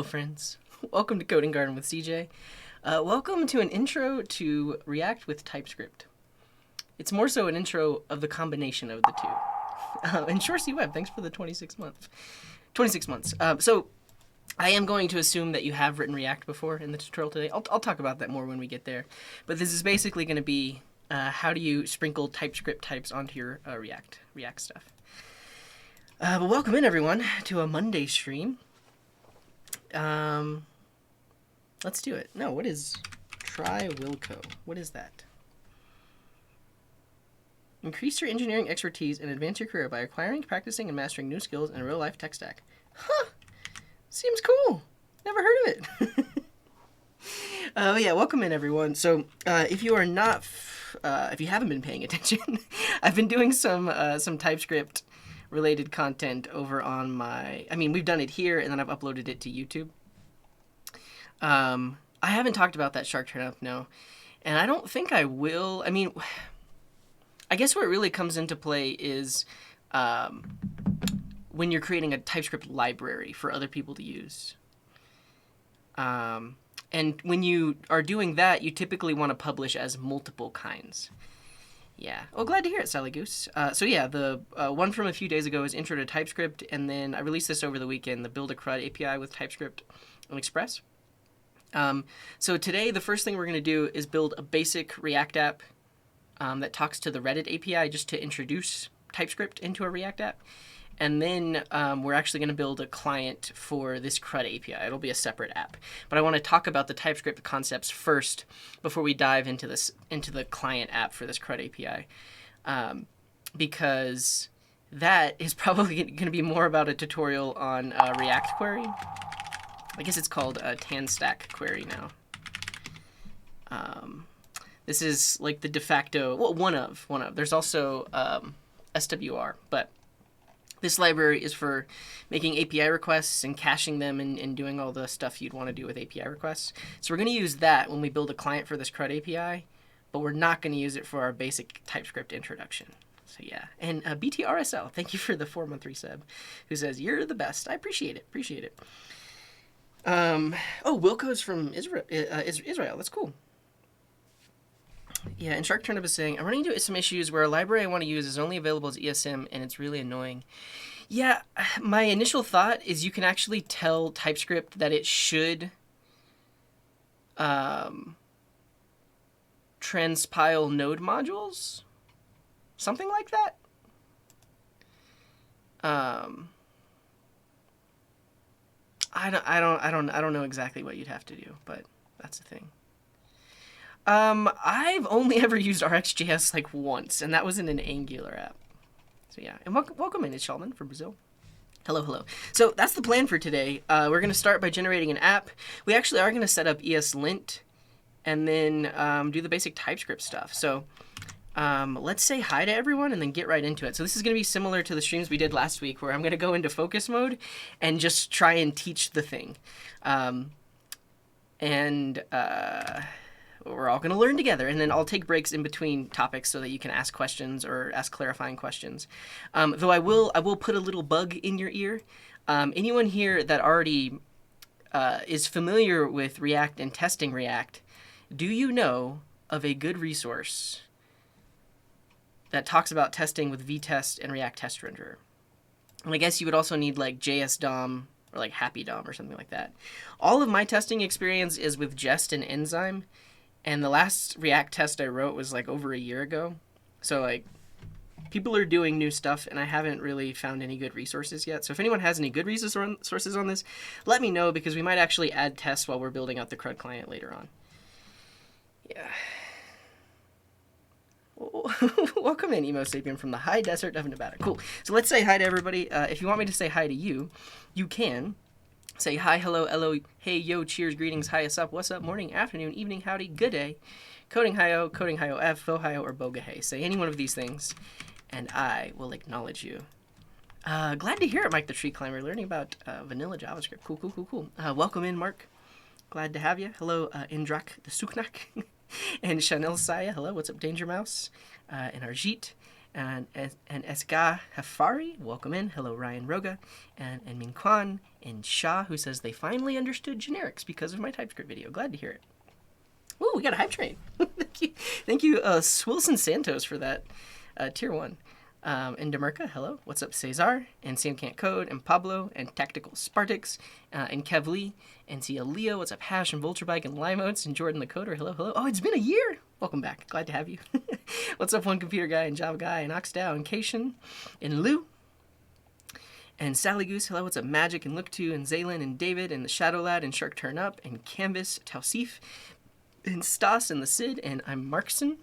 Hello friends, welcome to Coding Garden with CJ. Welcome to an intro to React with TypeScript. It's more so an intro of the combination of the two. And Shorsey Web, thanks for the 26 months. So I am going to assume that you have written React before in the tutorial today. I'll talk about that more when we get there. But this is basically going to be how do you sprinkle TypeScript types onto your React stuff. But welcome in everyone to a Monday stream. Let's do it. No, what is try Wilco? What is that? Increase your engineering expertise and advance your career by acquiring, practicing, and mastering new skills in a real-life tech stack. Huh. Seems cool. Never heard of it. Yeah, welcome in everyone. So, if you are not, if you haven't been paying attention, I've been doing some TypeScript related content over on my, we've done it here and then I've uploaded it to YouTube. I haven't talked about that shark turnip, no. And I don't think I will. I guess where it really comes into play is when you're creating a TypeScript library for other people to use. And when you are doing that, you typically want to publish as multiple kinds. Yeah. Oh, glad to hear it, Sally Goose. So yeah, the one from a few days ago is Intro to TypeScript, and then I released this over the weekend, the Build a CRUD API with TypeScript and Express. So today, the first thing we're going to do is build a basic React app that talks to the Reddit API just to introduce TypeScript into a React app. And then we're actually going to build a client for this CRUD API. It'll be a separate app. But I want to talk about the TypeScript concepts first before we dive into the client app for this CRUD API. Because that is probably going to be more about a tutorial on React query. I guess it's called a TanStack query now. This is like the de facto, well, one of. There's also SWR, but this library is for making API requests and caching them and doing all the stuff you'd want to do with API requests. So we're going to use that when we build a client for this CRUD API, but we're not going to use it for our basic TypeScript introduction. So yeah, and BTRSL, thank you for the 4-month resub, who says, you're the best. I appreciate it. Wilco's from Israel. That's cool. Yeah, and Shark Turnip is saying, I'm running into some issues where a library I want to use is only available as ESM, and it's really annoying. Yeah, my initial thought is you can actually tell TypeScript that it should transpile node modules, something like that. I don't know exactly what you'd have to do, but that's the thing. I've only ever used RxJS like once, and that was in an Angular app. So yeah, and welcome in, it's Shalman from Brazil. Hello. So that's the plan for today. We're going to start by generating an app. We actually are going to set up ESLint and then do the basic TypeScript stuff. So let's say hi to everyone and then get right into it. So this is going to be similar to the streams we did last week where I'm going to go into focus mode and just try and teach the thing. We're all going to learn together, and then I'll take breaks in between topics so that you can ask questions or ask clarifying questions. Though I will put a little bug in your ear. Anyone here that already is familiar with React and testing React, do you know of a good resource that talks about testing with vtest and React Test Renderer? And I guess you would also need like JS DOM or like Happy DOM or something like that. All of my testing experience is with Jest and Enzyme. And the last React test I wrote was like over a year ago. So like people are doing new stuff and I haven't really found any good resources yet. So if anyone has any good resources on this, let me know because we might actually add tests while we're building out the CRUD client later on. Yeah. Welcome in, Emo Sapien from the high desert of Nevada. Cool. So let's say hi to everybody. If you want me to say hi to you, you can. Say hi, hello, hey, yo, cheers, greetings, hi, what's up, morning, afternoon, evening, howdy, good day, coding hi-yo, F, fo hi-yo, or boga hey. Say any one of these things, and I will acknowledge you. Glad to hear it, Mike the Tree Climber, learning about vanilla JavaScript. Cool. Welcome in, Mark. Glad to have you. Hello, Indrak the Suknak, and Chanel Saya. Hello, what's up, Danger Mouse, and Arjit. and Eska Hafari, welcome in. Hello, Ryan Roga, and Min Kwan, and Shah, who says they finally understood generics because of my TypeScript video. Glad to hear it. Ooh, we got a hype train. Thank you, Swilson Santos, for that tier 1. And Demerka, hello. What's up, Cesar? And Sam Can't Code, and Pablo, and Tactical Spartix, and Kev Lee, and Cia Leo. What's up, Hash, and Vulturebike, and Limeoats, and Jordan the Coder. Hello, hello. Oh, it's been a year. Welcome back. Glad to have you. What's up, One Computer Guy, and Java Guy, and Oxdow, and Cation, and Lou, and Sally Goose. Hello, what's up, Magic, and Look2, and Zaylin, and David, and the Shadow Lad, and Shark Turn Up, and Canvas, Tausif, and Stas, and the Sid, and I'm Markston,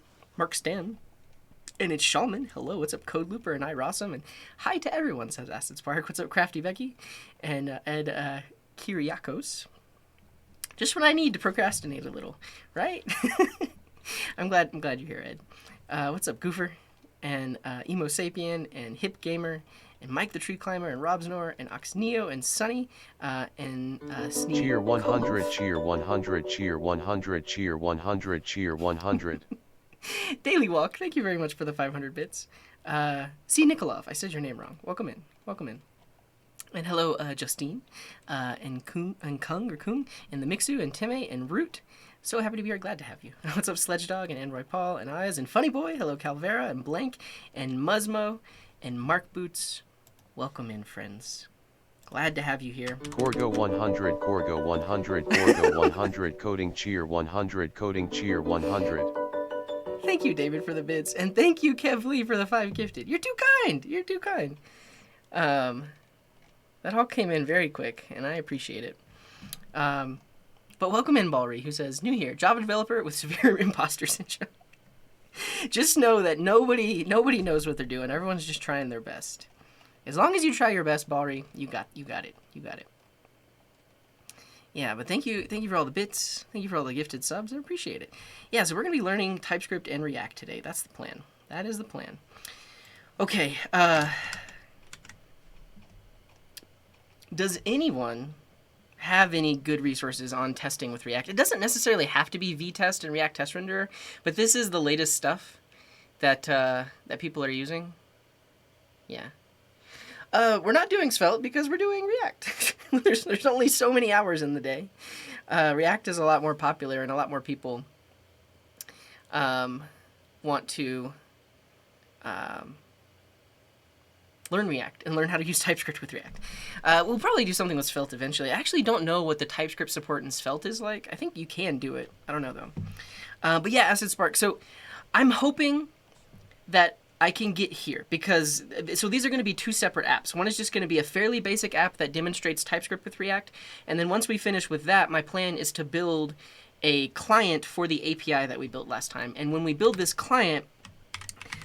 and it's Shulman. Hello, what's up, Code Looper, and iRossum, and hi to everyone, says Acid Spark. What's up, Crafty Becky, and Ed Kyriakos. Just when I need to procrastinate a little, right? I'm glad you're here, Ed. What's up, Goofer, and Emo Sapien, and Hip Gamer, and Mike the Tree Climber, and Robsnor, and Oxneo, and Sunny, and Sneak. Cheer 100, cheer 100, cheer 100, cheer 100, cheer 100. Daily Walk, thank you very much for the 500 bits. C. Nikolov, I said your name wrong. Welcome in. And hello, Justine, and Kung, and the Mixu, and Time, and Root. So happy to be here. Glad to have you. What's up, Sledge Dog, and Android Paul, and Eyes, and Funny Boy. Hello, Calvera, and Blank, and Musmo, and Mark Boots. Welcome in, friends. Glad to have you here. Corgo 100, Corgo 100, Corgo 100, Coding Cheer 100, Coding Cheer 100. Thank you, David, for the bits, and thank you, Kev Lee, for the 5 gifted. You're too kind. That all came in very quick, and I appreciate it. But welcome in, Balry, who says, new here, Java developer with severe imposter syndrome. Just know that nobody knows what they're doing. Everyone's just trying their best. As long as you try your best, Balry, you got it. Yeah, but thank you for all the bits. Thank you for all the gifted subs. I appreciate it. Yeah, so we're going to be learning TypeScript and React today. That's the plan. That is the plan. Okay, does anyone have any good resources on testing with React? It doesn't necessarily have to be vtest and React Test Renderer, but this is the latest stuff that people are using. Yeah. We're not doing Svelte because we're doing React. There's only so many hours in the day. React is a lot more popular, and a lot more people want to learn React and learn how to use TypeScript with React. We'll probably do something with Svelte eventually. I actually don't know what the TypeScript support in Svelte is like. I think you can do it. I don't know, though. But yeah, Acid Spark. So I'm hoping that I can get here, because so these are going to be 2 separate apps. One is just going to be a fairly basic app that demonstrates TypeScript with React, and then once we finish with that, my plan is to build a client for the API that we built last time. And when we build this client,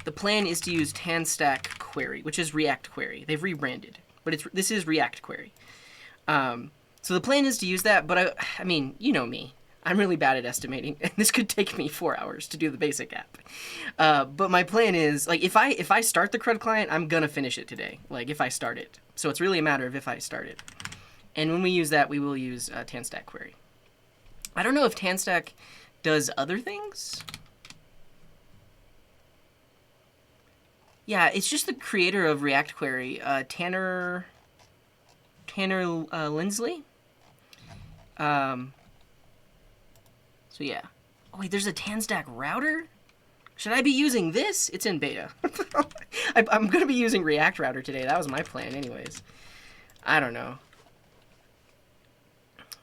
the plan is to use TanStack Query, which is React Query. They've rebranded, but this is React Query. So the plan is to use that, but I mean, you know me. I'm really bad at estimating, and this could take me 4 hours to do the basic app. But my plan is, like, if I start the CRUD client, I'm gonna finish it today. Like, if I start it. So it's really a matter of if I start it. And when we use that, we will use TanStack Query. I don't know if TanStack does other things. Yeah, it's just the creator of React Query, Tanner Lindsley. So yeah. Oh wait, there's a TanStack router? Should I be using this? It's in beta. I'm going to be using React Router today. That was my plan anyways. I don't know.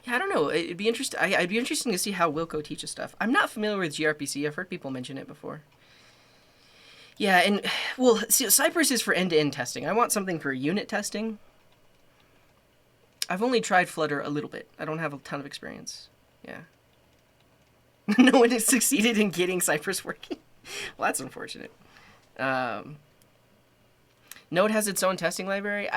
Yeah, I don't know. It'd be interesting. I'd be interesting to see how Wilco teaches stuff. I'm not familiar with gRPC. I've heard people mention it before. Yeah, and, well, see, Cypress is for end-to-end testing. I want something for unit testing. I've only tried Flutter a little bit. I don't have a ton of experience. Yeah. No one has succeeded in getting Cypress working. Well, that's unfortunate. Node has its own testing library.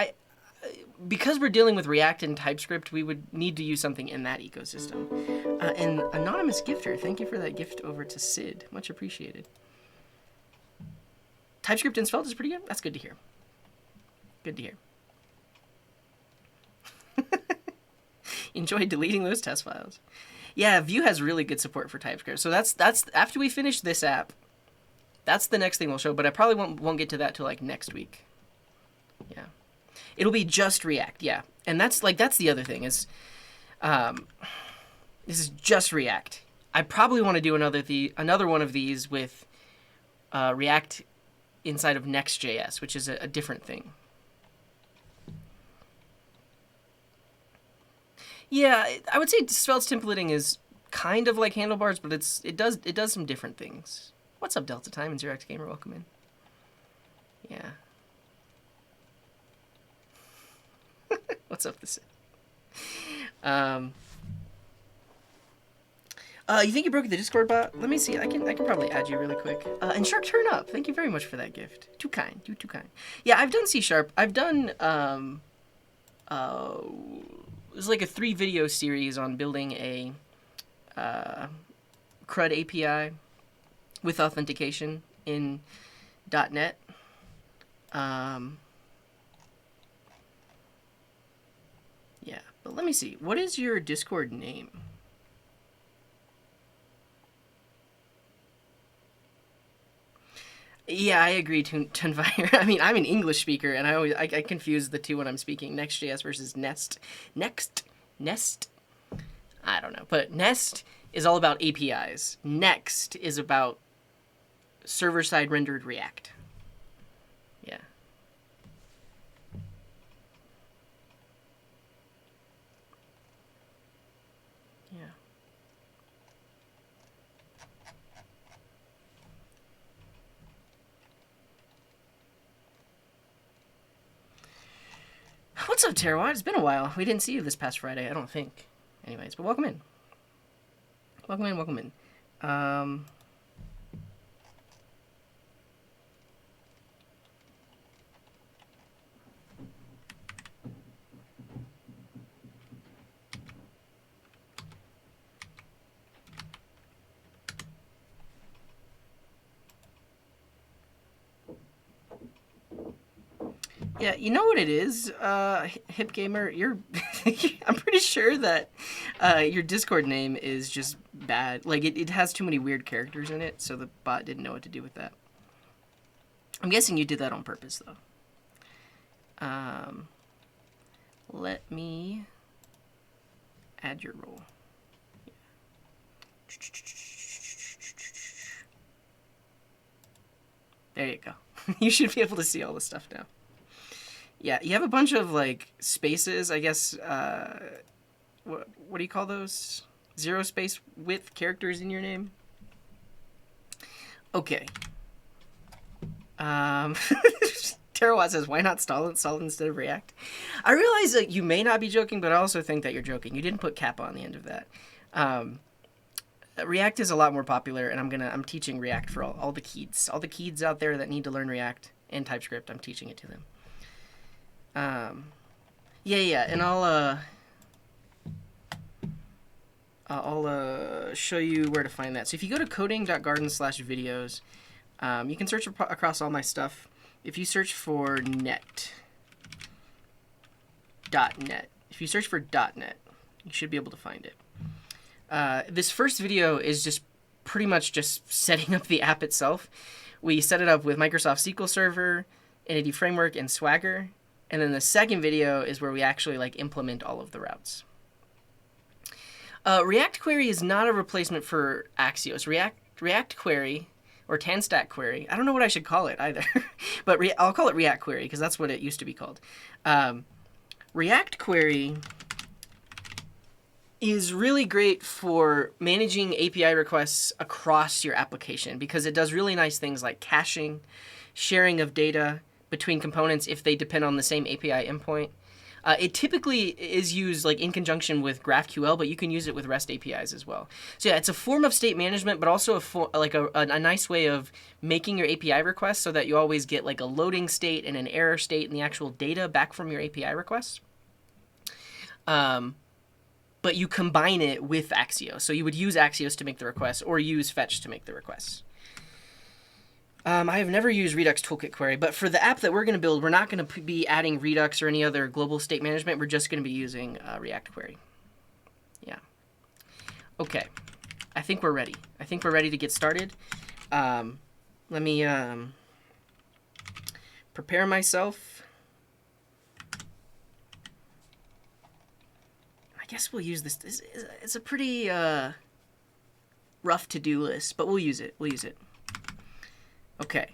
Because we're dealing with React and TypeScript, we would need to use something in that ecosystem. And Anonymous Gifter, thank you for that gift over to Sid. Much appreciated. TypeScript in Svelte is pretty good. That's good to hear. Good to hear. Enjoy deleting those test files. Yeah, Vue has really good support for TypeScript. So that's after we finish this app, That's the next thing we'll show, but I probably won't get to that till like next week. Yeah. It'll be just React, yeah. And that's the other thing is, this is just React. I probably want to do another one of these with React inside of Next.js, which is a different thing. Yeah, I would say Svelte templating is kind of like handlebars, but it does some different things. What's up, Delta Time and Xerox Gamer? Welcome in. Yeah. What's up, this? You think you broke the Discord bot? Let me see. I can probably add you really quick. And Shark Turn Up. Thank you very much for that gift. Too kind. You too kind. Yeah, I've done C#. I've done it was like a 3-video series on building a CRUD API with authentication in .NET. Yeah, but let me see. What is your Discord name? Yeah, I agree, Tunfire. I mean, I'm an English speaker, and I confuse the two when I'm speaking. Next.js versus Nest. Nest? I don't know. But Nest is all about APIs. Next is about server-side rendered React. Yeah. Yeah. What's up, Terrawad? It's been a while. We didn't see you this past Friday, I don't think. Anyways, but welcome in. Welcome in, welcome in. Yeah, you know what it is, Hip Gamer? You're, I'm pretty sure that your Discord name is just bad. Like, it has too many weird characters in it, so the bot didn't know what to do with that. I'm guessing you did that on purpose, though. Let me add your role. There you go. You should be able to see all the stuff now. Yeah, you have a bunch of, like, spaces, I guess, what do you call those? Zero space width characters in your name? Okay. Terrawat says, why not stall instead of React? I realize that you may not be joking, but I also think that you're joking. You didn't put kappa on the end of that. React is a lot more popular, and I'm teaching React for all the kids. All the kids out there that need to learn React and TypeScript, I'm teaching it to them. Yeah, and I'll show you where to find that. So if you go to coding.garden/videos, you can search across all my stuff. If you search for .NET, if you search for .NET, you should be able to find it. This first video is just pretty much just setting up the app itself. We set it up with Microsoft SQL Server, Entity Framework, and Swagger. And then the second video is where we actually like implement all of the routes. React Query is not a replacement for Axios. React Query, or TanStack Query, I don't know what I should call it either, but I'll call it React Query because that's what it used to be called. React Query is really great for managing API requests across your application because it does really nice things like caching, sharing of data between components if they depend on the same API endpoint. It typically is used like in conjunction with GraphQL, but you can use it with REST APIs as well. So yeah, it's a form of state management, but also a nice way of making your API requests so that you always get like a loading state and an error state and the actual data back from your API requests. But you combine it with Axios. So you would use Axios to make the request or use Fetch to make the requests. I have never used Redux Toolkit Query, but for the app that we're going to build, we're not going to be adding Redux or any other global state management. We're just going to be using React Query. Yeah. Okay. I think we're ready. I think we're ready to get started. Let let me prepare myself. I guess we'll use this. It's a pretty rough to-do list, but we'll use it. We'll use it. Okay.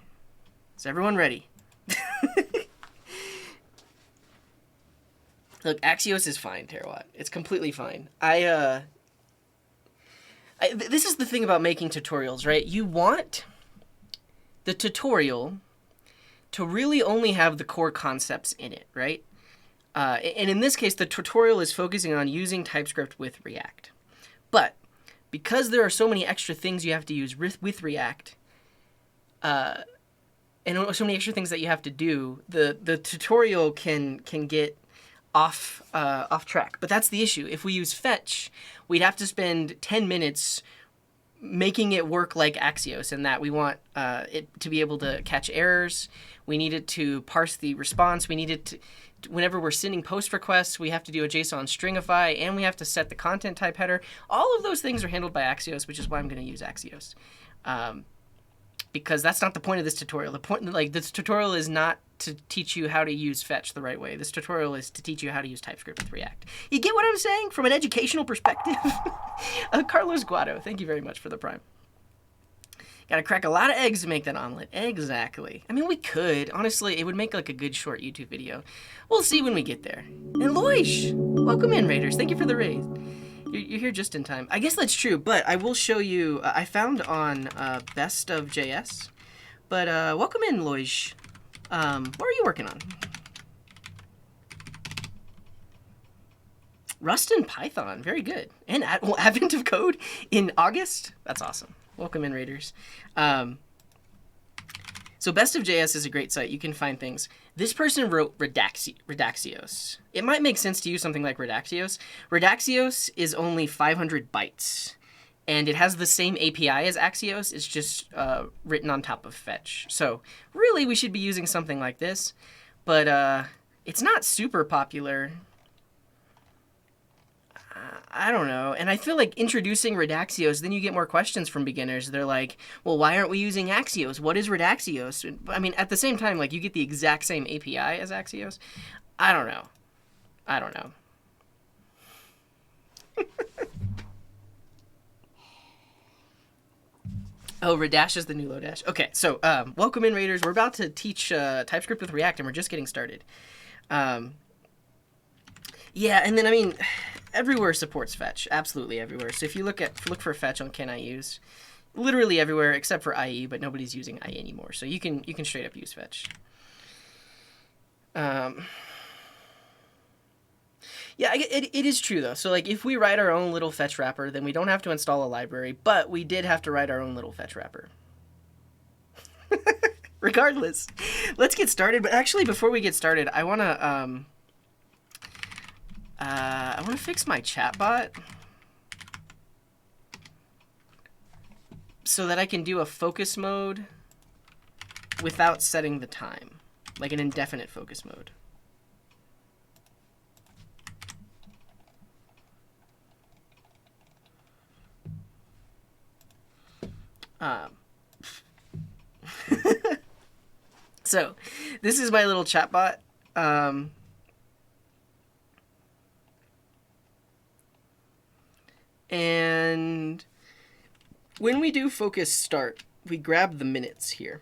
Is everyone ready? Look, Axios is fine, Terawatt. It's completely fine. This is the thing about making tutorials, right? You want the tutorial to really only have the core concepts in it, right? And in this case, the tutorial is focusing on using TypeScript with React. But because there are so many extra things you have to use with React, and so many extra things that you have to do, the tutorial can get off track. But that's the issue. If we use fetch, we'd have to spend 10 minutes making it work like Axios, in that we want it to be able to catch errors. We need it to parse the response. We need it to, whenever we're sending post requests, we have to do a JSON stringify, and we have to set the content type header. All of those things are handled by Axios, which is why I'm going to use Axios. Because that's not the point of this tutorial. The point, like, this tutorial is not to teach you how to use fetch the right way. This tutorial is to teach you how to use TypeScript with React. You get what I'm saying from an educational perspective? Carlos Guado, thank you very much for the prime. Gotta crack a lot of eggs to make that omelet. Exactly. I mean, we could. Honestly, it would make like a good short YouTube video. We'll see when we get there. And Loish, welcome in, Raiders. Thank you for the raid. You're here just in time. I guess that's true, but I will show you. I found on Best of JS. But welcome in, Loish. What are you working on? Rust and Python. Very good. And Advent of Code in August. That's awesome. Welcome in, Raiders. So Best of JS is a great site. You can find things. This person wrote Redaxios. It might make sense to use something like Redaxios. Redaxios is only 500 bytes. And it has the same API as Axios. It's just written on top of fetch. So really, we should be using something like this. But it's not super popular. I don't know. And I feel like introducing Redaxios, then you get more questions from beginners. They're like, well, why aren't we using Axios? What is Redaxios? I mean, at the same time, like, you get the exact same API as Axios. I don't know. I don't know. Oh, Redash is the new Lodash. Okay, so welcome in, Raiders. We're about to teach TypeScript with React, and we're just getting started. Yeah, and then, I mean, everywhere supports fetch. Absolutely everywhere. So if you look for fetch on Can I Use, literally everywhere except for IE, but nobody's using IE anymore. So you can straight up use fetch. Yeah, it is true, though. So, like, if we write our own little fetch wrapper, then we don't have to install a library, but we did have to write our own little fetch wrapper. Regardless, let's get started. But actually, before we get started, I want to fix my chatbot so that I can do a focus mode without setting the time, like an indefinite focus mode. So this is my little chatbot. And when we do focus start, we grab the minutes here.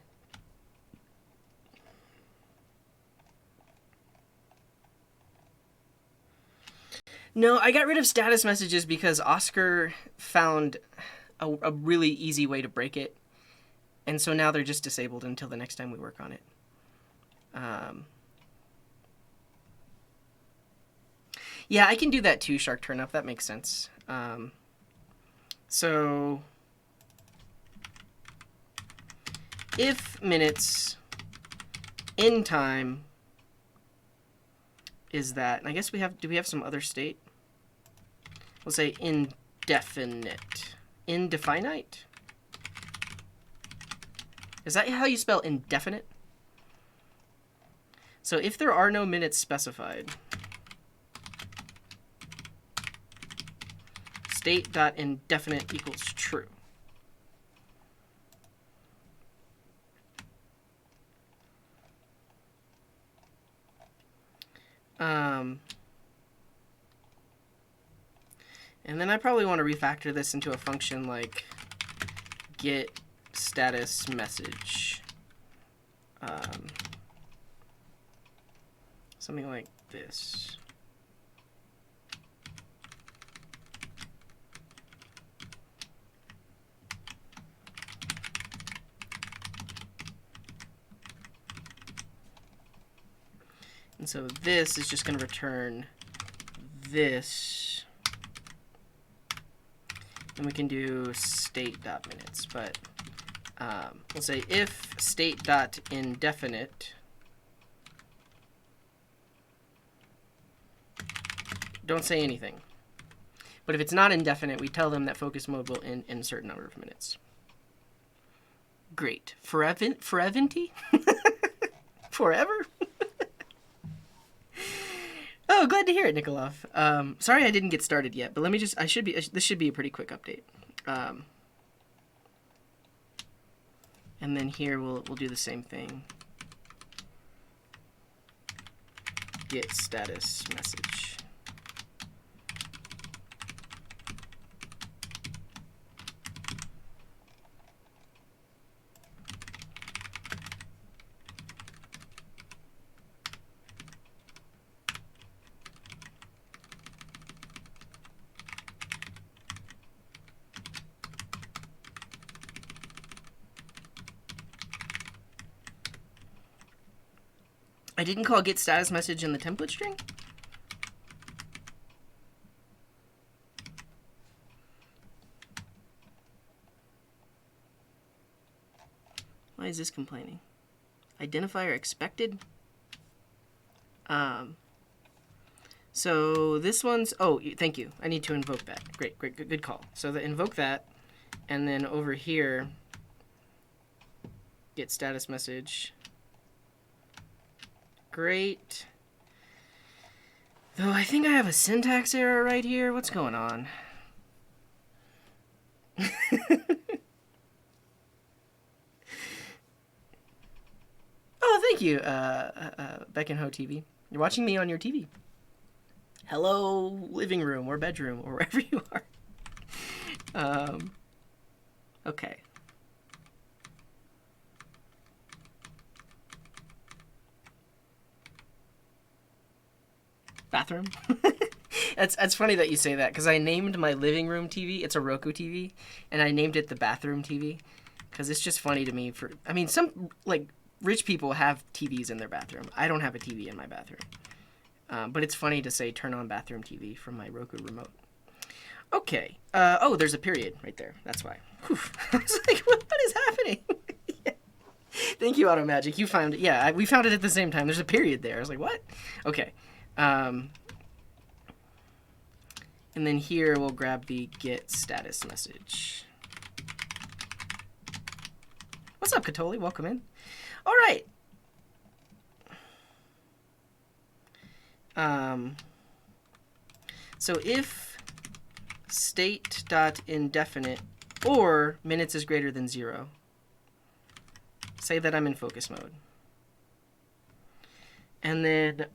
No, I got rid of status messages because Oscar found a really easy way to break it. And so now they're just disabled until the next time we work on it. Yeah, I can do that too, Shark Turnup. That makes sense. So if minutes in time is that, and I guess do we have some other state? We'll say indefinite. Indefinite? Is that how you spell indefinite? So if there are no minutes specified, state.indefinite equals true. And then I probably want to refactor this into a function like get status message. Something like this. And so this is just going to return this. And we can do state.minutes, but we'll say if state.indefinite, don't say anything. But if it's not indefinite, we tell them that focus mode will end in a certain number of minutes. Great. Forevinty? Forever? Oh, glad to hear it, Nikolov. Sorry I didn't get started yet, but let me just, this should be a pretty quick update. And then here we'll do the same thing. Get status message. I didn't call get status message in the template string? Why is this complaining? Identifier expected? So this one's, oh, thank you. I need to invoke that. Great, good call. So invoke that, and then over here, get status message. Great. Though I think I have a syntax error right here. What's going on? Oh, thank you, Beckenho TV. You're watching me on your TV. Hello, living room or bedroom or wherever you are. Okay. Bathroom. That's funny that you say that, because I named my living room TV, it's a Roku TV, and I named it the bathroom TV, because it's just funny to me. I mean, some like rich people have TVs in their bathroom. I don't have a TV in my bathroom, but it's funny to say turn on bathroom TV from my Roku remote. Okay. Oh, there's a period right there. That's why. Whew. I was like, what is happening? Yeah. Thank you, AutoMagic. You found it. Yeah, we found it at the same time. There's a period there. I was like, what? Okay. And then here we'll grab the get status message. What's up, Katoli? Welcome in. All right. So if state.indefinite or minutes is greater than 0, say that I'm in focus mode. And then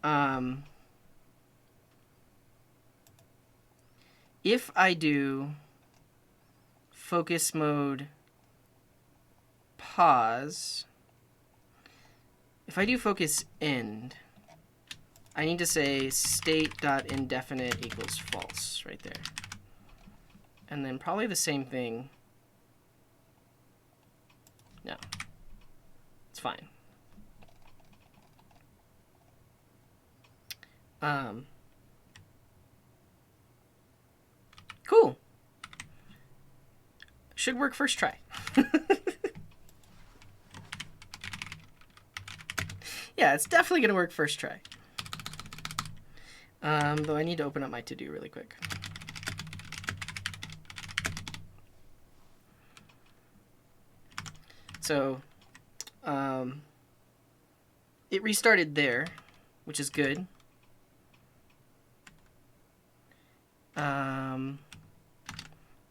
if I do focus mode pause, if I do focus end, I need to say state.indefinite equals false right there. And then probably the same thing. No, it's fine. Cool. Should work first try. Yeah, it's definitely going to work first try. Though I need to open up my to-do really quick. So, it restarted there, which is good.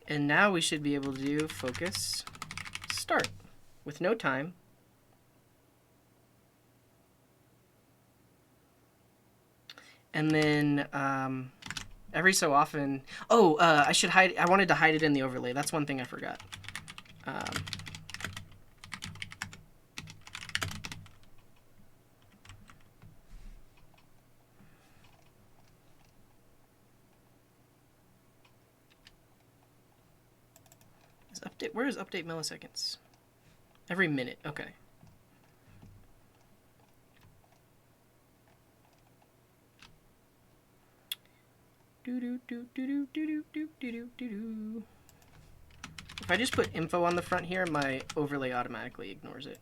And now we should be able to do focus start with no time. And then every so often, oh, I should hide. I wanted to hide it in the overlay. That's one thing I forgot. Where is update milliseconds? Every minute. Okay. If I just put info on the front here, my overlay automatically ignores it.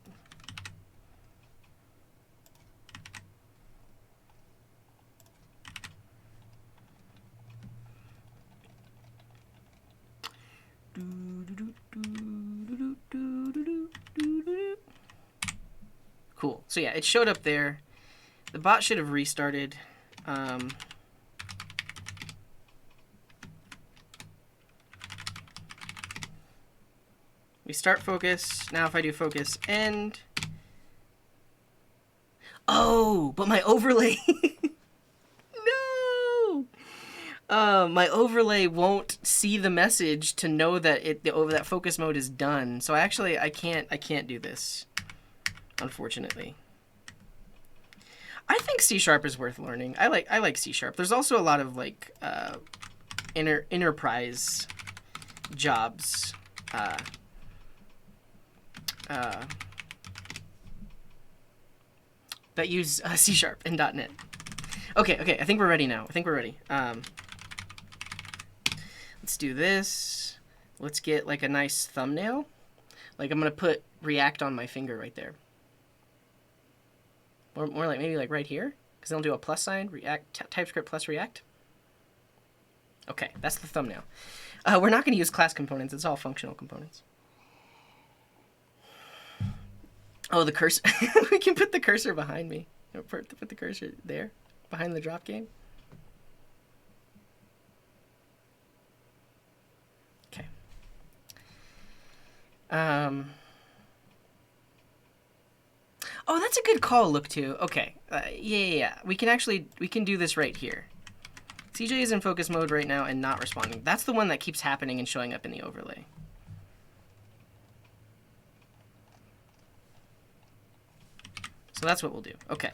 Cool. So yeah, it showed up there. The bot should have restarted. We start focus. Now if I do focus end. Oh, but my overlay. No. My overlay won't see the message to know that that focus mode is done. So I can't do this, unfortunately. I think C# is worth learning. I like C#. There's also a lot of like enterprise jobs. That use C# and .NET. Okay, I think we're ready now. Let's do this. Let's get like a nice thumbnail. Like I'm gonna put React on my finger right there. Or more like maybe like right here, because then I'll do a plus sign, React, TypeScript plus React. Okay, that's the thumbnail. We're not gonna use class components. It's all functional components. Oh, the cursor. We can put the cursor behind me. Put the cursor there, behind the drop game. Okay. Oh, that's a good call, look to. Okay. Yeah. We can do this right here. CJ is in focus mode right now and not responding. That's the one that keeps happening and showing up in the overlay. So that's what we'll do. Okay.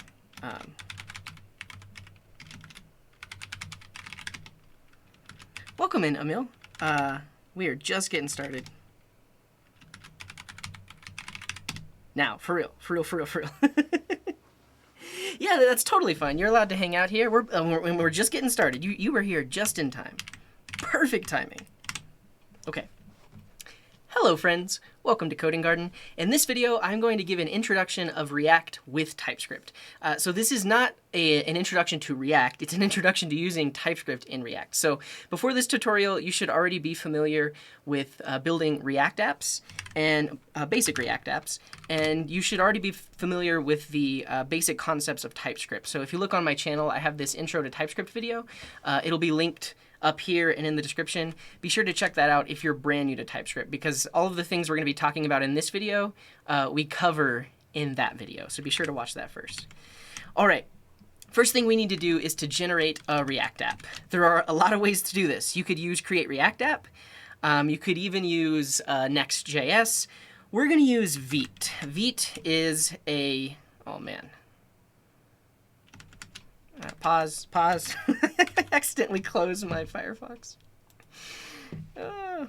Welcome in, Emil. We are just getting started. Now, for real. Yeah, that's totally fine. You're allowed to hang out here. We're just getting started. You were here just in time. Perfect timing. Okay. Hello, friends. Welcome to Coding Garden. In this video, I'm going to give an introduction of React with TypeScript. So this is not an introduction to React. It's an introduction to using TypeScript in React. So before this tutorial, you should already be familiar with building React apps and basic React apps. And you should already be familiar with the basic concepts of TypeScript. So if you look on my channel, I have this intro to TypeScript video. It'll be linked up here and in the description. Be sure to check that out if you're brand new to TypeScript, because all of the things we're going to be talking about in this video, we cover in that video. So be sure to watch that first. All right. First thing we need to do is to generate a React app. There are a lot of ways to do this. You could use Create React App. You could even use Next.js. We're going to use Vite. Vite is a... Oh, man. Pause. I accidentally closed my Firefox. I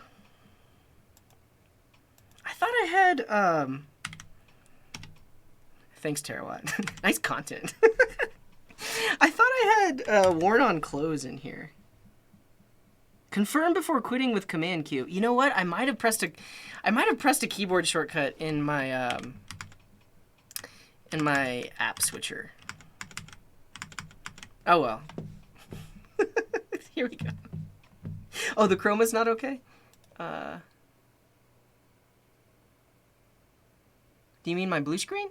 thought I had... Thanks, Terawatt. Nice content. I thought I had worn on clothes in here. Confirm before quitting with Command Q. You know what? I might have pressed a keyboard shortcut in my app switcher. Oh well. Here we go. Oh, the chroma's not okay? Do you mean my blue screen?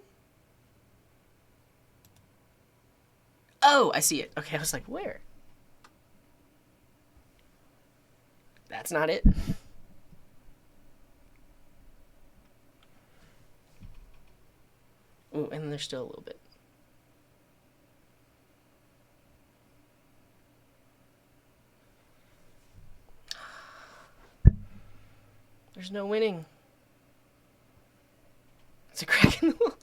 Oh, I see it. Okay, I was like, where? That's not it. Oh, and there's still a little bit. There's no winning. It's a crack in the wall.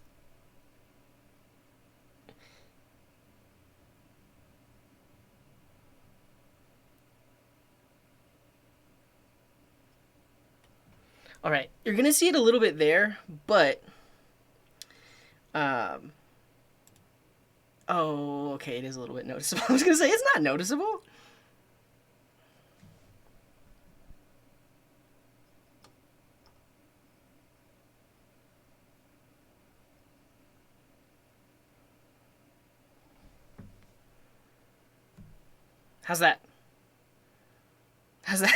All right, you're gonna see it a little bit there, but oh, okay, it is a little bit noticeable. I was gonna say it's not noticeable. How's that? How's that?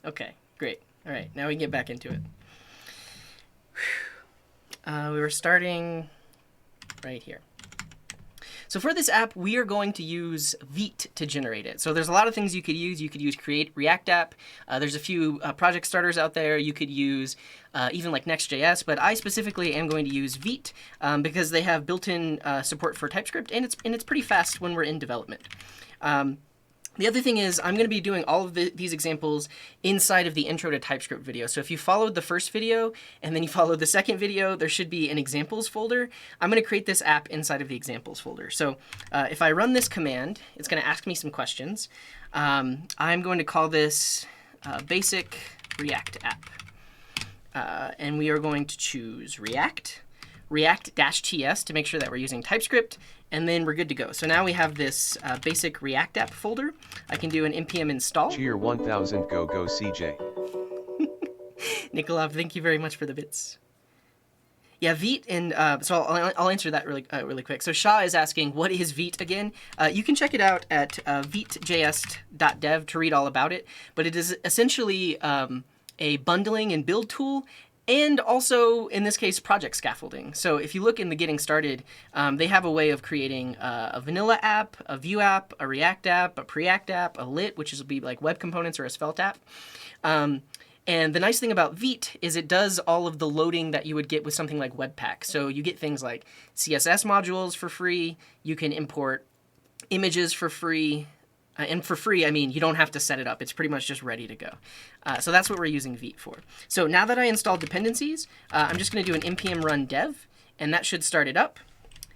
Okay, great. All right, now we can get back into it. We were starting right here. So for this app, we are going to use Vite to generate it. So there's a lot of things you could use. You could use Create React App. There's a few project starters out there. You could use even like Next.js, but I specifically am going to use Vite because they have built-in support for TypeScript, and it's pretty fast when we're in development. The other thing is I'm going to be doing all of these examples inside of the Intro to TypeScript video. So if you followed the first video and then you followed the second video, there should be an examples folder. I'm going to create this app inside of the examples folder. So if I run this command, it's going to ask me some questions. I'm going to call this basic React app. And we are going to choose React-TS to make sure that we're using TypeScript, and then we're good to go. So now we have this basic React app folder. I can do an npm install. Cheer 1000 go CJ. Nikolov, thank you very much for the bits. Yeah, Vite, and so I'll answer that really quick. So Shah is asking, what is Vite again? You can check it out at vitejs.dev to read all about it, but it is essentially a bundling and build tool, and also, in this case, project scaffolding. So if you look in the Getting Started, they have a way of creating a vanilla app, a Vue app, a React app, a Preact app, a lit, which will be like web components or a Svelte app. And the nice thing about Vite is it does all of the loading that you would get with something like Webpack. So you get things like CSS modules for free. You can import images for free. And for free, I mean, you don't have to set it up. It's pretty much just ready to go. So that's what we're using Vite for. So now that I installed dependencies, I'm just going to do an npm run dev, and that should start it up.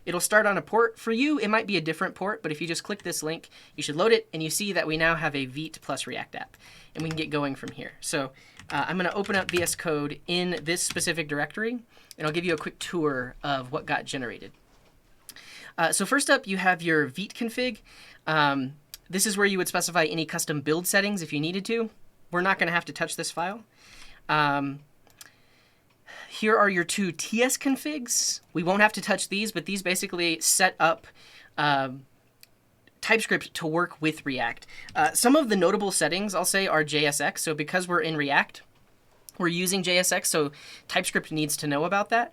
It'll start on a port. For you, it might be a different port, but if you just click this link, you should load it, and you see that we now have a Vite plus React app, and we can get going from here. So I'm going to open up VS Code in this specific directory, and I'll give you a quick tour of what got generated. So first up, you have your Vite config. This is where you would specify any custom build settings if you needed to. We're not going to have to touch this file. Here are your two TS configs. We won't have to touch these, but these basically set up TypeScript to work with React. Some of the notable settings, I'll say, are JSX. So because we're in React, we're using JSX, so TypeScript needs to know about that.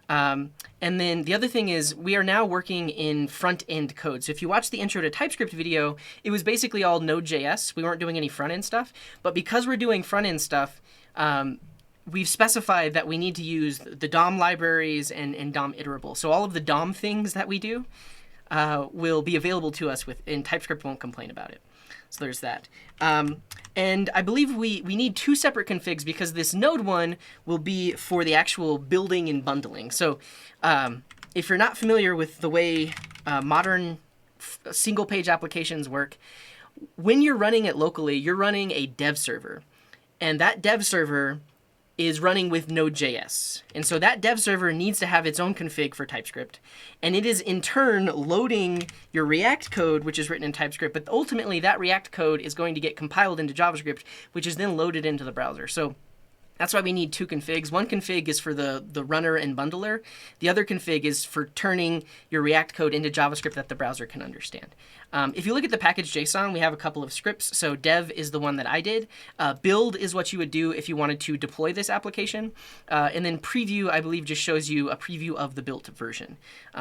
And then the other thing is we are now working in front-end code. So if you watch the Intro to TypeScript video, it was basically all Node.js. We weren't doing any front-end stuff. But because we're doing front-end stuff, we've specified that we need to use the DOM libraries and DOM iterable. So all of the DOM things that we do will be available to us, and TypeScript won't complain about it. So there's that. And I believe we need two separate configs because this node one will be for the actual building and bundling. So if you're not familiar with the way modern single-page applications work, when you're running it locally, you're running a dev server. And that dev server is running with Node.js. And so that dev server needs to have its own config for TypeScript. And it is in turn loading your React code, which is written in TypeScript. But ultimately, that React code is going to get compiled into JavaScript, which is then loaded into the browser. So that's why we need two configs. One config is for the runner and bundler. The other config is for turning your React code into JavaScript that the browser can understand. If you look at the package.json, we have a couple of scripts. So dev is the one that I did. Build is what you would do if you wanted to deploy this application. And then preview, I believe, just shows you a preview of the built version.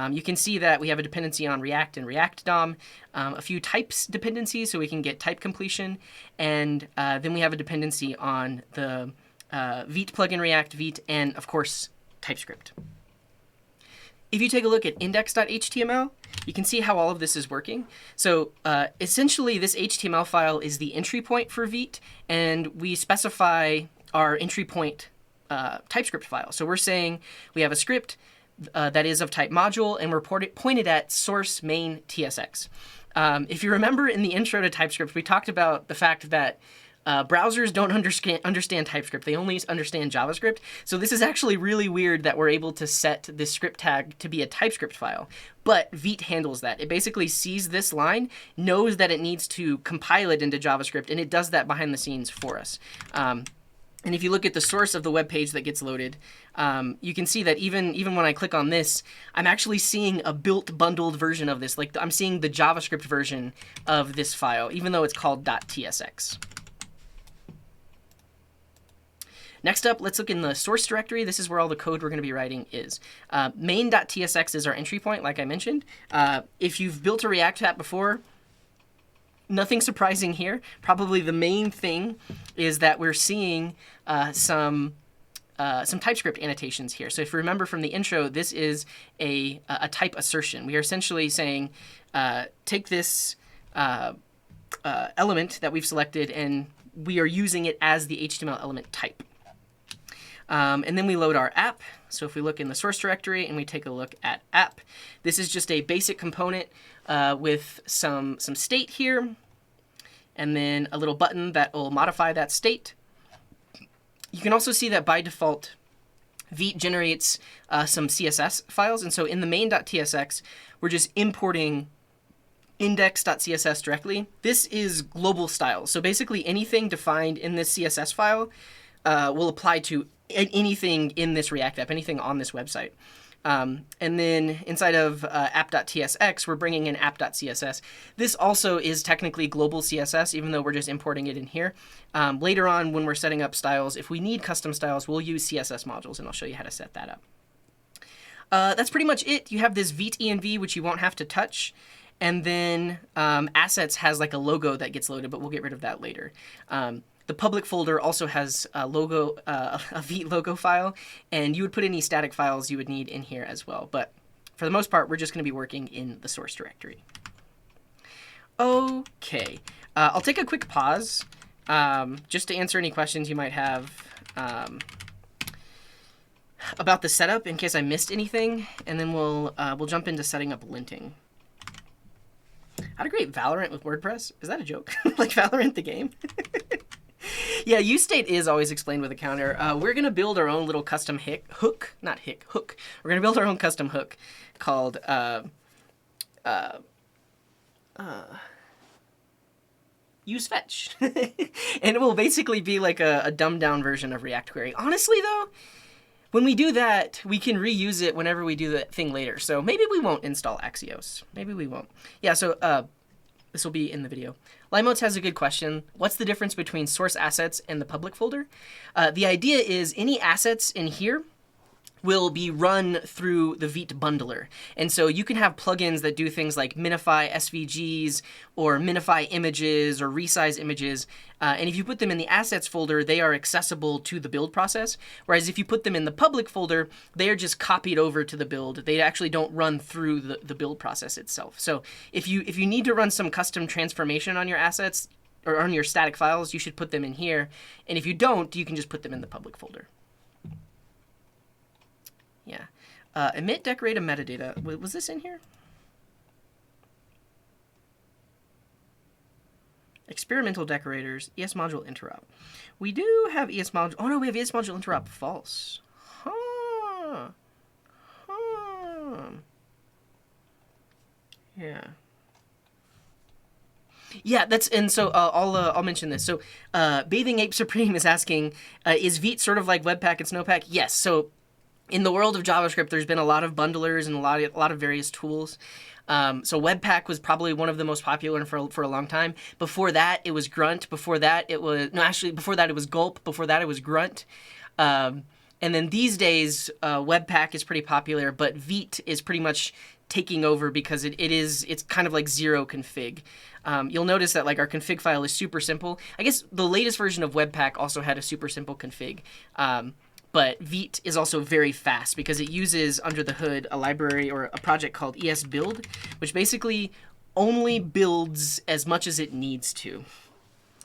You can see that we have a dependency on React and React DOM, a few types dependencies so we can get type completion. And then we have a dependency on the Vite plugin React, Vite, and of course, TypeScript. If you take a look at index.html, you can see how all of this is working. So essentially, this HTML file is the entry point for Vite, and we specify our entry point TypeScript file. So we're saying we have a script that is of type module, and we're pointed at source main TSX. If you remember in the intro to TypeScript, we talked about the fact that browsers don't understand TypeScript. They only understand JavaScript. So this is actually really weird that we're able to set this script tag to be a TypeScript file. But Vite handles that. It basically sees this line, knows that it needs to compile it into JavaScript, and it does that behind the scenes for us. And if you look at the source of the web page that gets loaded, you can see that even when I click on this, I'm actually seeing a built bundled version of this. Like I'm seeing the JavaScript version of this file, even though it's called .tsx. Next up, let's look in the source directory. This is where all the code we're going to be writing is. Main.tsx is our entry point, like I mentioned. If you've built a React app before, nothing surprising here. Probably the main thing is that we're seeing some TypeScript annotations here. So if you remember from the intro, this is a type assertion. We are essentially saying, take this element that we've selected, and we are using it as the HTML element type. And then we load our app. So if we look in the source directory and we take a look at app, this is just a basic component with some state here, and then a little button that will modify that state. You can also see that by default, Vite generates some CSS files. And so in the main.tsx, we're just importing index.css directly. This is global style. So basically anything defined in this CSS file will apply to anything in this React app, anything on this website. And then inside of app.tsx, we're bringing in app.css. This also is technically global CSS, even though we're just importing it in here. Later on, when we're setting up styles, if we need custom styles, we'll use CSS modules, and I'll show you how to set that up. That's pretty much it. You have this Vite env, which you won't have to touch. And then assets has like a logo that gets loaded, but we'll get rid of that later. The public folder also has a logo, a Vite logo file, and you would put any static files you would need in here as well. But for the most part, we're just going to be working in the source directory. Okay, I'll take a quick pause just to answer any questions you might have about the setup in case I missed anything, and then we'll jump into setting up linting. How to create Valorant with WordPress? Is that a joke? Like Valorant the game? Yeah, useState is always explained with a counter. We're going to build our own little custom hook. We're going to build our own custom hook called useFetch. And it will basically be like a dumbed down version of React Query. Honestly, though, when we do that, we can reuse it whenever we do the thing later. So maybe we won't install Axios. Maybe we won't. Yeah, so this will be in the video. Limotes has a good question. What's the difference between source assets and the public folder? The idea is any assets in here will be run through the Vite bundler. And so you can have plugins that do things like minify SVGs or minify images or resize images. And if you put them in the assets folder, they are accessible to the build process. Whereas if you put them in the public folder, they are just copied over to the build. They actually don't run through the build process itself. So if you need to run some custom transformation on your assets or on your static files, you should put them in here. And if you don't, you can just put them in the public folder. Yeah. Emit decorator metadata. Was this in here? Experimental decorators, ES module interrupt. We do have ES module. Oh no, we have ES module interrupt false. Huh. Yeah. Yeah, and so I'll mention this. So Bathing Ape Supreme is asking, is Vite sort of like Webpack and Snowpack? Yes. So in the world of JavaScript, there's been a lot of bundlers and a lot of various tools. So Webpack was probably one of the most popular for a long time. Before that, it was Grunt. Before that, it was Gulp. Before that, it was Grunt. And then these days, Webpack is pretty popular, but Vite is pretty much taking over because it's kind of like zero config. You'll notice that like our config file is super simple. I guess the latest version of Webpack also had a super simple config. But Vite is also very fast because it uses under the hood a library or a project called ESBuild, which basically only builds as much as it needs to.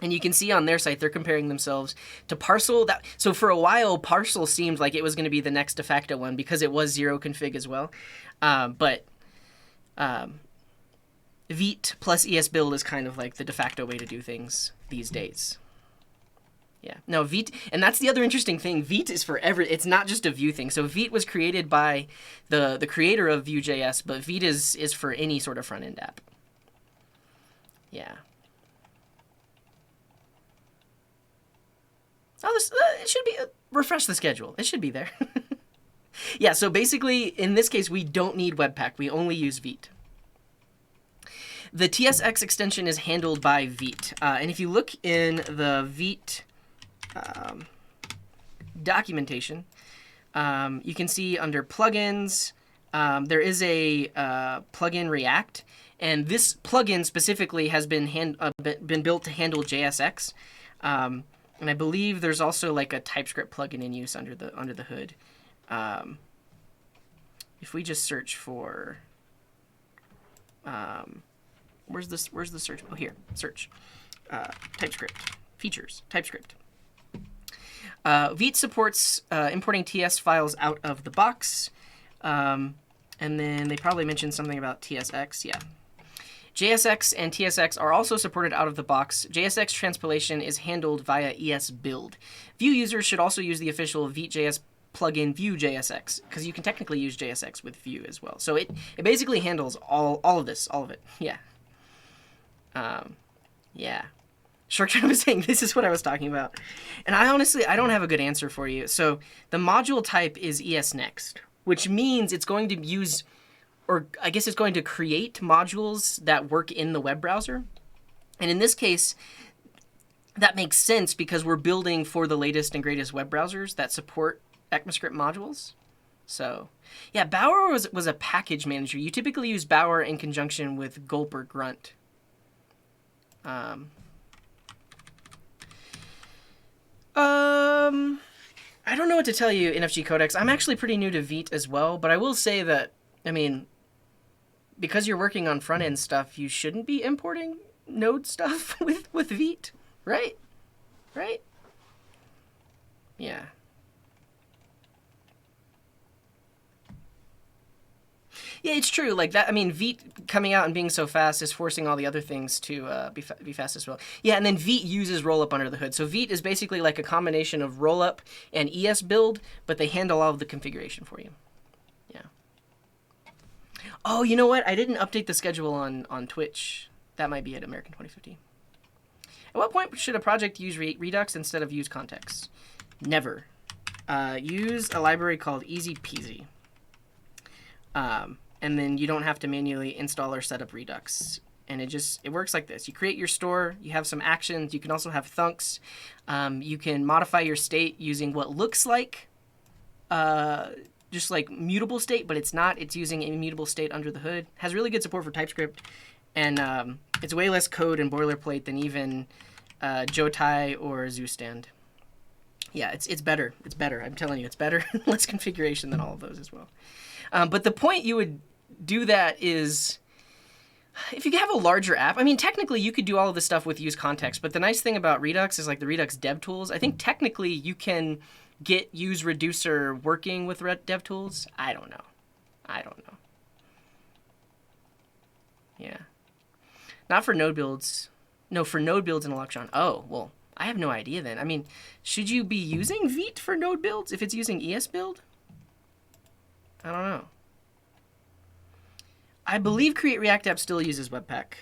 And you can see on their site, they're comparing themselves to Parcel. So for a while, Parcel seemed like it was going to be the next de facto one because it was zero config as well. But Vite plus ESBuild is kind of like the de facto way to do things these days. Yeah. No, Vite, and that's the other interesting thing. Vite is for it's not just a Vue thing. So Vite was created by the creator of Vue.js, but Vite is for any sort of front-end app. Yeah. Oh, it should be, refresh the schedule. It should be there. Yeah, so basically, in this case, we don't need Webpack. We only use Vite. The TSX extension is handled by Vite. And if you look in the Vite documentation, you can see under plugins, there is a plugin React. And this plugin specifically has been built to handle JSX. And I believe there's also like a TypeScript plugin in use under the hood. If we just search for, where's the search? Oh, here, search, TypeScript features, TypeScript. Vite supports importing TS files out of the box, and then they probably mentioned something about TSX. Yeah. JSX and TSX are also supported out of the box. JSX transpilation is handled via ESBuild. Vue users should also use the official Vite.js plugin Vue.jsx, because you can technically use JSX with Vue as well. So it basically handles all of this, all of it. Yeah. Yeah. Shortcut was saying this is what I was talking about. And I don't have a good answer for you. So the module type is ESNext, which means it's going to use, or I guess it's going to create modules that work in the web browser. And in this case, that makes sense because we're building for the latest and greatest web browsers that support ECMAScript modules. So yeah, Bower was a package manager. You typically use Bower in conjunction with Gulp or Grunt. I don't know what to tell you, NFG Codex. I'm actually pretty new to Vite as well, but I will say that, I mean, because you're working on front-end stuff, you shouldn't be importing Node stuff with Vite, right? Right? Yeah. Yeah, it's true. Like that. I mean, Vite coming out and being so fast is forcing all the other things to be fast as well. Yeah, and then Vite uses rollup under the hood. So Vite is basically like a combination of rollup and ESBuild, but they handle all of the configuration for you. Yeah. Oh, you know what? I didn't update the schedule on Twitch. That might be at American 2050. At what point should a project use Redux instead of use context? Never. Use a library called Easy Peasy. And then you don't have to manually install or set up Redux. And it works like this. You create your store, you have some actions, you can also have thunks. You can modify your state using what looks like just like mutable state, but it's not. It's using immutable state under the hood. Has really good support for TypeScript. And it's way less code and boilerplate than even Jotai or ZooStand. Yeah, it's better. It's better. I'm telling you, it's better. Less configuration than all of those as well. But the point you would do that is, if you have a larger app, I mean, technically you could do all of this stuff with use context, but the nice thing about Redux is like the Redux dev tools. I think technically you can get use reducer working with dev tools. I don't know. Yeah. Not for node builds. No, for node builds in Electron. Oh, well, I have no idea then. I mean, should you be using Vite for node builds if it's using ESBuild? I don't know. I believe Create React App still uses Webpack.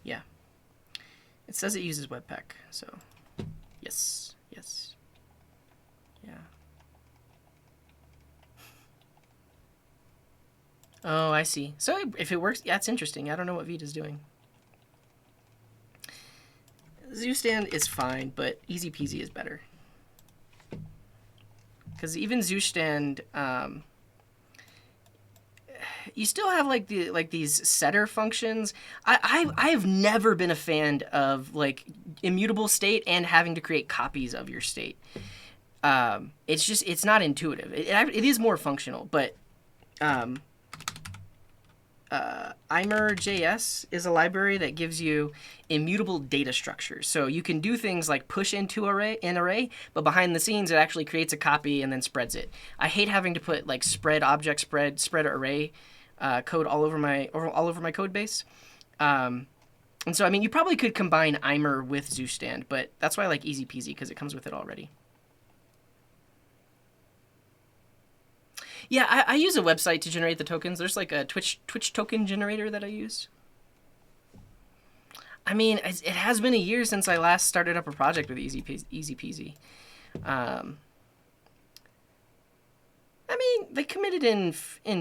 Yeah. It says it uses Webpack, so yes. Yeah. Oh, I see. So if it works, yeah, it's interesting. I don't know what Vite is doing. ZooStand is fine, but easy peasy is better. Because even ZooStand, you still have like these setter functions. I've never been a fan of like immutable state and having to create copies of your state. It's not intuitive. It is more functional, but Imer.js is a library that gives you immutable data structures. So you can do things like push into an array, but behind the scenes it actually creates a copy and then spreads it. I hate having to put like spread object spread array code all over my code base. And so I mean you probably could combine Imer with ZooStand, but that's why I like easy peasy because it comes with it already. Yeah, I use a website to generate the tokens. There's like a Twitch token generator that I use. I mean, it has been a year since I last started up a project with easy peasy. I mean, they committed in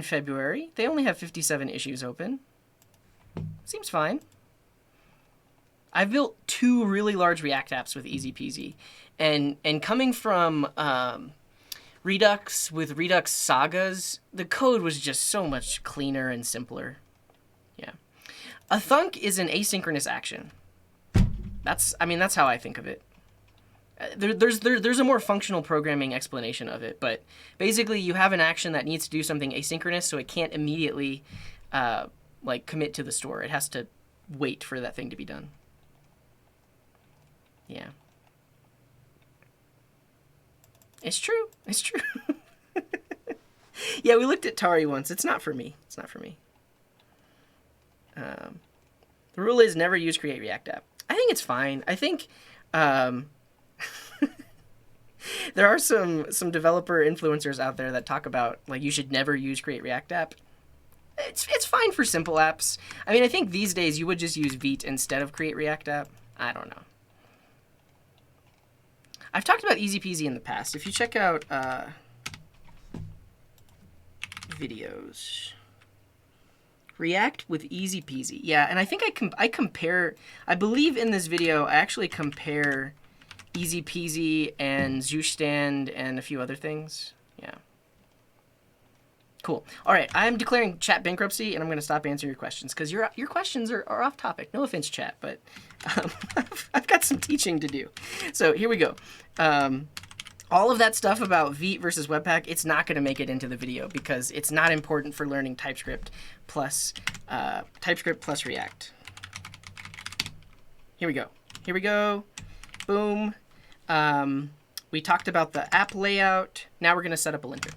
February. They only have 57 issues open. Seems fine. I've built 2 really large React apps with easy peasy, and coming from Redux with Redux sagas, the code was just so much cleaner and simpler. Yeah. A thunk is an asynchronous action. That's how I think of it. There's a more functional programming explanation of it, but basically you have an action that needs to do something asynchronous, so it can't immediately like commit to the store. It has to wait for that thing to be done. Yeah. It's true. It's true. Yeah, we looked at Tari once. It's not for me. It's not for me. The rule is never use create React app. I think it's fine. I think there are some developer influencers out there that talk about like you should never use create React app. It's fine for simple apps. I mean, I think these days you would just use Vite instead of create React app. I don't know. I've talked about easy peasy in the past. If you check out videos, React with easy peasy. Yeah, and I think I compare. I believe in this video I actually compare easy peasy and ZooStand and a few other things. Yeah. Cool. All right, I'm declaring chat bankruptcy, and I'm going to stop answering your questions because your questions are off topic. No offense, chat, but I've got some teaching to do. So here we go. All of that stuff about Vite versus Webpack, it's not going to make it into the video because it's not important for learning TypeScript plus React. Here we go. Here we go. Boom. We talked about the app layout. Now we're going to set up a linter.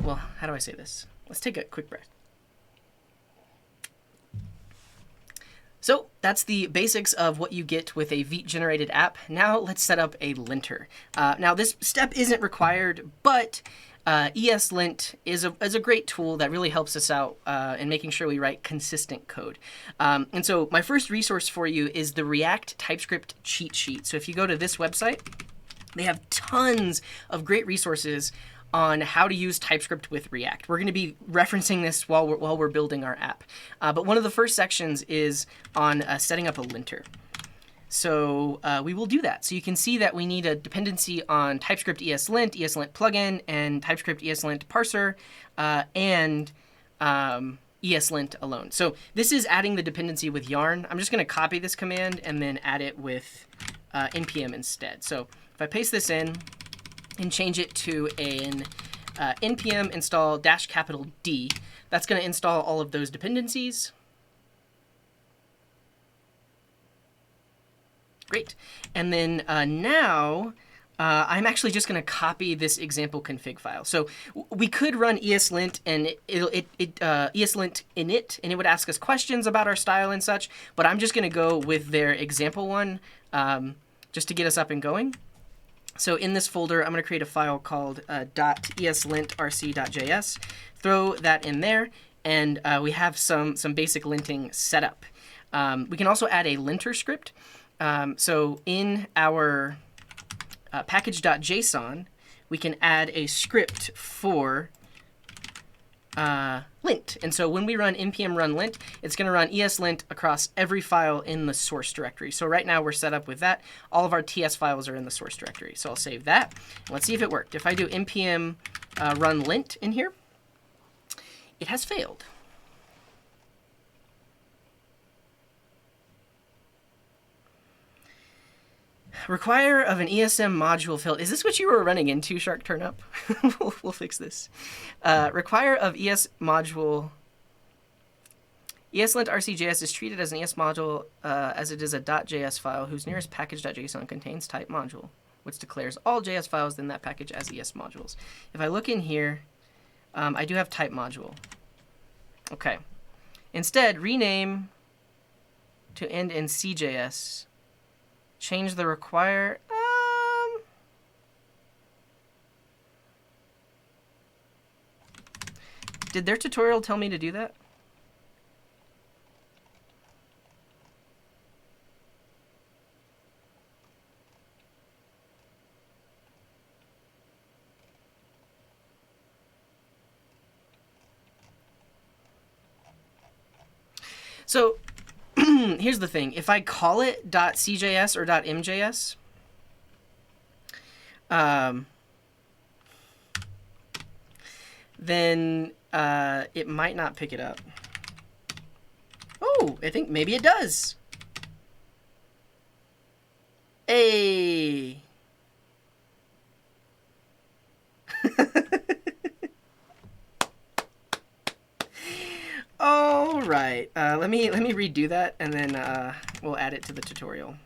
Well, how do I say this? Let's take a quick breath. So that's the basics of what you get with a Vite-generated app. Now let's set up a linter. Now this step isn't required, but ESLint is a great tool that really helps us out in making sure we write consistent code. And so my first resource for you is the React TypeScript cheat sheet. So if you go to this website, they have tons of great resources on how to use TypeScript with React. We're going to be referencing this while we're building our app. But one of the first sections is on setting up a linter. So we will do that. So you can see that we need a dependency on TypeScript ESLint, ESLint plugin, and TypeScript ESLint parser, and ESLint alone. So this is adding the dependency with yarn. I'm just going to copy this command and then add it with npm instead. So if I paste this in and change it to an npm install -D, that's going to install all of those dependencies. Great. And then now I'm actually just going to copy this example config file. So we could run ESLint and ESLint init, and it would ask us questions about our style and such. But I'm just going to go with their example one just to get us up and going. So in this folder, I'm going to create a file called .eslintrc.js. Throw that in there, and we have some basic linting set up. We can also add a linter script. So in our package.json, we can add a script for lint. And so when we run npm run lint, it's going to run ESLint across every file in the source directory. So right now we're set up with that. All of our TS files are in the source directory. So I'll save that. Let's see if it worked. If I do npm run lint in here, it has failed. Require of an ESM module failed. Is this what you were running into, Shark Turnip? We'll fix this. Require of ES module. ESLint RCJS is treated as an ES module as it is a .js file whose nearest package.json contains type module, which declares all JS files in that package as ES modules. If I look in here, I do have type module. Okay. Instead, rename to end in CJS. Change the require. Did their tutorial tell me to do that? So here's the thing. If I call it .cjs or .mjs, then it might not pick it up. Oh, I think maybe it does. Hey. All right. Let me redo that, and then we'll add it to the tutorial.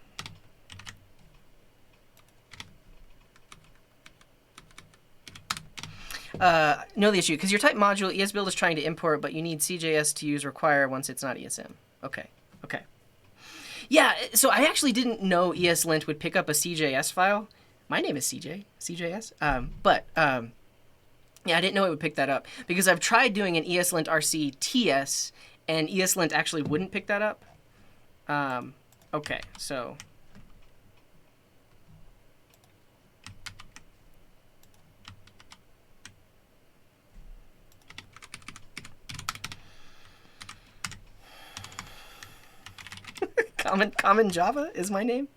Know the issue, because your type module ESBuild is trying to import, but you need CJS to use require once it's not ESM. Okay. Okay. Yeah. So I actually didn't know ESLint would pick up a CJS file. My name is CJS. Yeah, I didn't know it would pick that up because I've tried doing an ESLint RC TS and ESLint actually wouldn't pick that up. Okay, so. Common Java is my name.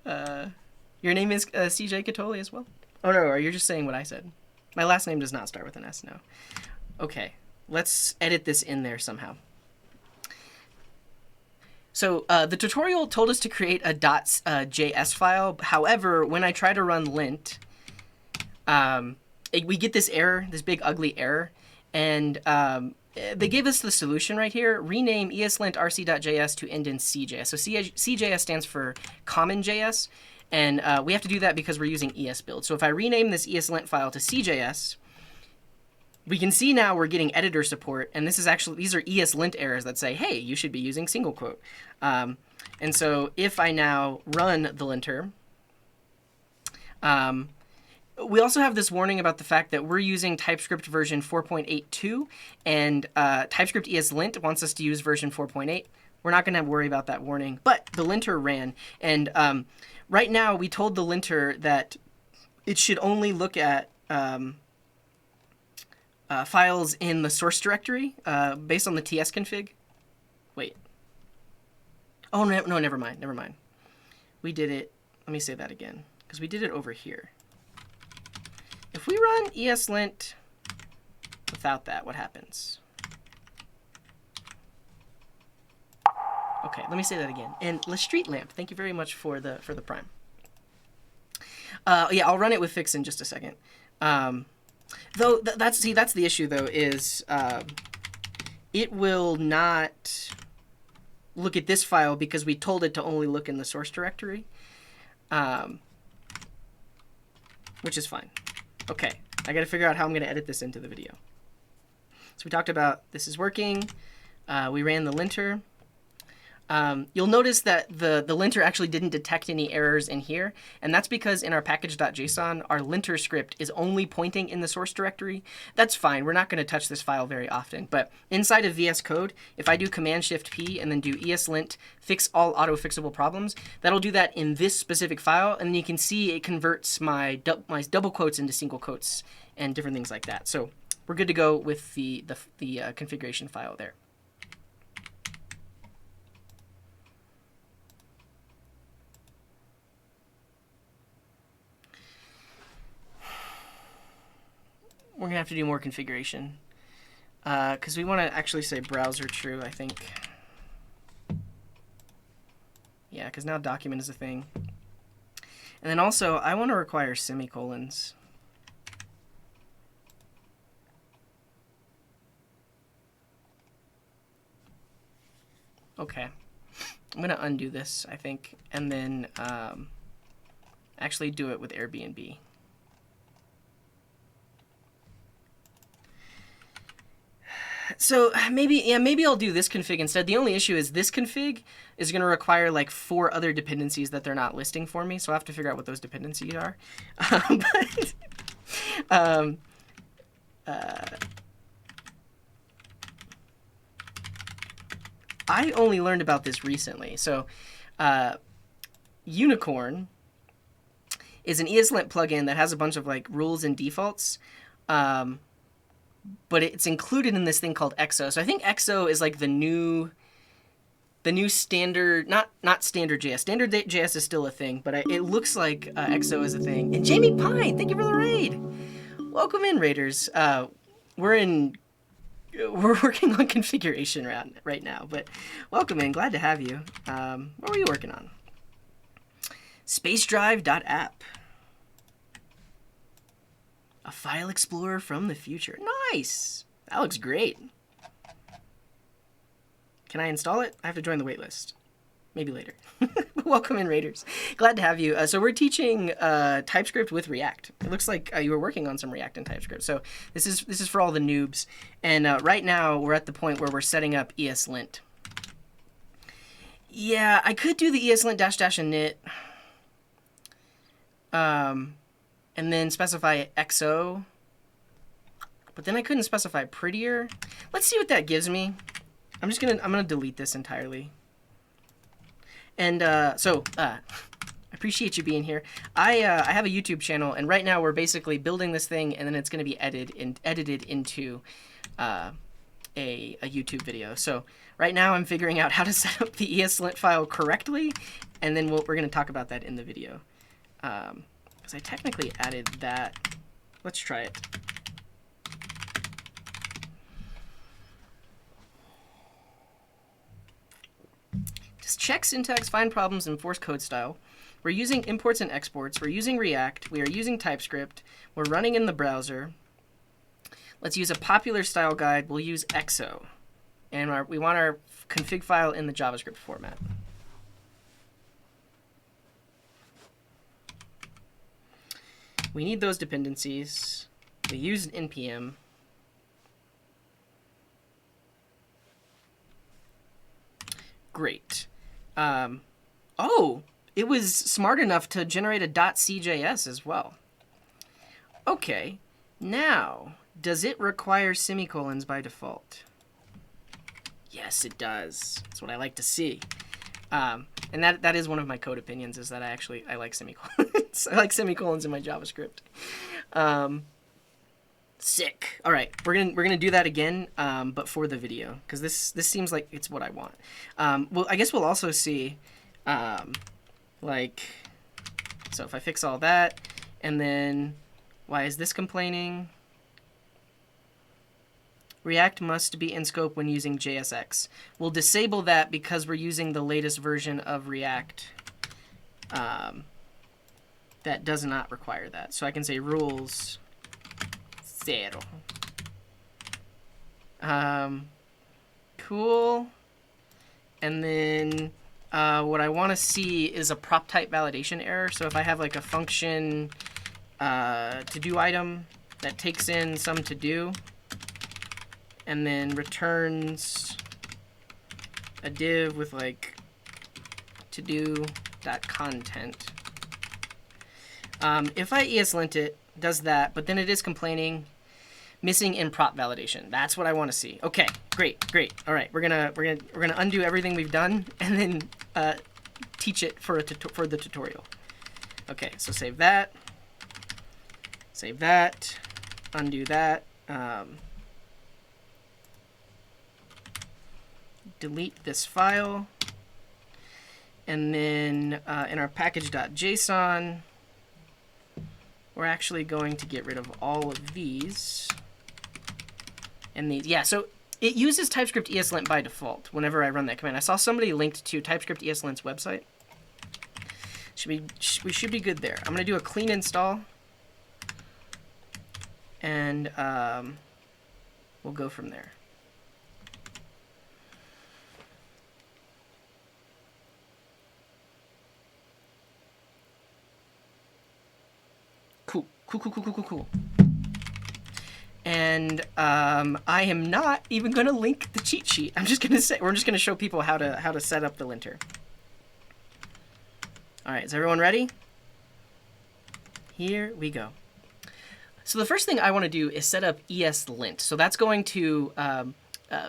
Your name is CJ Catoli as well? Oh, no, or you're just saying what I said. My last name does not start with an S, no. Okay, let's edit this in there somehow. So the tutorial told us to create a .js file. However, when I try to run lint, we get this error, this big ugly error. And they gave us the solution right here. Rename ESLint rc.js to end in CJS. So CJS stands for Common JS. And we have to do that because we're using ESBuild. So if I rename this ESLint file to CJS, we can see now we're getting editor support. And this is actually, these are ESLint errors that say, hey, you should be using single quote. And so if I now run the linter, we also have this warning about the fact that we're using TypeScript version 4.82, and TypeScript ESLint wants us to use version 4.8. We're not going to worry about that warning, but the linter ran. And right now, we told the linter that it should only look at files in the source directory based on the TS config. Wait. Oh, no, never mind. We did it. Let me say that again, because we did it over here. If we run ESLint without that, what happens? Okay, let me say that again. And La Street Lamp, thank you very much for the prime. Yeah, I'll run it with fix in just a second. Though that's the issue though, is it will not look at this file because we told it to only look in the source directory, which is fine. Okay, I got to figure out how I'm going to edit this into the video. So we talked about this is working. We ran the linter. You'll notice that the linter actually didn't detect any errors in here, and that's because in our package.json, our linter script is only pointing in the source directory. That's fine. We're not going to touch this file very often, but inside of VS Code, if I do Command-Shift-P and then do ESLint fix all auto-fixable problems, that'll do that in this specific file, and then you can see it converts my double quotes into single quotes and different things like that. So we're good to go with the configuration file there. We're going to have to do more configuration because we want to actually say browser true, I think. Yeah, because now document is a thing. And then also, I want to require semicolons. Okay. I'm going to undo this, I think, and then actually do it with Airbnb. So maybe I'll do this config instead. The only issue is this config is going to require like 4 other dependencies that they're not listing for me, so I have to figure out what those dependencies are. I only learned about this recently. So Unicorn is an ESLint plugin that has a bunch of like rules and defaults. But it's included in this thing called EXO. So I think EXO is like the new standard, not standard JS. Standard JS is still a thing, but it looks like EXO is a thing. And Jamie Pine, thank you for the raid. Welcome in, raiders. We're working on configuration right now, but welcome in. Glad to have you. What were you working on? Spacedrive.app. A file explorer from the future. Nice! That looks great. Can I install it? I have to join the waitlist. Maybe later. Welcome in, raiders. Glad to have you. So we're teaching TypeScript with React. It looks like you were working on some React and TypeScript. So this is for all the noobs. And right now we're at the point where we're setting up ESLint. Yeah, I could do the ESLint --init. And then specify EXO. But then I couldn't specify prettier. Let's see what that gives me. I'm gonna delete this entirely. And I appreciate you being here. I have a YouTube channel, and right now we're basically building this thing, and then it's gonna be edited into a YouTube video. So right now I'm figuring out how to set up the ESLint file correctly, and then we're gonna talk about that in the video. Because I technically added that. Let's try it. Just check syntax, find problems, enforce code style. We're using imports and exports. We're using React. We are using TypeScript. We're running in the browser. Let's use a popular style guide. We'll use EXO. And we want our config file in the JavaScript format. We need those dependencies. We use an npm. Great. Oh, it was smart enough to generate a .cjs as well. Okay, now, does it require semicolons by default? Yes, it does. That's what I like to see. And that is one of my code opinions, is that I like semicolons. I like semicolons in my JavaScript. Sick. All right, we're gonna do that again, but for the video, because this seems like it's what I want. Well, I guess we'll also see, like, so if I fix all that, and then why is this complaining? React must be in scope when using JSX. We'll disable that because we're using the latest version of React that does not require that. So I can say rules 0. Cool. And then what I want to see is a prop type validation error. So if I have like a function to-do item that takes in some to-do, and then returns a div with like to-do.content. If I ESLint it, does that, but then it is complaining missing in prop validation. That's what I want to see. Okay, great. All right, we're gonna undo everything we've done and then teach it for the tutorial. Okay, so save that, undo that, delete this file. And then in our package.json, we're actually going to get rid of all of these. And these, yeah, so it uses TypeScript ESLint by default whenever I run that command. I saw somebody linked to TypeScript ESLint's website. We should be good there. I'm going to do a clean install. And we'll go from there. Cool. And I am not even going to link the cheat sheet. I'm just going to say, we're just going to show people how to set up the linter. All right, is everyone ready? Here we go. So the first thing I want to do is set up ESLint. So that's going to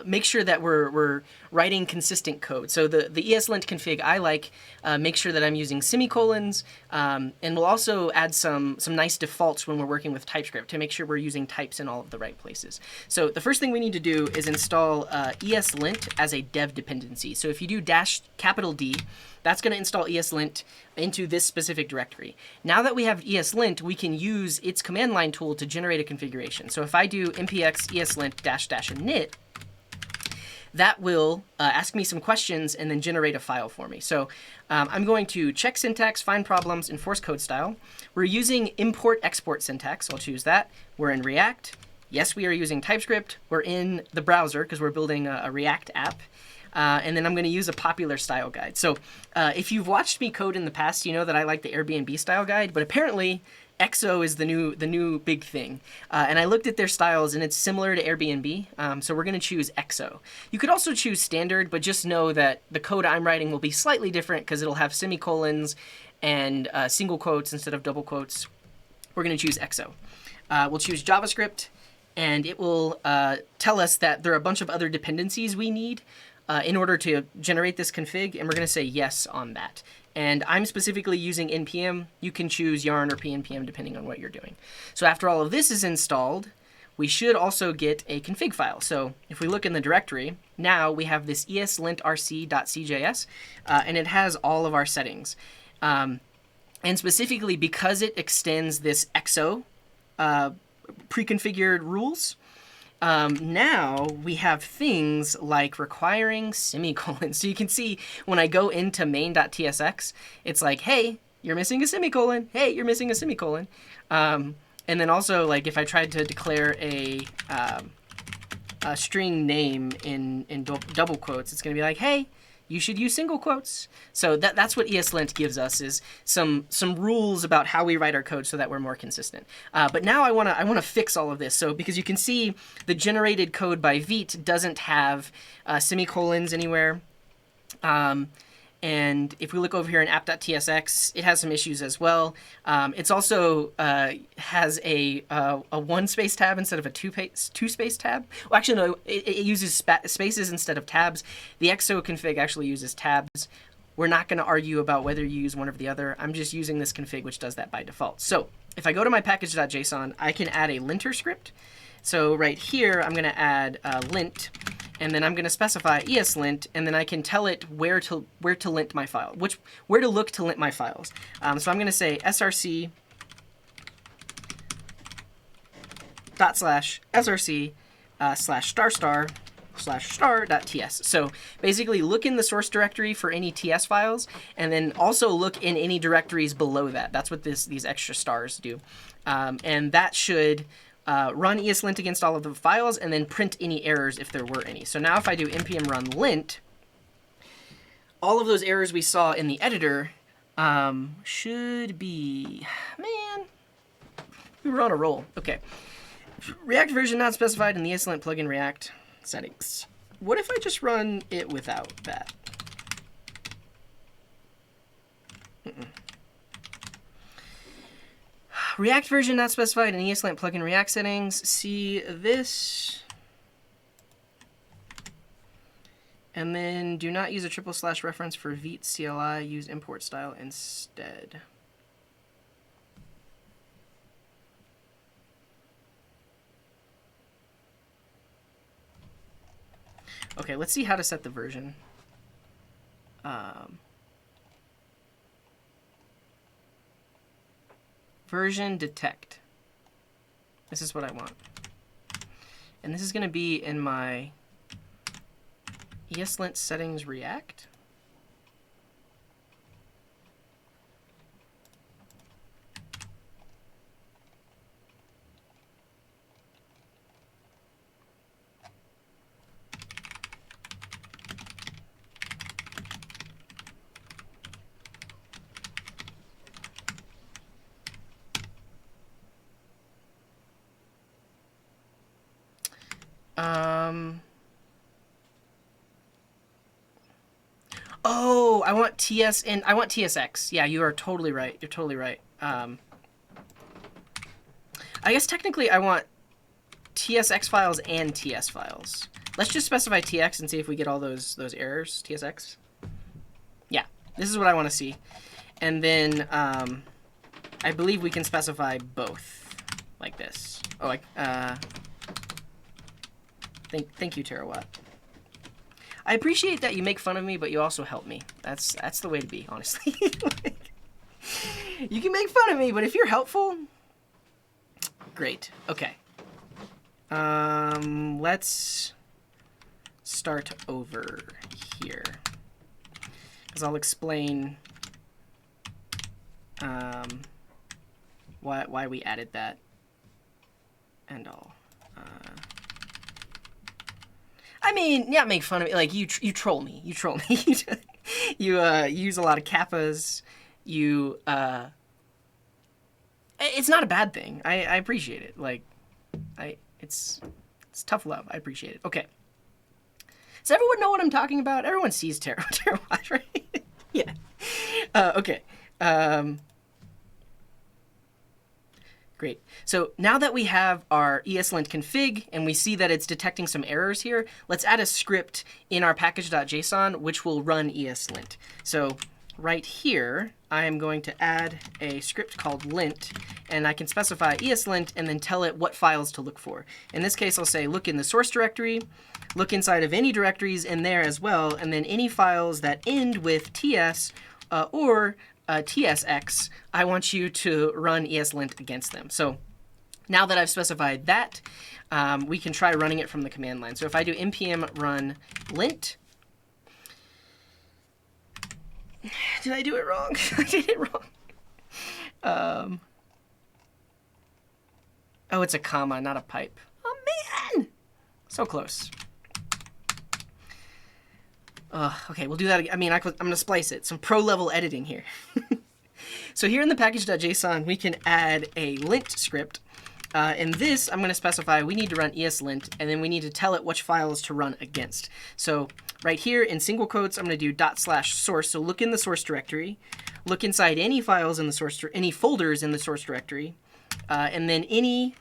make sure that we're writing consistent code. So the ESLint config I like make sure that I'm using semicolons, and we'll also add some nice defaults when we're working with TypeScript to make sure we're using types in all of the right places. So the first thing we need to do is install ESLint as a dev dependency. So if you do $D, that's going to install ESLint into this specific directory. Now that we have ESLint, we can use its command line tool to generate a configuration. So if I do npx ESLint --init, that will ask me some questions and then generate a file for me. So I'm going to check syntax, find problems, enforce code style. We're using import-export syntax. I'll choose that. We're in React. Yes, we are using TypeScript. We're in the browser because we're building a React app. And then I'm going to use a popular style guide. So if you've watched me code in the past, you know that I like the Airbnb style guide, but apparently EXO is the new big thing. And I looked at their styles and it's similar to Airbnb. So we're going to choose EXO. You could also choose standard, but just know that the code I'm writing will be slightly different because it'll have semicolons and single quotes instead of double quotes. We're going to choose EXO. We'll choose JavaScript, and it will tell us that there are a bunch of other dependencies we need in order to generate this config, and we're going to say yes on that. And I'm specifically using npm. You can choose yarn or pnpm depending on what you're doing. So after all of this is installed, we should also get a config file. So if we look in the directory, now we have this ESLintRC.cjs, and it has all of our settings. And specifically because it extends this EXO pre-configured rules, now we have things like requiring semicolons. So you can see when I go into main.tsx, it's like, hey, you're missing a semicolon. Hey, you're missing a semicolon. And then also, like, if I tried to declare a string name in double quotes, it's going to be like, hey, you should use single quotes. So that's what ESLint gives us, is some rules about how we write our code so that we're more consistent. But now I wanna fix all of this. So because you can see the generated code by Vite doesn't have semicolons anywhere. And if we look over here in app.tsx, it has some issues as well. It's also has a one space tab instead of a two space tab. Well, actually, no, it uses spaces instead of tabs. The EXO config actually uses tabs. We're not going to argue about whether you use one or the other. I'm just using this config, which does that by default. So if I go to my package.json, I can add a linter script. So right here, I'm going to add lint. And then I'm going to specify ESLint, and then I can tell it where to lint my file, where to look to lint my files. So I'm going to say src /src /star/star.ts. So basically look in the source directory for any TS files, and then also look in any directories below that. That's what these extra stars do. And that should run ESLint against all of the files, and then print any errors if there were any. So now if I do npm run lint, all of those errors we saw in the editor should be, man, we were on a roll. Okay. React version not specified in the ESLint plugin React settings. What if I just run it without that? React version not specified in ESLint plugin React settings. See this. And then do not use a / reference for Vite CLI. Use import style instead. Okay, let's see how to set the version. Version detect. This is what I want. And this is going to be in my ESLint settings React. Oh, I want TS and I want TSX. Yeah, you are totally right. You're totally right. I guess technically I want TSX files and TS files. Let's just specify TX and see if we get all those errors. TSX. Yeah, this is what I want to see. And then I believe we can specify both like this. Oh, thank you, Terawatt. I appreciate that you make fun of me, but you also help me. That's the way to be, honestly. Like, you can make fun of me, but if you're helpful, great. Okay. Let's start over here, because I'll explain why we added that and all. I mean, yeah, make fun of me. Like, you troll me. You troll me. You use a lot of kappas. It's not a bad thing. I appreciate it. Like, it's tough love. I appreciate it. Okay. Does everyone know what I'm talking about? Everyone sees Terawatt, right? Yeah. Okay. Great. So now that we have our ESLint config and we see that it's detecting some errors here, let's add a script in our package.json which will run ESLint. So right here, I am going to add a script called lint, and I can specify ESLint and then tell it what files to look for. In this case, I'll say look in the source directory, look inside of any directories in there as well, and then any files that end with TS or TSX, I want you to run ESLint against them. So now that I've specified that, we can try running it from the command line. So if I do npm run lint, did I do it wrong? I did it wrong. Oh, it's a comma, not a pipe. Oh, man! So close. Okay, we'll do that again. I mean, I'm going to splice it. Some pro-level editing here. So here in the package.json, we can add a lint script. In this, I'm going to specify we need to run ESLint, and then we need to tell it which files to run against. So right here in single quotes, I'm going to do /source. So look in the source directory. Look inside any files in the source, any folders in the source directory, and then any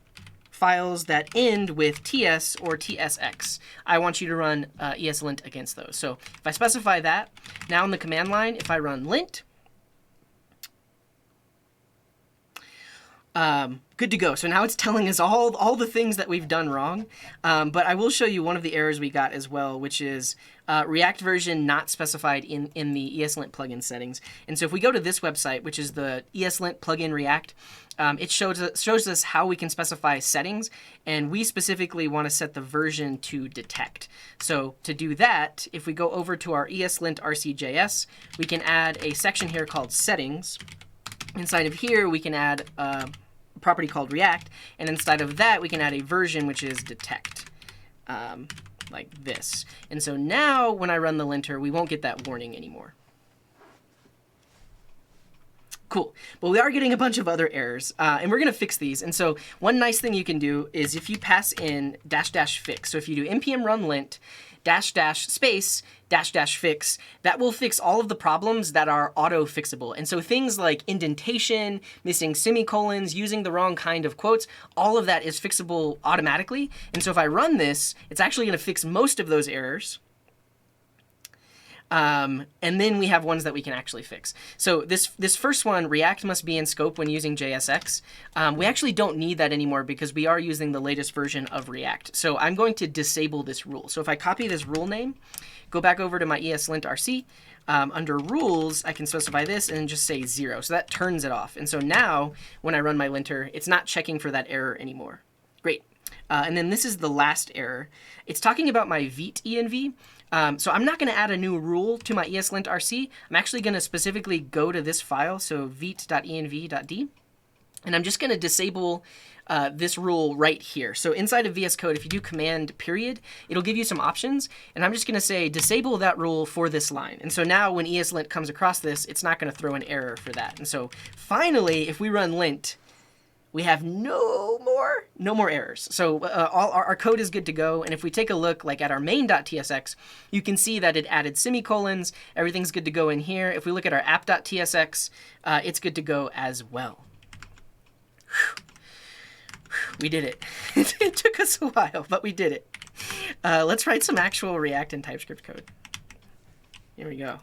files that end with TS or TSX. I want you to run ESLint against those. So if I specify that, now in the command line, if I run lint, good to go. So now it's telling us all the things that we've done wrong. But I will show you one of the errors we got as well, which is React version not specified in the ESLint plugin settings. And so if we go to this website, which is the ESLint plugin React, it shows us how we can specify settings, and we specifically want to set the version to detect. So to do that, if we go over to our ESLint RCJS, we can add a section here called settings. Inside of here, we can add a property called React, and inside of that, we can add a version which is detect, like this. And so now when I run the linter, we won't get that warning anymore. Cool. But we are getting a bunch of other errors, and we're going to fix these. And so one nice thing you can do is if you pass in --fix. So if you do npm run lint --space --fix, that will fix all of the problems that are auto-fixable. And so things like indentation, missing semicolons, using the wrong kind of quotes, all of that is fixable automatically. And so if I run this, it's actually going to fix most of those errors. And then we have ones that we can actually fix. So this first one, React must be in scope when using JSX. We actually don't need that anymore because we are using the latest version of React. So I'm going to disable this rule. So if I copy this rule name, go back over to my ESLint RC, under rules, I can specify this and just say 0. So that turns it off. And so now when I run my linter, it's not checking for that error anymore. Great. And then this is the last error. It's talking about my Vite env. So I'm not going to add a new rule to my ESLint RC. I'm actually going to specifically go to this file, so vite.env.d, and I'm just going to disable this rule right here. So inside of VS Code, if you do command period, it'll give you some options, and I'm just going to say disable that rule for this line. And so now when ESLint comes across this, it's not going to throw an error for that. And so finally, if we run lint, we have no more errors. So all our code is good to go. And if we take a look like at our main.tsx, you can see that it added semicolons. Everything's good to go in here. If we look at our app.tsx, it's good to go as well. We did it. It took us a while, but we did it. Let's write some actual React and TypeScript code. Here we go.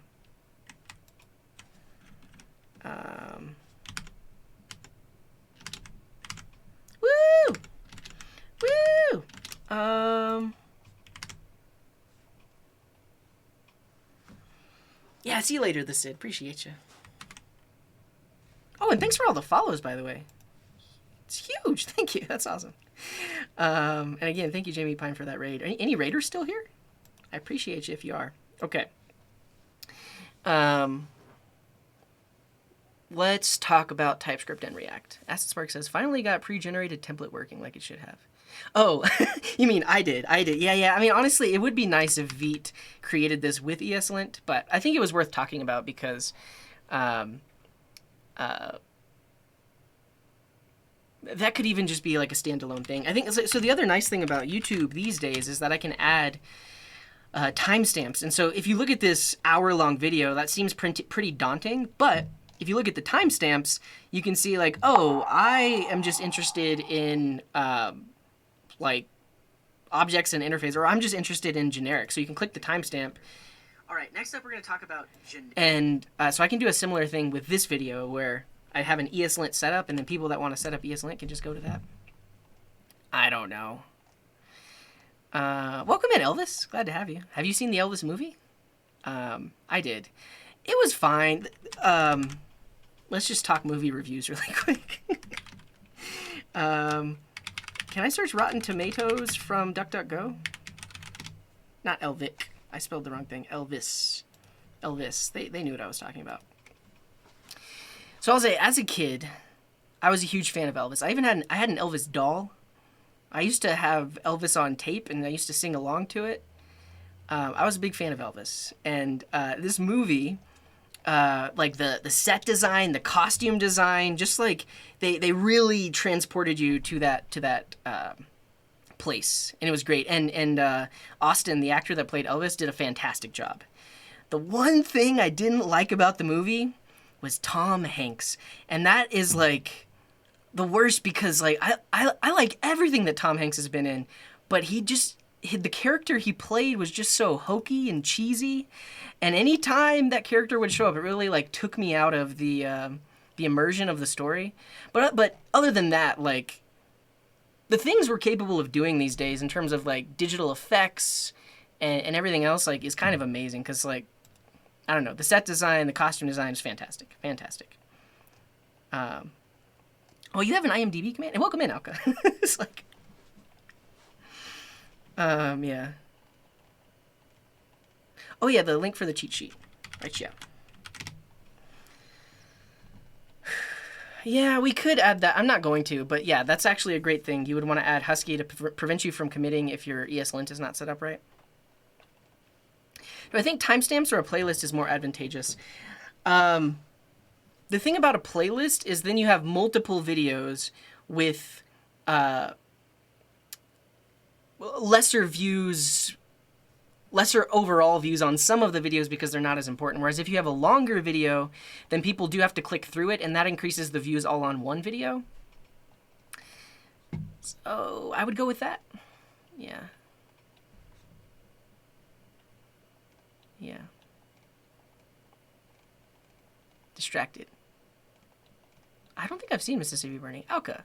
Woo! Woo! Yeah, see you later, the Sid. Appreciate you. Oh, and thanks for all the follows, by the way. It's huge. Thank you. That's awesome. And again, thank you, Jamie Pine, for that raid. Any raiders still here? I appreciate you if you are. Okay. Let's talk about TypeScript and React. AssetSpark says, finally got pre-generated template working like it should have. Oh, you mean I did. Yeah. I mean, honestly, it would be nice if Vite created this with ESLint, but I think it was worth talking about because that could even just be like a standalone thing. I think so. The other nice thing about YouTube these days is that I can add timestamps. And so if you look at this hour-long video, that seems pretty daunting, but if you look at the timestamps, you can see like, oh, I am just interested in like objects and interface, or I'm just interested in generic. So you can click the timestamp. All right, next up we're going to talk about generic. And so I can do a similar thing with this video where I have an ESLint setup, and then people that want to set up ESLint can just go to that. I don't know. Welcome in, Elvis. Glad to have you. Have you seen the Elvis movie? I did. It was fine. Let's just talk movie reviews really quick. Can I search Rotten Tomatoes from DuckDuckGo? Not Elvic. I spelled the wrong thing. Elvis. They knew what I was talking about. So I'll say, as a kid, I was a huge fan of Elvis. I had an Elvis doll. I used to have Elvis on tape, and I used to sing along to it. I was a big fan of Elvis. And this movie, like the set design, the costume design, just like they really transported you to that place, and it was great. And Austin, the actor that played Elvis, did a fantastic job. The one thing I didn't like about the movie was Tom Hanks, and that is like the worst because like I like everything that Tom Hanks has been in, but the character he played was just so hokey and cheesy, and any time that character would show up, it really like took me out of the immersion of the story. But other than that, like the things we're capable of doing these days in terms of like digital effects and everything else, like is kind of amazing because like I don't know, the set design, the costume design is fantastic. Oh, you have an IMDb command? And welcome in, Alka. It's like yeah. Oh yeah, the link for the cheat sheet. Right, yeah. Yeah, we could add that. I'm not going to, but yeah, that's actually a great thing. You would want to add Husky to prevent you from committing if your ESLint is not set up right. I think timestamps or a playlist is more advantageous. The thing about a playlist is then you have multiple videos with lesser overall views on some of the videos because they're not as important. Whereas if you have a longer video, then people do have to click through it, and that increases the views all on one video. So I would go with that. Yeah. distracted. I don't think I've seen Mississippi Burning. Alka.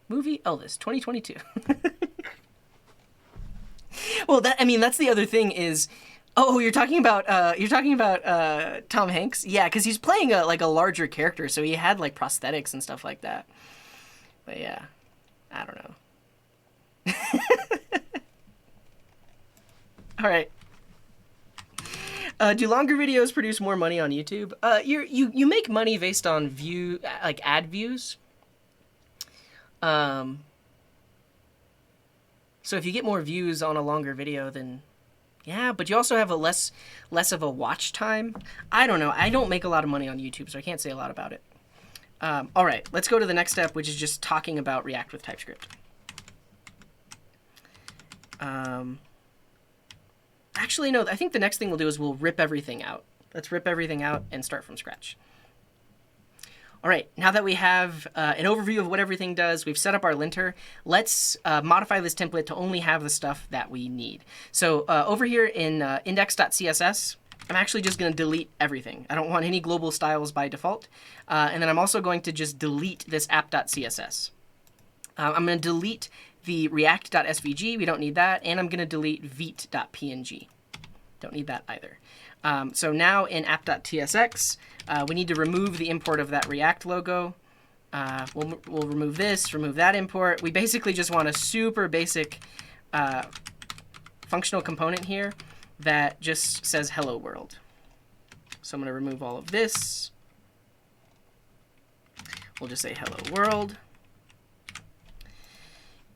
Movie Elvis, 2022. Well, that's the other thing is, oh, you're talking about Tom Hanks? Yeah, because he's playing a larger character, so he had like prosthetics and stuff like that. But yeah, I don't know. All right. Do longer videos produce more money on YouTube? You make money based on ad views. So if you get more views on a longer video, then yeah, but you also have a less of a watch time. I don't know. I don't make a lot of money on YouTube, so I can't say a lot about it. All right, let's go to the next step, which is just talking about React with TypeScript. Actually, no, I think the next thing we'll do is we'll rip everything out. Let's rip everything out and start from scratch. All right, now that we have an overview of what everything does, we've set up our linter, let's modify this template to only have the stuff that we need. So over here in index.css, I'm actually just going to delete everything. I don't want any global styles by default. And then I'm also going to just delete this app.css. I'm going to delete the react.svg. We don't need that. And I'm going to delete vite.png. Don't need that either. So now in app.tsx, we need to remove the import of that React logo. We'll remove this, remove that import. We basically just want a super basic functional component here that just says hello world. So I'm going to remove all of this. We'll just say hello world.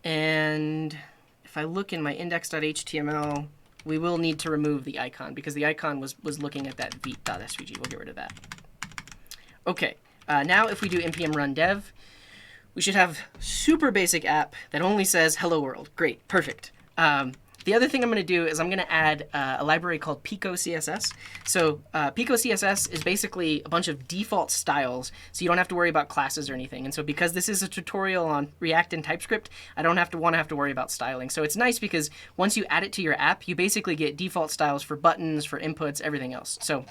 And if I look in my index.html, we will need to remove the icon because the icon was looking at that vite.svg. We'll get rid of that. Okay, now if we do npm run dev, we should have super basic app that only says hello world. Great, perfect. The other thing I'm going to do is I'm going to add a library called Pico CSS. So Pico CSS is basically a bunch of default styles, so you don't have to worry about classes or anything. And so because this is a tutorial on React and TypeScript, I don't have to worry about styling. So it's nice because once you add it to your app, you basically get default styles for buttons, for inputs, everything else. So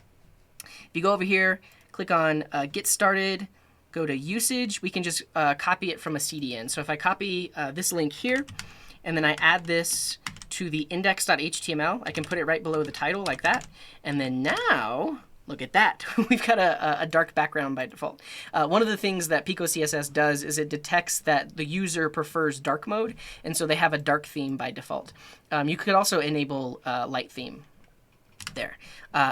if you go over here, click on Get Started, go to Usage, we can just copy it from a CDN. So if I copy this link here, and then I add this to the index.html, I can put it right below the title like that. And then now, look at that. We've got a dark background by default. One of the things that Pico CSS does is it detects that the user prefers dark mode, and so they have a dark theme by default. You could also enable light theme there.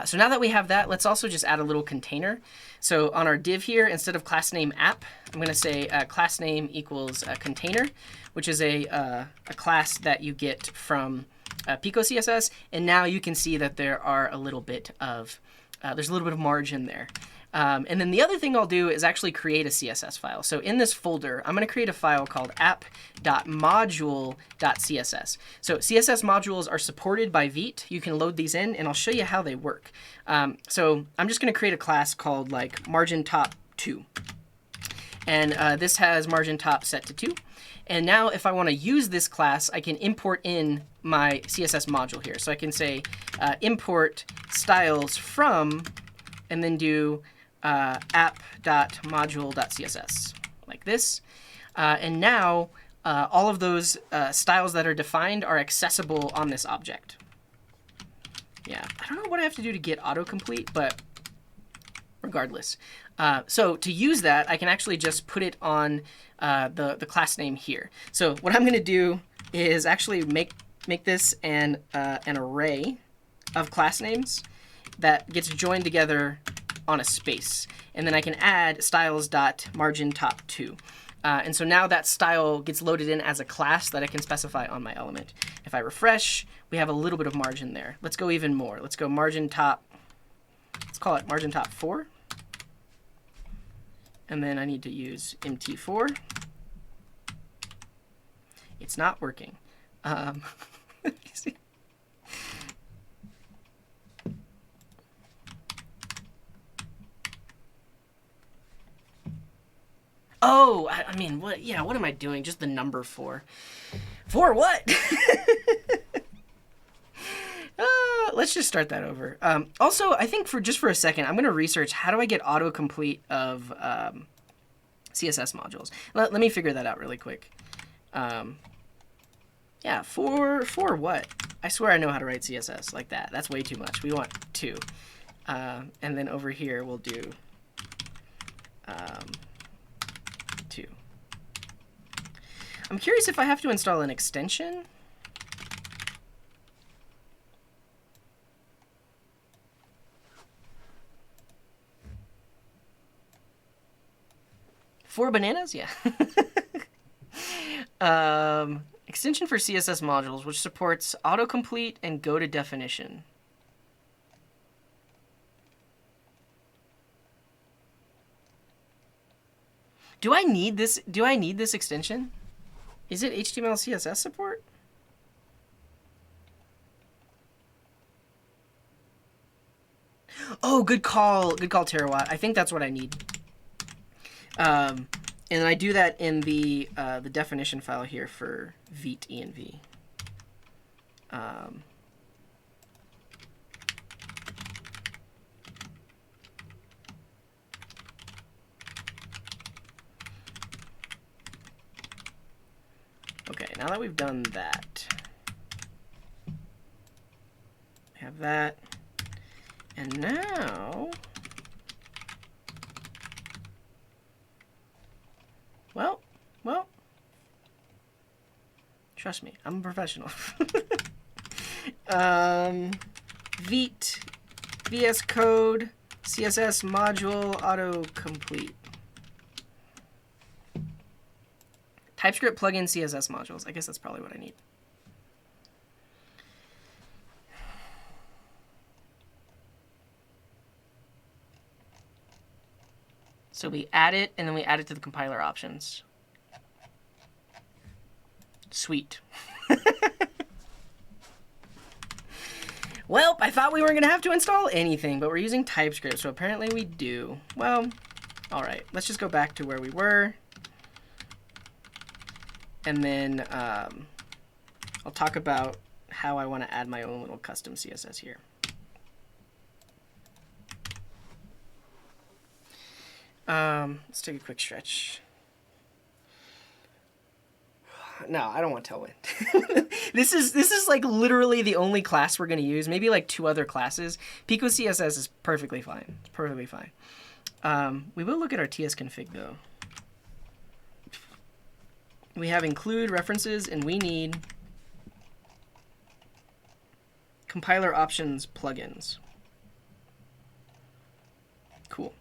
So now that we have that, let's also just add a little container. So on our div here, instead of class name app, I'm going to say class name equals container, which is a class that you get from Pico CSS. And now you can see that there are a little bit of there's a little bit of margin there. And then the other thing I'll do is actually create a CSS file. So in this folder, I'm going to create a file called app.module.css. So CSS modules are supported by Vite. You can load these in, and I'll show you how they work. So I'm just going to create a class called like margin top 2. And this has margin top set to 2. And now if I want to use this class, I can import in my CSS module here. So I can say import styles from, and then do app.module.css, like this. And now all of those styles that are defined are accessible on this object. Yeah, I don't know what I have to do to get autocomplete, but regardless. So to use that, I can actually just put it on the class name here. So what I'm going to do is actually make this an array of class names that gets joined together on a space. And then I can add styles.margin-top2. And so now that style gets loaded in as a class that I can specify on my element. If I refresh, we have a little bit of margin there. Let's go even more. Let's go margin top, let's call it margin top 4. And then I need to use MT4. It's not working. Let me see. Oh, I mean, what? Yeah, what am I doing? Just the number 4. For what? let's just start that over. Also, I think for a second, I'm going to research how do I get autocomplete of CSS modules. Let me figure that out really quick. Yeah, for what? I swear I know how to write CSS like that. That's way too much. We want 2. And then over here, we'll do 2. I'm curious if I have to install an extension. For bananas? Yeah. Extension for CSS modules, which supports autocomplete and go to definition. Do I need this? Do I need this extension? Is it HTML CSS support? Oh, good call. Good call, Terawatt. I think that's what I need. And I do that in the definition file here for Vite env. Okay, now that we've done that, we have that, and now, well, trust me, I'm a professional. Vite, VS Code, CSS module, autocomplete. TypeScript plugin CSS modules. I guess that's probably what I need. So we add it, and then we add it to the compiler options. Sweet. Well, I thought we weren't going to have to install anything, but we're using TypeScript, so apparently we do. Well, all right. Let's just go back to where we were. And then I'll talk about how I want to add my own little custom CSS here. Let's take a quick stretch. No, I don't want Tailwind. This is like literally the only class we're going to use. Maybe like 2 other classes. Pico CSS is perfectly fine. It's perfectly fine. We will look at our tsconfig though. We have include references, and we need compiler options plugins. Cool.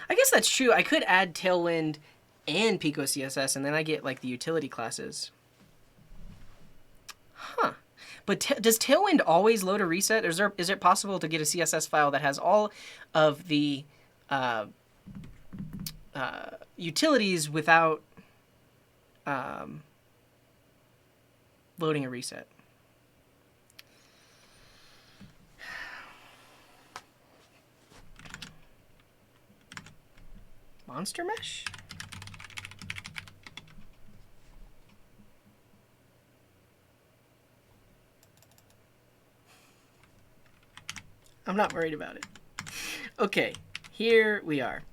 I guess that's true. I could add Tailwind and Pico CSS, and then I get like the utility classes. Huh. But does Tailwind always load a reset? Is it possible to get a CSS file that has all of the utilities without loading a reset? Monster mesh? I'm not worried about it. Okay, here we are.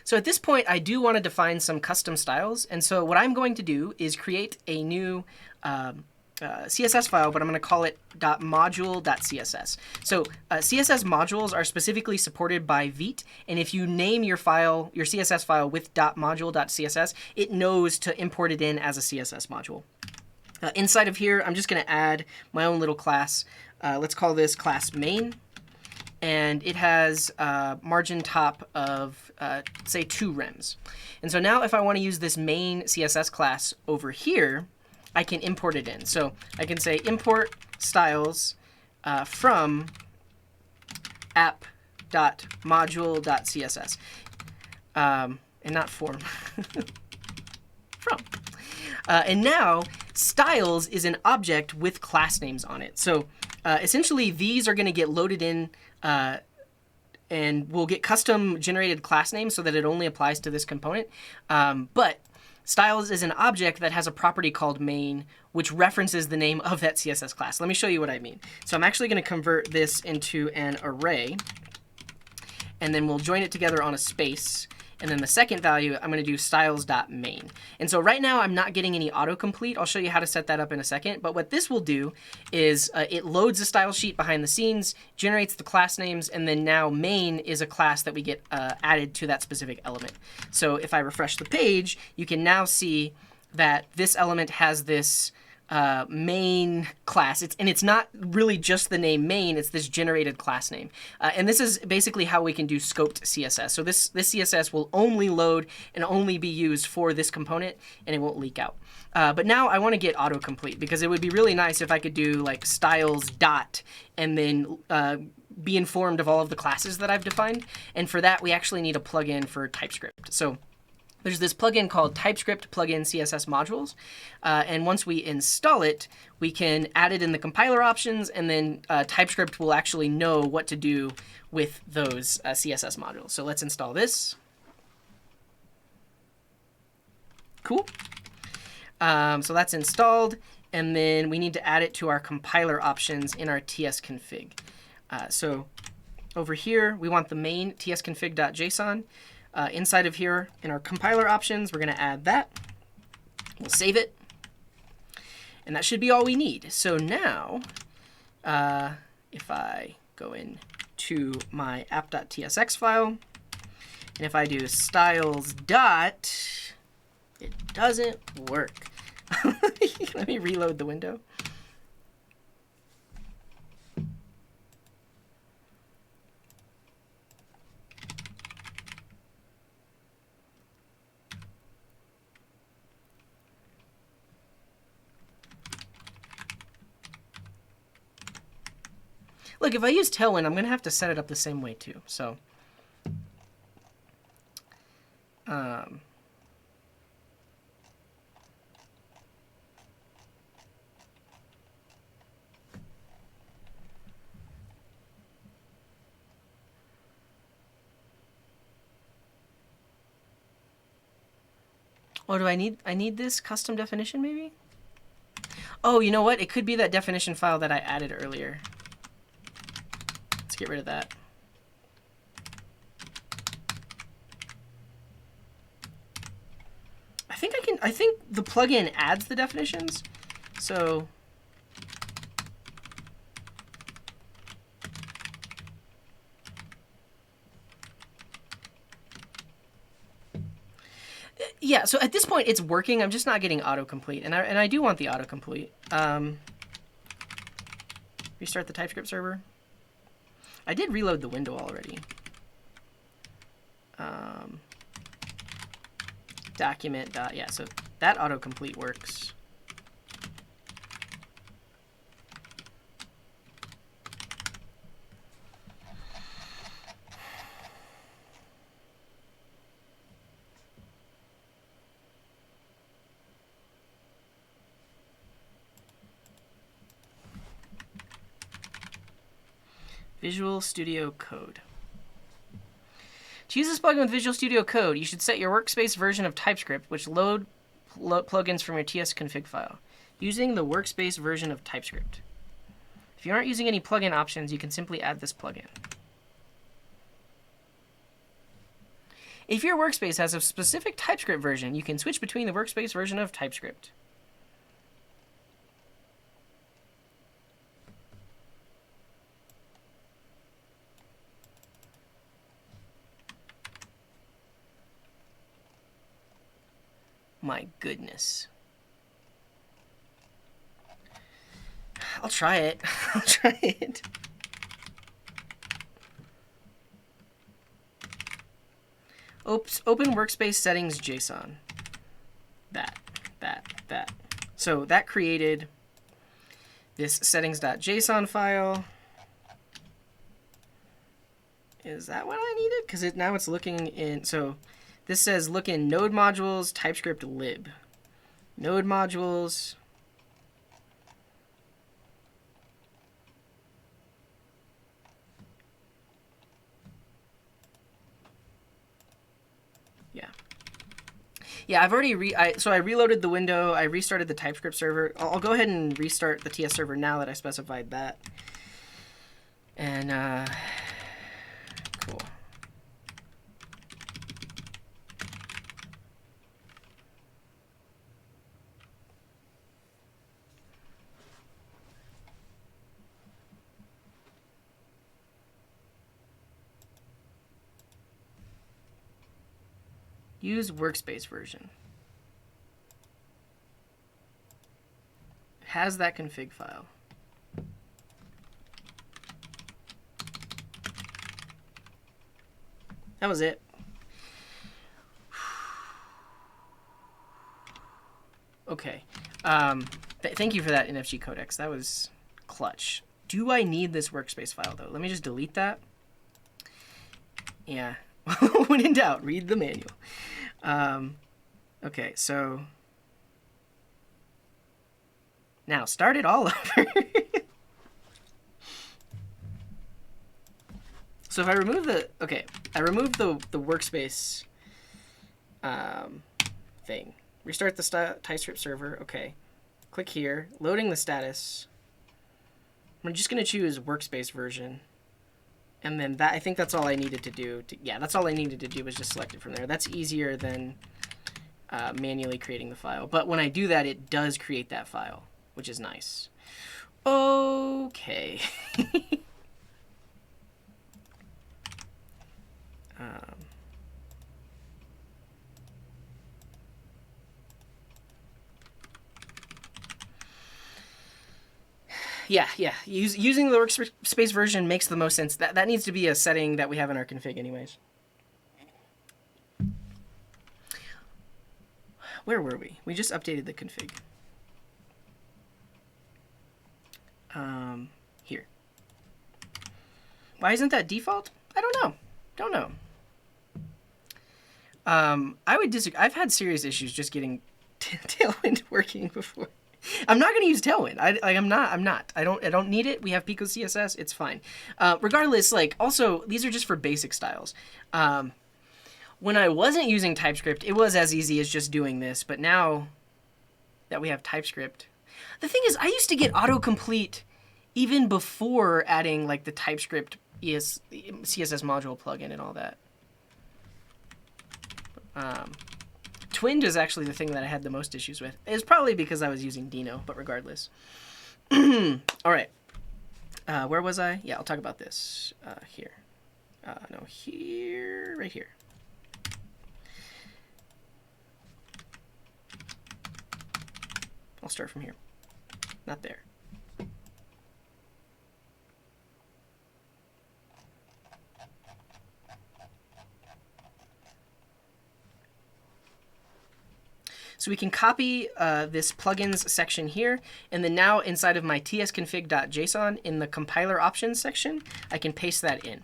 So at this point, I do want to define some custom styles. And so what I'm going to do is create a new CSS file, but I'm going to call it .module.css. So CSS modules are specifically supported by Vite. And if you name your file, your CSS file with .module.css, it knows to import it in as a CSS module. Inside of here, I'm just going to add my own little class. Let's call this class main. And it has margin top of, say, 2 rems. And so now if I want to use this main CSS class over here, I can import it in. So I can say import styles from app.module.css. And not form. From. And now styles is an object with class names on it. So essentially, these are going to get loaded in, and we'll get custom generated class names so that it only applies to this component. But Styles is an object that has a property called main, which references the name of that CSS class. Let me show you what I mean. So I'm actually going to convert this into an array, and then we'll join it together on a space. And then the second value, I'm going to do styles.main. And so right now, I'm not getting any autocomplete. I'll show you how to set that up in a second. But what this will do is it loads a style sheet behind the scenes, generates the class names, and then now main is a class that we get added to that specific element. So if I refresh the page, you can now see that this element has this main class. It's not really just the name main, it's this generated class name. And this is basically how we can do scoped CSS. So this CSS will only load and only be used for this component, and it won't leak out. But now I want to get autocomplete, because it would be really nice if I could do like styles dot and then be informed of all of the classes that I've defined. And for that, we actually need a plugin for TypeScript. So there's this plugin called TypeScript Plugin CSS Modules. And once we install it, we can add it in the compiler options, and then TypeScript will actually know what to do with those CSS modules. So let's install this. Cool. So that's installed. And then we need to add it to our compiler options in our tsconfig. So over here, we want the main tsconfig.json. Inside of here, in our compiler options, we're going to add that. We'll save it. And that should be all we need. So now, if I go into my app.tsx file, and if I do styles dot, it doesn't work. Let me reload the window. Look, if I use Tailwind, I'm going to have to set it up the same way too. So, oh, do I need this custom definition maybe? Oh, you know what? It could be that definition file that I added earlier. Let's get rid of that. I think the plugin adds the definitions. So yeah, so at this point it's working. I'm just not getting autocomplete, and I do want the autocomplete. Restart the TypeScript server. I did reload the window already. Document dot, yeah, so that autocomplete works. Visual Studio Code. To use this plugin with Visual Studio Code, you should set your workspace version of TypeScript, which load plugins from your tsconfig file, using the workspace version of TypeScript. If you aren't using any plugin options, you can simply add this plugin. If your workspace has a specific TypeScript version, you can switch between the workspace version of TypeScript. My goodness. I'll try it. I'll try it. Oops, open workspace settings JSON. That. So that created this settings.json file. Is that what I needed? Because now it's looking in, so this says look in node modules, TypeScript lib. Node modules. Yeah. Yeah, I've already so I reloaded the window. I restarted the TypeScript server. I'll go ahead and restart the TS server now that I specified that. And cool. Use workspace version. It has that config file. That was it. Okay. Thank you for that NFG codex. That was clutch. Do I need this workspace file, though? Let me just delete that. Yeah. When in doubt, read the manual. Okay, so now start it all over. So if I remove I removed the workspace thing. Restart the TypeScript server. Okay, click here, loading the status. I'm just gonna choose workspace version. And then I think that's all I needed to do. Yeah, that's all I needed to do was just select it from there. That's easier than manually creating the file. But when I do that, it does create that file, which is nice. Okay. Yeah. Using the workspace version makes the most sense. That needs to be a setting that we have in our config anyways. Where were we? We just updated the config. Here. Why isn't that default? I don't know. I would disagree. I've had serious issues just getting Tailwind working before. I'm not going to use Tailwind. I'm not. I don't need it. We have Pico CSS. It's fine. Regardless, also, these are just for basic styles. When I wasn't using TypeScript, it was as easy as just doing this. But now that we have TypeScript, the thing is, I used to get autocomplete even before adding the TypeScript CSS module plugin and all that. Twinned is actually the thing that I had the most issues with. It's probably because I was using Dino, but regardless. All right. Where was I? Yeah, I'll talk about this here. No, here, right here. I'll start from here. Not there. So we can copy this plugins section here, and then now inside of my tsconfig.json in the compiler options section, I can paste that in.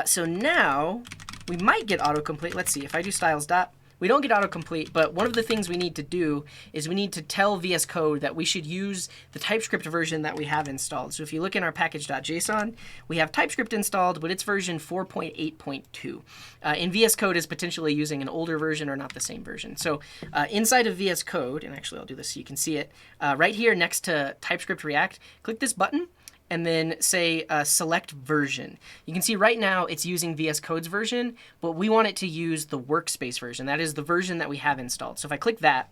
So now we might get autocomplete. Let's see, if I do styles dot, we don't get autocomplete, but one of the things we need to do is we need to tell VS Code that we should use the TypeScript version that we have installed. So if you look in our package.json, we have TypeScript installed, but it's version 4.8.2. And VS Code is potentially using an older version or not the same version. So inside of VS Code, and actually I'll do this so you can see it, right here next to TypeScript React, click this button, and then say select version. You can see right now it's using VS Code's version, but we want it to use the workspace version. That is the version that we have installed. So if I click that,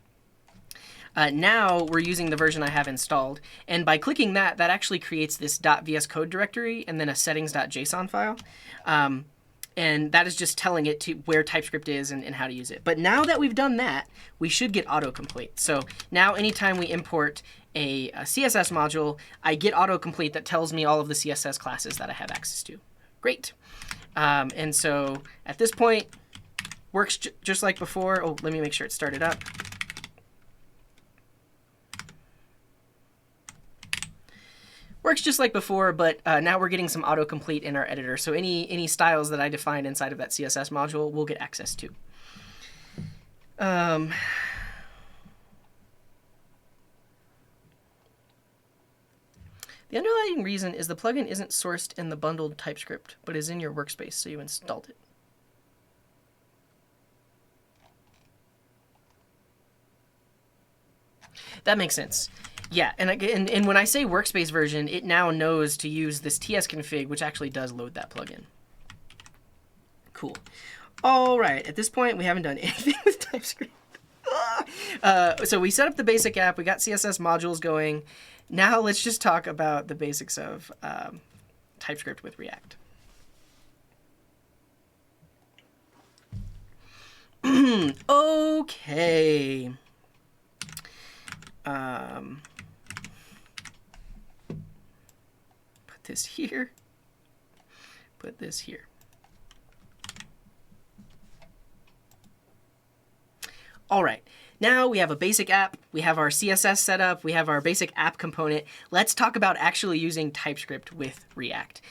now we're using the version I have installed. And by clicking that, that actually creates this .vs code directory and then a settings.json file. And that is just telling it to where TypeScript is and how to use it. But now that we've done that, we should get autocomplete. So now anytime we import a CSS module, I get autocomplete that tells me all of the CSS classes that I have access to. Great. And so at this point, works just like before. Oh, let me make sure it's started up. Works just like before, but now we're getting some autocomplete in our editor. So any styles that I define inside of that CSS module, we'll get access to. The underlying reason is the plugin isn't sourced in the bundled TypeScript, but is in your workspace, so you installed it. That makes sense. Yeah, and when I say workspace version, it now knows to use this tsconfig, which actually does load that plugin. Cool. All right, at this point, we haven't done anything with TypeScript. So we set up the basic app. We got CSS modules going. Now let's just talk about the basics of TypeScript with React. Okay. Put this here. Put this here. All right. Now we have a basic app, we have our CSS set up, we have our basic app component. Let's talk about actually using TypeScript with React.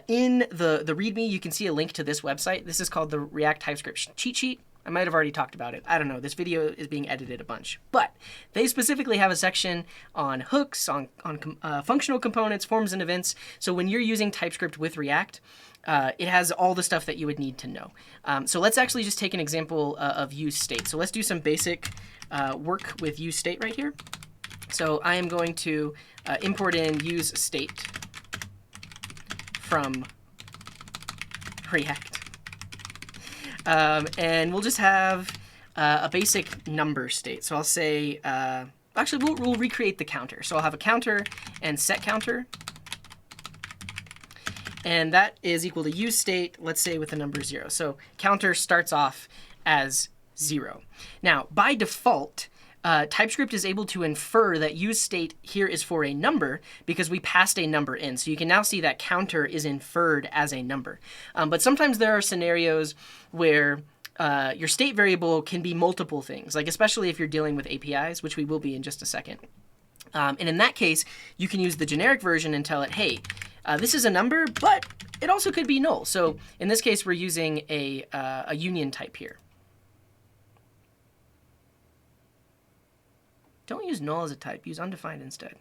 In the README, you can see a link to this website. This is called the React TypeScript cheat sheet. I might have already talked about it. I don't know. This video is being edited a bunch. But they specifically have a section on hooks, on functional components, forms, and events. So when you're using TypeScript with React, it has all the stuff that you would need to know. So let's actually just take an example of use state. So let's do some basic work with use state right here. So I am going to import in use state from React. And we'll just have a basic number state. So I'll say, actually, we'll recreate the counter. So I'll have a counter and set counter. And that is equal to use state, let's say with the number 0. So counter starts off as 0. Now, by default, TypeScript is able to infer that use state here is for a number because we passed a number in. So you can now see that counter is inferred as a number. But sometimes there are scenarios where your state variable can be multiple things, like especially if you're dealing with APIs, which we will be in just a second. And in that case, you can use the generic version and tell it, hey, this is a number, but it also could be null. So in this case, we're using a union type here. Don't use null as a type. Use undefined instead.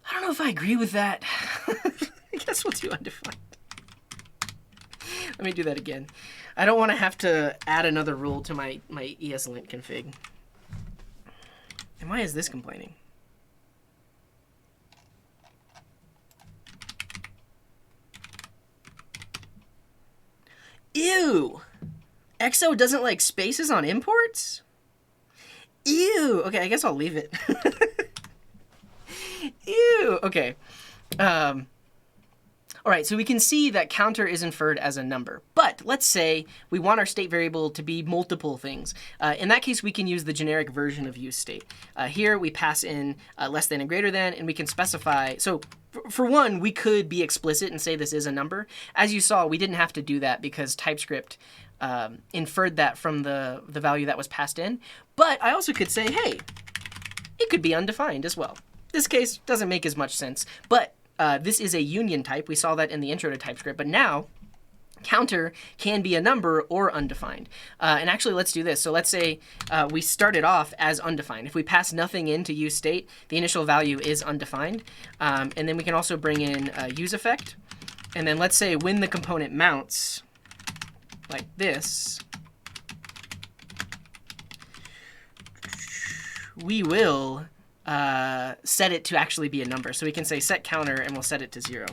I don't know if I agree with that. I guess we'll do undefined. Let me do that again. I don't want to have to add another rule to my ESLint config. And why is this complaining? Ew! XO doesn't like spaces on imports? Ew! Okay, I guess I'll leave it. Ew! Okay. All right, so we can see that counter is inferred as a number. But let's say we want our state variable to be multiple things. In that case, we can use the generic version of use state. Here we pass in less than and greater than, and we can specify. So for one, we could be explicit and say this is a number. As you saw, we didn't have to do that because TypeScript inferred that from the value that was passed in. But I also could say, hey, it could be undefined as well. This case doesn't make as much sense, but this is a union type. We saw that in the intro to TypeScript, but now counter can be a number or undefined. And actually, let's do this. So let's say we started off as undefined. If we pass nothing into use state, the initial value is undefined. And then we can also bring in use effect. And then let's say when the component mounts, like this, we will set it to actually be a number. So we can say set counter and we'll set it to 0.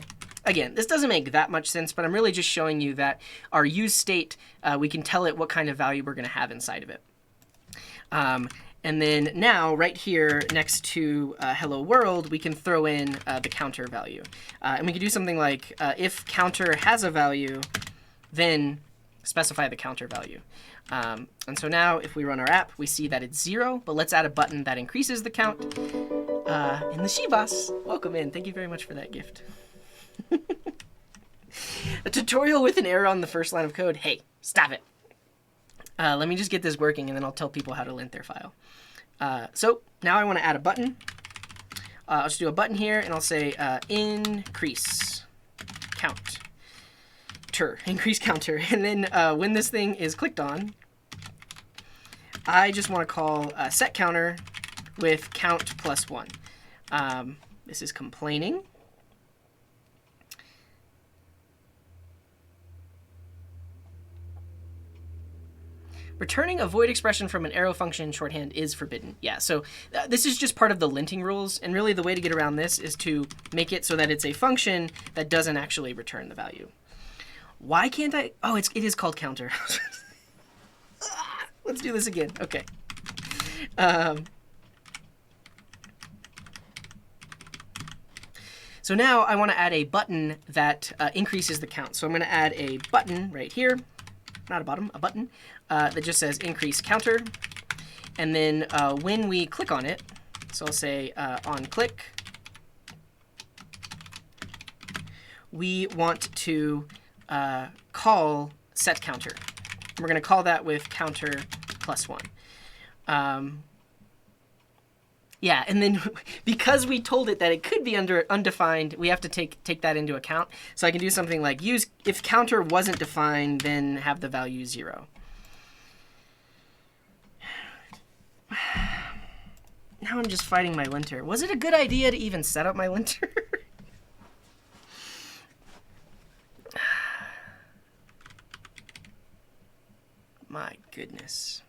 Again, this doesn't make that much sense, but I'm really just showing you that our use state, we can tell it what kind of value we're going to have inside of it. And then now, right here next to hello world, we can throw in the counter value. And we can do something like if counter has a value, then specify the counter value. And so now if we run our app, we see that it's 0, but let's add a button that increases the count. And the Shivas, welcome in. Thank you very much for that gift. A tutorial with an error on the first line of code. Hey, stop it. Let me just get this working, and then I'll tell people how to lint their file. So now I want to add a button. I'll just do a button here, and I'll say increase count. Increase counter. And then when this thing is clicked on, I just want to call set counter with count plus 1. This is complaining. Returning a void expression from an arrow function in shorthand is forbidden. Yeah, so this is just part of the linting rules, and really the way to get around this is to make it so that it's a function that doesn't actually return the value. Why can't I? Oh, it is called counter. Let's do this again. Okay. So now I want to add a button that increases the count. So I'm going to add a button right here. Not a bottom, a button that just says increase counter. And then when we click on it, so I'll say on click, we want to call set counter. And we're going to call that with counter +1. Yeah, and then because we told it that it could be undefined, we have to take that into account. So I can do something like use if counter wasn't defined, then have the value 0. Now I'm just fighting my linter. Was it a good idea to even set up my linter? My goodness.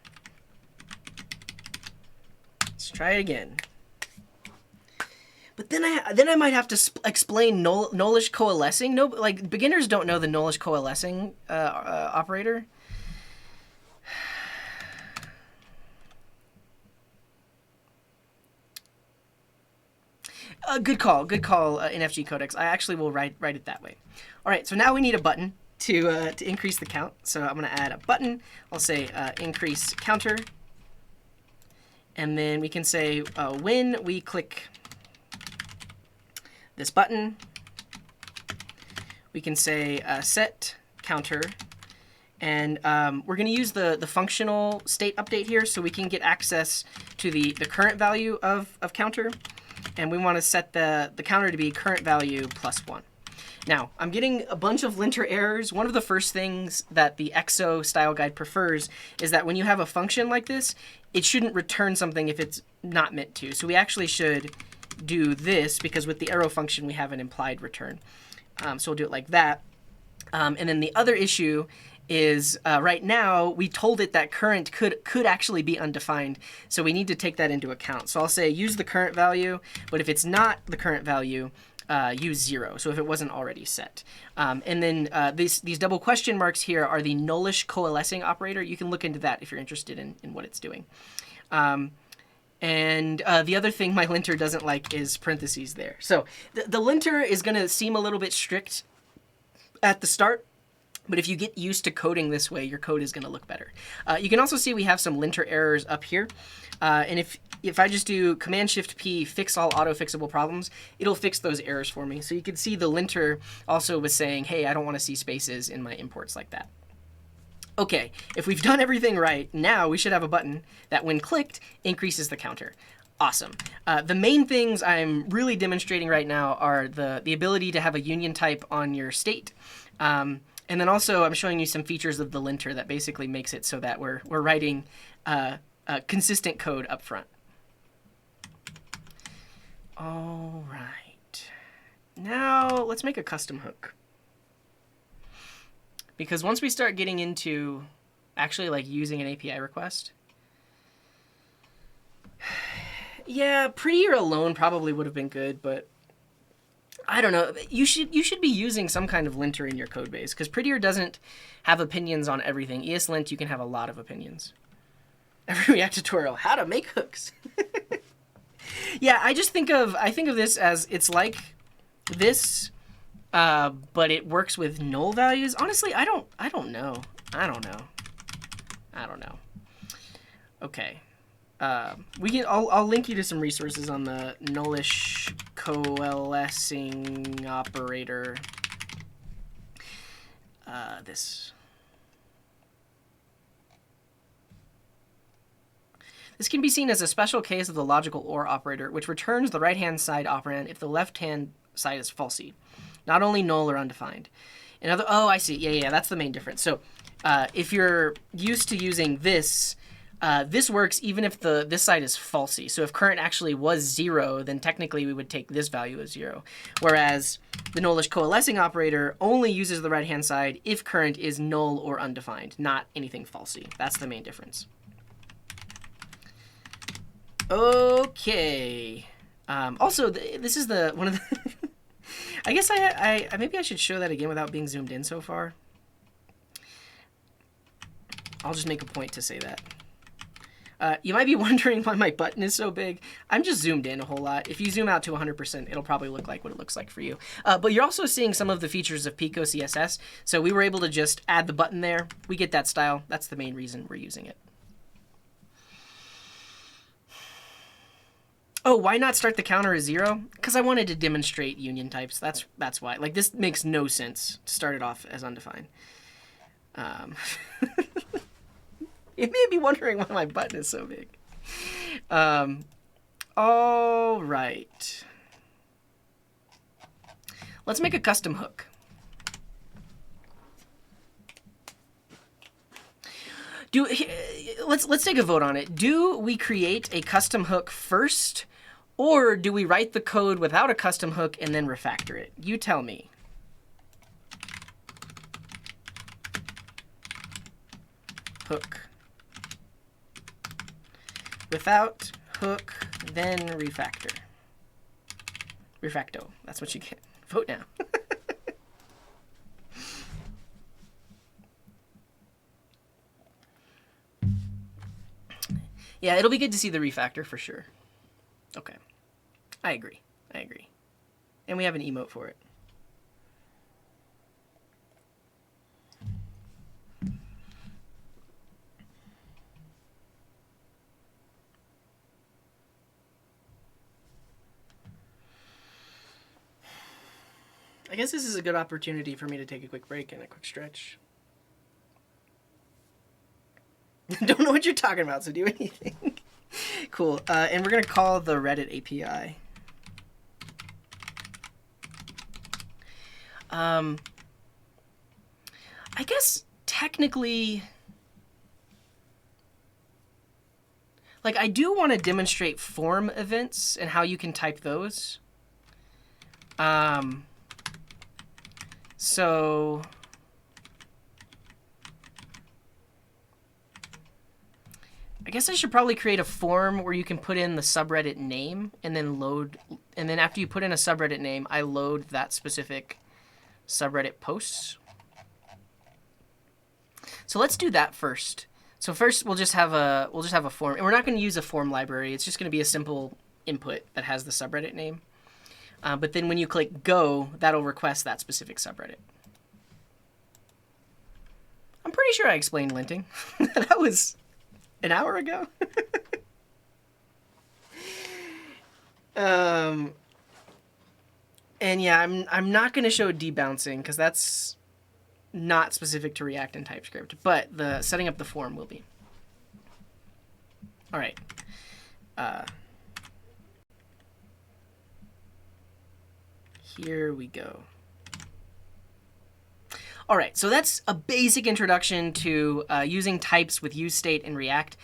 Let's try it again. But then I might have to explain nullish coalescing. No, like beginners don't know the nullish coalescing operator. Good call, NFG Codex. I actually will write it that way. All right, so now we need a button to increase the count. So I'm going to add a button. I'll say increase counter. And then we can say when we click this button, we can say set counter. And we're going to use the functional state update here so we can get access to the current value of counter. And we want to set the counter to be current value +1. Now, I'm getting a bunch of linter errors. One of the first things that the EXO style guide prefers is that when you have a function like this, it shouldn't return something if it's not meant to. So we actually should do this because with the arrow function, we have an implied return. So we'll do it like that. And then the other issue is right now we told it that current could actually be undefined. So we need to take that into account. So I'll say use the current value, but if it's not the current value, use 0, so if it wasn't already set. And then these double question marks here are the nullish coalescing operator. You can look into that if you're interested in what it's doing. And the other thing my linter doesn't like is parentheses there. So the linter is going to seem a little bit strict at the start, but if you get used to coding this way, your code is going to look better. You can also see we have some linter errors up here. And if I just do Command-Shift-P, fix all auto-fixable problems, it'll fix those errors for me. So you can see the linter also was saying, hey, I don't want to see spaces in my imports like that. Okay, if we've done everything right, now we should have a button that when clicked, increases the counter. Awesome. The main things I'm really demonstrating right now are the ability to have a union type on your state. And then also I'm showing you some features of the linter that basically makes it so that we're writing consistent code up front. All right. Now let's make a custom hook. Because once we start getting into actually like using an API request, yeah, prettier alone probably would have been good, but I don't know. You should be using some kind of linter in your code base because prettier doesn't have opinions on everything. ESLint, you can have a lot of opinions. Every React tutorial, how to make hooks. Yeah, I think of this as it's like this, but it works with null values. Honestly, I don't know. Okay. I'll link you to some resources on the nullish coalescing operator. This can be seen as a special case of the logical OR operator, which returns the right-hand side operand if the left-hand side is falsy, not only null or undefined. Oh, I see. Yeah, that's the main difference. So if you're used to using this, This works even if this side is falsy. So if current actually was 0, then technically we would take this value as 0. Whereas the nullish coalescing operator only uses the right-hand side if current is null or undefined, not anything falsy. That's the main difference. Okay. Also, this is one of the... I guess maybe I should show that again without being zoomed in so far. I'll just make a point to say that. You might be wondering why my button is so big. I'm just zoomed in a whole lot. If you zoom out to 100%, it'll probably look like what it looks like for you. But you're also seeing some of the features of Pico CSS. So we were able to just add the button there. We get that style. That's the main reason we're using it. Oh, why not start the counter as 0? Because I wanted to demonstrate union types. That's why. Like, this makes no sense to start it off as undefined. You may be wondering why my button is so big. All right. Let's make a custom hook. Let's take a vote on it. Do we create a custom hook first, or do we write the code without a custom hook and then refactor it? You tell me. Hook. Without hook, then refactor. Refacto. That's what you get. Vote now. Yeah, it'll be good to see the refactor for sure. Okay. I agree. I agree. And we have an emote for it. I guess this is a good opportunity for me to take a quick break and a quick stretch. Don't know what you're talking about, so do anything. Cool. And we're going to call the Reddit API. I guess technically, like, I do want to demonstrate form events and how you can type those. So I guess I should probably create a form where you can put in the subreddit name and then load, and then after you put in a subreddit name, I load that specific subreddit posts. So let's do that first. So first we'll just have a form, and we're not going to use a form library. It's just going to be a simple input that has the subreddit name. But then when you click go, that'll request that specific subreddit. I'm pretty sure I explained linting. That was an hour ago. And yeah, I'm not going to show debouncing because that's not specific to React and TypeScript, but the setting up the form will be. All right. Here we go. All right, so that's a basic introduction to using types with useState in React.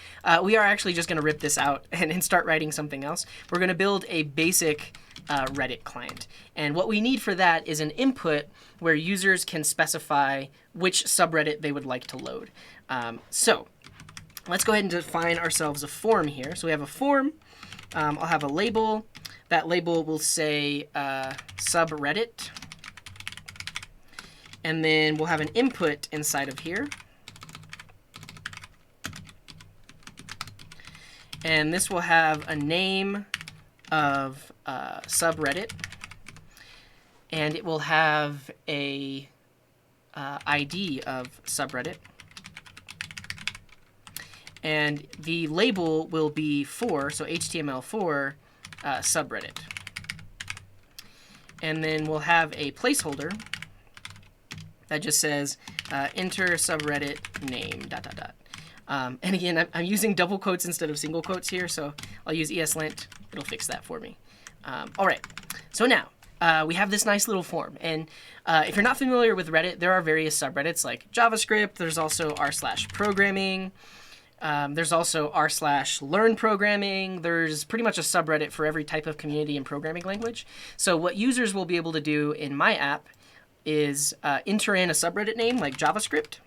We are actually just going to rip this out and start writing something else. We're going to build a basic Reddit client. And what we need for that is an input where users can specify which subreddit they would like to load. So let's go ahead and define ourselves a form here. So we have a form. I'll have a label. That label will say subreddit. And then we'll have an input inside of here. And this will have a name of subreddit. And it will have a ID of subreddit. And the label will be for, so HTML4 subreddit. And then we'll have a placeholder that just says enter subreddit name, ... And again, I'm using double quotes instead of single quotes here, so I'll use ESLint. It'll fix that for me. All right, so now we have this nice little form. And if you're not familiar with Reddit, there are various subreddits like JavaScript. There's also r/programming. There's also r/learn programming. There's pretty much a subreddit for every type of community and programming language. So what users will be able to do in my app is enter in a subreddit name like JavaScript.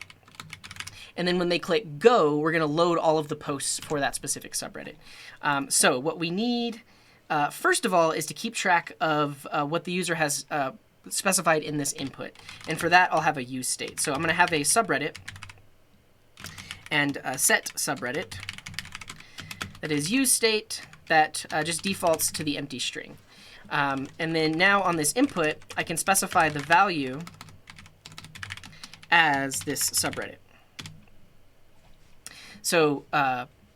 And then when they click go, we're going to load all of the posts for that specific subreddit. So what we need, first of all, is to keep track of what the user has specified in this input. And for that, I'll have a use state. So I'm going to have a subreddit and set subreddit that is use state that just defaults to the empty string. And then now on this input, I can specify the value as this subreddit. So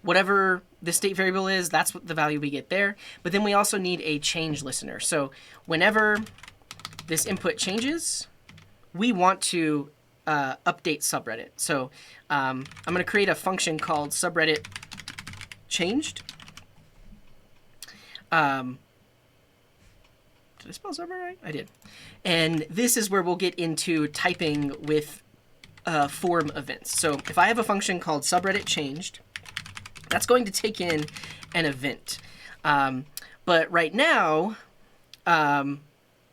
whatever the state variable is, that's what the value we get there. But then we also need a change listener. So whenever this input changes, we want to update subreddit. So I'm going to create a function called subreddit changed. Did I spell subreddit right? I did. And this is where we'll get into typing with form events. So if I have a function called subreddit changed, that's going to take in an event. But right now,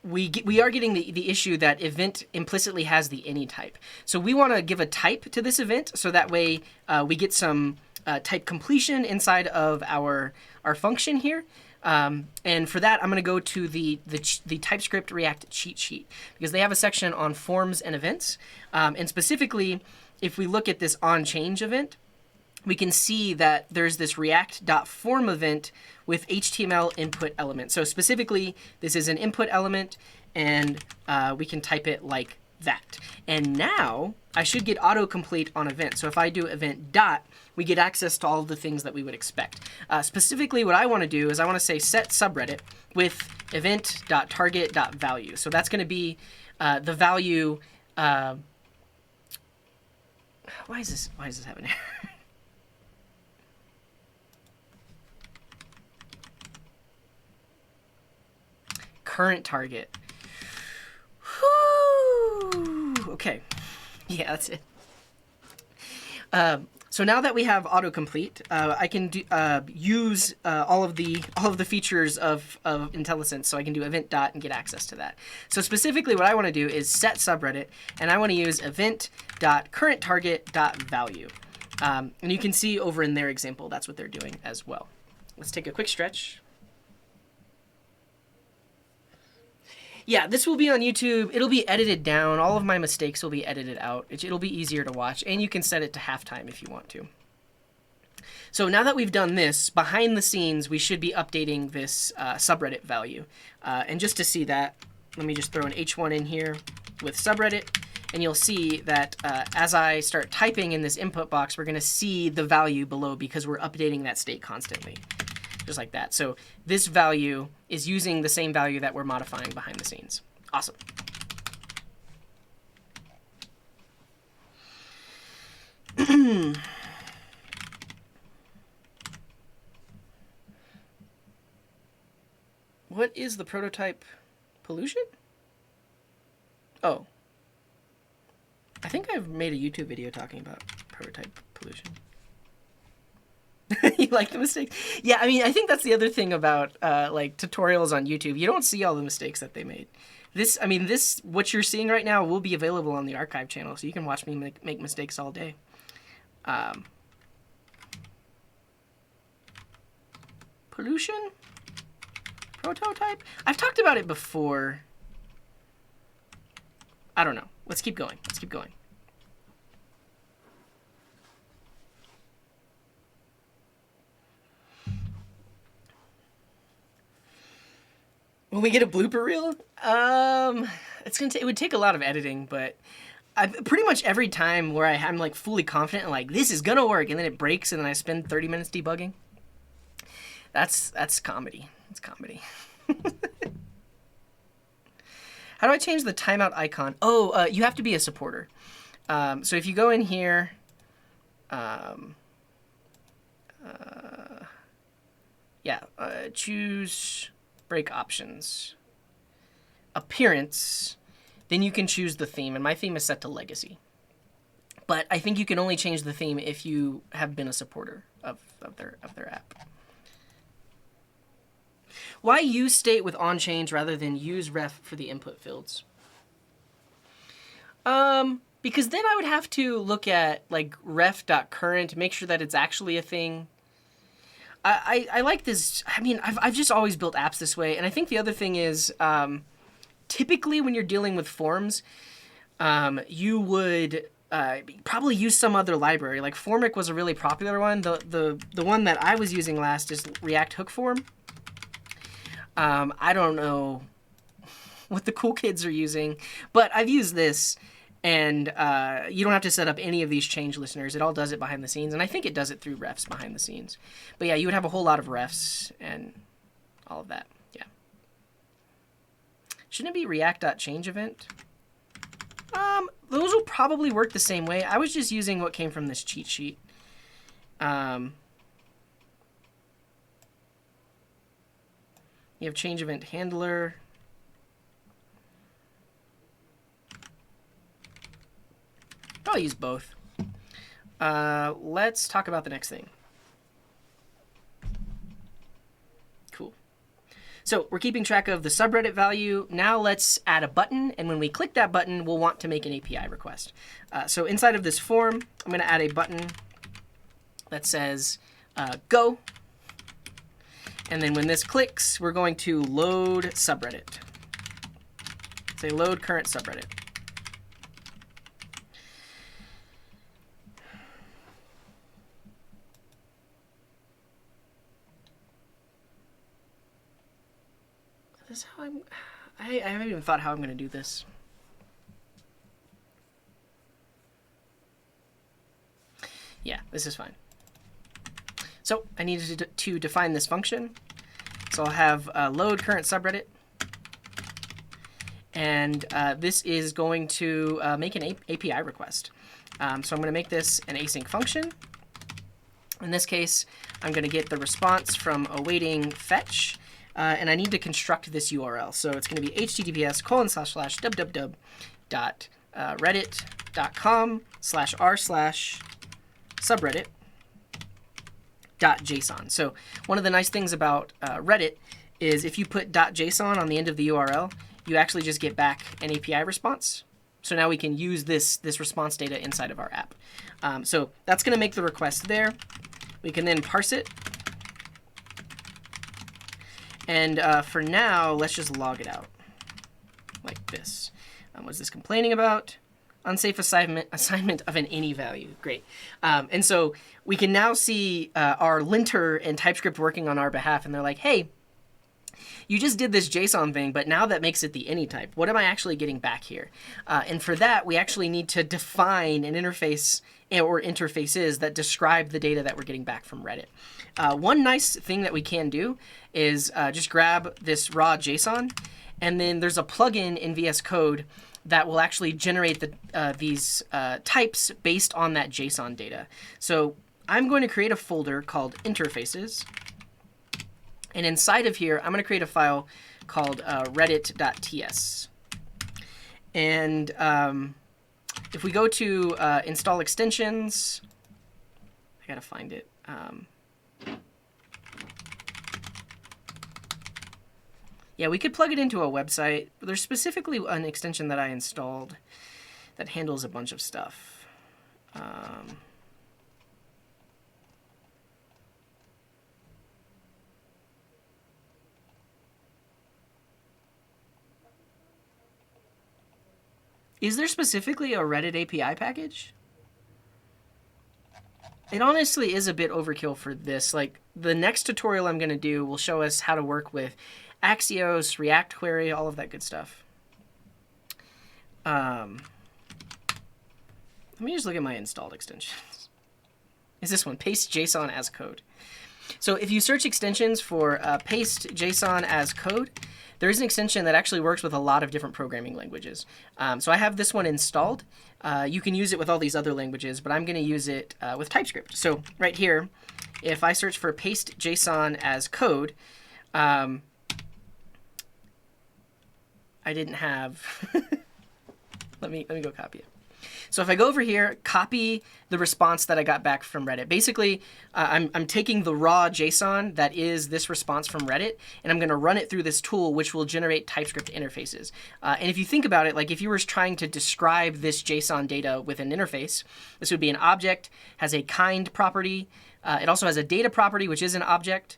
we are getting the issue that event implicitly has the any type. So we want to give a type to this event so that way we get some type completion inside of our function here. And for that, I'm going to go to the TypeScript React cheat sheet because they have a section on forms and events. And specifically, if we look at this onChange event, we can see that there's this react.form event with HTML input element. So specifically, this is an input element, and we can type it like that. And now I should get autocomplete on event. So if I do event dot, we get access to all of the things that we would expect. Specifically, what I want to do is I want to say set subreddit with event.target.value. So that's going to be the value. Why is this happening? Current target. Whew. Okay. Yeah, that's it. So now that we have autocomplete, I can use all of the features of IntelliSense. So I can do event dot and get access to that. So specifically, what I want to do is set subreddit, and I want to use event.currentTarget.value. And you can see over in their example, that's what they're doing as well. Let's take a quick stretch. Yeah, this will be on YouTube. It'll be edited down. All of my mistakes will be edited out. It'll be easier to watch, and you can set it to halftime if you want to. So now that we've done this, behind the scenes, we should be updating this subreddit value. And just to see that, let me just throw an h1 in here with subreddit, and you'll see that as I start typing in this input box, we're going to see the value below because we're updating that state constantly. Just like that. So this value is using the same value that we're modifying behind the scenes. Awesome. What is the prototype pollution? Oh. I think I've made a YouTube video talking about prototype pollution. You like the mistakes? Yeah, I mean, I think that's the other thing about like tutorials on YouTube. You don't see all the mistakes that they made. This, what you're seeing right now will be available on the archive channel, so you can watch me make mistakes all day. Pollution? Prototype? I've talked about it before. I don't know. Let's keep going. When we get a blooper reel, it would take a lot of editing, but pretty much every time where I'm like fully confident and like this is gonna work, and then it breaks, and then I spend 30 minutes debugging. That's comedy. It's comedy. How do I change the timeout icon? Oh, you have to be a supporter. So if you go in here, choose break options, appearance, then you can choose the theme, and my theme is set to legacy. But I think you can only change the theme if you have been a supporter of their app. Why use state with onChange rather than use ref for the input fields? Because then I would have to look at like ref.current, make sure that it's actually a thing. I like this. I mean, I've just always built apps this way. And I think the other thing is, typically when you're dealing with forms, you would probably use some other library. Like Formic was a really popular one. The one that I was using last is React Hook Form. I don't know what the cool kids are using, but I've used this. And you don't have to set up any of these change listeners. It all does it behind the scenes. And I think it does it through refs behind the scenes. But yeah, you would have a whole lot of refs and all of that. Yeah. Shouldn't it be react.change event? Those will probably work the same way. I was just using what came from this cheat sheet. You have change event handler. I'll use both. Let's talk about the next thing. Cool. So we're keeping track of the subreddit value. Now let's add a button. And when we click that button, we'll want to make an API request. So inside of this form, I'm going to add a button that says go. And then when this clicks, we're going to load subreddit. Say load current subreddit. This is how I haven't even thought how I'm going to do this. Yeah, this is fine. So I needed to define this function. So I'll have load current subreddit. And this is going to make an API request. So I'm going to make this an async function. In this case, I'm going to get the response from awaiting fetch. And I need to construct this URL. So it's going to be https://www.reddit.com/r/subreddit.json. So one of the nice things about Reddit is if you put .json on the end of the URL, you actually just get back an API response. So now we can use this response data inside of our app. So that's going to make the request there. We can then parse it. And for now, let's just log it out like this. What's this complaining about? Unsafe assignment of an any value. Great. And so we can now see our linter and TypeScript working on our behalf. And they're like, hey, you just did this JSON thing, but now that makes it the any type. What am I actually getting back here? And for that, we actually need to define an interface or interfaces that describe the data that we're getting back from Reddit. One nice thing that we can do is just grab this raw JSON, and then there's a plugin in VS Code that will actually generate these types based on that JSON data. So I'm going to create a folder called interfaces. And inside of here, I'm going to create a file called reddit.ts. And if we go to install extensions, I got to find it. Yeah, we could plug it into a website. There's specifically an extension that I installed that handles a bunch of stuff. Is there specifically a Reddit API package? It honestly is a bit overkill for this. Like, the next tutorial I'm going to do will show us how to work with Axios, React Query, all of that good stuff. Let me just look at my installed extensions. Is this one, paste JSON as code. So if you search extensions for paste JSON as code, there is an extension that actually works with a lot of different programming languages. So I have this one installed. You can use it with all these other languages, but I'm going to use it with TypeScript. So right here, if I search for paste JSON as code, I didn't have... let me go copy it. So if I go over here, copy the response that I got back from Reddit. Basically, I'm taking the raw JSON that is this response from Reddit, and I'm going to run it through this tool, which will generate TypeScript interfaces. And if you think about it, like if you were trying to describe this JSON data with an interface, this would be an object, has a kind property. It also has a data property, which is an object.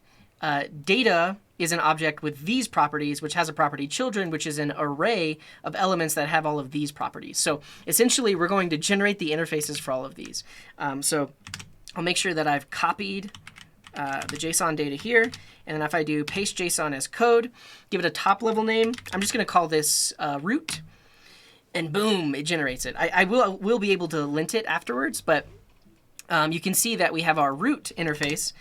Data is an object with these properties, which has a property children, which is an array of elements that have all of these properties. So essentially, we're going to generate the interfaces for all of these. So I'll make sure that I've copied the JSON data here. And then if I do paste JSON as code, give it a top level name, I'm just going to call this root. And boom, it generates it. I will be able to lint it afterwards, but you can see that we have our root interface,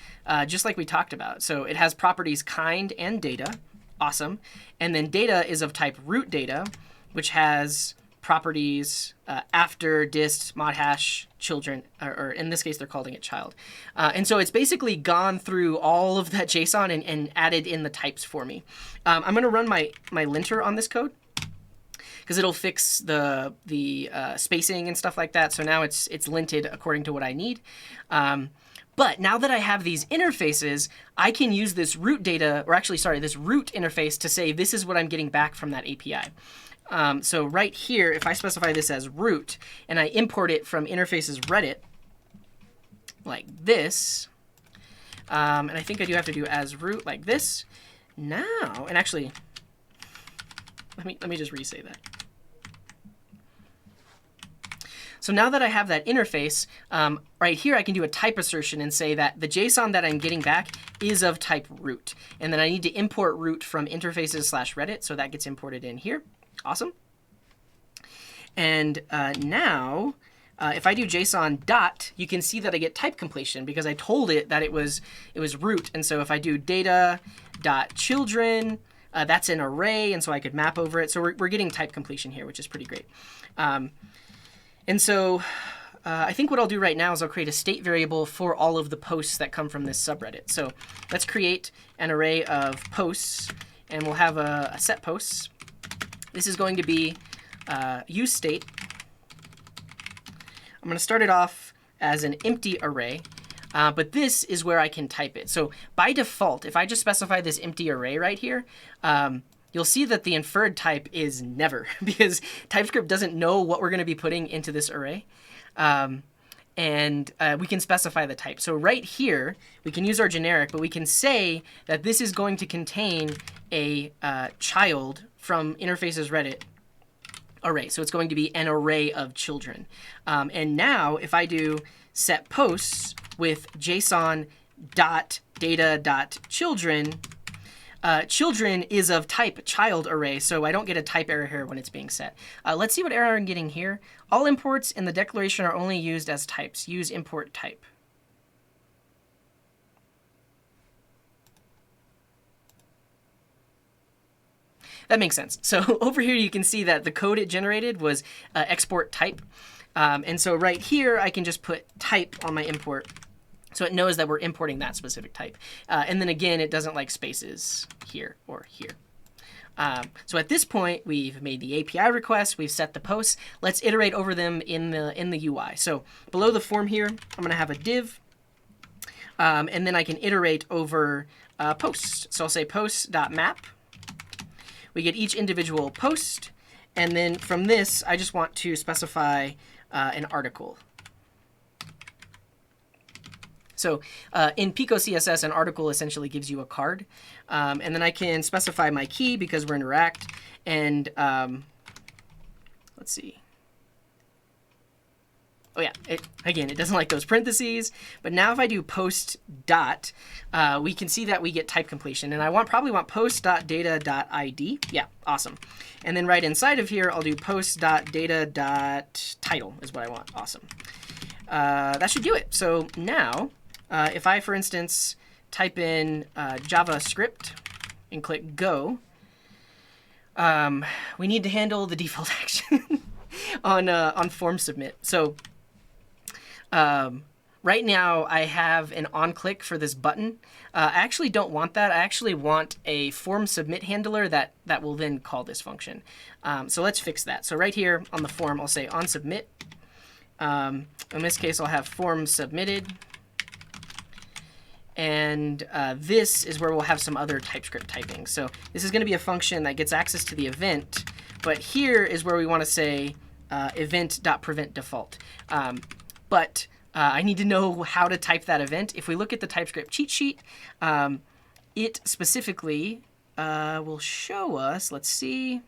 just like we talked about. So it has properties kind and data. Awesome. And then data is of type root data, which has properties after dist, mod hash, children, or in this case, they're calling it child. And so it's basically gone through all of that JSON and added in the types for me. I'm going to run my linter on this code, because it'll fix the spacing and stuff like that. So now it's linted according to what I need. But now that I have these interfaces, I can use this root data, or actually, sorry, this root interface to say this is what I'm getting back from that API. So right here, if I specify this as root and I import it from interfaces Reddit, like this, and I think I do have to do as root like this. Now, and actually, let me just re-say that. So now that I have that interface, right here I can do a type assertion and say that the JSON that I'm getting back is of type root. And then I need to import root from interfaces/Reddit, so that gets imported in here. Awesome. And now, if I do JSON dot, you can see that I get type completion because I told it that it was root. And so if I do data dot children, that's an array, and so I could map over it. So we're getting type completion here, which is pretty great. And so I think what I'll do right now is I'll create a state variable for all of the posts that come from this subreddit. So let's create an array of posts, and we'll have a set posts. This is going to be use state. I'm going to start it off as an empty array. But this is where I can type it. So by default, if I just specify this empty array right here, you'll see that the inferred type is never, because TypeScript doesn't know what we're going to be putting into this array. And we can specify the type. So right here, we can use our generic, but we can say that this is going to contain a child from interfaces Reddit array. So it's going to be an array of children. And now if I do set posts with JSON dot data dot children, children is of type child array, so I don't get a type error here when it's being set. Let's see what error I'm getting here. All imports in the declaration are only used as types. Use import type. That makes sense. So over here you can see that the code it generated was export type. And so right here I can just put type on my import, so it knows that we're importing that specific type. And then again, it doesn't like spaces here or here. So at this point, we've made the API request, we've set the posts. Let's iterate over them in the UI. So below the form here, I'm going to have a div, and then I can iterate over posts. So I'll say posts.map. We get each individual post, and then from this, I just want to specify an article. So in Pico CSS, an article essentially gives you a card. And then I can specify my key because we're in React. And let's see. Oh, yeah. Again, it doesn't like those parentheses. But now if I do post dot, we can see that we get type completion. And I probably want post.data.id. Yeah, awesome. And then right inside of here, I'll do post.data.title is what I want. Awesome. That should do it. So now, if I, for instance, type in JavaScript and click Go, we need to handle the default action on form submit. So right now I have an on-click for this button. I actually don't want that. I actually want a form submit handler that will then call this function. So let's fix that. So right here on the form, I'll say on submit. In this case, I'll have form submitted. And this is where we'll have some other TypeScript typing. So this is going to be a function that gets access to the event. But here is where we want to say event.preventDefault. But I need to know how to type that event. If we look at the TypeScript cheat sheet, it specifically will show us, let's see,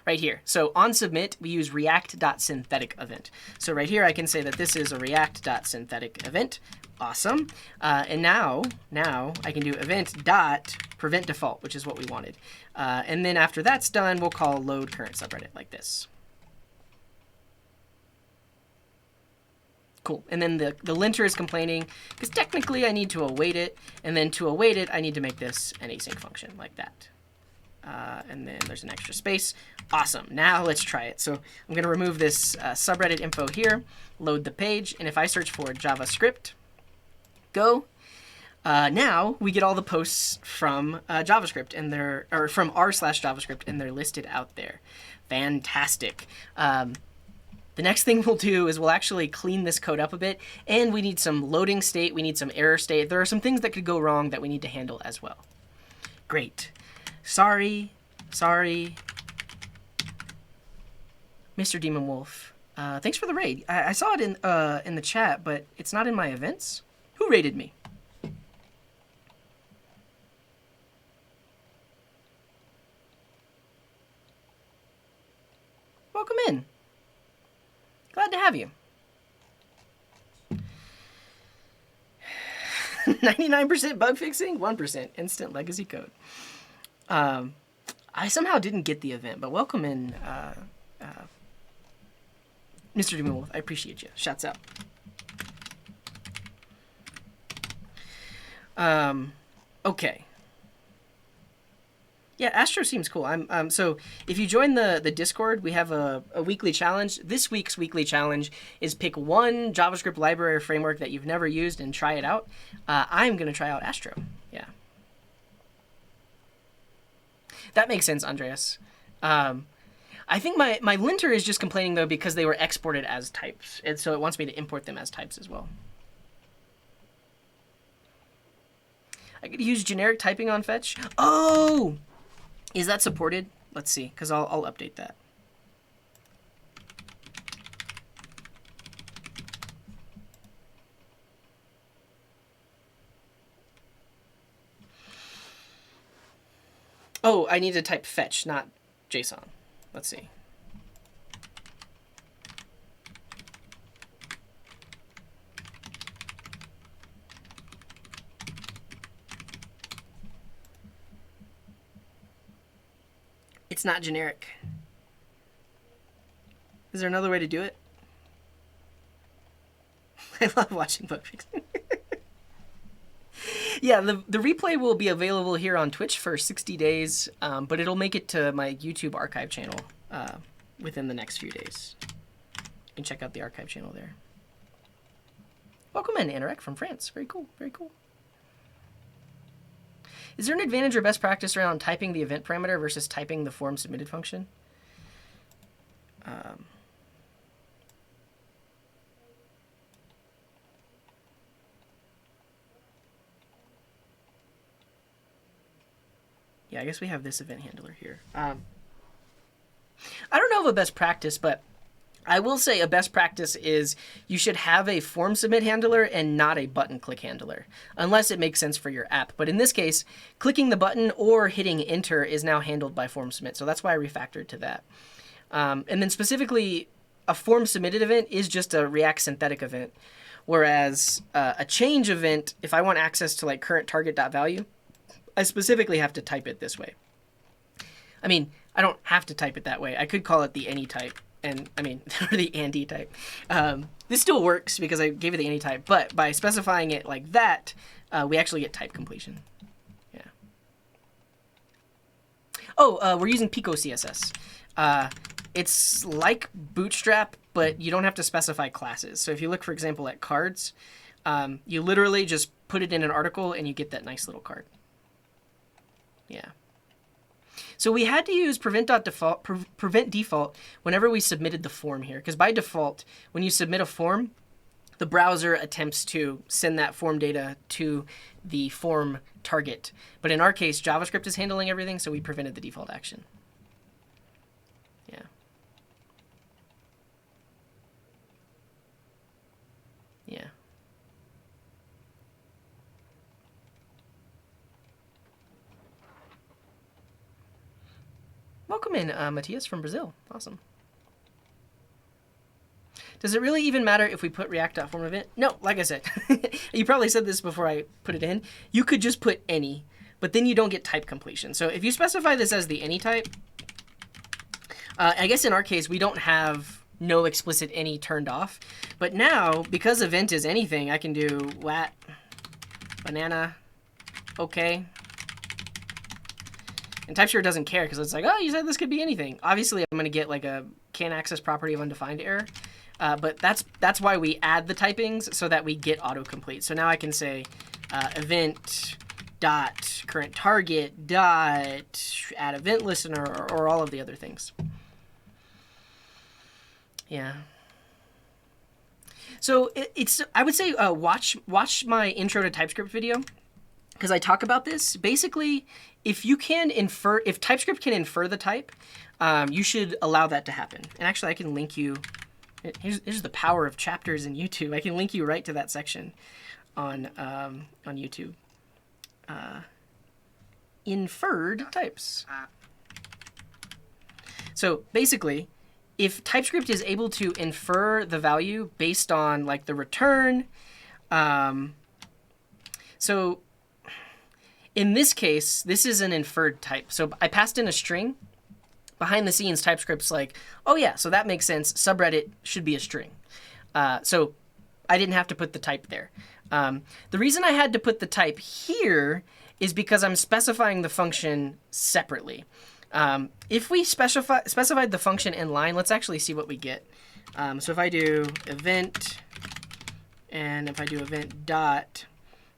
right here. So on submit, we use react.synthetic event. So right here, I can say that this is a react.synthetic event. Awesome. And now I can do event.preventDefault, which is what we wanted. And then after that's done, we'll call load current subreddit like this. Cool. And then the linter is complaining because technically I need to await it. And then to await it, I need to make this an async function like that. And then there's an extra space. Awesome. Now let's try it. So I'm going to remove this subreddit info here, load the page, and if I search for JavaScript, go. Now we get all the posts from JavaScript and from r/JavaScript, and they're listed out there. Fantastic. The next thing we'll do is we'll actually clean this code up a bit, and we need some loading state, we need some error state. There are some things that could go wrong that we need to handle as well. Great. Sorry, Mr. Demon Wolf. Thanks for the raid. I saw it in the chat, but it's not in my events. Who raided me? Welcome in. Glad to have you. 99% bug fixing, 1% instant legacy code. I somehow didn't get the event, but welcome in, Mr. Demon Wolf. I appreciate you. Shouts out. Okay. Yeah, Astro seems cool. So if you join the Discord, we have a weekly challenge. This week's weekly challenge is pick one JavaScript library or framework that you've never used and try it out. I'm going to try out Astro. Yeah. That makes sense, Andreas. I think my linter is just complaining, though, because they were exported as types. And so it wants me to import them as types as well. I could use generic typing on fetch. Oh! Is that supported? Let's see, because I'll update that. Oh, I need to type fetch, not JSON. Let's see. It's not generic. Is there another way to do it? I love watching bug fixing. Yeah, the replay will be available here on Twitch for 60 days, but it'll make it to my YouTube archive channel within the next few days. You can check out the archive channel there. Welcome in, Anorak from France. Very cool, very cool. Is there an advantage or best practice around typing the event parameter versus typing the form submitted function? Yeah, I guess we have this event handler here. I don't know of a best practice, but I will say a best practice is you should have a form submit handler and not a button click handler, unless it makes sense for your app. But in this case, clicking the button or hitting enter is now handled by form submit. So that's why I refactored to that. And then specifically, a form submitted event is just a React synthetic event, whereas a change event, if I want access to like current target.value, I specifically have to type it this way. I mean, I don't have to type it that way. I could call it the any type. And I mean, or the Andy type. This still works because I gave it the any type, but by specifying it like that, we actually get type completion. Yeah. Oh, we're using Pico CSS. It's like Bootstrap, but you don't have to specify classes. So if you look, for example, at cards, you literally just put it in an article and you get that nice little card. Yeah. So we had to use prevent default whenever we submitted the form here, because by default, when you submit a form, the browser attempts to send that form data to the form target. But in our case, JavaScript is handling everything, so we prevented the default action. Yeah. Yeah. Welcome in, Matthias from Brazil. Awesome. Does it really even matter if we put React.form event? No, like I said, you probably said this before I put it in. You could just put any, but then you don't get type completion. So if you specify this as the any type, I guess in our case, we don't have no explicit any turned off. But now, because event is anything, I can do wat, banana, okay. And TypeScript doesn't care because it's like, oh, you said this could be anything. Obviously, I'm going to get like a can't access property of undefined error. But that's why we add the typings so that we get autocomplete. So now I can say event dot current target dot add event listener or all of the other things. Yeah. So it's I would say watch my intro to TypeScript video because I talk about this. Basically, if TypeScript can infer the type, you should allow that to happen. And actually, I can link you. Here's the power of chapters in YouTube. I can link you right to that section on YouTube. Inferred types. So basically, if TypeScript is able to infer the value based on like the return, so in this case, this is an inferred type. So I passed in a string. Behind the scenes, TypeScript's like, oh yeah, so that makes sense. Subreddit should be a string. So I didn't have to put the type there. The reason I had to put the type here is because I'm specifying the function separately. If we specified the function in line, let's actually see what we get. So if I do event, and if I do event dot,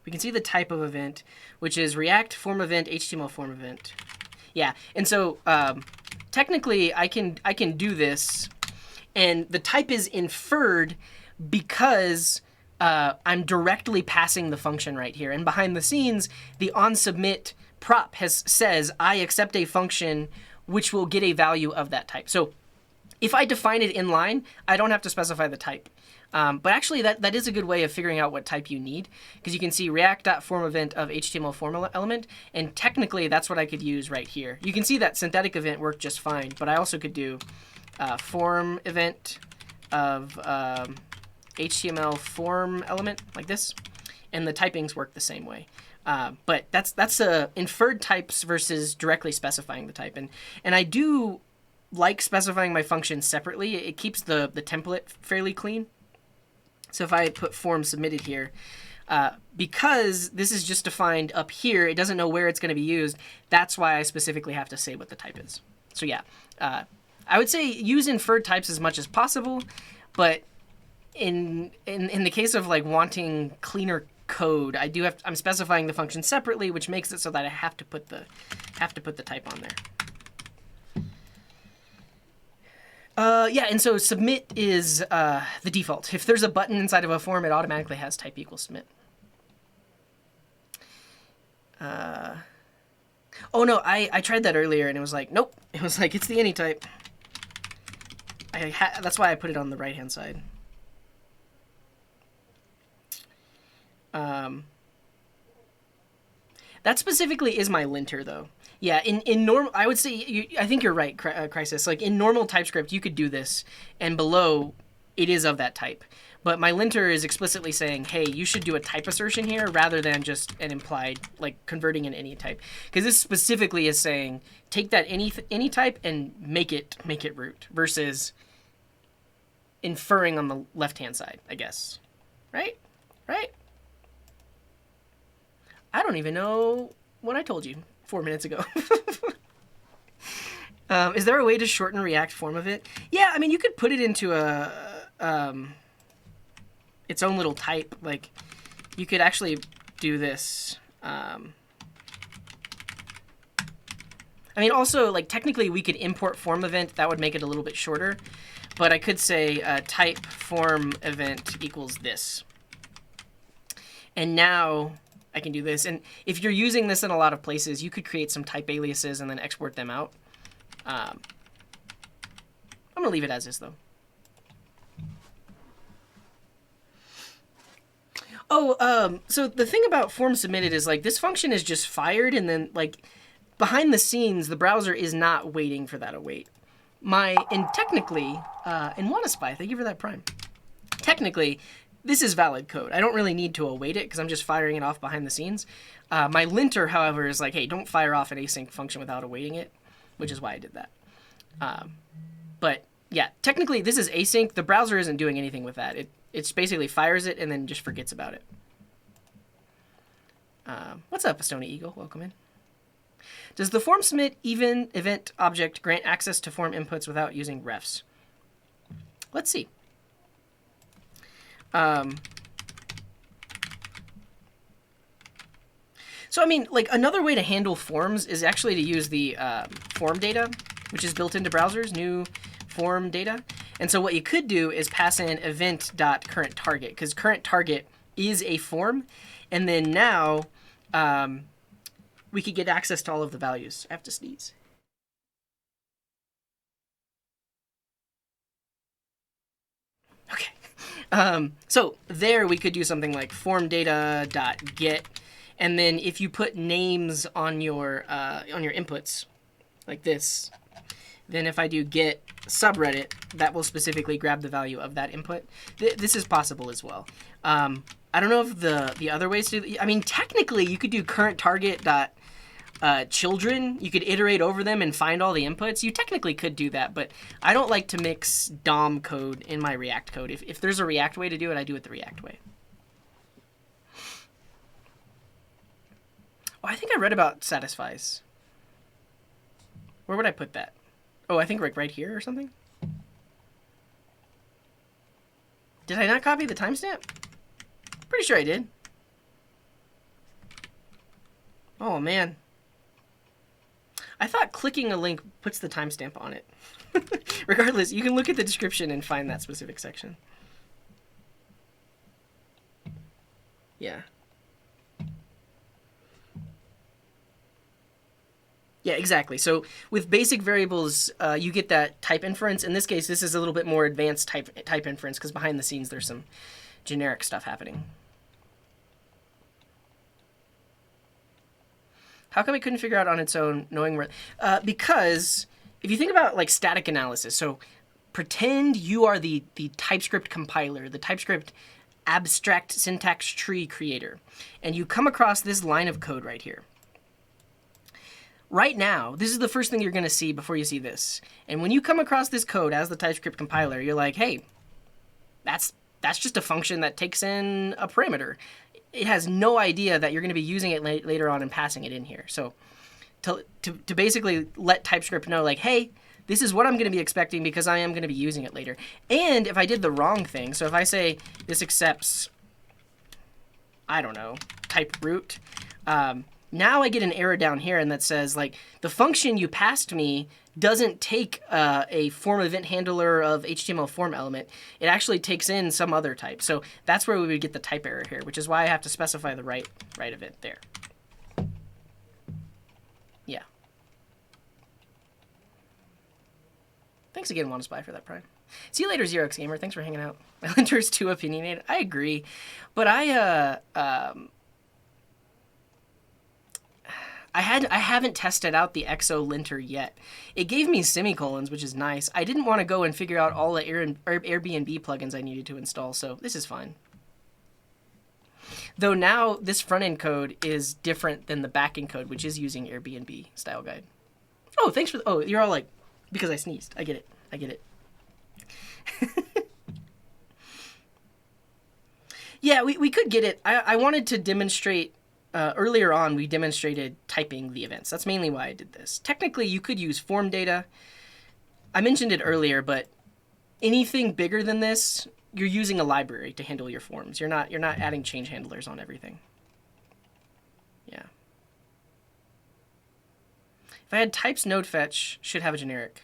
we can see the type of event, which is React form event, HTML form event. Yeah, and so technically I can do this, and the type is inferred because I'm directly passing the function right here. And behind the scenes, the onSubmit prop says I accept a function which will get a value of that type. So if I define it in line, I don't have to specify the type. But actually, that is a good way of figuring out what type you need, because you can see React.form event of HTML form element, and technically that's what I could use right here. You can see that synthetic event worked just fine, but I also could do form event of HTML form element like this, and the typings work the same way. But that's inferred types versus directly specifying the type, and I do like specifying my functions separately. It keeps the template fairly clean. So if I put form submitted here, because this is just defined up here, it doesn't know where it's going to be used. That's why I specifically have to say what the type is. So yeah, I would say use inferred types as much as possible, but in the case of like wanting cleaner code, I'm specifying the function separately, which makes it so that I have to put the type on there. Yeah, and so submit is the default. If there's a button inside of a form, it automatically has type equals submit. Oh no, I tried that earlier and it was like, nope. It was like, it's the any type. That's why I put it on the right-hand side. That specifically is my linter, though. Yeah, in normal, I would say, I think you're right, Crisis. Like, in normal TypeScript, you could do this, and below, it is of that type. But my linter is explicitly saying, hey, you should do a type assertion here, rather than just an implied, like, converting an any type. Because this specifically is saying, take that any type and make it root, versus inferring on the left-hand side, I guess. Right? Right? I don't even know what I told you 4 minutes ago. Is there a way to shorten React form of it? Yeah, I mean, you could put it into its own little type. Like, you could actually do this. I I mean, also, like, technically we could import form event. That would make it a little bit shorter. But I could say type form event equals this. And now I can do this. And if you're using this in a lot of places, you could create some type aliases and then export them out. I'm going to leave it as is, though. Oh, so the thing about form submitted is, like, this function is just fired, and then, like, behind the scenes, the browser is not waiting for that await. And technically, and WannaSpy, thank you for that prime. Technically, this is valid code. I don't really need to await it because I'm just firing it off behind the scenes. My linter, however, is like, hey, don't fire off an async function without awaiting it, which is why I did that. But yeah, technically this is async. The browser isn't doing anything with that. It basically fires it and then just forgets about it. What's up, Estoni Eagle? Welcome in. Does the form submit event object grant access to form inputs without using refs? Let's see. So, I mean, like, another way to handle forms is actually to use the form data, which is built into browsers, new form data. And so what you could do is pass in event.currentTarget, because current target is a form. And then now we could get access to all of the values. I have to sneeze. Okay. So there we could do something like formData.get, and then if you put names on your inputs, like this, then if I do get subreddit, that will specifically grab the value of that input. This is possible as well. I don't know if the other ways to. I mean, technically, you could do current target dot children. You could iterate over them and find all the inputs. You technically could do that, but I don't like to mix DOM code in my React code. If there's a React way to do it, I do it the React way. Oh, I think I read about satisfies. Where would I put that? Oh, I think right here or something. Did I not copy the timestamp? Pretty sure I did. Oh, man. I thought clicking a link puts the timestamp on it. Regardless, you can look at the description and find that specific section. Yeah. Yeah, exactly. So with basic variables, you get that type inference. In this case, this is a little bit more advanced type inference because behind the scenes there's some generic stuff happening. How come it couldn't figure out on its own, knowing where? Because if you think about like static analysis, so pretend you are the TypeScript compiler, the TypeScript abstract syntax tree creator, and you come across this line of code right here. Right now, this is the first thing you're going to see before you see this. And when you come across this code as the TypeScript compiler, you're like, hey, that's just a function that takes in a parameter. It has no idea that you're going to be using it later on and passing it in here. So to basically let TypeScript know, like, hey, this is what I'm going to be expecting because I am going to be using it later. And if I did the wrong thing, so if I say this accepts, I don't know, type root, now I get an error down here and that says, like, the function you passed me doesn't take a form event handler of HTML form element. It actually takes in some other type. So that's where we would get the type error here, which is why I have to specify the right event there. Yeah. Thanks again, WannaSpy, for that prime. See you later, Xerox Gamer. Thanks for hanging out. My linter is too opinionated. I agree. But I haven't tested out the EXO linter yet. It gave me semicolons, which is nice. I didn't want to go and figure out all the Airbnb plugins I needed to install, so this is fine. Though now this front-end code is different than the back-end code, which is using Airbnb style guide. Oh, thanks for... Oh, you're all like... Because I sneezed. I get it. I get it. Yeah, we could get it. I wanted to demonstrate... earlier on, we demonstrated typing the events. That's mainly why I did this. Technically, you could use form data. I mentioned it earlier, but anything bigger than this, you're using a library to handle your forms. You're not adding change handlers on everything. Yeah. If I had types node fetch, should have a generic.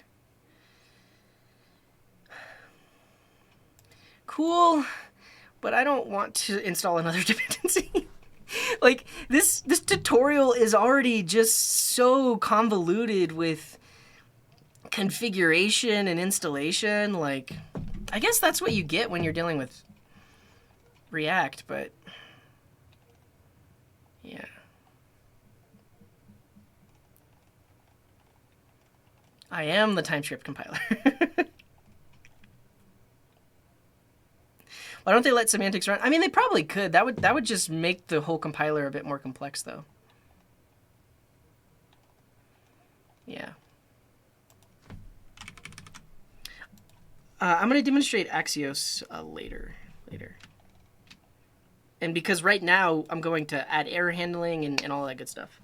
Cool, but I don't want to install another dependency. Like, this tutorial is already just so convoluted with configuration and installation. Like, I guess that's what you get when you're dealing with React, but yeah. I am the TypeScript compiler. Why don't they let semantics run? I mean, they probably could. That would just make the whole compiler a bit more complex, though. Yeah. I'm going to demonstrate Axios later. And because right now I'm going to add error handling and all that good stuff.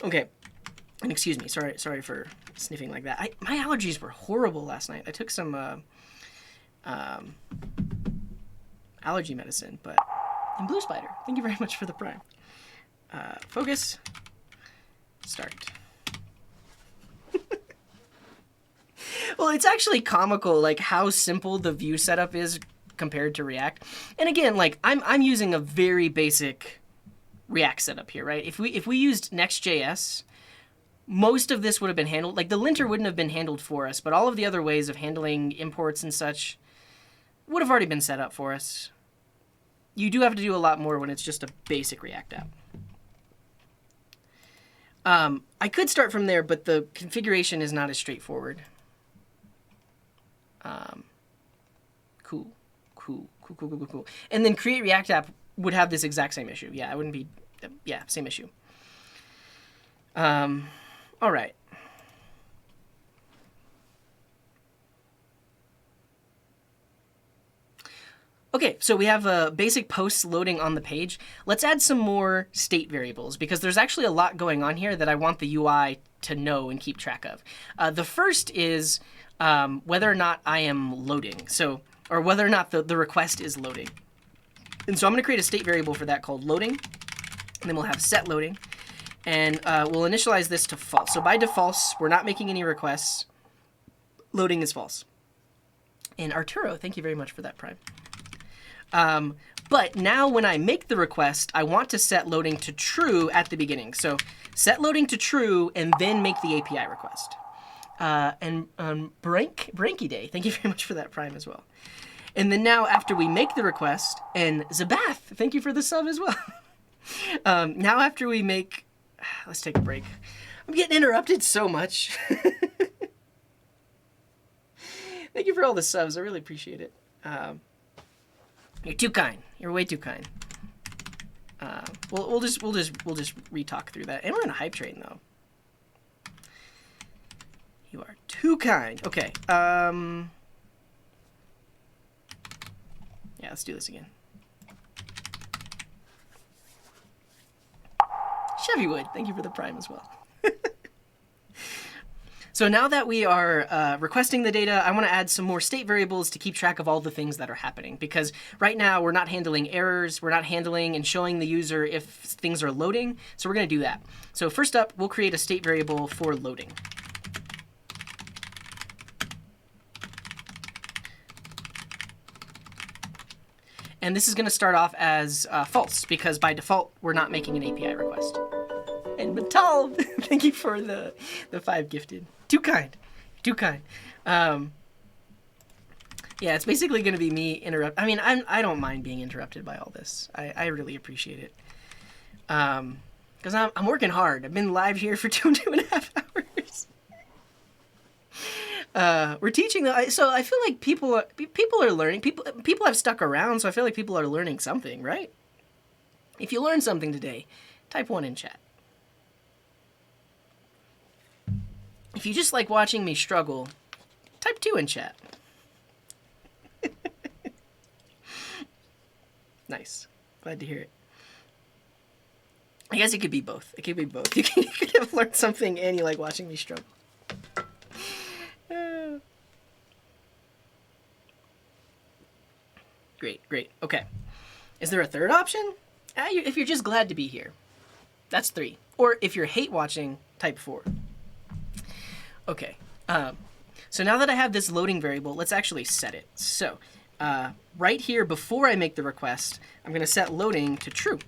Okay. And excuse me. Sorry for sniffing like that. My allergies were horrible last night. I took some allergy medicine, but and Blue Spider. Thank you very much for the prime. Focus. Start. Well, it's actually comical, like how simple the view setup is compared to React. And again, like I'm using a very basic React setup here, right? If we used Next.js, most of this would have been handled. Like the linter wouldn't have been handled for us, but all of the other ways of handling imports and such would have already been set up for us. You do have to do a lot more when it's just a basic React app. I could start from there, but the configuration is not as straightforward. Cool. And then create React app would have this exact same issue. Yeah, it wouldn't be, yeah, same issue. All right. Okay, so we have basic posts loading on the page. Let's add some more state variables because there's actually a lot going on here that I want the UI to know and keep track of. The first is whether or not I am loading, or whether or not the request is loading. And so I'm going to create a state variable for that called loading, and then we'll have set loading, and we'll initialize this to false. So by default, we're not making any requests. Loading is false. And Arturo, thank you very much for that prime. But now when I make the request, I want to set loading to true at the beginning. So set loading to true and then make the API request. And Branky Day, thank you very much for that prime as well. And then now after we make the request, and Zabath, thank you for the sub as well. Now after we make, let's take a break. I'm getting interrupted so much. Thank you for all the subs, I really appreciate it. You're too kind. You're way too kind. We'll just re-talk through that. And we're in a hype train though. You are too kind. Okay. Yeah, let's do this again. Chevywood, thank you for the prime as well. So now that we are requesting the data, I want to add some more state variables to keep track of all the things that are happening. Because right now we're not handling errors, we're not handling and showing the user if things are loading. So we're going to do that. So first up, we'll create a state variable for loading. And this is going to start off as false because by default we're not making an API request. And Matal, thank you for the 5 gifted. Too kind. Too kind. Yeah, it's basically going to be me interrupt. I mean, I don't mind being interrupted by all this. I really appreciate it. Because I'm working hard. I've been live here for 2.5 hours. We're teaching, so I feel like people are learning. People have stuck around, so I feel like people are learning something, right? If you learned something today, type 1 in chat. If you just like watching me struggle, type 2 in chat. Nice. Glad to hear it. I guess it could be both. It could be both. You could have learned something and you like watching me struggle. Great. Okay. Is there a third option? If you're just glad to be here, that's 3. Or if you're hate watching, type 4. Okay. So now that I have this loading variable, let's actually set it. So right here, before I make the request, I'm going to set loading to true.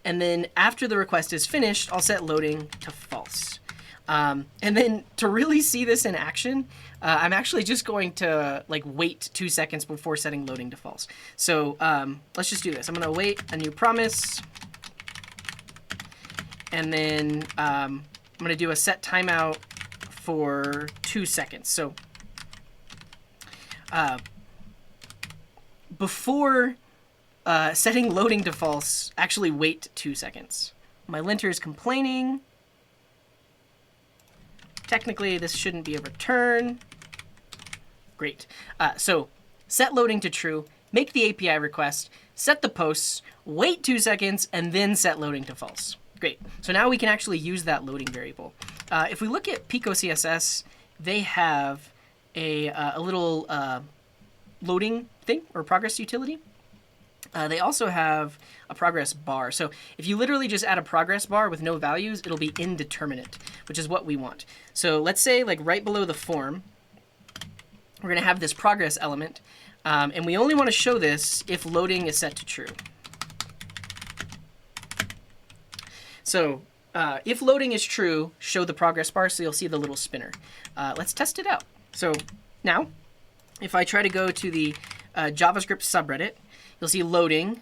And then after the request is finished, I'll set loading to false. And then to really see this in action, I'm actually just going to like wait 2 seconds before setting loading to false. So let's just do this. I'm going to wait a new promise. And then I'm going to do a set timeout for 2 seconds. So before setting loading to false, actually wait 2 seconds. My linter is complaining. Technically, this shouldn't be a return. Great. So set loading to true, make the API request, set the posts, wait 2 seconds, and then set loading to false. Great. So now we can actually use that loading variable. If we look at Pico CSS, they have a little loading thing or progress utility. They also have a progress bar. So if you literally just add a progress bar with no values, it'll be indeterminate, which is what we want. So let's say like right below the form, we're going to have this progress element. And we only want to show this if loading is set to true. So if loading is true, show the progress bar so you'll see the little spinner. Let's test it out. So now, if I try to go to the JavaScript subreddit, you'll see loading.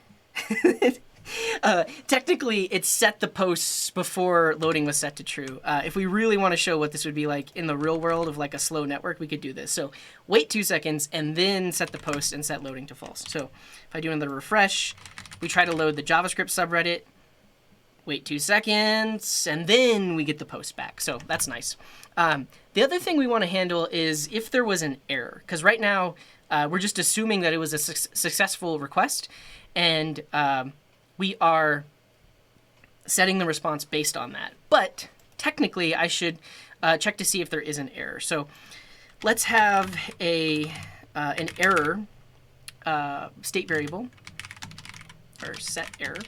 Technically, it set the posts before loading was set to true. If we really want to show what this would be like in the real world of like a slow network, we could do this. So wait 2 seconds and then set the post and set loading to false. So if I do another refresh, we try to load the JavaScript subreddit, wait 2 seconds, and then we get the post back. So that's nice. The other thing we want to handle is if there was an error, because right now we're just assuming that it was a successful request, and we are setting the response based on that. But technically, I should check to see if there is an error. So let's have an error state variable, or set error.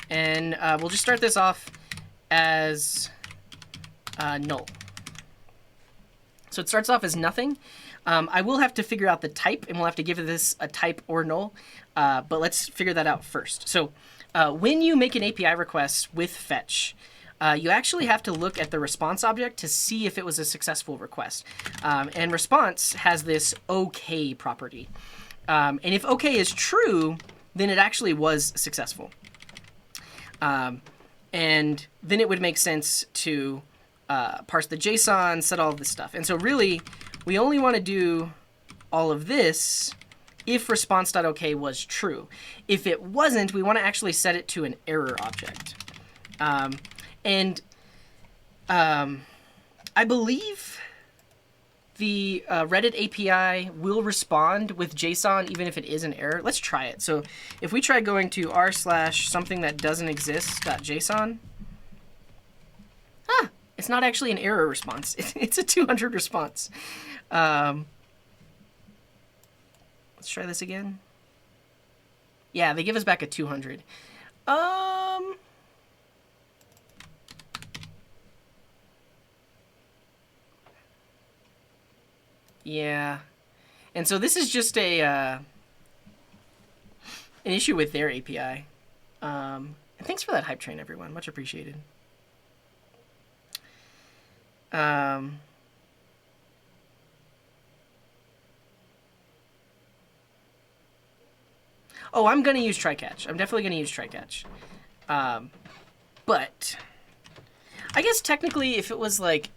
And we'll just start this off as null. So it starts off as nothing. I will have to figure out the type, and we'll have to give this a type or null. But let's figure that out first. So when you make an API request with fetch, you actually have to look at the response object to see if it was a successful request. And response has this OK property. And if OK is true, then it actually was successful. And then it would make sense to parse the JSON, set all of this stuff. And so really, we only want to do all of this if response.ok was true. If it wasn't, we want to actually set it to an error object. I believe the Reddit API will respond with JSON even if it is an error. Let's try it. So if we try going to r/something that doesn't exist.json, it's not actually an error response. It's a 200 response. Let's try this again. Yeah, they give us back a 200. Yeah. And so this is just an issue with their API. And thanks for that hype train, everyone. Much appreciated. Oh, I'm going to use try-catch. I'm definitely going to use try-catch. But I guess technically if it was like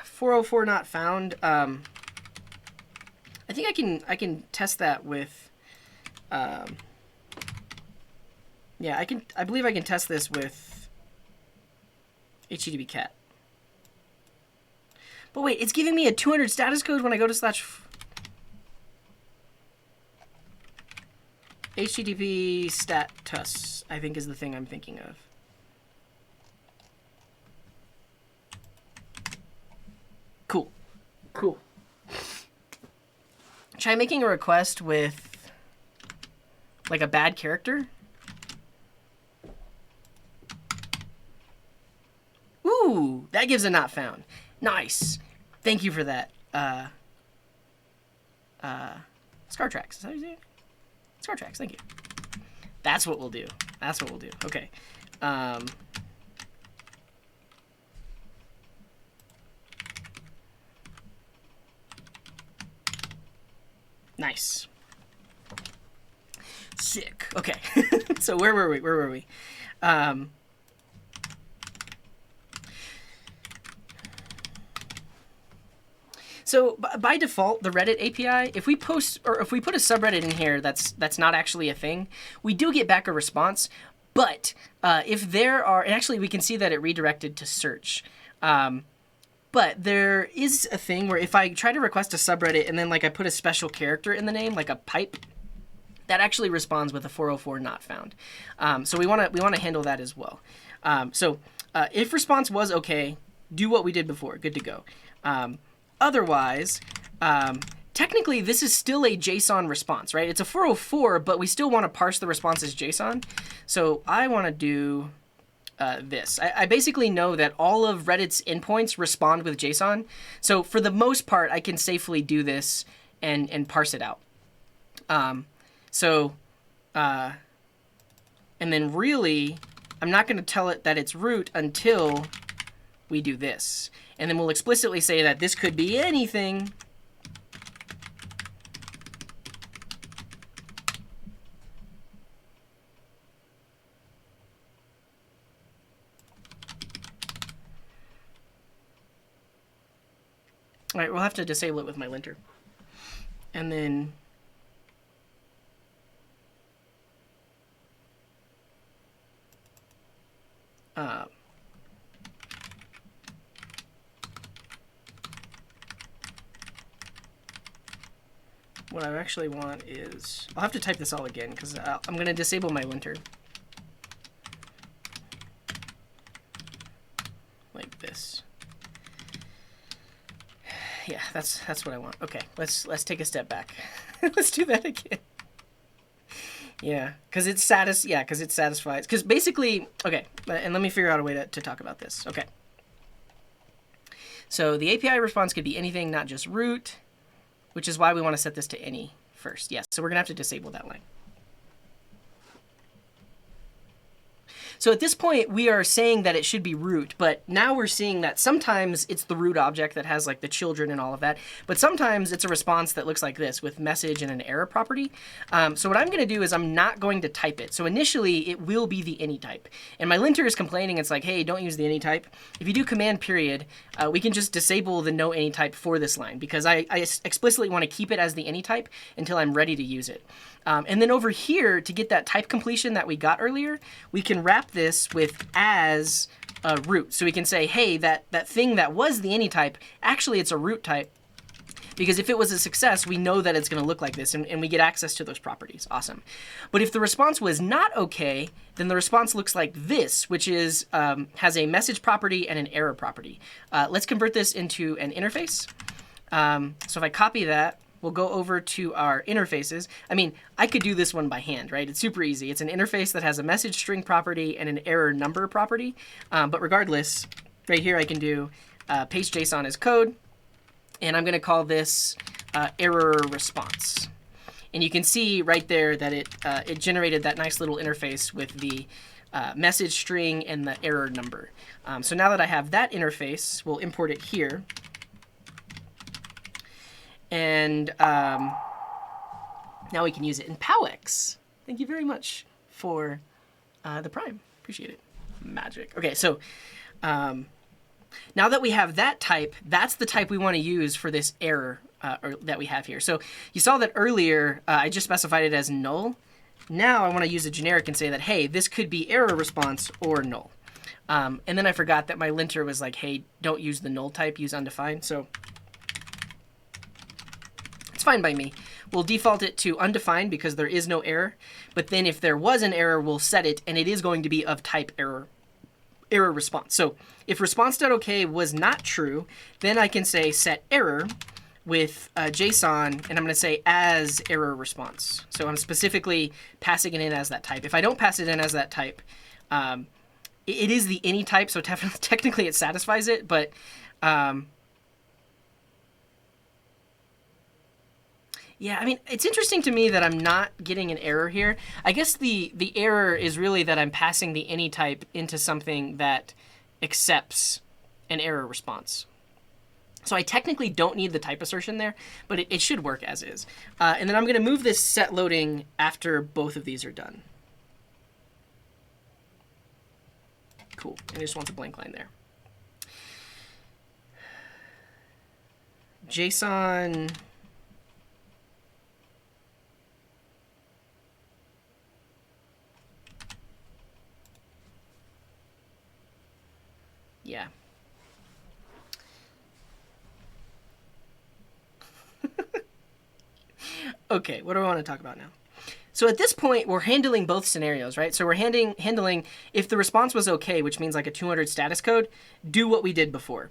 404 not found, I think I can test that with yeah, I believe I can test this with HTTP cat. But wait, it's giving me a 200 status code when I go to HTTP status, I think is the thing I'm thinking of. Cool. Cool. Try making a request with like a bad character. That gives a not found. Nice. Thank you for that. Scar tracks. Is that what you say? Scar tracks. Thank you. That's what we'll do. That's what we'll do. Okay. Nice. Sick. Okay. So where were we? Where were we? So by default, the Reddit API, if we post or if we put a subreddit in here that's not actually a thing, we do get back a response. But if there are, and actually we can see that it redirected to search. But there is a thing where if I try to request a subreddit and then like I put a special character in the name, like a pipe, that actually responds with a 404 not found. So we want to handle that as well. If response was okay, do what we did before. Good to go. Otherwise, technically this is still a JSON response, right? It's a 404, but we still want to parse the response as JSON. So I want to do this. I basically know that all of Reddit's endpoints respond with JSON. So for the most part, I can safely do this and parse it out. And then really, I'm not going to tell it that it's root until we do this. And then we'll explicitly say that this could be anything. All right, we'll have to disable it with my linter. And then what I actually want is, I'll have to type this all again because I'm going to disable my linter. Like this. Yeah, that's what I want. Okay, let's take a step back. Let's do that again. Yeah, because it satisfies. Because basically, okay, and let me figure out a way to talk about this. Okay. So the API response could be anything, not just root, which is why we want to set this to any first. Yes, so we're going to have to disable that line. So at this point, we are saying that it should be root, but now we're seeing that sometimes it's the root object that has like the children and all of that, but sometimes it's a response that looks like this with message and an error property. So what I'm going to do is I'm not going to type it. So initially, it will be the any type. And my linter is complaining. It's like, hey, don't use the any type. If you do command period, we can just disable the no any type for this line because I explicitly want to keep it as the any type until I'm ready to use it. And then over here, to get that type completion that we got earlier, we can wrap this with as a root. So we can say, hey, that thing that was the any type, actually it's a root type. Because if it was a success, we know that it's going to look like this, and we get access to those properties. Awesome. But if the response was not okay, then the response looks like this, which is has a message property and an error property. Let's convert this into an interface. So if I copy that, we'll go over to our interfaces. I mean, I could do this one by hand, right? It's super easy. It's an interface that has a message string property and an error number property. But regardless, right here I can do paste JSON as code. And I'm going to call this error response. And you can see right there that it generated that nice little interface with the message string and the error number. So now that I have that interface, we'll import it here. And now we can use it in PowX. Thank you very much for the Prime. Appreciate it. Magic. Okay, so now that we have that type, that's the type we want to use for this error that we have here. So you saw that earlier, I just specified it as null. Now I want to use a generic and say that, hey, this could be error response or null. And then I forgot that my linter was like, hey, don't use the null type, use undefined. So it's fine by me. We'll default it to undefined because there is no error. But then if there was an error, we'll set it, and it is going to be of type error response. So if response.ok was not true, then I can say set error with JSON, and I'm going to say as error response. So I'm specifically passing it in as that type. If I don't pass it in as that type, it is the any type, so technically it satisfies it, but yeah, I mean, it's interesting to me that I'm not getting an error here. I guess the error is really that I'm passing the any type into something that accepts an error response. So I technically don't need the type assertion there, but it should work as is. And then I'm going to move this set loading after both of these are done. Cool. And I just want a blank line there. JSON. Yeah. Okay, what do I want to talk about now? So at this point, we're handling both scenarios, right? So we're handling if the response was okay, which means like a 200 status code, do what we did before.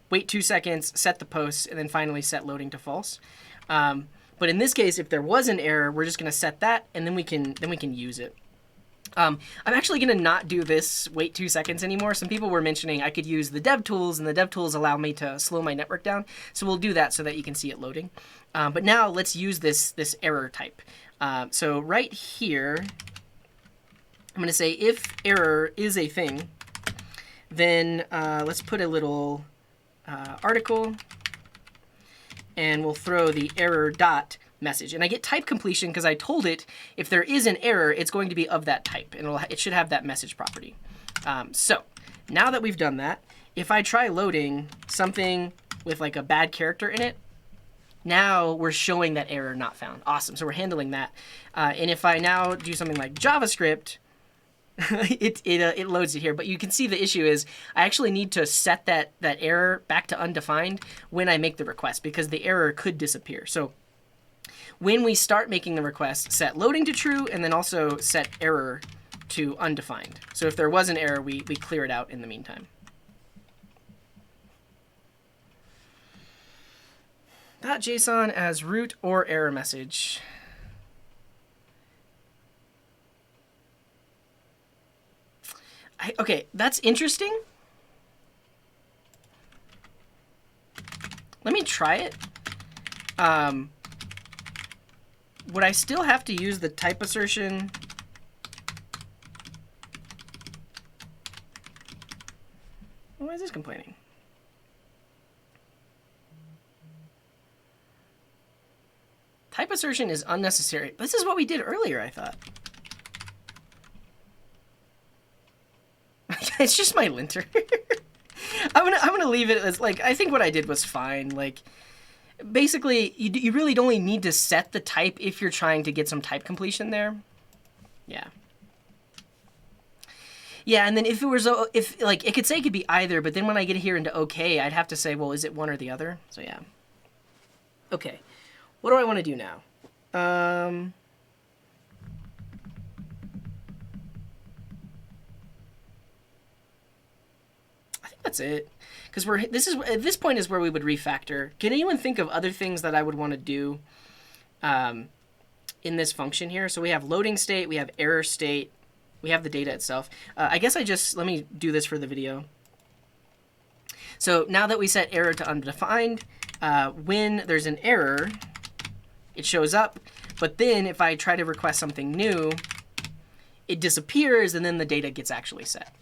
Wait 2 seconds, set the post, and then finally set loading to false. But in this case, if there was an error, we're just going to set that, and then we can use it. I'm actually going to not do this wait 2 seconds anymore. Some people were mentioning I could use the dev tools, and the dev tools allow me to slow my network down. So we'll do that so that you can see it loading. But now let's use this error type. So right here, I'm going to say if error is a thing, then let's put a little article, and we'll throw the error dot message. And I get type completion because I told it if there is an error, it's going to be of that type, and it should have that message property. So now that we've done that, if I try loading something with like a bad character in it, now we're showing that error not found. Awesome. So we're handling that. And if I now do something like JavaScript, it loads it here. But you can see the issue is I actually need to set that error back to undefined when I make the request, because the error could disappear. So when we start making the request, set loading to true, and then also set error to undefined. So if there was an error, we clear it out in the meantime. .json as root or error message. Okay, that's interesting. Let me try it. Would I still have to use the type assertion? Why is this complaining? Type assertion is unnecessary. This is what we did earlier, I thought. It's just my linter. I'm gonna leave it as like, I think what I did was fine. Like, basically, you really only need to set the type if you're trying to get some type completion there. Yeah. Yeah, and then if it was, like, it could say it could be either, but then when I get here into OK, I'd have to say, well, is it one or the other? So yeah. Okay. What do I want to do now? I think that's it. Because at this point is where we would refactor. Can anyone think of other things that I would want to do in this function here? So we have loading state, we have error state, we have the data itself. I guess let me do this for the video. So now that we set error to undefined, when there's an error, it shows up. But then if I try to request something new, it disappears, and then the data gets actually set.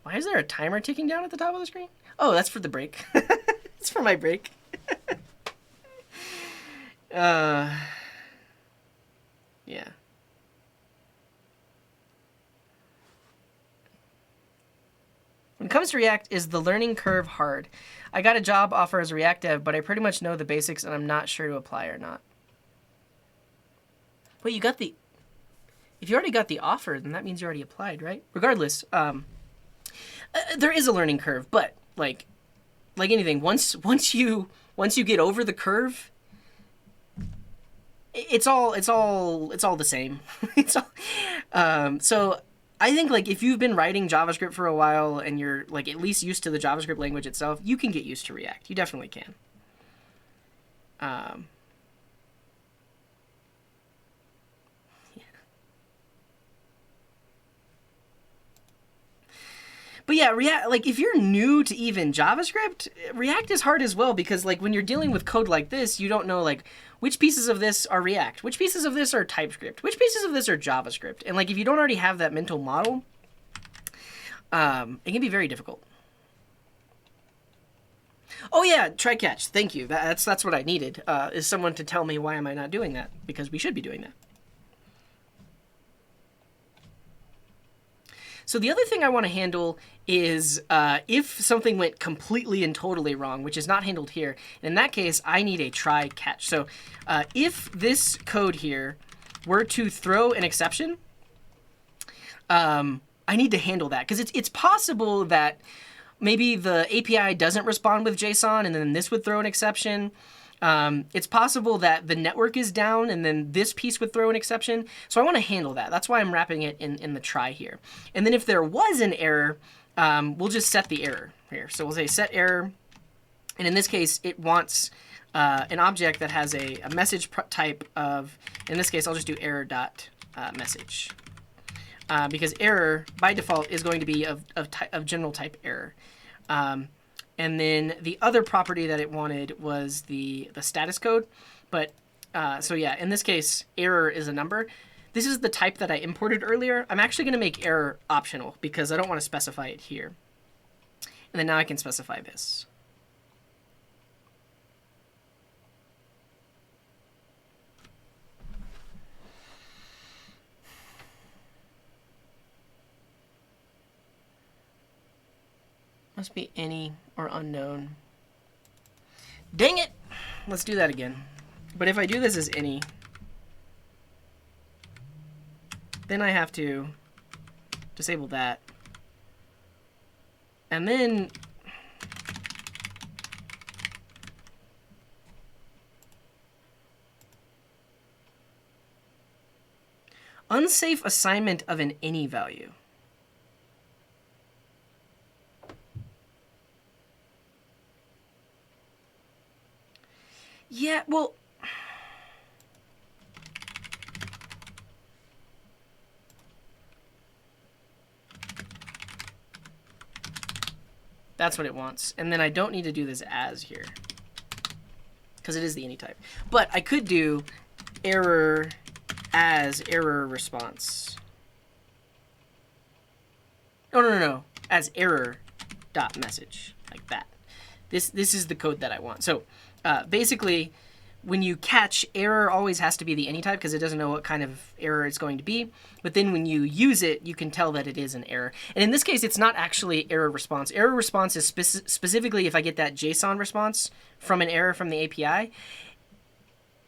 Why is there a timer ticking down at the top of the screen? Oh, that's for the break. It's for my break. Yeah. When it comes to React, is the learning curve hard? I got a job offer as a React dev, but I pretty much know the basics, and I'm not sure to apply or not. Wait, if you already got the offer, then that means you already applied, right? Regardless, there is a learning curve, but like anything, once you get over the curve, it's all the same. It's all, so I think like if you've been writing JavaScript for a while and you're like at least used to the JavaScript language itself, you can get used to React. You definitely can. Yeah. But yeah, React, like if you're new to even JavaScript, React is hard as well because like when you're dealing with code like this, you don't know like which pieces of this are React, which pieces of this are TypeScript, which pieces of this are JavaScript. And like if you don't already have that mental model, it can be very difficult. Oh yeah, try catch. Thank you. That's what I needed. Is someone to tell me why am I not doing that? Because we should be doing that. So the other thing I want to handle is if something went completely and totally wrong, which is not handled here. In that case, I need a try catch. So if this code here were to throw an exception, I need to handle that because it's possible that maybe the API doesn't respond with JSON and then this would throw an exception. It's possible that the network is down and then this piece would throw an exception. So I want to handle that. That's why I'm wrapping it in the try here. And then if there was an error, we'll just set the error here. So we'll say set error. And in this case, it wants an object that has a message type of, in this case, I'll just do error dot message. Because error, by default, is going to be of general type error. And then the other property that it wanted was the status code. But so yeah, in this case, error is a number. This is the type that I imported earlier. I'm actually going to make error optional because I don't want to specify it here. And then now I can specify this. Must be any or unknown. Dang it! Let's do that again. But if I do this as any, then I have to disable that. And then unsafe assignment of an any value. Yeah, well, that's what it wants. And then I don't need to do this as here because it is the any type. But I could do error as error response. No. As error dot message, like that. This is the code that I want. So basically, when you catch, error always has to be the any type because it doesn't know what kind of error it's going to be. But then when you use it, you can tell that it is an error. And in this case, it's not actually error response. Error response is specifically if I get that JSON response from an error from the API.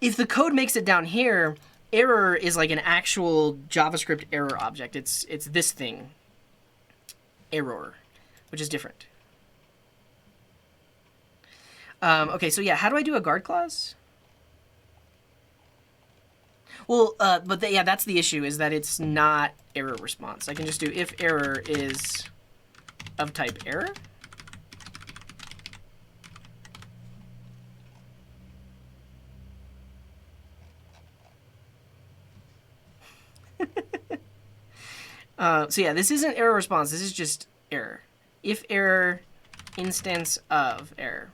If the code makes it down here, error is like an actual JavaScript error object. It's this thing, error, which is different. Okay, so yeah, how do I do a guard clause? Well, yeah, that's the issue, is that it's not error response. I can just do if error is of type error. So yeah, this isn't error response. This is just error. If error, instance of error.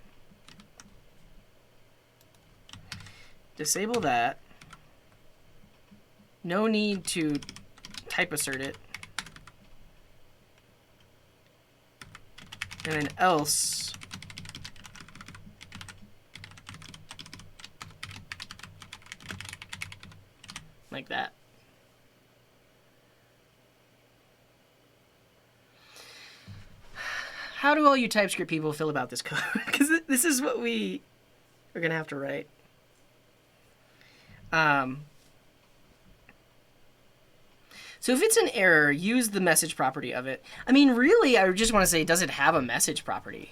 Disable that. No need to type assert it. And then else. Like that. How do all you TypeScript people feel about this code? Because this is what we are going to have to write. So if it's an error, use the message property of it. I mean, really, I just want to say, does it have a message property?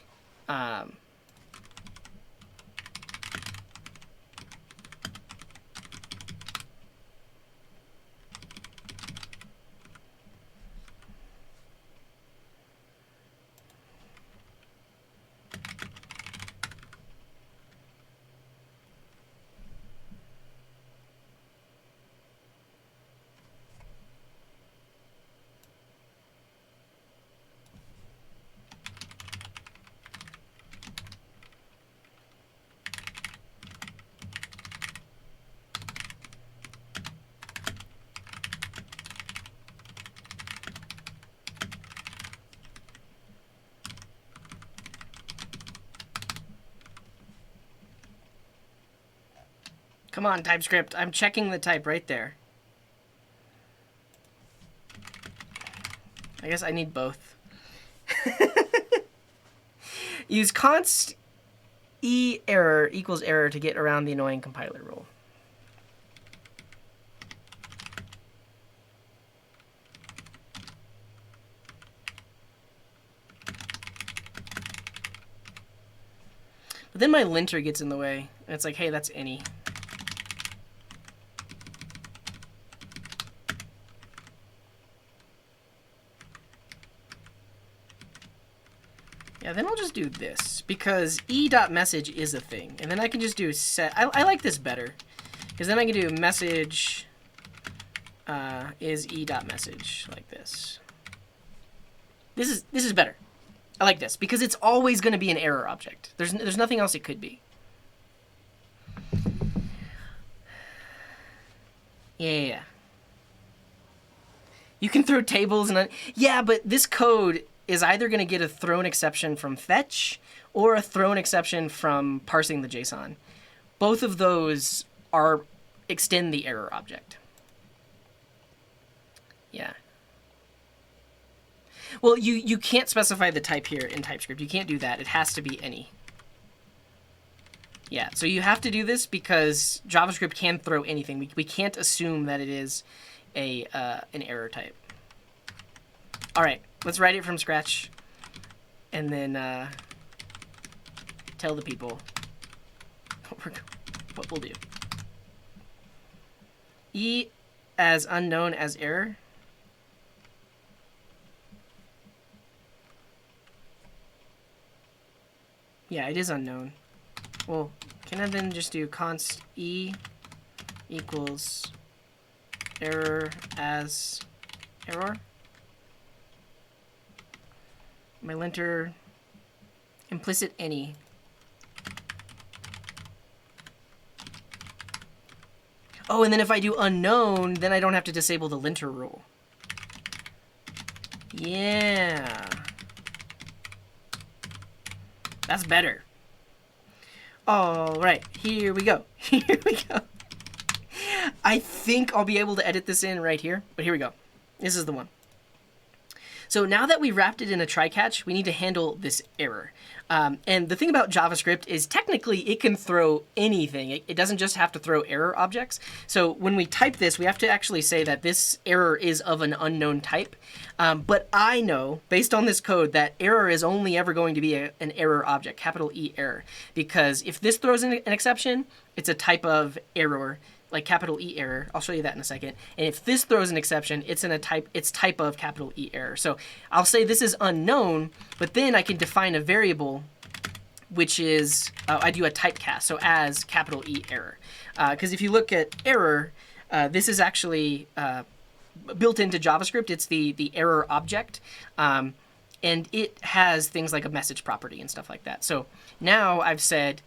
Come on, TypeScript. I'm checking the type right there. I guess I need both. Use const e error equals error to get around the annoying compiler rule. But then my linter gets in the way, and it's like, hey, that's any. Yeah, then I'll just do this, because e.message is a thing. And then I can just do set. I like this better, because then I can do message is e.message, like this. This is better. I like this, because it's always going to be an error object. There's nothing else it could be. Yeah. You can throw tables and... Yeah, but this code is either going to get a thrown exception from fetch or a thrown exception from parsing the JSON. Both of those extend the error object. Yeah. Well, you can't specify the type here in TypeScript. You can't do that. It has to be any. Yeah, so you have to do this because JavaScript can throw anything. We can't assume that it is an error type. All right, let's write it from scratch and then tell the people what we'll do. E as unknown as error. Yeah, it is unknown. Well, can I then just do const e equals error as error? My linter implicit any. Oh, and then if I do unknown, then I don't have to disable the linter rule. Yeah. That's better. All right, here we go. Here we go. I think I'll be able to edit this in right here, but here we go. This is the one. So now that we wrapped it in a try-catch, we need to handle this error. And the thing about JavaScript is technically it can throw anything. It doesn't just have to throw error objects. So when we type this, we have to actually say that this error is of an unknown type. But I know, based on this code, that error is only ever going to be an error object, capital E error. Because if this throws an exception, it's a type of error, like capital E error. I'll show you that in a second. And if this throws an exception, it's type of capital E error. So I'll say this is unknown, but then I can define a variable, which is, I do a typecast, so as capital E error. Because if you look at error, this is actually built into JavaScript. It's the error object. And it has things like a message property and stuff like that. So now I've said,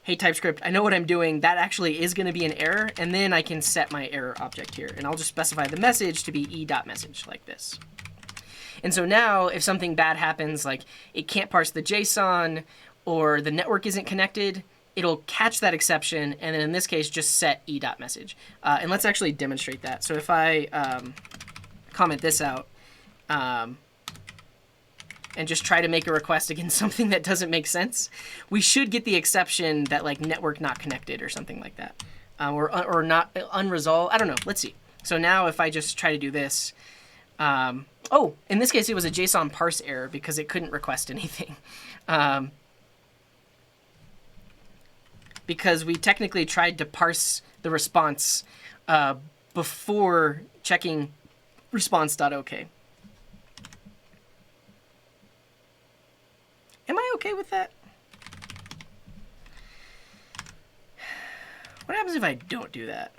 hey, TypeScript, I know what I'm doing. That actually is going to be an error. And then I can set my error object here. And I'll just specify the message to be e.message like this. And so now if something bad happens, like it can't parse the JSON or the network isn't connected, it'll catch that exception. And then in this case, just set e.message. And let's actually demonstrate that. So if I comment this out, and just try to make a request against something that doesn't make sense, we should get the exception that like network not connected or something like that, or not unresolved. I don't know. Let's see. So now if I just try to do this, oh, in this case it was a JSON parse error because it couldn't request anything, because we technically tried to parse the response before checking response.ok. Am I okay with that? What happens if I don't do that?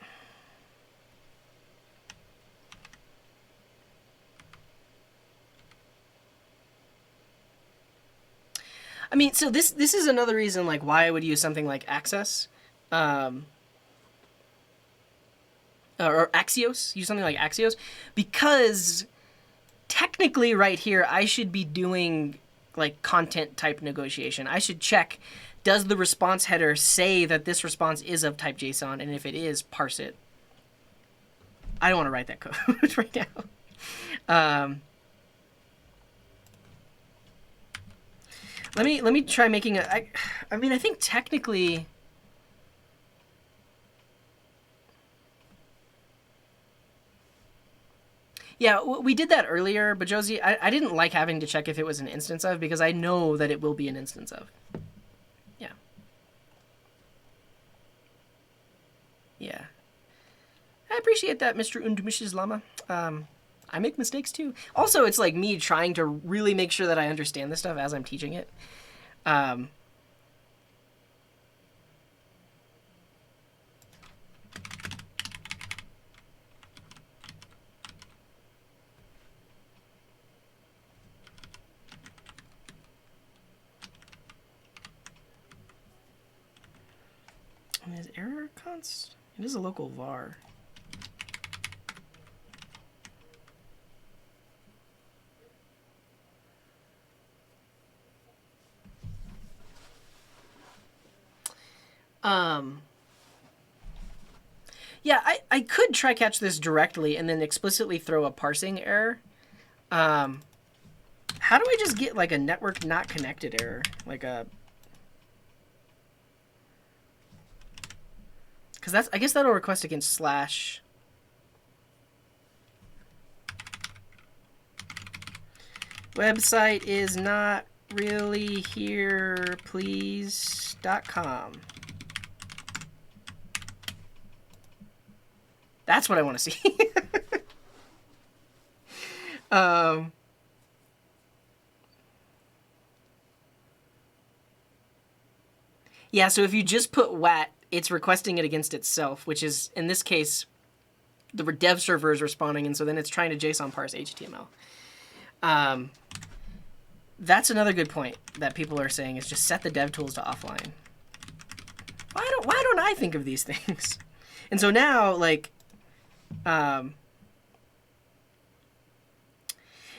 I mean, so this is another reason like why I would use something like Access, or Axios. Use something like Axios, because technically right here I should be doing like content type negotiation. I should check does the response header say that this response is of type JSON, and if it is, parse it. I don't want to write that code right now. Let me try making a. I mean, I think technically. Yeah, we did that earlier, but Josie, I didn't like having to check if it was an instance of, because I know that it will be an instance of. Yeah. Yeah. I appreciate that, Mr. und Mrs. Lama. I make mistakes too. Also, it's like me trying to really make sure that I understand this stuff as I'm teaching it. Is error const? It is a local var. Yeah, I could try catch this directly and then explicitly throw a parsing error. How do I just get like a network not connected error? Like a... Because that's, I guess that'll request against slash. Website is not really here, please.com. That's what I want to see. Yeah, so if you just put WAT, it's requesting it against itself, which is, in this case, the dev server is responding, and so then it's trying to JSON parse HTML. That's another good point that people are saying, is just set the dev tools to offline. Why don't I think of these things? And so now, like,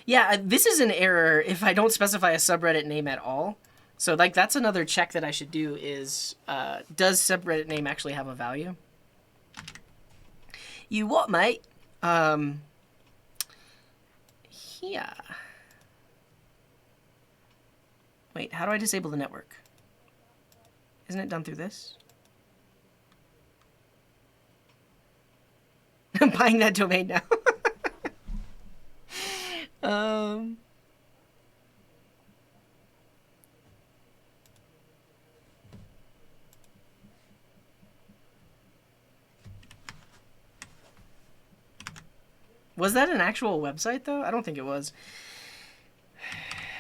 yeah, this is an error if I don't specify a subreddit name at all. So, like, that's another check that I should do is, does subreddit name actually have a value? You what, mate? Yeah. Wait, how do I disable the network? Isn't it done through this? I'm buying that domain now. Was that an actual website, though? I don't think it was.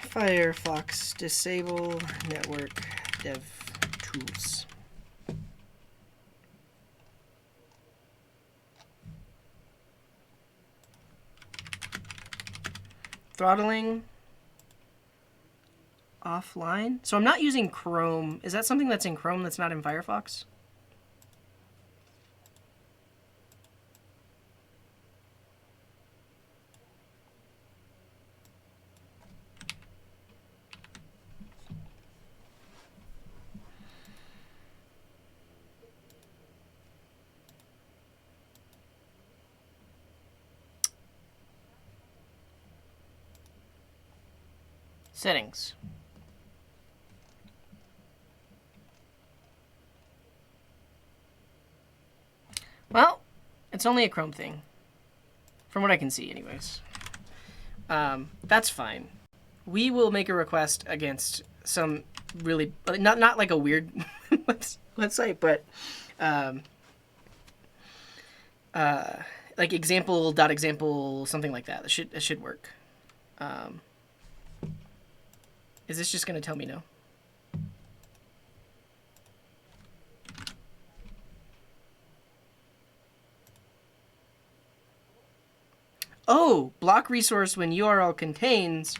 Firefox disable network dev tools. Throttling offline. So I'm not using Chrome. Is that something that's in Chrome that's not in Firefox? Settings. Well, it's only a Chrome thing. From what I can see, anyways. That's fine. We will make a request against some really... Not like a weird website, but... like example.example, something like that. That should work. Is this just going to tell me no? Oh, block resource when URL contains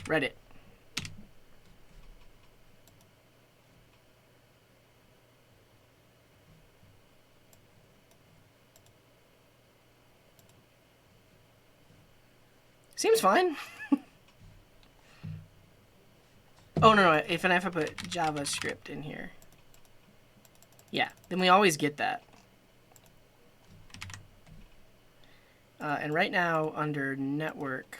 Reddit. Seems fine. Oh, no, if I put JavaScript in here. Yeah, then we always get that. And right now, under network,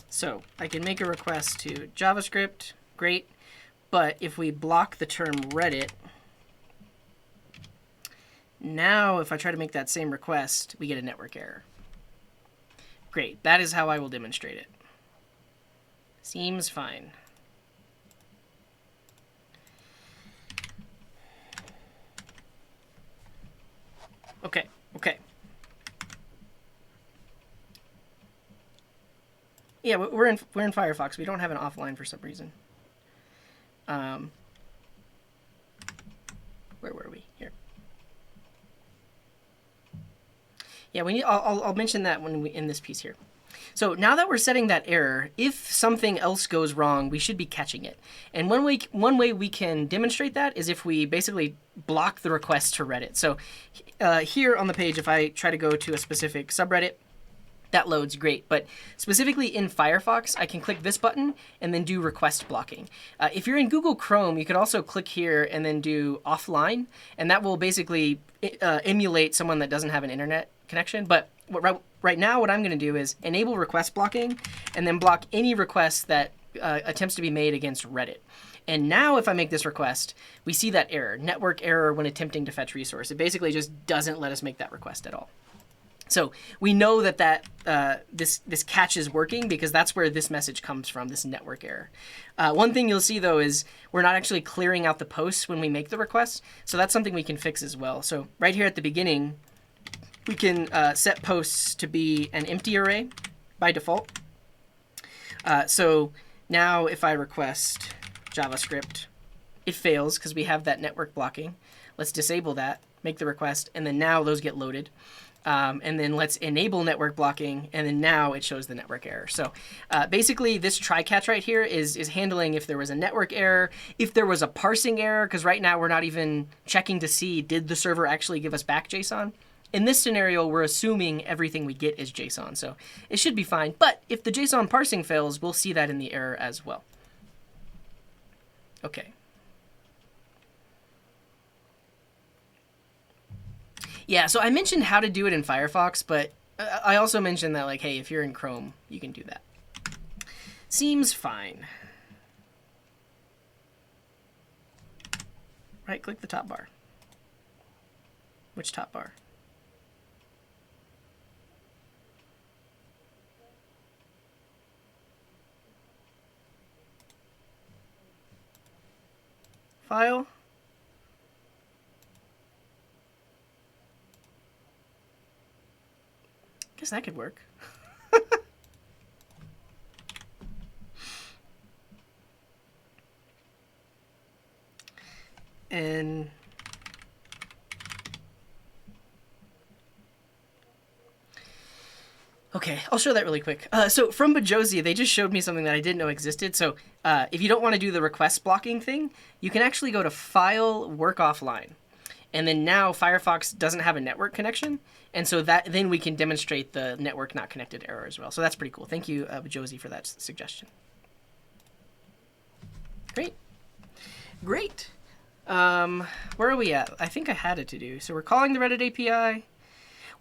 so I can make a request to JavaScript, great, but if we block the term Reddit, now if I try to make that same request, we get a network error. Great, that is how I will demonstrate it. Seems fine. Okay. Yeah, we're in Firefox. We don't have an offline for some reason. Where were we? Here. Yeah, we need. I'll mention that when we in this piece here. So now that we're setting that error, if something else goes wrong, we should be catching it. And one way we can demonstrate that is if we basically block the request to Reddit. So here on the page, if I try to go to a specific subreddit, that loads great. But specifically in Firefox, I can click this button and then do request blocking. If you're in Google Chrome, you could also click here and then do offline, and that will basically emulate someone that doesn't have an internet connection. But right now, what I'm going to do is enable request blocking and then block any request that attempts to be made against Reddit. And now if I make this request, we see that error, network error when attempting to fetch resource. It basically just doesn't let us make that request at all. So we know that this catch is working because that's where this message comes from, this network error. One thing you'll see, though, is we're not actually clearing out the posts when we make the request. So that's something we can fix as well. So right here at the beginning, we can set posts to be an empty array by default. So now if I request JavaScript, it fails because we have that network blocking. Let's disable that, make the request, and then now those get loaded. And then let's enable network blocking, and then now it shows the network error. So basically, this try catch right here is handling if there was a network error, if there was a parsing error, because right now we're not even checking to see did the server actually give us back JSON. In this scenario, we're assuming everything we get is JSON, so it should be fine. But if the JSON parsing fails, we'll see that in the error as well. Okay. Yeah, so I mentioned how to do it in Firefox, but I also mentioned that, like, hey, if you're in Chrome, you can do that. Seems fine. Right-click the top bar. Which top bar? File. Guess that could work. And okay, I'll show that really quick. So from Bajosi, they just showed me something that I didn't know existed. So if you don't want to do the request blocking thing, you can actually go to File, Work Offline. And then now Firefox doesn't have a network connection. And so then we can demonstrate the network not connected error as well. So that's pretty cool. Thank you, Bajosi, for that suggestion. Great. Great. Where are we at? I think I had it to do. So we're calling the Reddit API.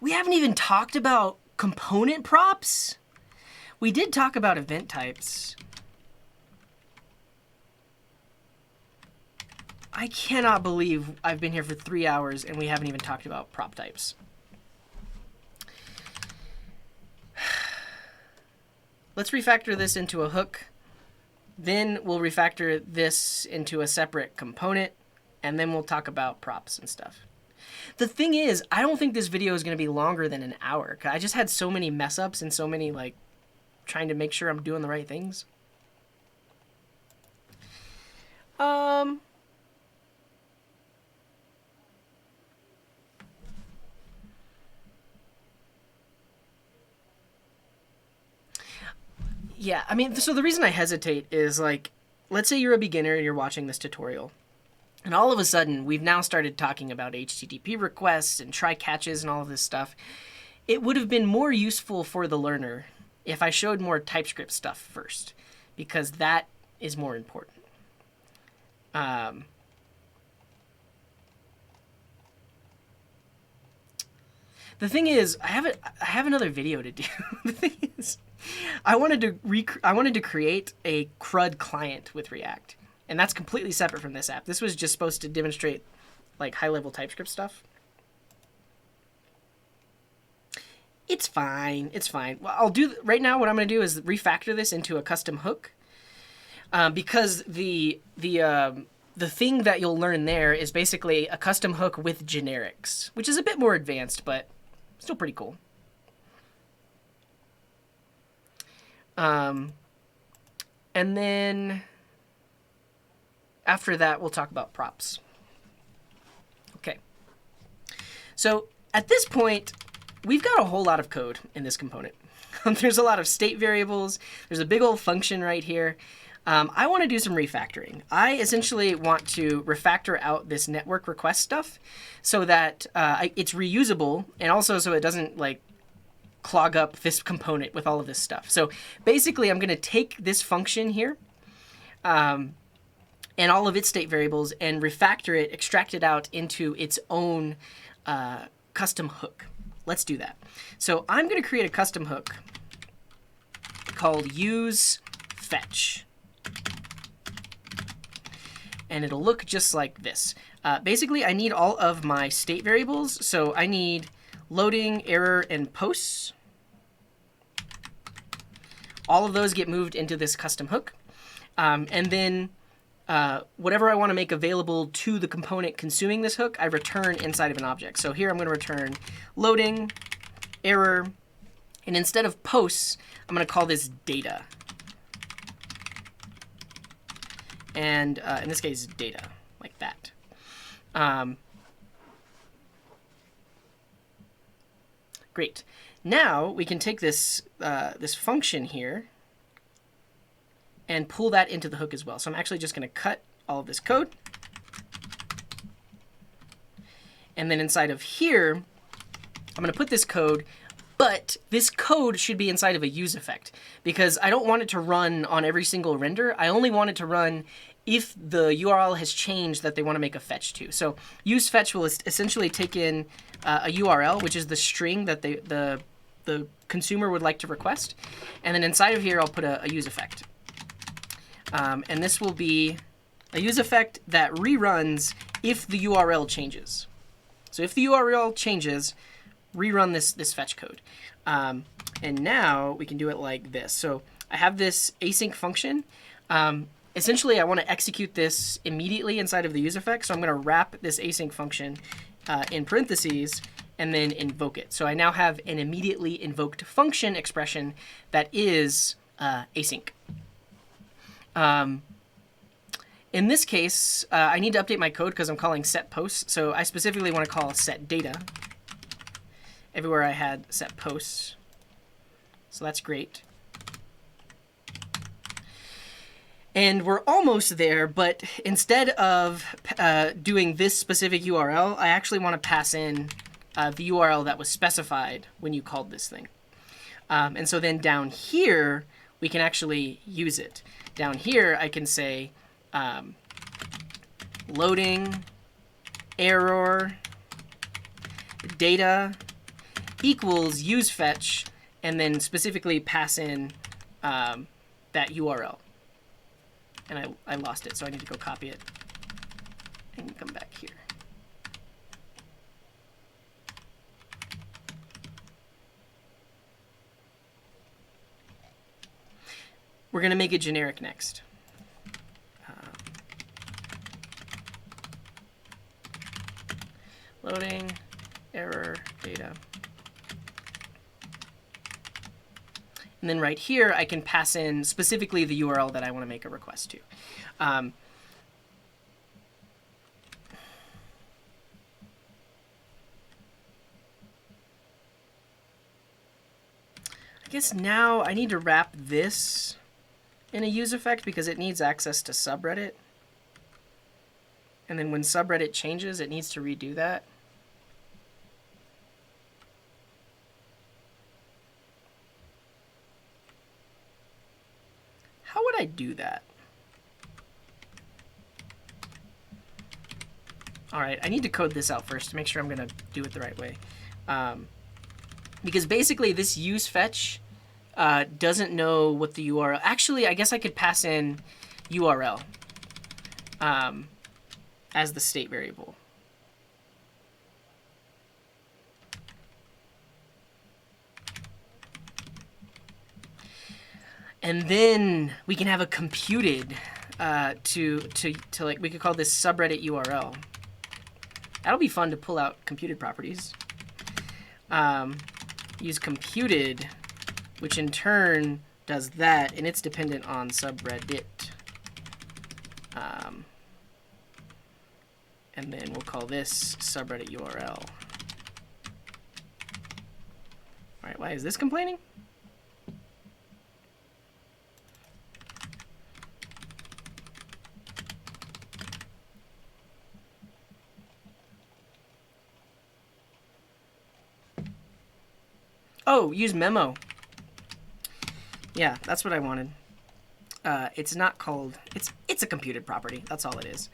We haven't even talked about component props. We did talk about event types. I cannot believe I've been here for 3 hours and we haven't even talked about prop types. Let's refactor this into a hook. Then we'll refactor this into a separate component, and then we'll talk about props and stuff. The thing is, I don't think this video is going to be longer than an hour. I just had so many mess ups and so many, like, trying to make sure I'm doing the right things. Yeah, I mean, so the reason I hesitate is, like, let's say you're a beginner and you're watching this tutorial. And all of a sudden, we've now started talking about HTTP requests and try catches and all of this stuff. It would have been more useful for the learner if I showed more TypeScript stuff first, because that is more important. The thing is, I have another video to do. The thing is, I wanted to create a CRUD client with React, and that's completely separate from this app. This was just supposed to demonstrate like high-level TypeScript stuff. It's fine. It's fine. Well, I'll do right now. What I'm going to do is refactor this into a custom hook, because the thing that you'll learn there is basically a custom hook with generics, which is a bit more advanced, but still pretty cool. And then after that, we'll talk about props. Okay. So at this point, we've got a whole lot of code in this component. There's a lot of state variables. There's a big old function right here. I want to do some refactoring. I essentially want to refactor out this network request stuff so that it's reusable, and also so it doesn't like clog up this component with all of this stuff. So basically, I'm going to take this function here and all of its state variables and refactor it, extract it out into its own custom hook. Let's do that. So I'm going to create a custom hook called useFetch. And it'll look just like this. Basically, I need all of my state variables. So I need loading, error, and posts. All of those get moved into this custom hook. And then whatever I want to make available to the component consuming this hook, I return inside of an object. So here I'm going to return loading, error, and instead of posts, I'm going to call this data. And in this case, data, like that. Great. Now we can take this this function here and pull that into the hook as well. So I'm actually just going to cut all of this code. And then inside of here, I'm going to put this code, but this code should be inside of a use effect because I don't want it to run on every single render. I only want it to run if the URL has changed that they want to make a fetch to. So useFetch will essentially take in a URL, which is the string that the consumer would like to request. And then inside of here, I'll put a use effect. And this will be a use effect that reruns if the URL changes. So if the URL changes, rerun this fetch code. And now we can do it like this. So I have this async function. Essentially, I want to execute this immediately inside of the use effect. So I'm going to wrap this async function in parentheses and then invoke it. So I now have an immediately invoked function expression that is async. In this case, I need to update my code because I'm calling set posts. So I specifically want to call set data. Everywhere I had set posts. So that's great. And we're almost there, but instead of doing this specific URL, I actually want to pass in the URL that was specified when you called this thing. And so then down here, we can actually use it. Down here, I can say loading, error, data equals useFetch, and then specifically pass in that URL. And I lost it, so I need to go copy it and come back here. We're going to make it generic next. Loading, error, data. And then right here, I can pass in specifically the URL that I want to make a request to. I guess now I need to wrap this in a use effect because it needs access to subreddit. And then when subreddit changes, it needs to redo that. How would I do that? All right, I need to code this out first to make sure I'm going to do it the right way. Because basically this use fetch doesn't know what the URL... Actually, I guess I could pass in URL as the state variable. And then we can have a computed to like, we could call this subreddit URL. That'll be fun to pull out computed properties. Use computed, which in turn does that, and it's dependent on subreddit. And then we'll call this subreddit URL. All right, why is this complaining? Oh, use memo. Yeah, that's what I wanted. It's not called, it's a computed property. That's all it is.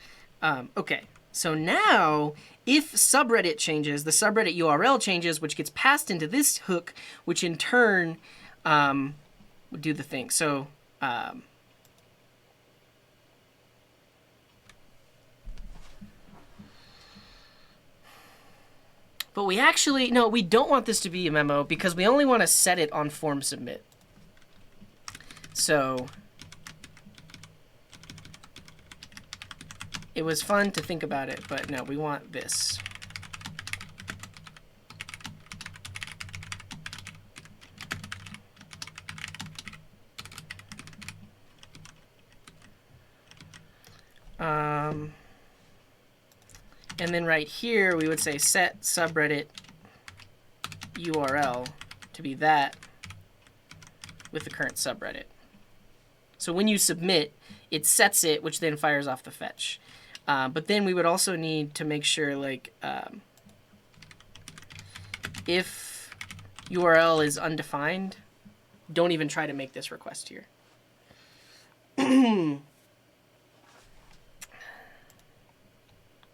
Okay, so now if subreddit changes, the subreddit URL changes, which gets passed into this hook, which in turn would do the thing. So but we actually, no, we don't want this to be a memo because we only want to set it on form submit. So it was fun to think about it, but no, we want this. And then right here, we would say set subreddit URL to be that with the current subreddit. So when you submit, it sets it, which then fires off the fetch. But then we would also need to make sure, like, if URL is undefined, don't even try to make this request here.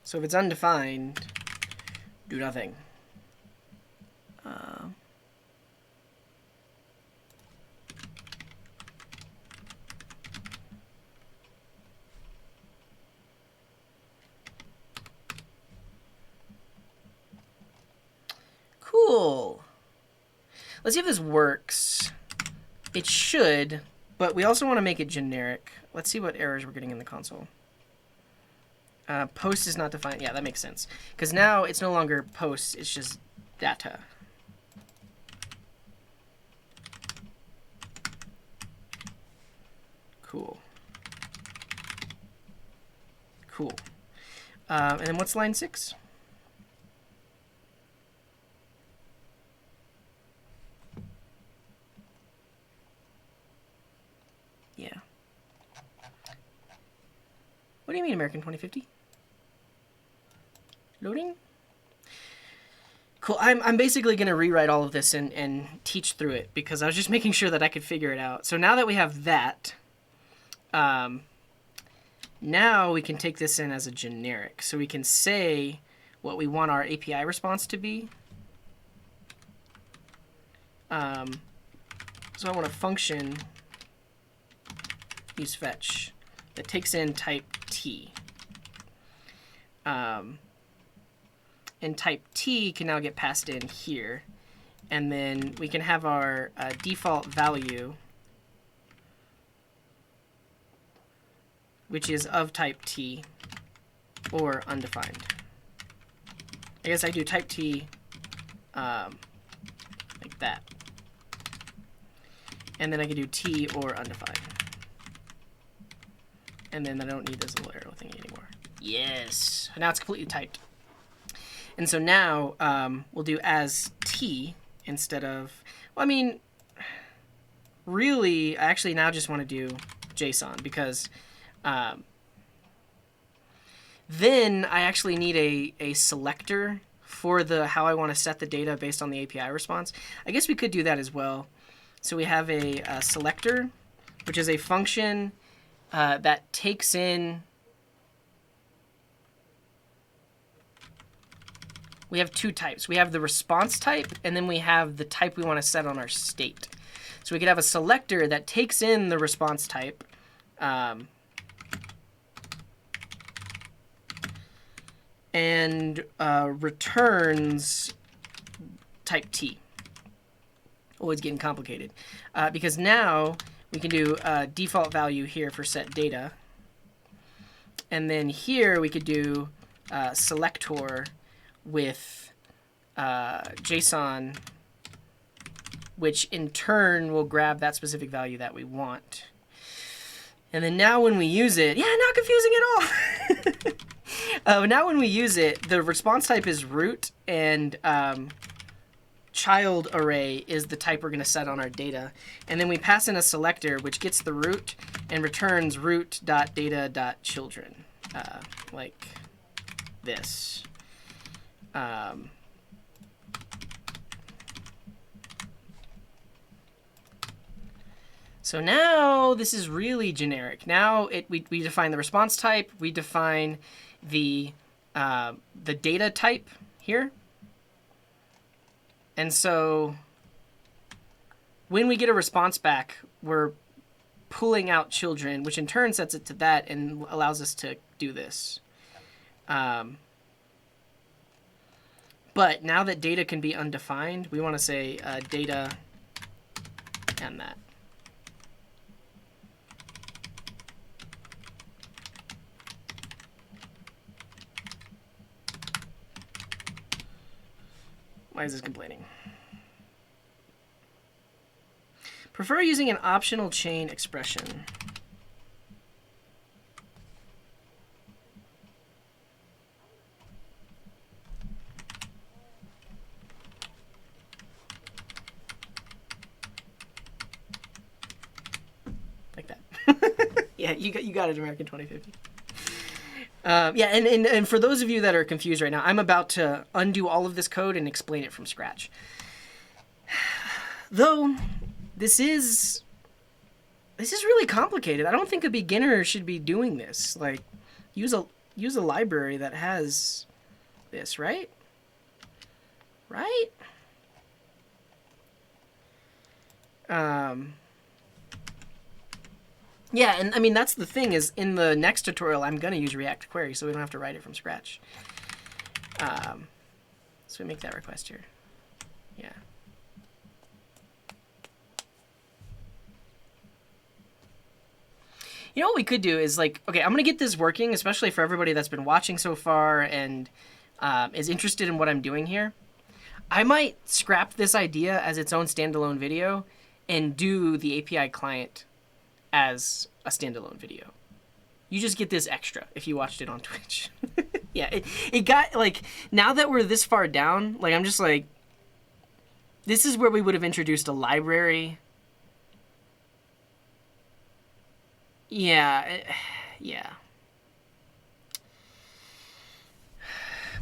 So if it's undefined, do nothing. Cool. Let's see if this works. It should, but we also want to make it generic. Let's see what errors we're getting in the console. Post is not defined. Yeah, that makes sense. Because now it's no longer posts, it's just data. Cool. Cool. And then what's line 6? Yeah. What do you mean American 2050? Loading? Cool. I'm basically going to rewrite all of this and teach through it because I was just making sure that I could figure it out. So now that we have that, now we can take this in as a generic. So we can say what we want our API response to be. So I want a function use fetch that takes in type T. And type T can now get passed in here. And then we can have our default value, which is of type T or undefined. I guess I do type T like that. And then I can do T or undefined. And then I don't need this little arrow thingy anymore. Yes. Now it's completely typed. And so now we'll do as T instead of, well, I mean, really, I actually now just want to do JSON because Then I actually need a selector for the how I want to set the data based on the API response. I guess we could do that as well. So we have a selector, which is a function that takes in. We have two types. We have the response type, and then we have the type we want to set on our state. So we could have a selector that takes in the response type. And returns type T. Always getting complicated. Because now we can do a default value here for set data. And then here we could do selector with JSON, which in turn will grab that specific value that we want. And then now when we use it, yeah, not confusing at all. Now when we use it, the response type is root, and child array is the type we're going to set on our data. And then we pass in a selector, which gets the root and returns root.data.children, like this. So now this is really generic. Now we define the response type, we define the data type here. And so when we get a response back, we're pulling out children, which in turn sets it to that and allows us to do this. But now that data can be undefined, we want to say data and that. Why is this complaining? Prefer using an optional chain expression. Like that. Yeah, you got it, American 2050. Yeah, and for those of you that are confused right now, I'm about to undo all of this code and explain it from scratch. Though, this is really complicated. I don't think a beginner should be doing this. Like, use a library that has this, right? Right? Yeah, and I mean, that's the thing is, in the next tutorial, I'm going to use React Query, so we don't have to write it from scratch. So we make that request here. Yeah. You know what we could do is, like, okay, I'm going to get this working, especially for everybody that's been watching so far and is interested in what I'm doing here. I might scrap this idea as its own standalone video and do the API client as a standalone video. You just get this extra if you watched it on Twitch. Yeah, it got, like, now that we're this far down, like, I'm just like, this is where we would have introduced a library. Yeah, yeah.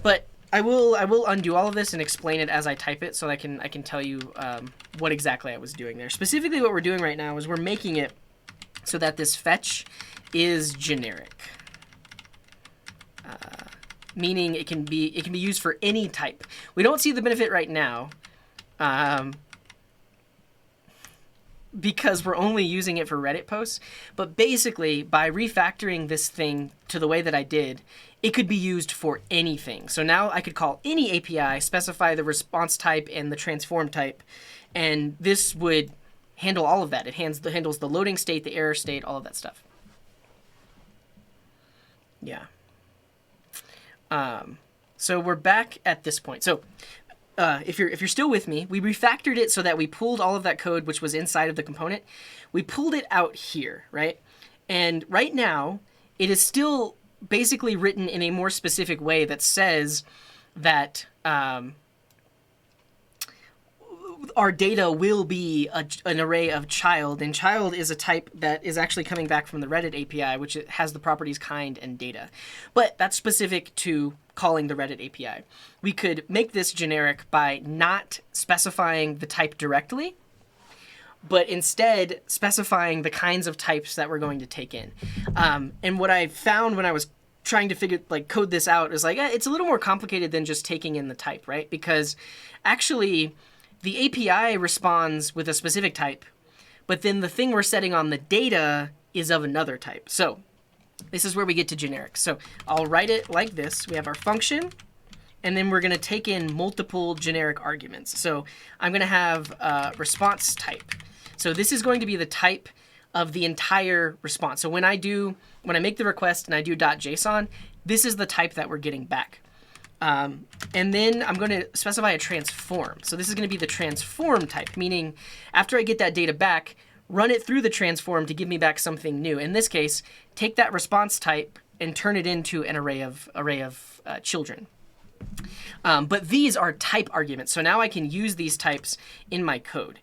But I will undo all of this and explain it as I type it, so I can tell you what exactly I was doing there. Specifically, what we're doing right now is we're making it so that this fetch is generic, meaning it can be used for any type. We don't see the benefit right now, because we're only using it for Reddit posts. But basically, by refactoring this thing to the way that I did, it could be used for anything. So now I could call any API, specify the response type and the transform type, and this would handle all of that. It handles the loading state, the error state, all of that stuff. Yeah. So we're back at this point. So if you're still with me, we refactored it so that we pulled all of that code which was inside of the component. We pulled it out here, right? And right now, it is still basically written in a more specific way that says that our data will be an array of child, and child is a type that is actually coming back from the Reddit API, which has the properties kind and data. But that's specific to calling the Reddit API. We could make this generic by not specifying the type directly, but instead specifying the kinds of types that we're going to take in. And what I found when I was trying to code this out is it's a little more complicated than just taking in the type, right? Because actually the API responds with a specific type, but then the thing we're setting on the data is of another type. So this is where we get to generic. So I'll write it like this. We have our function, and then we're going to take in multiple generic arguments. So I'm going to have a response type. So this is going to be the type of the entire response. So when I make the request and I do .json, this is the type that we're getting back. And then I'm going to specify a transform. So this is going to be the transform type, meaning after I get that data back, run it through the transform to give me back something new. In this case, take that response type and turn it into an array of children. But these are type arguments. So now I can use these types in my code.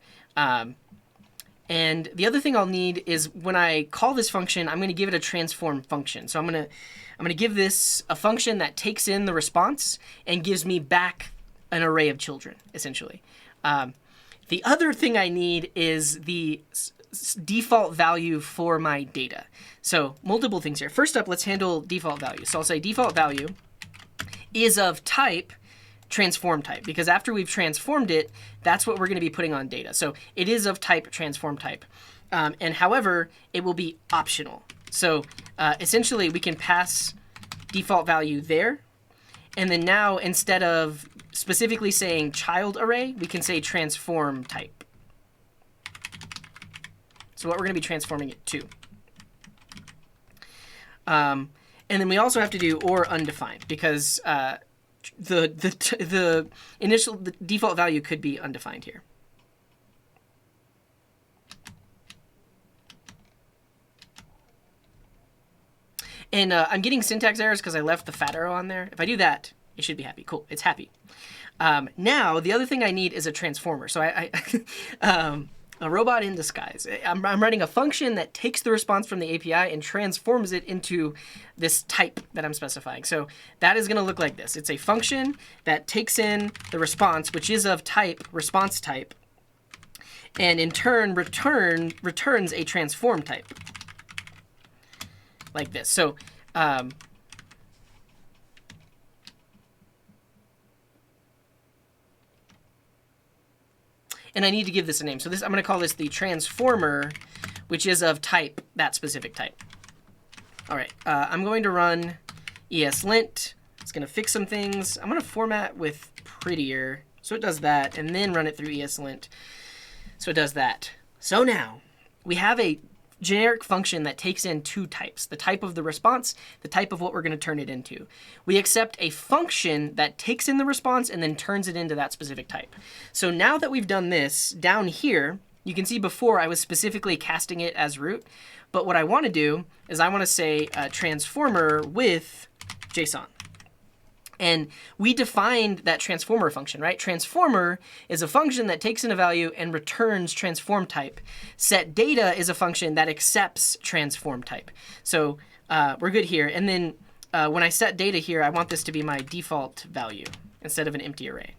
And the other thing I'll need is when I call this function, I'm going to give it a transform function. So I'm going to give this a function that takes in the response and gives me back an array of children, essentially. The other thing I need is the default value for my data. So multiple things here. First up, let's handle default value. So I'll say default value is of type transform type, because after we've transformed it, that's what we're going to be putting on data. So it is of type transform type. And however, it will be optional. So essentially, we can pass default value there. And then now, instead of specifically saying child array, we can say transform type. So what we're going to be transforming it to. And then we also have to do or undefined, because the default value could be undefined here. And I'm getting syntax errors because I left the fat arrow on there. If I do that, it should be happy. Cool, it's happy. Now, the other thing I need is a transformer. So a robot in disguise. I'm writing a function that takes the response from the API and transforms it into this type that I'm specifying. So that is going to look like this. It's a function that takes in the response, which is of type response type, and in turn returns a transform type, like this. So and I need to give this a name. So I'm going to call this the transformer, which is of type, that specific type. All right, I'm going to run ESLint. It's going to fix some things. I'm going to format with prettier, so it does that, and then run it through ESLint, so it does that. So now we have a generic function that takes in two types, the type of the response, the type of what we're going to turn it into. We accept a function that takes in the response and then turns it into that specific type. So now that we've done this, down here, you can see before I was specifically casting it as root, but what I want to do is I want to say transformer with JSON. And we defined that transformer function, right? Transformer is a function that takes in a value and returns transform type. Set data is a function that accepts transform type. So we're good here. And then when I set data here, I want this to be my default value instead of an empty array.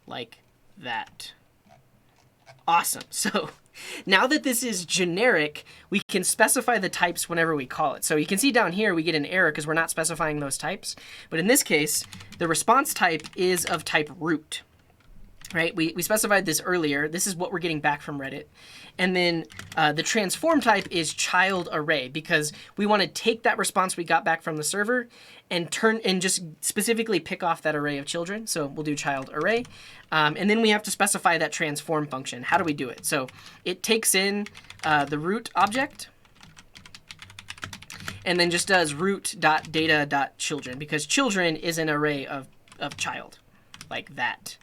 Like that. Awesome. So now that this is generic, we can specify the types whenever we call it. So you can see down here we get an error because we're not specifying those types. But in this case, the response type is of type root. Right? We specified this earlier. This is what we're getting back from Reddit. And then the transform type is child array, because we want to take that response we got back from the server and just specifically pick off that array of children. So we'll do child array. And then we have to specify that transform function. How do we do it? So it takes in the root object and then just does root.data.children, because children is an array of child, like that.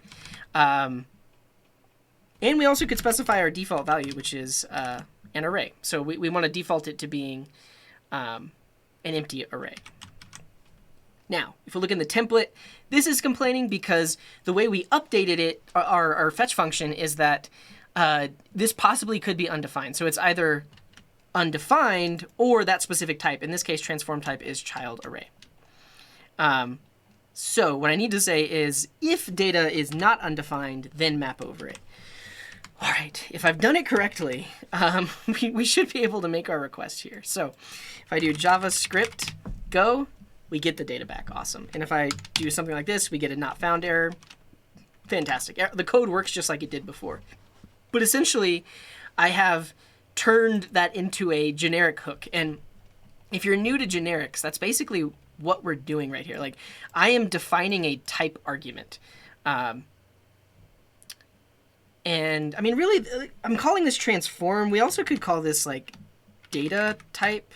And we also could specify our default value, which is an array. So we want to default it to being an empty array. Now, if we look in the template, this is complaining because the way we updated it, our fetch function, is that this possibly could be undefined. So it's either undefined or that specific type. In this case, transform type is child array. So what I need to say is if data is not undefined, then map over it. All right, if I've done it correctly, we should be able to make our request here. So if I do JavaScript go, we get the data back. Awesome. And if I do something like this, we get a not found error. Fantastic. The code works just like it did before. But essentially, I have turned that into a generic hook. And if you're new to generics, that's basically what we're doing right here. Like, I am defining a type argument. And I mean, really, I'm calling this transform. We also could call this like data type,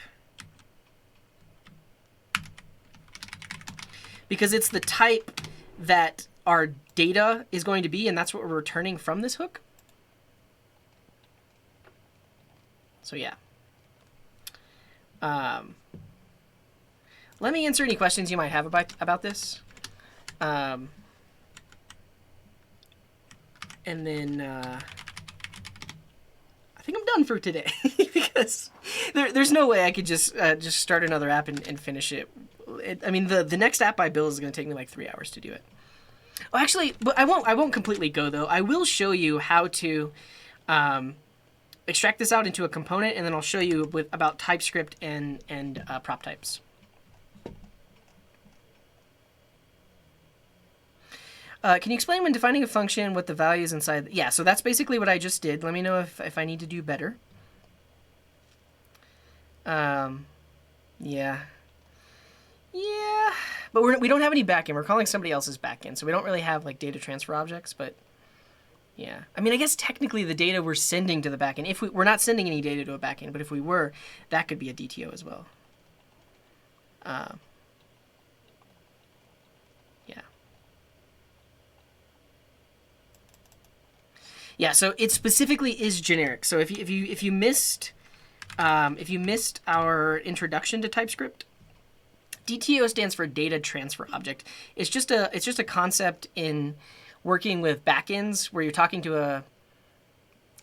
because it's the type that our data is going to be, and that's what we're returning from this hook. So yeah. Let me answer any questions you might have about this. And then I think I'm done for today because there's no way I could just start another app and finish it. I mean, the next app I build is going to take me like 3 hours to do it. Oh, actually, but I won't completely go though. I will show you how to extract this out into a component, and then I'll show you about TypeScript and prop types. Can you explain when defining a function what the values inside? Yeah, so that's basically what I just did. Let me know if I need to do better. Yeah. But we don't have any backend. We're calling somebody else's backend, so we don't really have like data transfer objects. But yeah, I mean, I guess technically the data we're sending to the backend. If we're not sending any data to a backend, but if we were, that could be a DTO as well. Yeah, so it specifically is generic. So if you missed our introduction to TypeScript, DTO stands for data transfer object. It's just a concept in working with backends where you're talking to a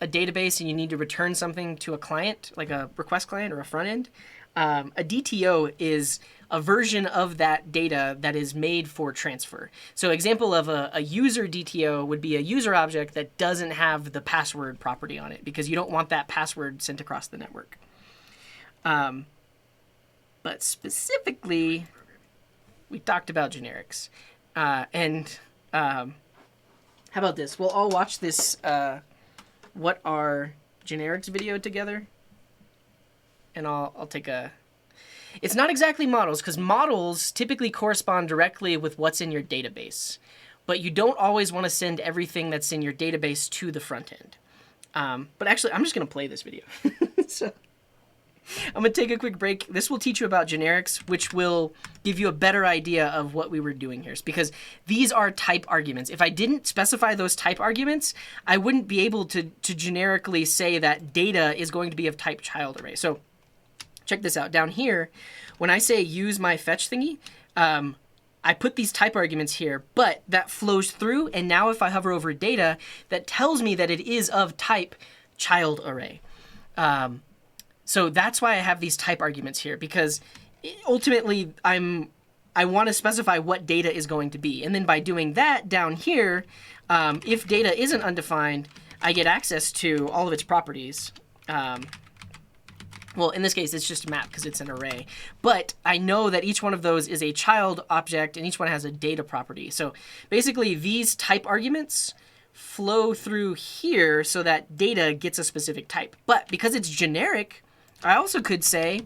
database and you need to return something to a client, like a request client or a front end. A DTO is a version of that data that is made for transfer. So example of a user DTO would be a user object that doesn't have the password property on it because you don't want that password sent across the network. But specifically, we talked about generics. How about this? We'll all watch this what are generics video together. And I'll take a... It's not exactly models, because models typically correspond directly with what's in your database. But you don't always want to send everything that's in your database to the front end. But actually, I'm just going to play this video. So I'm going to take a quick break. This will teach you about generics, which will give you a better idea of what we were doing here. Because these are type arguments. If I didn't specify those type arguments, I wouldn't be able to generically say that data is going to be of type child array. So check this out. Down here, when I say use my fetch thingy, I put these type arguments here, but that flows through. And now if I hover over data, that tells me that it is of type child array. So that's why I have these type arguments here, because ultimately I want to specify what data is going to be. And then by doing that down here, if data isn't undefined, I get access to all of its properties. Well, in this case, it's just a map because it's an array. But I know that each one of those is a child object, and each one has a data property. So basically, these type arguments flow through here so that data gets a specific type. But because it's generic, I also could say,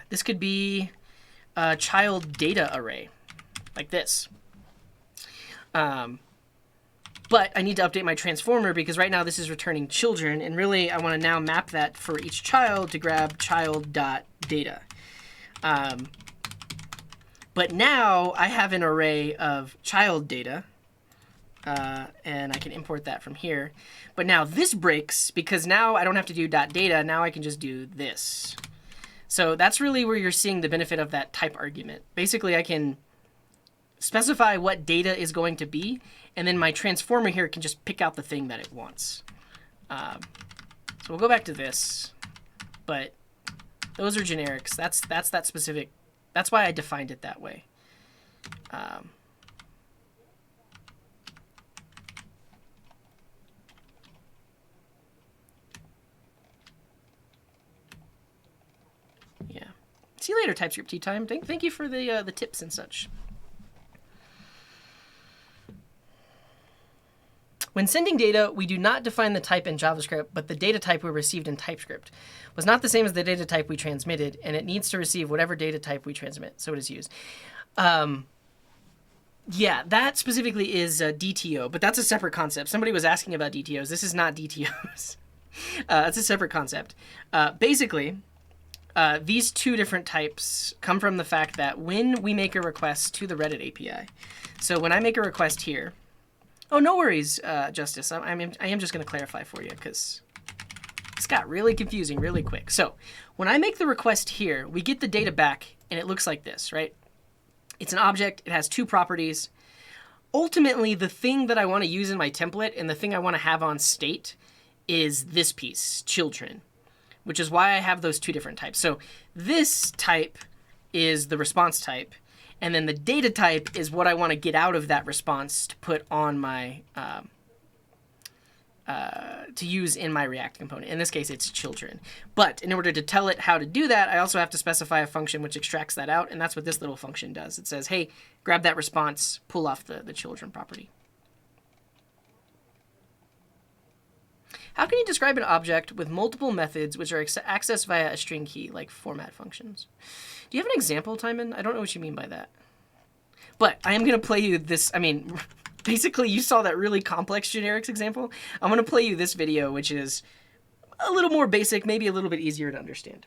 this could be a child data array, like this. But I need to update my transformer because right now this is returning children, and really I want to now map that for each child to grab child.data. But now I have an array of child data, and I can import that from here. But now this breaks because now I don't have to do .data. Now I can just do this. So that's really where you're seeing the benefit of that type argument. Basically, I can specify what data is going to be, and then my transformer here can just pick out the thing that it wants. So we'll go back to this, but those are generics. That's that specific. That's why I defined it that way. Yeah. See you later, TypeScript Tea Time. Thank you for the tips and such. When sending data, we do not define the type in JavaScript, but the data type we received in TypeScript was not the same as the data type we transmitted, and it needs to receive whatever data type we transmit, so it is used. Yeah, that specifically is DTO, but that's a separate concept. Somebody was asking about DTOs. This is not DTOs. It's a separate concept. Basically, these two different types come from the fact that when we make a request to the Reddit API, so when I make a request here, oh, no worries, Justice. I am just going to clarify for you because this got really confusing really quick. So when I make the request here, we get the data back, and it looks like this, right? It's an object. It has two properties. Ultimately, the thing that I want to use in my template and the thing I want to have on state is this piece, children, which is why I have those two different types. So this type is the response type. And then the data type is what I want to get out of that response to put on my, to use in my React component. In this case, it's children. But in order to tell it how to do that, I also have to specify a function which extracts that out. And that's what this little function does. It says, hey, grab that response, pull off the children property. How can you describe an object with multiple methods which are accessed via a string key, like format functions? Do you have an example, Timon? I don't know what you mean by that. But I am going to play you this. I mean, basically, you saw that really complex generics example. I'm going to play you this video, which is a little more basic, maybe a little bit easier to understand.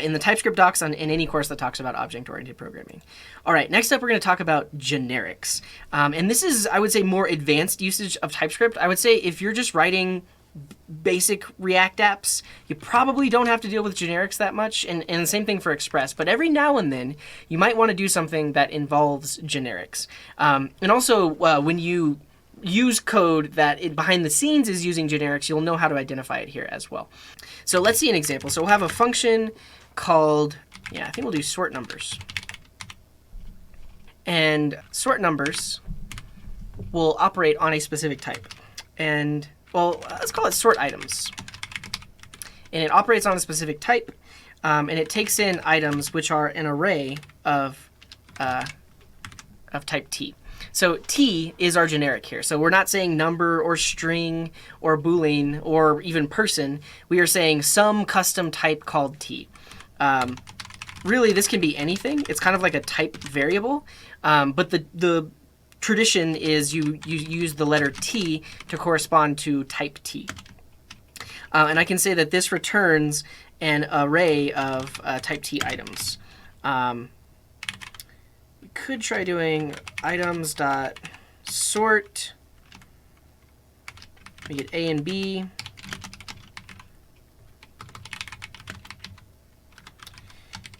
In the TypeScript docs in any course that talks about object-oriented programming. All right, next up we're going to talk about generics. And this is, I would say, more advanced usage of TypeScript. I would say if you're just writing basic React apps, you probably don't have to deal with generics that much, and the same thing for Express. But every now and then, you might want to do something that involves generics. And also, when you use code that behind the scenes is using generics, you'll know how to identify it here as well. So let's see an example. So we'll have a function called, I think we'll do sort numbers. And sort numbers will operate on a specific type. And, well, let's call it sort items. And it operates on a specific type, and it takes in items which are an array of type T. So T is our generic here. So we're not saying number or string or Boolean or even person. We are saying some custom type called T. Really, this can be anything. It's kind of like a type variable. But the tradition is you use the letter T to correspond to type T. And I can say that this returns an array of type T items. Could try doing items.sort. We get A and B.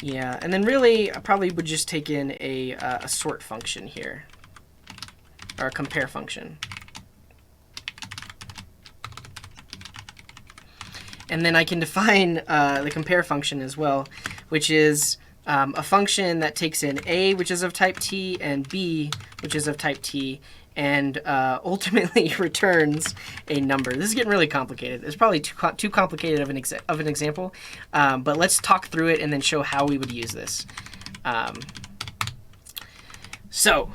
Yeah, and then really I probably would just take in a sort function here, or a compare function. And then I can define the compare function as well, which is a function that takes in A, which is of type T, and B, which is of type T, and ultimately returns a number. This is getting really complicated. It's probably too complicated of an example, but let's talk through it and then show how we would use this. So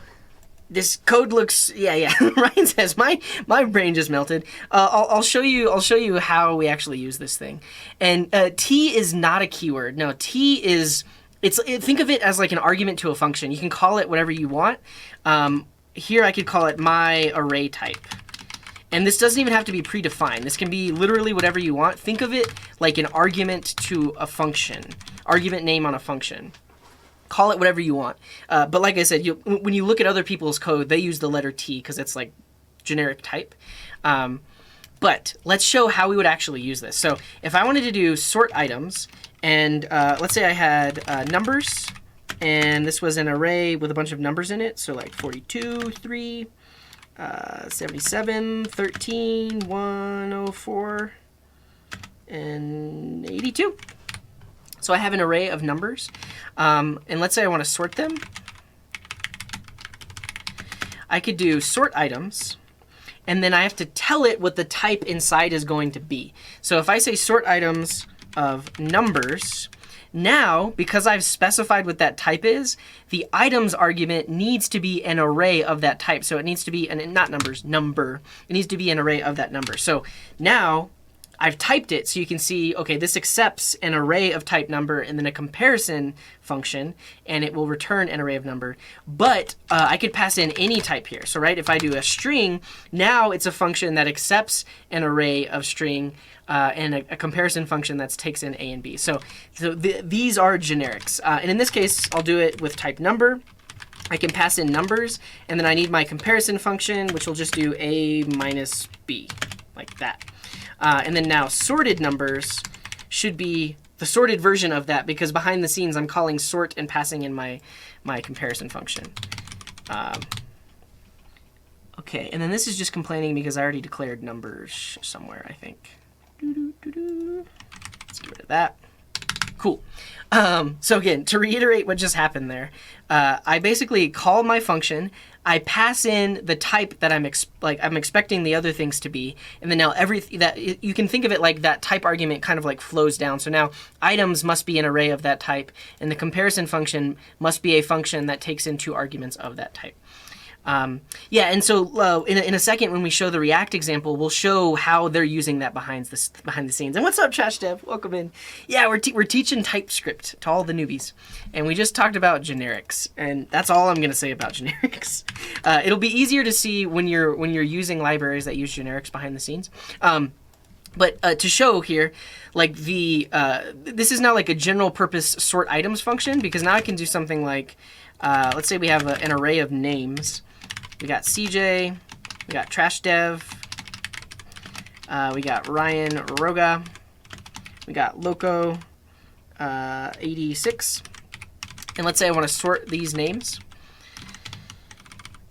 This code looks, yeah. Ryan says my brain just melted. I'll show you how we actually use this thing. And T is not a keyword. No, T is think of it as like an argument to a function. You can call it whatever you want. Here I could call it my array type. And this doesn't even have to be predefined. This can be literally whatever you want. Think of it like an argument to a function, argument name on a function. Call it whatever you want. But like I said, when you look at other people's code, they use the letter T because it's like generic type. But let's show how we would actually use this. So if I wanted to do sort items, and let's say I had numbers, and this was an array with a bunch of numbers in it. So like 42, 3, 77, 13, 104, and 82. So I have an array of numbers, and let's say I want to sort them. I could do sort items, and then I have to tell it what the type inside is going to be. So if I say sort items of numbers, now, because I've specified what that type is, the items argument needs to be an array of that type. So it needs to be, not numbers, number. It needs to be an array of that number. So now I've typed it so you can see, okay, this accepts an array of type number and then a comparison function, and it will return an array of number. But I could pass in any type here. So right, if I do a string, now it's a function that accepts an array of string and a comparison function that takes in A and B. So these are generics. And in this case, I'll do it with type number. I can pass in numbers, and then I need my comparison function, which will just do A minus B, like that. And then now sorted numbers should be the sorted version of that, because behind the scenes I'm calling sort and passing in my comparison function. Okay, and then this is just complaining because I already declared numbers somewhere, I think. Let's get rid of that. Cool. So again, to reiterate what just happened there, I basically call my function. I pass in the type that I'm expecting the other things to be, and then now you can think of it like that type argument kind of like flows down. So now items must be an array of that type, and the comparison function must be a function that takes in 2 arguments of that type. Yeah, and so in a second when we show the React example, we'll show how they're using that behind the scenes. And what's up, Trash Dev? Welcome in. Yeah, we're teaching TypeScript to all the newbies, and we just talked about generics, and that's all I'm going to say about generics. It'll be easier to see when you're using libraries that use generics behind the scenes. But to show here, like this is now like a general purpose sort items function, because now I can do something like, let's say we have an array of names. We got CJ, we got Trash Dev, we got Ryan Roga, we got Loco 86, and let's say I want to sort these names.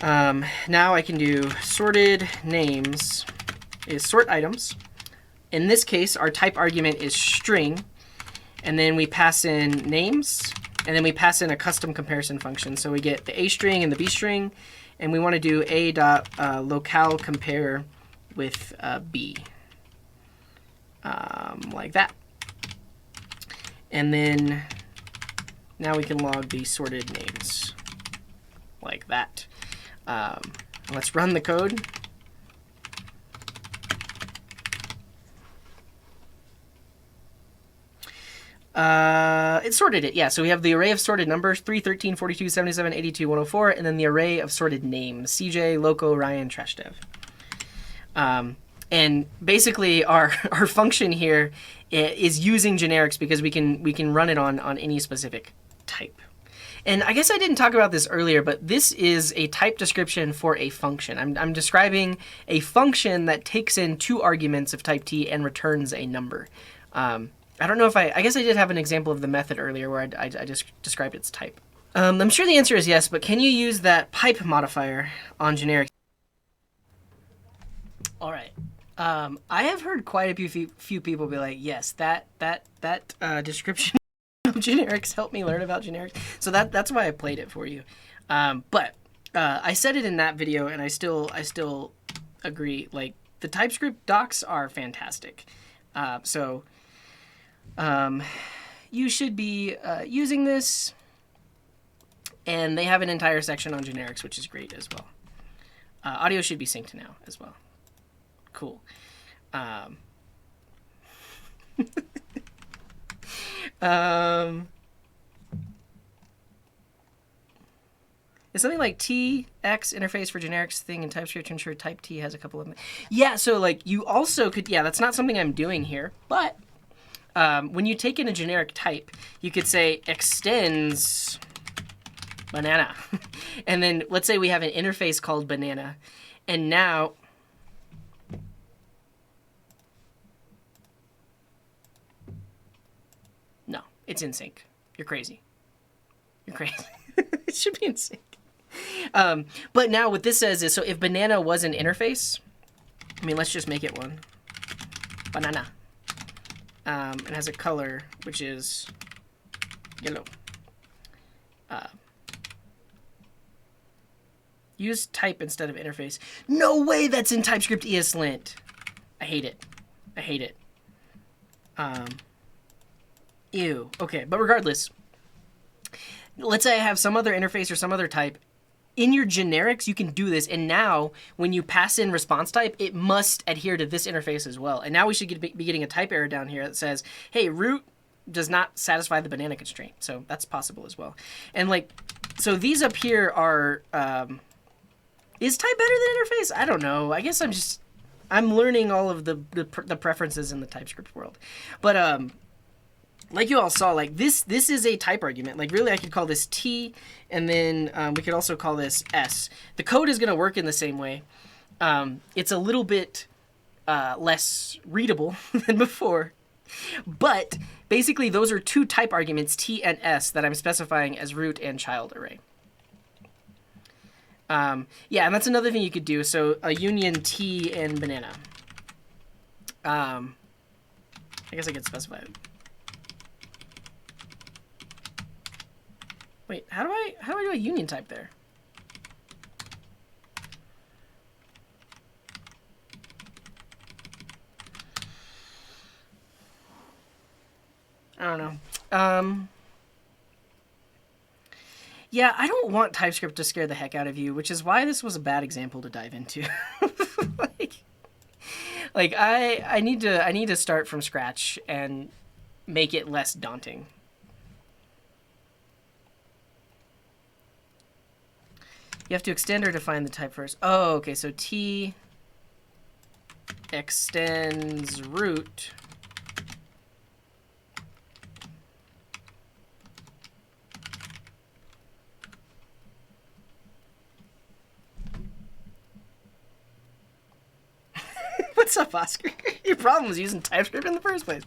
Now I can do sorted names is sort items. In this case, our type argument is string, and then we pass in names, and then we pass in a custom comparison function. So we get the A string and the B string, and we want to do A dot locale compare with B, like that. And then now we can log the sorted names, like that. Let's run the code. It sorted it, yeah. So we have the array of sorted numbers, 3, 13, 42, 77, 82, 104, and then the array of sorted names, CJ, Loco, Ryan, Trash Dev. And basically our function here is using generics because we can run it on any specific type. And I guess I didn't talk about this earlier, but this is a type description for a function. I'm describing a function that takes in 2 arguments of type T and returns a number. I don't know if I guess I did have an example of the method earlier where I just described its type. I'm sure the answer is yes, but can you use that pipe modifier on generics? All right. I have heard quite a few people be like, yes, that description of generics helped me learn about generics. So that's why I played it for you. But I said it in that video, and I still agree. Like, the TypeScript docs are fantastic. So you should be using this, And they have an entire section on generics, which is great as well. Audio should be synced now as well. Cool. It's something like TX interface for generics thing in TypeScript to ensure type T has a couple of... Yeah, so like you also could... Yeah, that's not something I'm doing here, but when you take in a generic type, you could say extends banana. And then let's say we have an interface called banana. And now... No, it's in sync. You're crazy. You're crazy. It should be in sync. But now what this says is, so if banana was an interface, I mean, let's just make it one. Banana. It has a color, which is yellow. Use type instead of interface. No way that's in TypeScript ESLint. I hate it. I hate it. Ew. Okay, but regardless, let's say I have some other interface or some other type. In your generics, you can do this, and now when you pass in response type, it must adhere to this interface as well. And now we should be getting a type error down here that says, hey, root does not satisfy the banana constraint. So that's possible as well. And like, so these up here are, is type better than interface? I don't know. I guess I'm learning all of the preferences in the TypeScript world. But like you all saw, like this is a type argument. Like really, I could call this T, and then we could also call this S. The code is going to work in the same way. It's a little bit less readable than before. But basically, those are two type arguments, T and S, that I'm specifying as root and child array. Yeah, and that's another thing you could do. So a union T and banana. I guess I could specify it. Wait, how do I do a union type there? I don't know. Yeah, I don't want TypeScript to scare the heck out of you, which is why this was a bad example to dive into. like I need to start from scratch and make it less daunting. You have to extend or define the type first. Oh, okay, so T extends root. What's up, Oscar? Your problem was using TypeScript in the first place.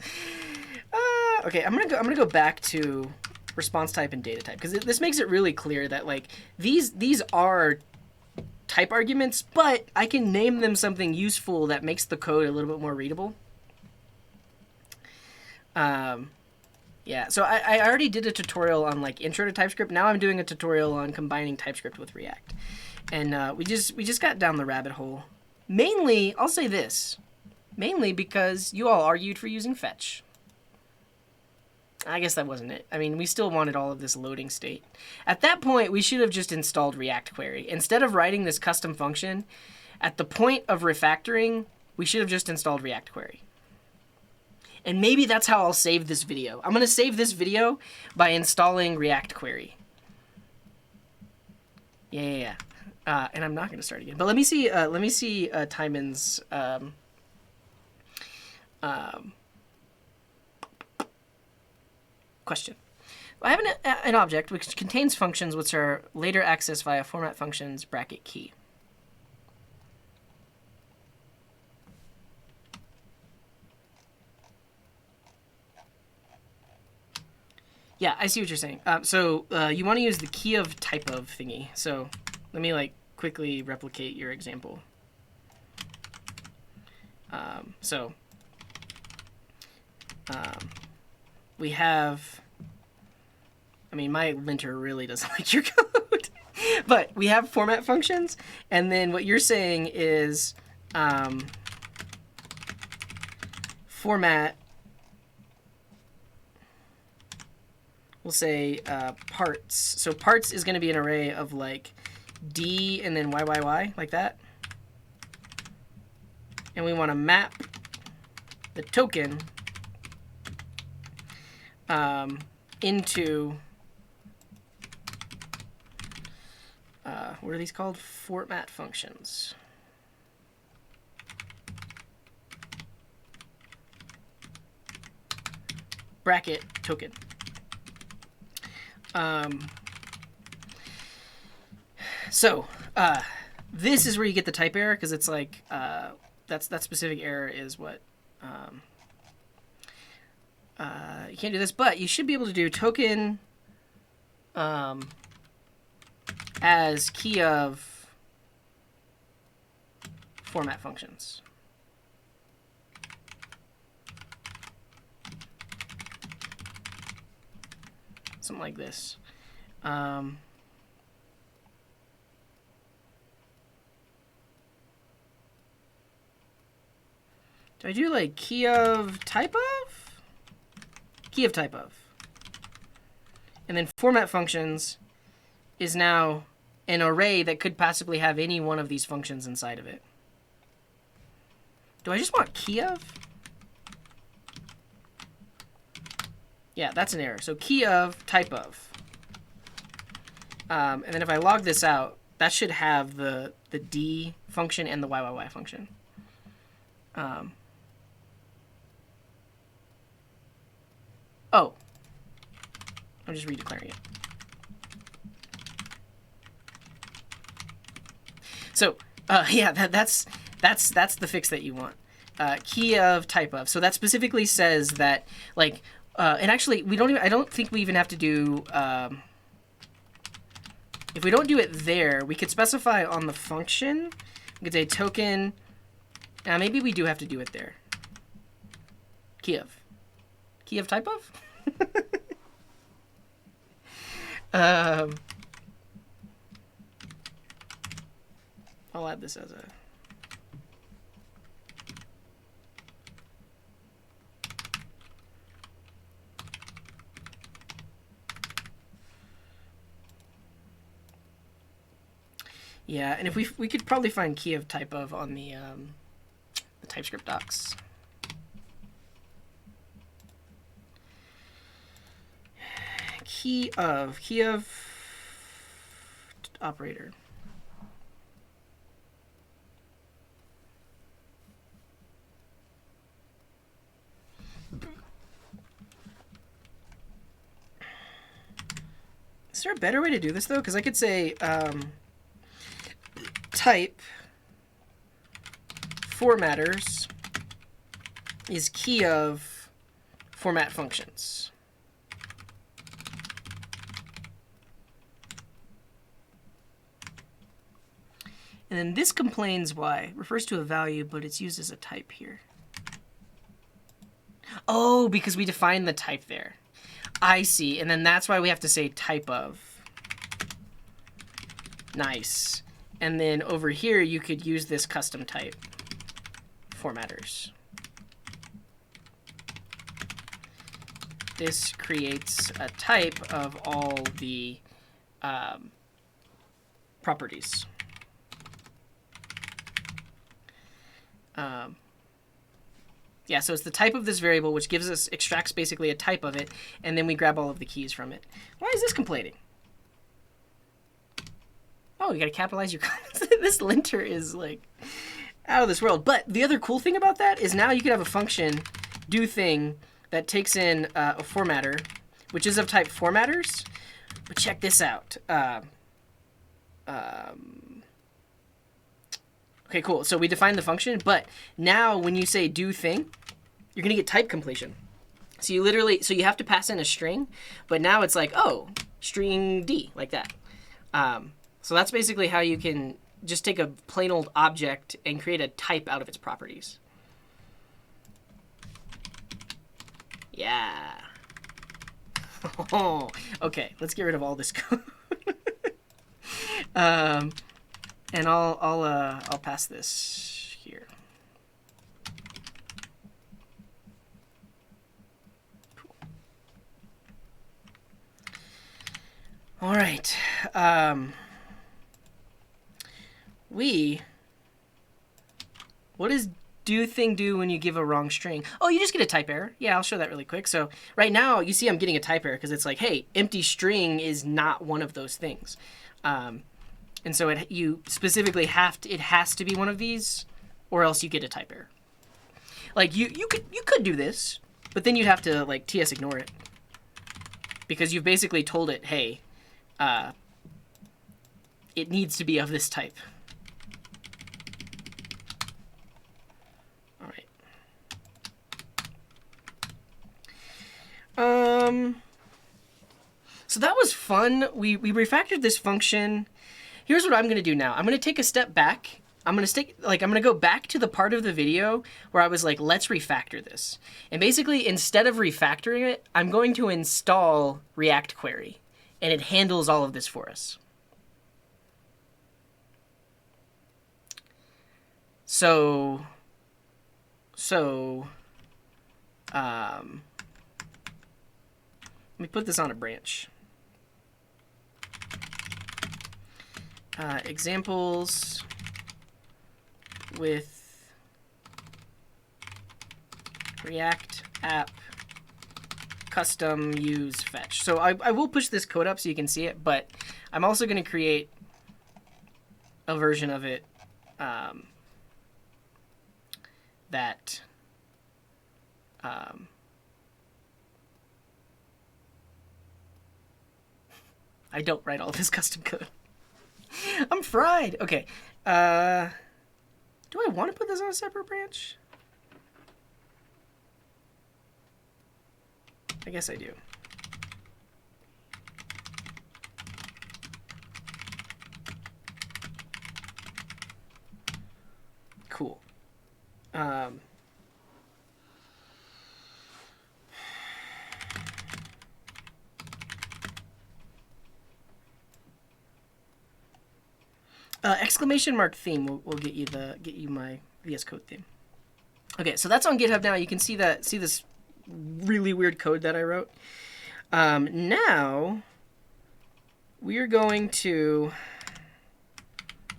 Okay, I'm gonna go back to response type and data type, because this makes it really clear that like these are type arguments, but I can name them something useful that makes the code a little bit more readable. Yeah, so I already did a tutorial on like intro to TypeScript. Now I'm doing a tutorial on combining TypeScript with React, and we just got down the rabbit hole. Mainly, I'll say this, mainly because you all argued for using fetch. I guess that wasn't it. I mean, we still wanted all of this loading state. At that point, we should have just installed React Query. Instead of writing this custom function, at the point of refactoring, we should have just installed React Query. And maybe that's how I'll save this video. I'm going to save this video by installing React Query. Yeah. And I'm not going to start again. But let me see Timon's question. I have an object which contains functions which are later accessed via format functions bracket key. Yeah, I see what you're saying. So you want to use the key of type of thingy. So let me like quickly replicate your example. We have, I mean, my linter really doesn't like your code, but we have format functions, and then what you're saying is format we'll say parts. So parts is going to be an array of like D and then YYY, like that. And we want to map the token into, what are these called? Format functions. Bracket token. So this is where you get the type error, because it's like that specific error is what you can't do this, but you should be able to do token as key of format functions. Something like this. Do I do like key of type of? Key of type of. And then format functions is now an array that could possibly have any one of these functions inside of it. Do I just want key of? Yeah, that's an error. So key of type of. And then if I log this out, that should have the D function and the YYY function. Oh, I'm just redeclaring it. So yeah, that's the fix that you want. Key of type of. So that specifically says that, like, and actually we don't even. I don't think we even have to do. If we don't do it there, we could specify on the function. We could say token. Maybe we do have to do it there. Key of. Key of type of? I'll add this as a... Yeah, and if we could probably find key of type of on the TypeScript docs. Key of operator. Is there a better way to do this though? Because I could say type formatters is key of format functions. And then this complains why. Refers to a value, but it's used as a type here. Oh, because we defined the type there. I see. And then that's why we have to say type of. Nice. And then over here, you could use this custom type formatters. This creates a type of all the properties. Yeah, so it's the type of this variable, which gives us, extracts basically a type of it, and then we grab all of the keys from it. Why is this complaining? Oh, you gotta capitalize your comments. This linter is like out of this world. But the other cool thing about that is now you could have a function, do thing, that takes in a formatter, which is of type formatters. But check this out. Okay, cool. So we define the function, but now when you say do thing, you're gonna get type completion. So you literally, so you have to pass in a string, but now it's like, oh, string D, like that. So that's basically how you can just take a plain old object and create a type out of its properties. Yeah. Okay, let's get rid of all this code. And I'll pass this here. Cool. All right. What does do thing do when you give a wrong string? Oh, you just get a type error. Yeah, I'll show that really quick. So right now, you see I'm getting a type error because it's like, hey, empty string is not one of those things. And so you specifically it has to be one of these, or else you get a type error. Like you could do this, but then you'd have to like TS ignore it because you've basically told it, hey, it needs to be of this type. All right. So that was fun. We refactored this function. Here's what I'm going to do now. I'm going to take a step back. I'm going to go back to the part of the video where I was like, let's refactor this. And basically, instead of refactoring it, I'm going to install React Query. And it handles all of this for us. So let me put this on a branch. Examples with React app custom use fetch. So I will push this code up so you can see it, but I'm also going to create a version of it that I don't write all this custom code. I'm fried. Okay. Do I want to put this on a separate branch? I guess I do. Cool. Exclamation mark theme will get you my VS Code theme. Okay, so that's on GitHub now. You can see this really weird code that I wrote. Now we are going to.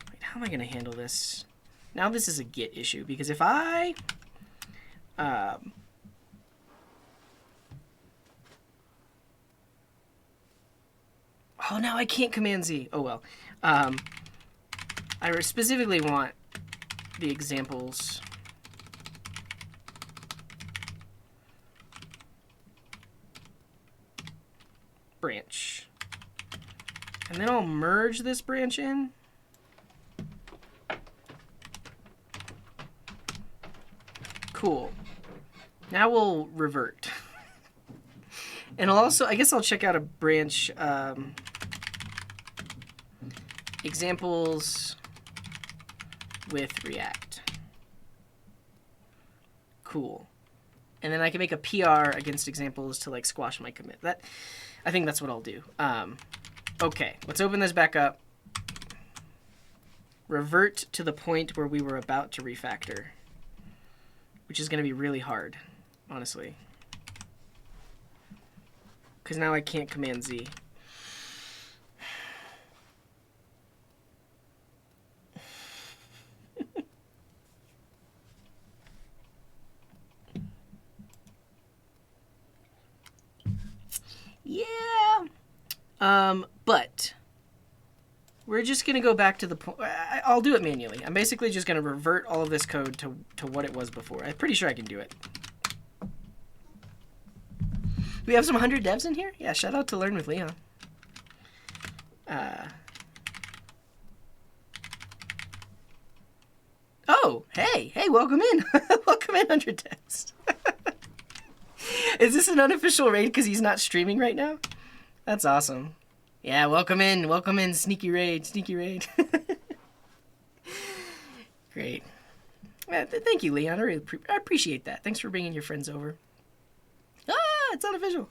Wait, how am I going to handle this? Now this is a Git issue because if I oh, now I can't Command Z. Oh well. I specifically want the examples branch. And then I'll merge this branch in. Cool. Now we'll revert. And I'll also, I guess I'll check out a branch, examples with React. Cool. And then I can make a PR against examples to like squash my commit. I think that's what I'll do. Okay, let's open this back up. Revert to the point where we were about to refactor, which is going to be really hard, honestly. Because now I can't Command Z. Yeah. But we're just going to go back to the point. I'll do it manually. I'm basically just going to revert all of this code to what it was before. I'm pretty sure I can do it. We have some 100 devs in here? Yeah, shout out to Learn with Leon. Oh, hey, welcome in. Welcome in, 100 devs. Is this an unofficial raid because he's not streaming right now? That's awesome. Yeah, welcome in, sneaky raid. Great. Thank you, Leon. I appreciate that. Thanks for bringing your friends over. Ah, it's unofficial.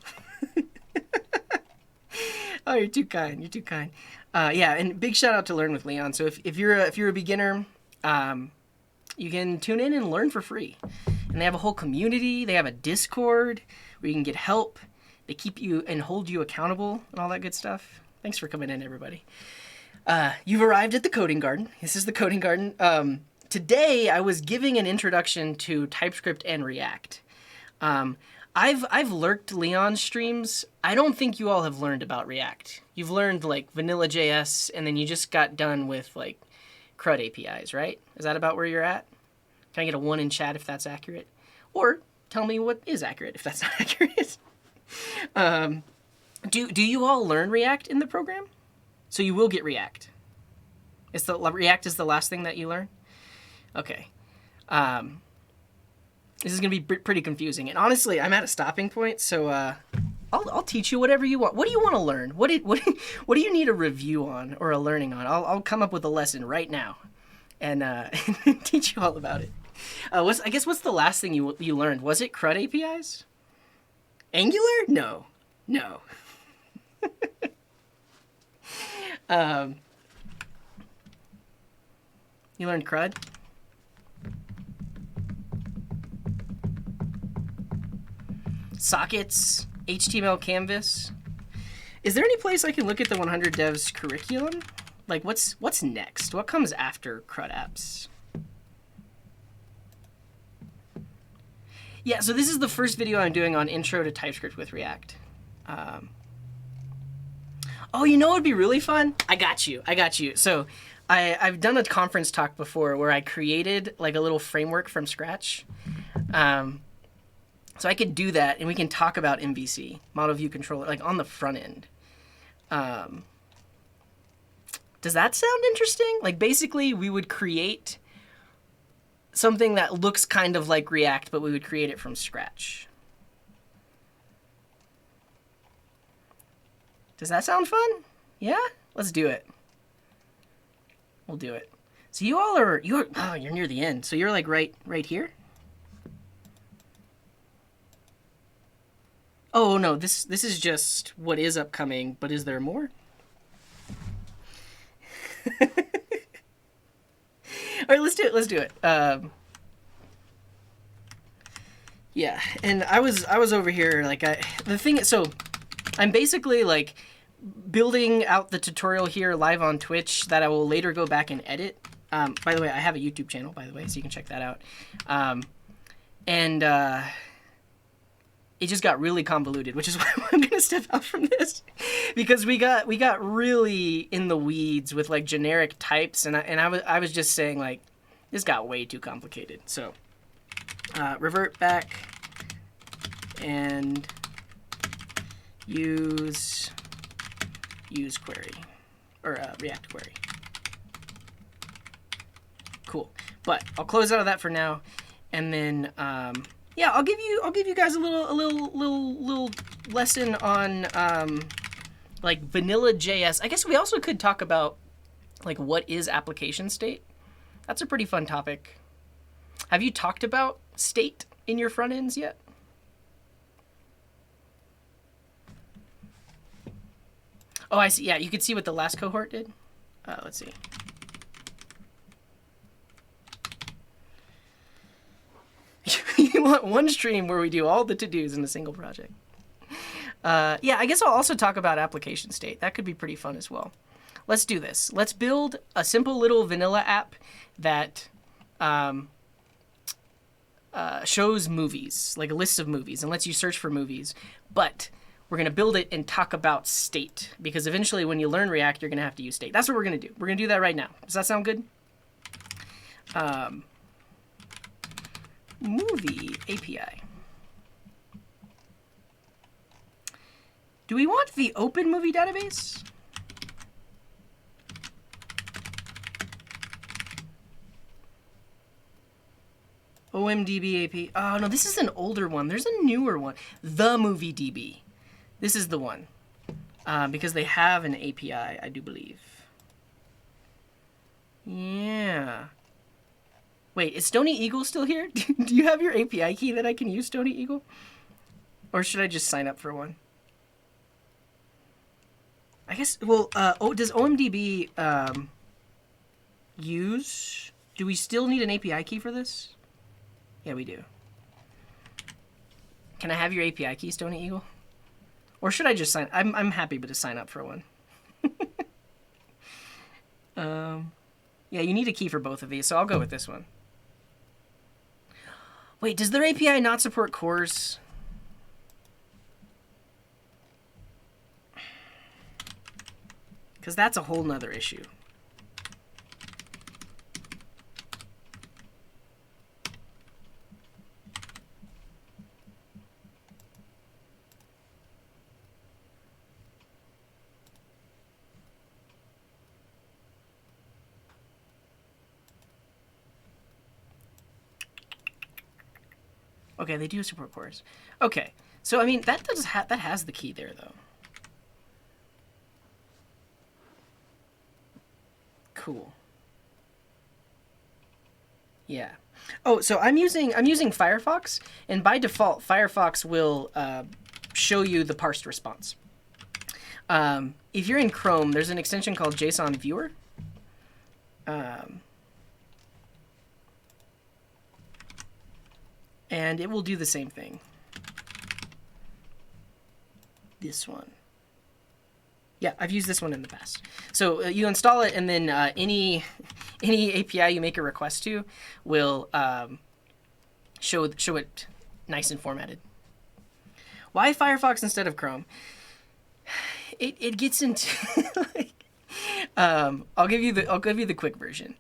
Oh, you're too kind. Yeah, and big shout out to Learn with Leon. So if you're a beginner, you can tune in and learn for free. And they have a whole community. They have a Discord where you can get help. They keep you and hold you accountable and all that good stuff. Thanks for coming in, everybody. You've arrived at the Coding Garden. This is the Coding Garden. Today, I was giving an introduction to TypeScript and React. I've lurked Leon's streams. I don't think you all have learned about React. You've learned like vanilla JS, and then you just got done with like CRUD APIs, right? Is that about where you're at? Can I get a 1 in chat if that's accurate? Or tell me what is accurate if that's not accurate. Do you all learn React in the program? So you will get React. React is the last thing that you learn? Okay. This is going to be pretty confusing. And honestly, I'm at a stopping point, so I'll teach you whatever you want. What do you want to learn? What do you need a review on or a learning on? I'll come up with a lesson right now and teach you all about it. What's the last thing you learned? Was it CRUD APIs? Angular? No. You learned CRUD? Sockets, HTML canvas. Is there any place I can look at the 100 Devs curriculum? Like, what's next? What comes after CRUD apps? Yeah, so this is the first video I'm doing on Intro to TypeScript with React. Oh, you know what would be really fun? I got you. So I've done a conference talk before where I created like a little framework from scratch. So I could do that, and we can talk about MVC, Model View Controller, like on the front end. Does that sound interesting? Like basically we would create something that looks kind of like React, but we would create it from scratch. Does that sound fun? Yeah? Let's do it. We'll do it. So you all are, you're near the end. So you're like right here? Oh no, this is just what is upcoming, but is there more? All right, let's do it. Yeah, and I was over here like so I'm basically like building out the tutorial here live on Twitch that I will later go back and edit. By the way, I have a YouTube channel, by the way, so you can check that out. It just got really convoluted, which is why I'm gonna step out from this, because we got really in the weeds with like generic types, and I was just saying like this got way too complicated. So revert back and use query or React query. Cool, but I'll close out of that for now, and then. Yeah, I'll give you guys a little lesson on like vanilla JS. I guess we also could talk about like what is application state. That's a pretty fun topic. Have you talked about state in your front ends yet? Oh, I see. Yeah, you could see what the last cohort did. Let's see. You want one stream where we do all the to-dos in a single project. Yeah, I guess I'll also talk about application state. That could be pretty fun as well. Let's do this. Let's build a simple little vanilla app that shows movies, like a list of movies, and lets you search for movies. But we're going to build it and talk about state, because eventually when you learn React, you're going to have to use state. That's what we're going to do. We're going to do that right now. Does that sound good? Movie API. Do we want the open movie database? OMDB API. Oh no, this is an older one. There's a newer one. The Movie DB. This is the one. Because they have an API, I do believe. Yeah. Wait, is Stony Eagle still here? Do you have your API key that I can use, Stony Eagle? Or should I just sign up for one? I guess, well, does OMDB use... Do we still need an API key for this? Yeah, we do. Can I have your API key, Stony Eagle? Or should I just sign... I'm happy to sign up for one. Yeah, you need a key for both of these, so I'll go with this one. Wait, does their API not support cores? Because that's a whole nother issue. Okay, they do support cores. Okay, so I mean that that has the key there though. Cool. Yeah. Oh, so I'm using Firefox, and by default, Firefox will show you the parsed response. If you're in Chrome, there's an extension called JSON Viewer. And it will do the same thing. This one. Yeah, I've used this one in the past. So you install it, and then any API you make a request to will show it nice and formatted. Why Firefox instead of Chrome? It gets into like, I'll give you the quick version.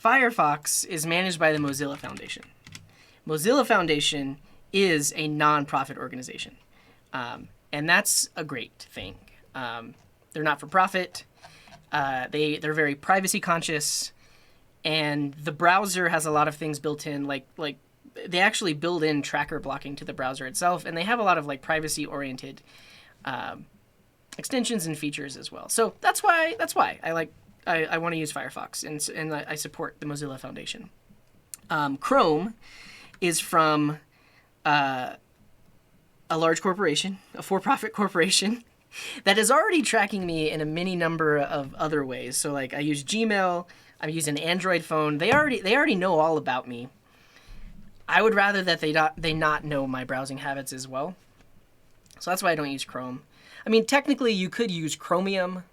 Firefox is managed by the Mozilla Foundation. Mozilla Foundation is a non-profit organization, and that's a great thing. They're not for profit. They're very privacy conscious, and the browser has a lot of things built in, like they actually build in tracker blocking to the browser itself, and they have a lot of like privacy oriented extensions and features as well. So that's why I want to use Firefox, and I support the Mozilla Foundation. Chrome is from a large corporation, a for-profit corporation, that is already tracking me in a many number of other ways. So like I use Gmail, I'm using an Android phone. They already know all about me. I would rather that they not know my browsing habits as well. So that's why I don't use Chrome. I mean, technically you could use Chromium,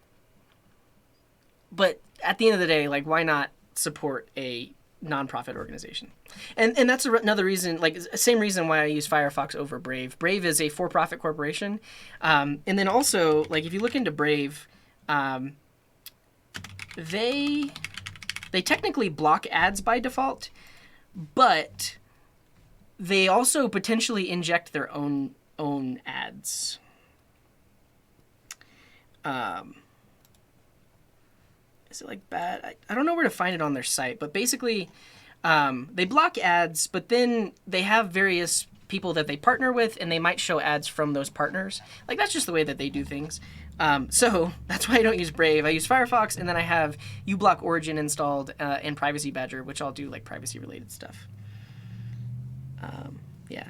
but at the end of the day, like, why not support a nonprofit organization? And that's another reason, like, same reason why I use Firefox over Brave. Brave is a for-profit corporation. And then also, like, if you look into Brave, they technically block ads by default, but they also potentially inject their own ads. Is it like bad? I don't know where to find it on their site, but basically they block ads, but then they have various people that they partner with, and they might show ads from those partners. Like, that's just the way that they do things. So that's why I don't use Brave. I use Firefox, and then I have uBlock Origin installed and Privacy Badger, which I'll do like privacy related stuff. Yeah.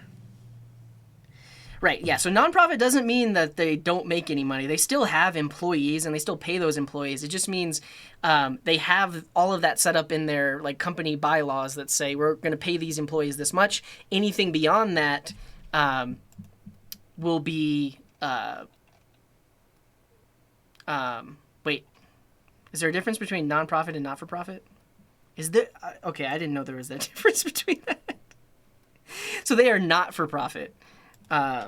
Right, yeah, so nonprofit doesn't mean that they don't make any money. They still have employees, and they still pay those employees. It just means they have all of that set up in their like company bylaws that say we're going to pay these employees this much. Anything beyond that will be... wait, is there a difference between nonprofit and not-for-profit? Is there... okay, I didn't know there was that difference between that. So they are not for profit. I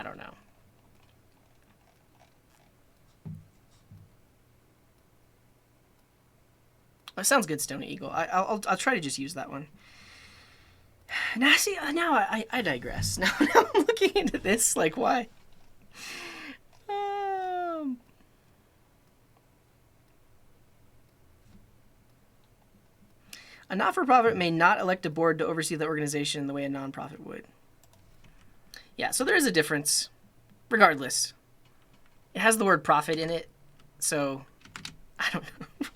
don't know. It sounds good, Stony Eagle. I'll try to just use that one. Now, see, now I digress. Now I'm looking into this, like, why? A not-for-profit may not elect a board to oversee the organization the way a nonprofit would. Yeah, so there is a difference. Regardless, it has the word profit in it, so I don't know.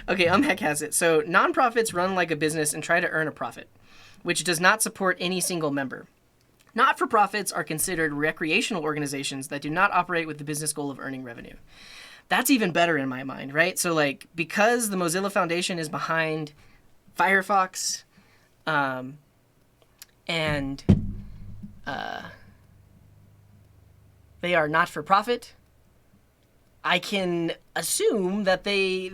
Okay, Heck has it. So nonprofits run like a business and try to earn a profit, which does not support any single member. Not-for-profits are considered recreational organizations that do not operate with the business goal of earning revenue. That's even better in my mind, right? So, like, because the Mozilla Foundation is behind Firefox, and and they are not for profit, I can assume that they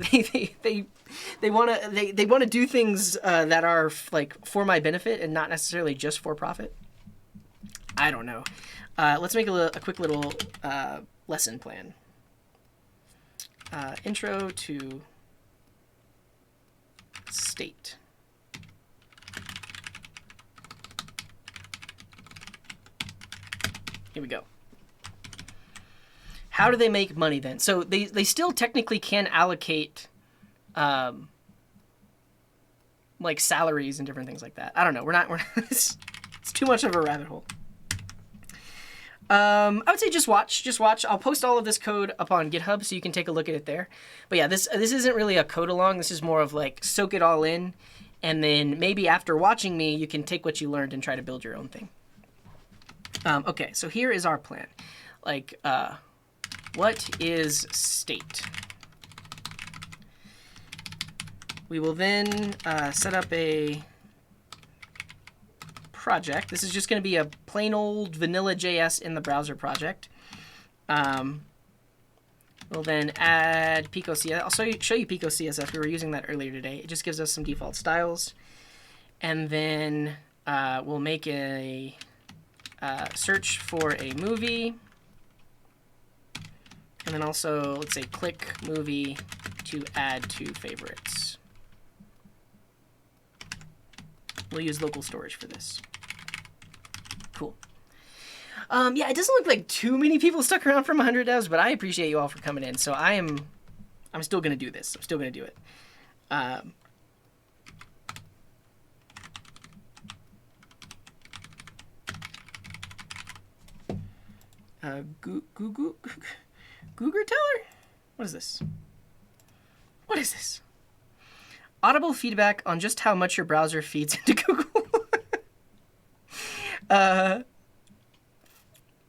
want to do things that are like for my benefit and not necessarily just for profit. I don't know. Let's make a quick little lesson plan. Intro to state. Here we go. How do they make money then? So they still technically can allocate like salaries and different things like that. I don't know. We're not it's too much of a rabbit hole. I would say just watch. I'll post all of this code up on GitHub so you can take a look at it there. But yeah, this isn't really a code along. This is more of like soak it all in, and then maybe after watching me, you can take what you learned and try to build your own thing. Okay, so here is our plan. Like, what is state? We will then set up a project. This is just going to be a plain old vanilla JS in the browser project. We'll then add Pico CSS. I'll show you Pico CSS. We were using that earlier today. It just gives us some default styles. And then we'll make a search for a movie. And then also, let's say, click movie to add to favorites. We'll use local storage for this. Cool. Yeah, it doesn't look like too many people stuck around from 100 devs, but I appreciate you all for coming in. So I'm still going to do this. I'm still going to do it. Google Teller? What is this? What is this? Audible feedback on just how much your browser feeds into Google.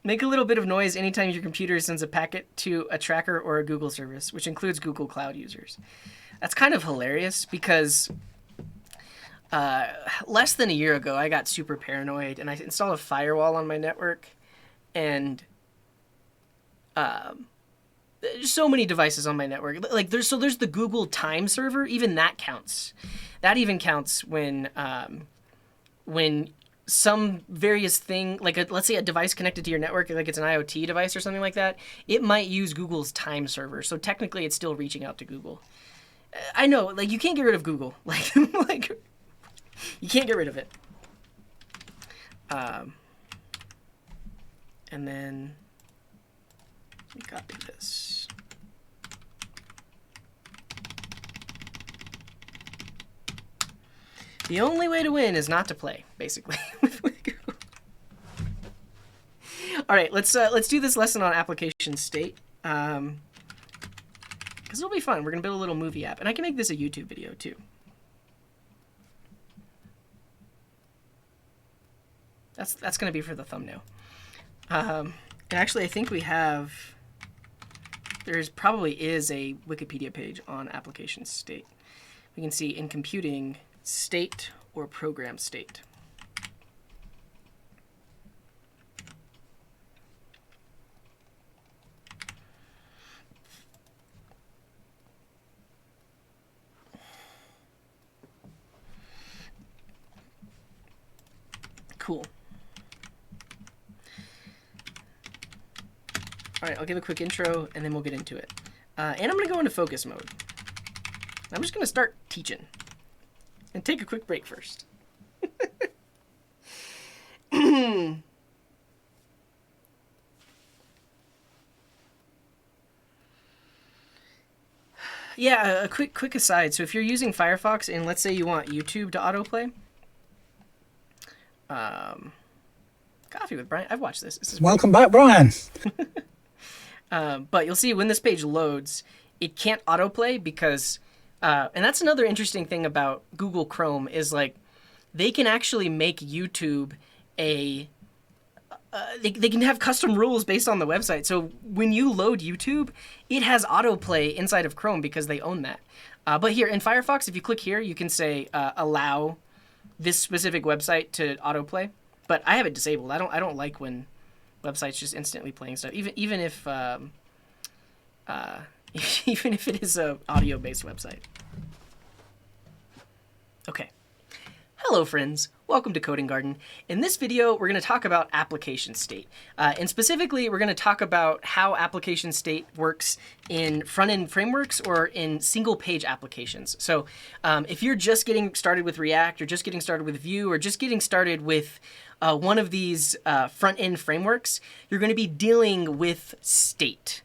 Make a little bit of noise anytime your computer sends a packet to a tracker or a Google service, which includes Google Cloud users. That's kind of hilarious because less than a year ago, I got super paranoid and I installed a firewall on my network, and there's so many devices on my network. Like there's the Google Time server. Even that counts. That even counts when some various thing, like let's say a device connected to your network, like it's an IoT device or something like that, it might use Google's Time server. So technically, it's still reaching out to Google. I know, like you can't get rid of Google. Like you can't get rid of it. And then let me copy this. The only way to win is not to play, basically. All right, let's do this lesson on application state, because it'll be fun. We're gonna build a little movie app, and I can make this a YouTube video too. That's gonna be for the thumbnail. And actually, I think there's probably is a Wikipedia page on application state. We can see in computing state or program state. Cool. All right, I'll give a quick intro and then we'll get into it. And I'm gonna go into focus mode. I'm just gonna start teaching. And take a quick break first. Yeah, a quick aside. So if you're using Firefox and let's say you want YouTube to autoplay, Coffee with Brian. I've watched this. This is Welcome back, Brian. But you'll see when this page loads, it can't autoplay because, and that's another interesting thing about Google Chrome is like, they can actually make YouTube they can have custom rules based on the website. So when you load YouTube, it has autoplay inside of Chrome because they own that. But here in Firefox, if you click here, you can say allow this specific website to autoplay, but I have it disabled. I don't like when websites just instantly playing stuff, even if even if it is a audio-based website. Okay. Hello friends, welcome to Coding Garden. In this video, we're going to talk about application state. And specifically, we're going to talk about how application state works in front-end frameworks or in single-page applications. So if you're just getting started with React, or just getting started with Vue, or just getting started with one of these front-end frameworks, you're going to be dealing with state.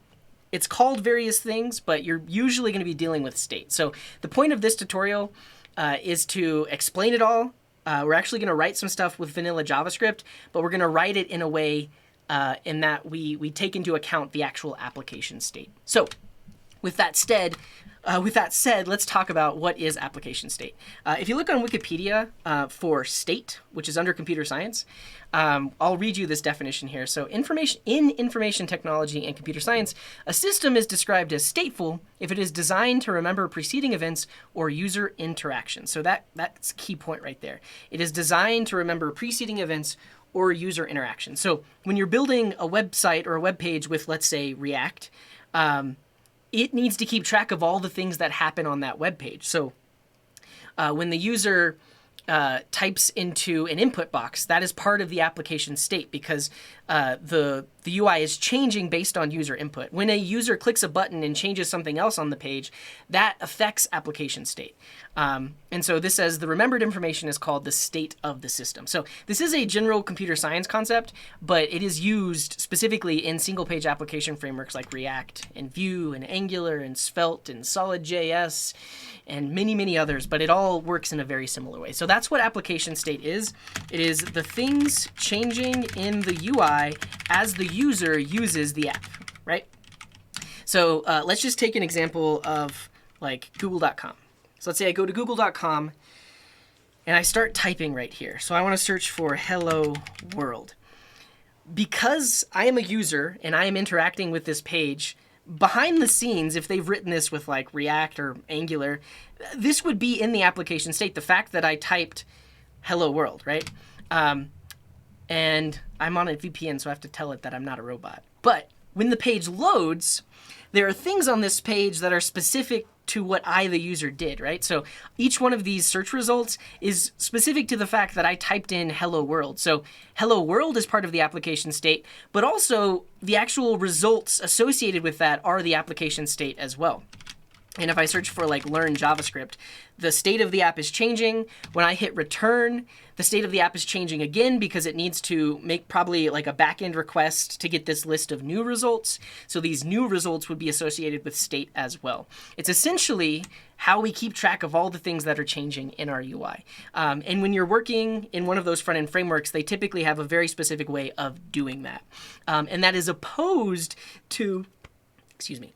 It's called various things, but you're usually going to be dealing with state. So the point of this tutorial is to explain it all. We're actually going to write some stuff with vanilla JavaScript, but we're going to write it in a way in that we take into account the actual application state. So with that said, let's talk about what is application state. If you look on Wikipedia for state, which is under computer science, I'll read you this definition here. So in information technology and computer science, a system is described as stateful if it is designed to remember preceding events or user interaction. So that's a key point right there. It is designed to remember preceding events or user interaction. So when you're building a website or a web page with, let's say, React, it needs to keep track of all the things that happen on that web page. So when the user types into an input box, that is part of the application state because the UI is changing based on user input. When a user clicks a button and changes something else on the page, that affects application state. And so this says the remembered information is called the state of the system. So this is a general computer science concept, but it is used specifically in single-page application frameworks like React and Vue and Angular and Svelte and Solid.js and many, many others, but it all works in a very similar way. So that's what application state is. It is the things changing in the UI as the user uses the app, right? So let's just take an example of like google.com. So let's say I go to google.com and I start typing right here. So I want to search for hello world. Because I am a user and I am interacting with this page, behind the scenes, if they've written this with like React or Angular, this would be in the application state. The fact that I typed hello world, right? And I'm on a VPN, so I have to tell it that I'm not a robot. But when the page loads, there are things on this page that are specific to what I, the user, did, right? So each one of these search results is specific to the fact that I typed in hello world. So hello world is part of the application state, but also the actual results associated with that are the application state as well. And if I search for like learn JavaScript, the state of the app is changing. When I hit return, the state of the app is changing again because it needs to make probably like a backend request to get this list of new results. So these new results would be associated with state as well. It's essentially how we keep track of all the things that are changing in our UI. And when you're working in one of those front-end frameworks, they typically have a very specific way of doing that. And that is opposed to, excuse me,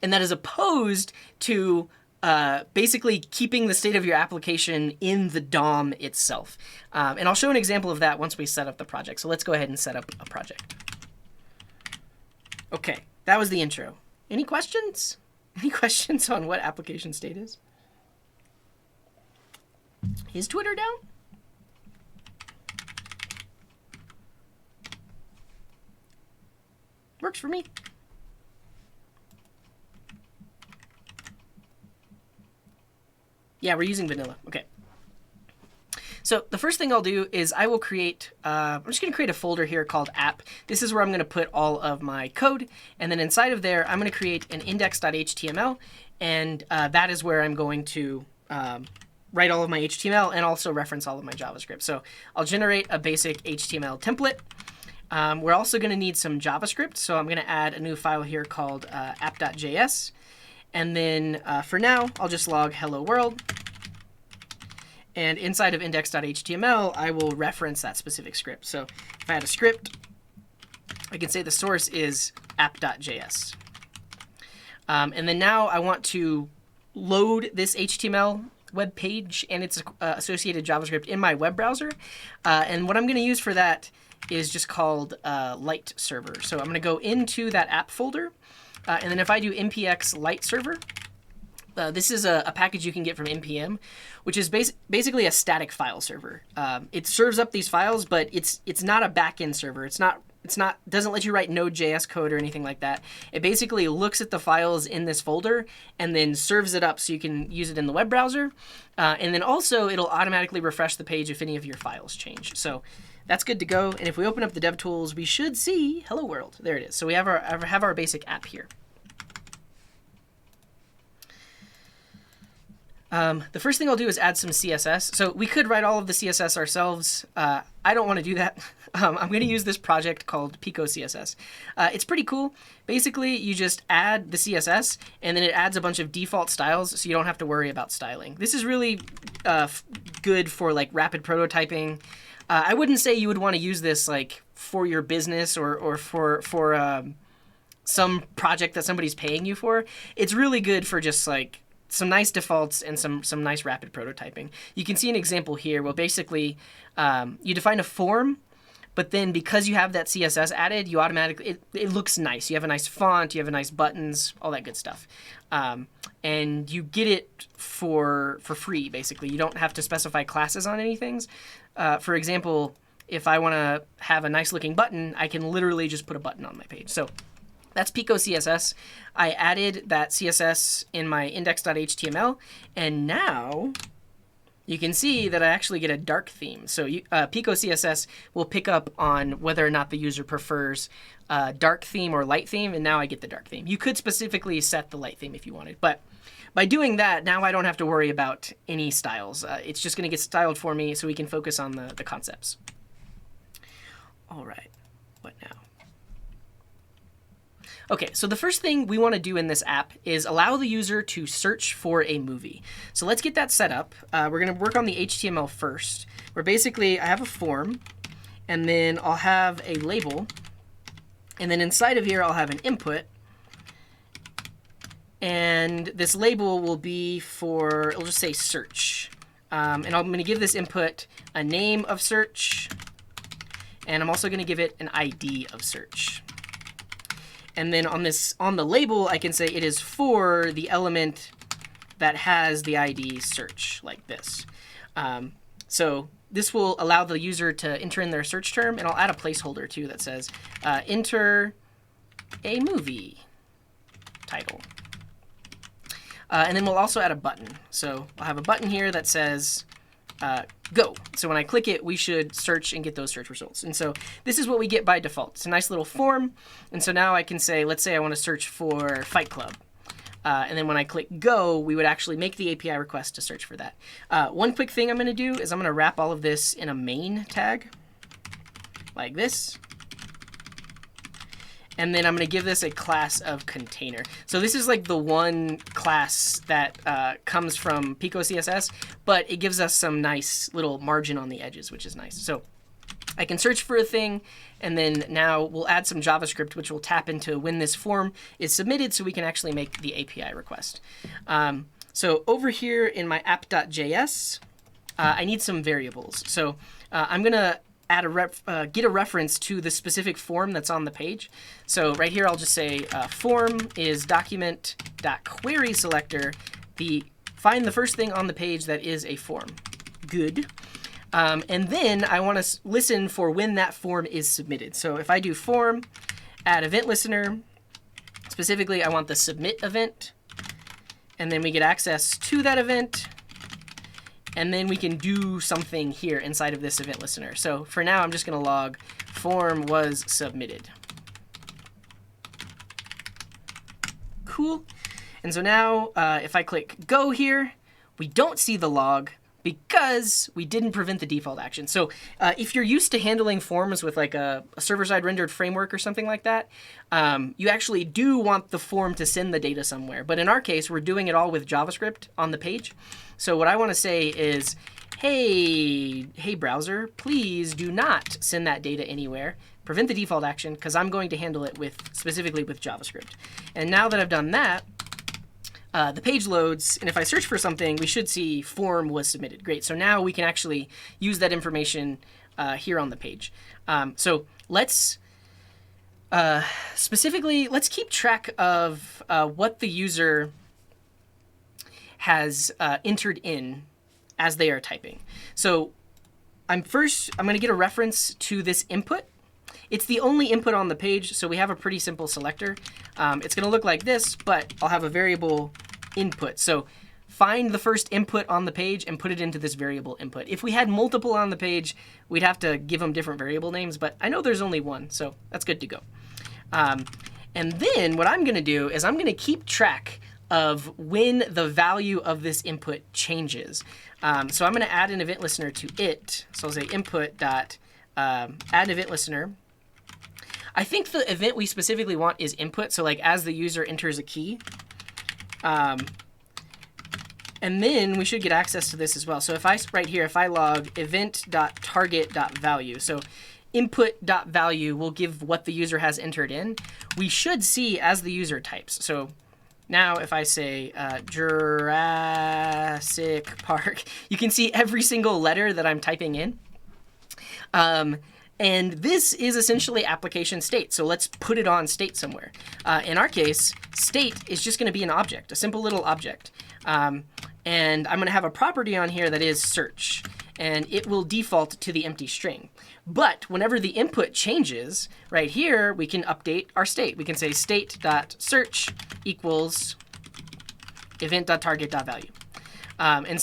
and that is opposed to basically keeping the state of your application in the DOM itself. And I'll show an example of that once we set up the project. So let's go ahead and set up a project. Okay, that was the intro. Any questions? Any questions on what application state is? Is Twitter down? Works for me. Yeah, we're using vanilla. Okay. So the first thing I'll do is I will create, I'm just going to create a folder here called app. This is where I'm going to put all of my code. And then inside of there, I'm going to create an index.html. And that is where I'm going to write all of my HTML and also reference all of my JavaScript. So I'll generate a basic HTML template. We're also going to need some JavaScript. So I'm going to add a new file here called app.js. And then for now, I'll just log hello world. And inside of index.html, I will reference that specific script. So if I had a script, I can say the source is app.js. And then now I want to load this HTML web page and its associated JavaScript in my web browser. And what I'm going to use for that is just called light server. So I'm going to go into that app folder. And then if I do npx light server, This is a package you can get from npm, which is basically a static file server. It serves up these files, but it's not a backend server. It's not doesn't let you write Node.js code or anything like that. It basically looks at the files in this folder and then serves it up so you can use it in the web browser. And then also it'll automatically refresh the page if any of your files change. So that's good to go. And if we open up the DevTools, we should see Hello World. There it is. So we have our basic app here. The first thing I'll do is add some CSS. So we could write all of the CSS ourselves. I don't want to do that. I'm going to use this project called Pico CSS. It's pretty cool. Basically, you just add the CSS, and then it adds a bunch of default styles, so you don't have to worry about styling. This is really good for like rapid prototyping. I wouldn't say you would want to use this like for your business or for some project that somebody's paying you for. It's really good for just like some nice defaults and some nice rapid prototyping. You can see an example here. Well, basically, you define a form, but then because you have that CSS added, you automatically, it looks nice. You have a nice font, you have a nice buttons, all that good stuff. And you get it for free, basically. You don't have to specify classes on anything. For example, if I want to have a nice looking button, I can literally just put a button on my page. So that's Pico CSS. I added that CSS in my index.html, and now you can see that I actually get a dark theme. So Pico CSS will pick up on whether or not the user prefers dark theme or light theme, and now I get the dark theme. You could specifically set the light theme if you wanted, but by doing that, now I don't have to worry about any styles. It's just going to get styled for me so we can focus on the concepts. All right, what now? Okay, so the first thing we want to do in this app is allow the user to search for a movie. So let's get that set up. We're going to work on the HTML first, where basically I have a form, and then I'll have a label, and then inside of here I'll have an input, and this label will be for, it'll just say search. And I'm going to give this input a name of search, and I'm also going to give it an ID of search. And then on the label, I can say it is for the element that has the ID search, like this. So this will allow the user to enter in their search term, and I'll add a placeholder too that says enter a movie title. And then we'll also add a button. So I'll have a button here that says go. So when I click it, we should search and get those search results. And so this is what we get by default. It's a nice little form. And so now I can say, let's say I want to search for Fight Club. And then when I click go, we would actually make the API request to search for that. One quick thing I'm going to do is I'm going to wrap all of this in a main tag like this. And then I'm going to give this a class of container. So this is like the one class that comes from Pico CSS, but it gives us some nice little margin on the edges, which is nice. So I can search for a thing, and then now we'll add some JavaScript, which will tap into when this form is submitted so we can actually make the API request. So over here in my app.js, I need some variables. So I'm going to add get a reference to the specific form that's on the page. So right here, I'll just say form is document.querySelector. Find the first thing on the page that is a form. Good. And then I want to listen for when that form is submitted. So if I do form, add event listener, specifically I want the submit event, and then we get access to that event. And then we can do something here inside of this event listener. So for now, I'm just going to log form was submitted. Cool. And so now if I click go here, we don't see the log because we didn't prevent the default action. So if you're used to handling forms with like a server-side rendered framework or something like that, you actually do want the form to send the data somewhere. But in our case, we're doing it all with JavaScript on the page. So what I want to say is, hey browser, please do not send that data anywhere. Prevent the default action because I'm going to handle it specifically with JavaScript. And now that I've done that, the page loads, and if I search for something, we should see form was submitted. Great. So now we can actually use that information here on the page. So let's specifically, let's keep track of what the user has entered in as they are typing. So I'm going to get a reference to this input. It's the only input on the page, so we have a pretty simple selector. It's going to look like this, but I'll have a variable input. So find the first input on the page and put it into this variable input. If we had multiple on the page, we'd have to give them different variable names, but I know there's only one, so that's good to go. And then what I'm going to do is I'm going to keep track of when the value of this input changes. So I'm going to add an event listener to it. So I'll say input dot add event listener. I think the event we specifically want is input. So like as the user enters a key. And then we should get access to this as well. So if I right here, if I log event.target.value, so input.value will give what the user has entered in. We should see as the user types. So now if I say Jurassic Park, you can see every single letter that I'm typing in. And this is essentially application state. So let's put it on state somewhere. In our case, state is just going to be an object, a simple little object. And I'm going to have a property on here that is search. And it will default to the empty string. But whenever the input changes, right here, we can update our state. We can say state.search equals event.target.value. And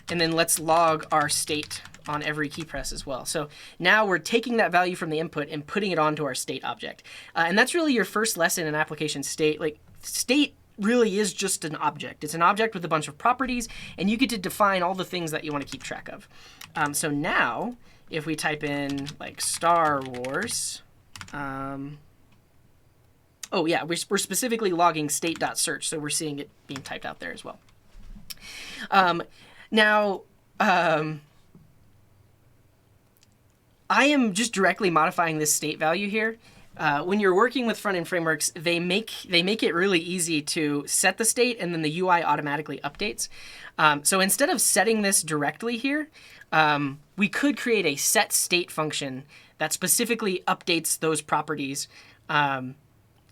then let's log our state on every key press as well. So now we're taking that value from the input and putting it onto our state object. And that's really your first lesson in application state. Like state really is just an object. It's an object with a bunch of properties, and you get to define all the things that you want to keep track of. So now, if we type in like Star Wars, oh yeah, we're specifically logging state.search, so we're seeing it being typed out there as well. I am just directly modifying this state value here. When you're working with front-end frameworks, they make it really easy to set the state and then the UI automatically updates. So instead of setting this directly here, we could create a set state function that specifically updates those properties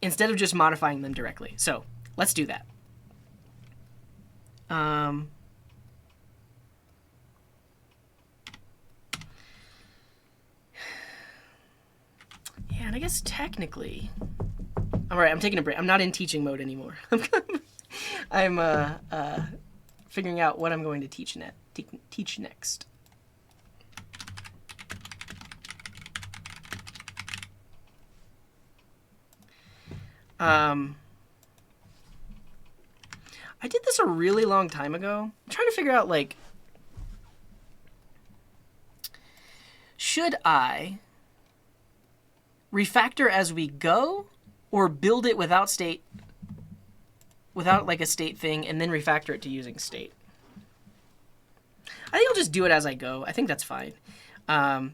instead of just modifying them directly. So let's do that. Yeah, and I guess technically, all right, I'm taking a break. I'm not in teaching mode anymore. I'm figuring out what I'm going to teach next. I did this a really long time ago. I'm trying to figure out, like, should I refactor as we go or build it without state, without like a state thing, and then refactor it to using state? I think I'll just do it as I go. I think that's fine. And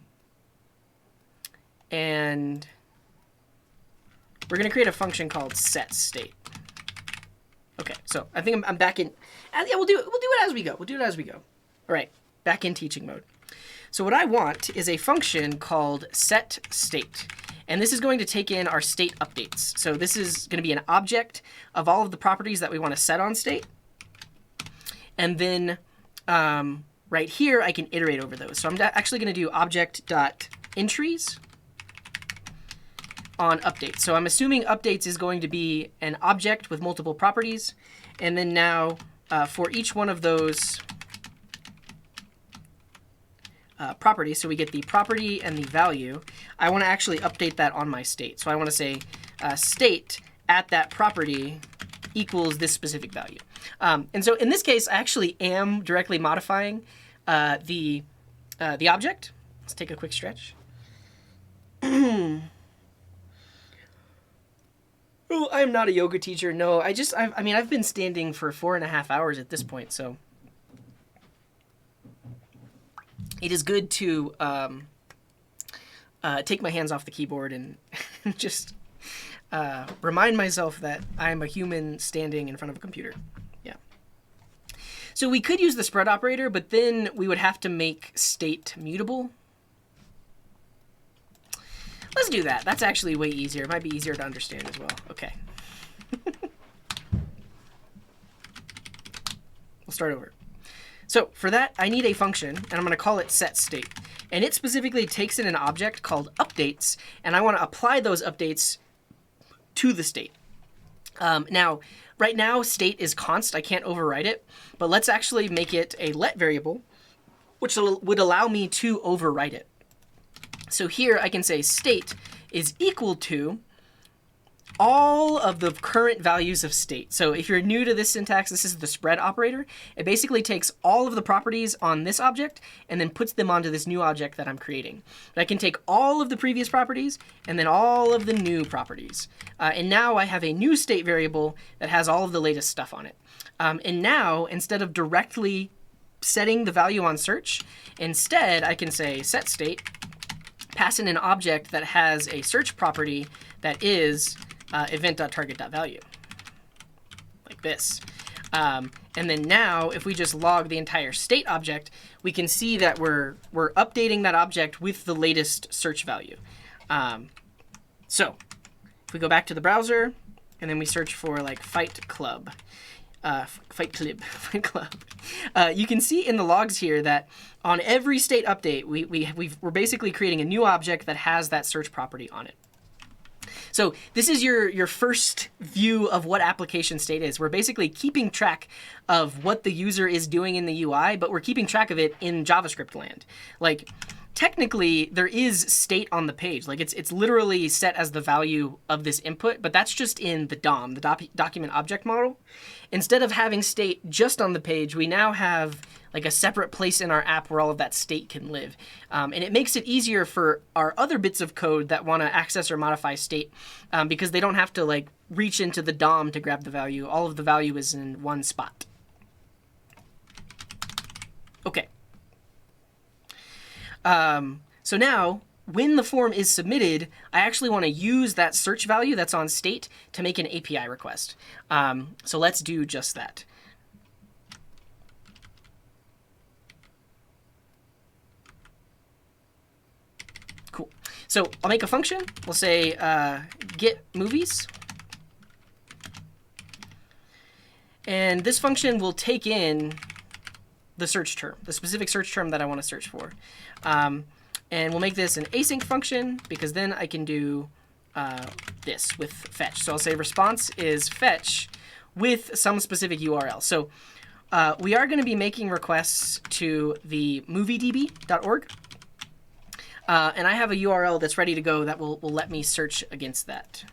we're going to create a function called setState. Okay, so I think I'm back in. Yeah, we'll do it as we go. We'll do it as we go. All right, back in teaching mode. So what I want is a function called setState. And this is going to take in our state updates. So this is going to be an object of all of the properties that we want to set on state. And then right here, I can iterate over those. So I'm actually going to do object.entries on updates. So I'm assuming updates is going to be an object with multiple properties. And then now for each one of those properties, so we get the property and the value, I want to actually update that on my state. So I want to say state at that property equals this specific value. And so in this case, I actually am directly modifying the object. Let's take a quick stretch. Oh, I'm not a yoga teacher. No, I mean, I've been standing for 4.5 hours at this point, so it is good to take my hands off the keyboard and just remind myself that I'm a human standing in front of a computer. Yeah. So we could use the spread operator, but then we would have to make state mutable. Let's do that. That's actually way easier. It might be easier to understand as well. Okay. we'll start over. So for that, I need a function, and I'm going to call it setState. And it specifically takes in an object called updates, and I want to apply those updates to the state. Now, right now, state is const. I can't overwrite it, but let's actually make it a let variable, which would allow me to overwrite it. So here I can say state is equal to all of the current values of state. So if you're new to this syntax, this is the spread operator. It basically takes all of the properties on this object and then puts them onto this new object that I'm creating. But I can take all of the previous properties and then all of the new properties. And now I have a new state variable that has all of the latest stuff on it. And now, instead of directly setting the value on search, instead I can say set state, pass in an object that has a search property that is event.target.value, like this. And then now, if we just log the entire state object, we can see that we're updating that object with the latest search value. So if we go back to the browser, and then we search for like Fight Club, you can see in the logs here that on every state update, we're basically creating a new object that has that search property on it. So this is your first view of what application state is. We're basically keeping track of what the user is doing in the UI, but we're keeping track of it in JavaScript land. Like, technically, there is state on the page. Like, it's literally set as the value of this input, but that's just in the DOM, the document object model. Instead of having state just on the page, we now have like a separate place in our app where all of that state can live. And it makes it easier for our other bits of code that want to access or modify state because they don't have to like reach into the DOM to grab the value. All of the value is in one spot. Okay. So now, when the form is submitted, I actually want to use that search value that's on state to make an API request. So let's do just that. Cool. So I'll make a function. We'll say get movies. And this function will take in the search term, the specific search term that I want to search for. And we'll make this an async function because then I can do this with fetch. So I'll say response is fetch with some specific URL. So we are going to be making requests to the moviedb.org. And I have a URL that's ready to go that will let me search against that.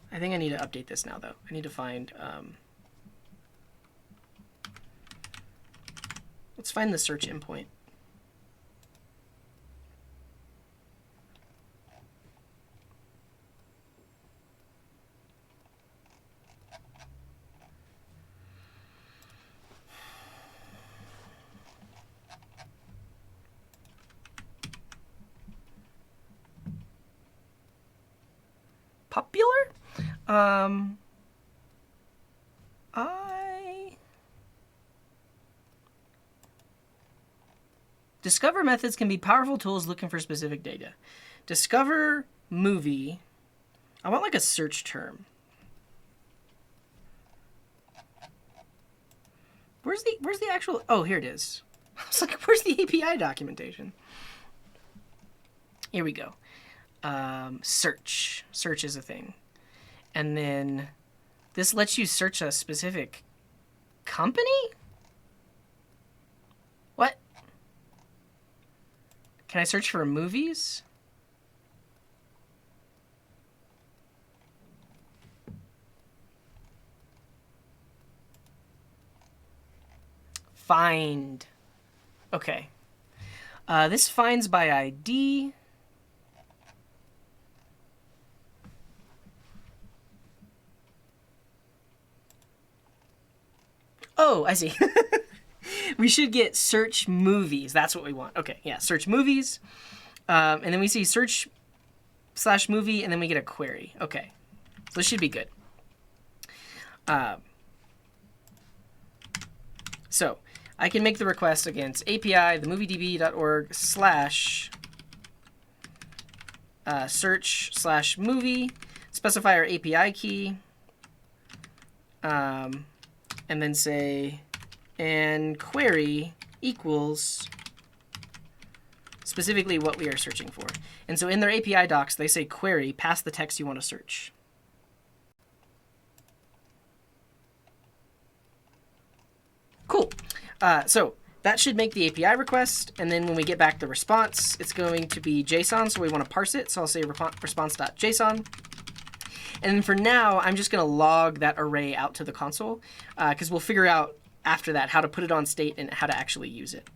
I think I need to update this now, though. I need to find... let's find the search endpoint. Popular? Discover methods can be powerful tools looking for specific data. Discover movie. I want like a search term. Where's the actual? Oh, here it is. I was like, where's the API documentation? Here we go. Search. Search is a thing. And then this lets you search a specific company? What? Can I search for movies? Find. Okay. This finds by ID. Oh, I see. We should get search movies. That's what we want. Okay, yeah, search movies. And then we see search/movie, and then we get a query. Okay, so this should be good. So I can make the request against API, the moviedb.org / search/movie, specify our API key, and then say, and query equals specifically what we are searching for. And so in their API docs, they say query, pass the text you want to search. Cool. So that should make the API request, and then when we get back the response, it's going to be JSON, so we want to parse it. So I'll say response.json. And then for now, I'm just going to log that array out to the console, because we'll figure out after that how to put it on state and how to actually use it.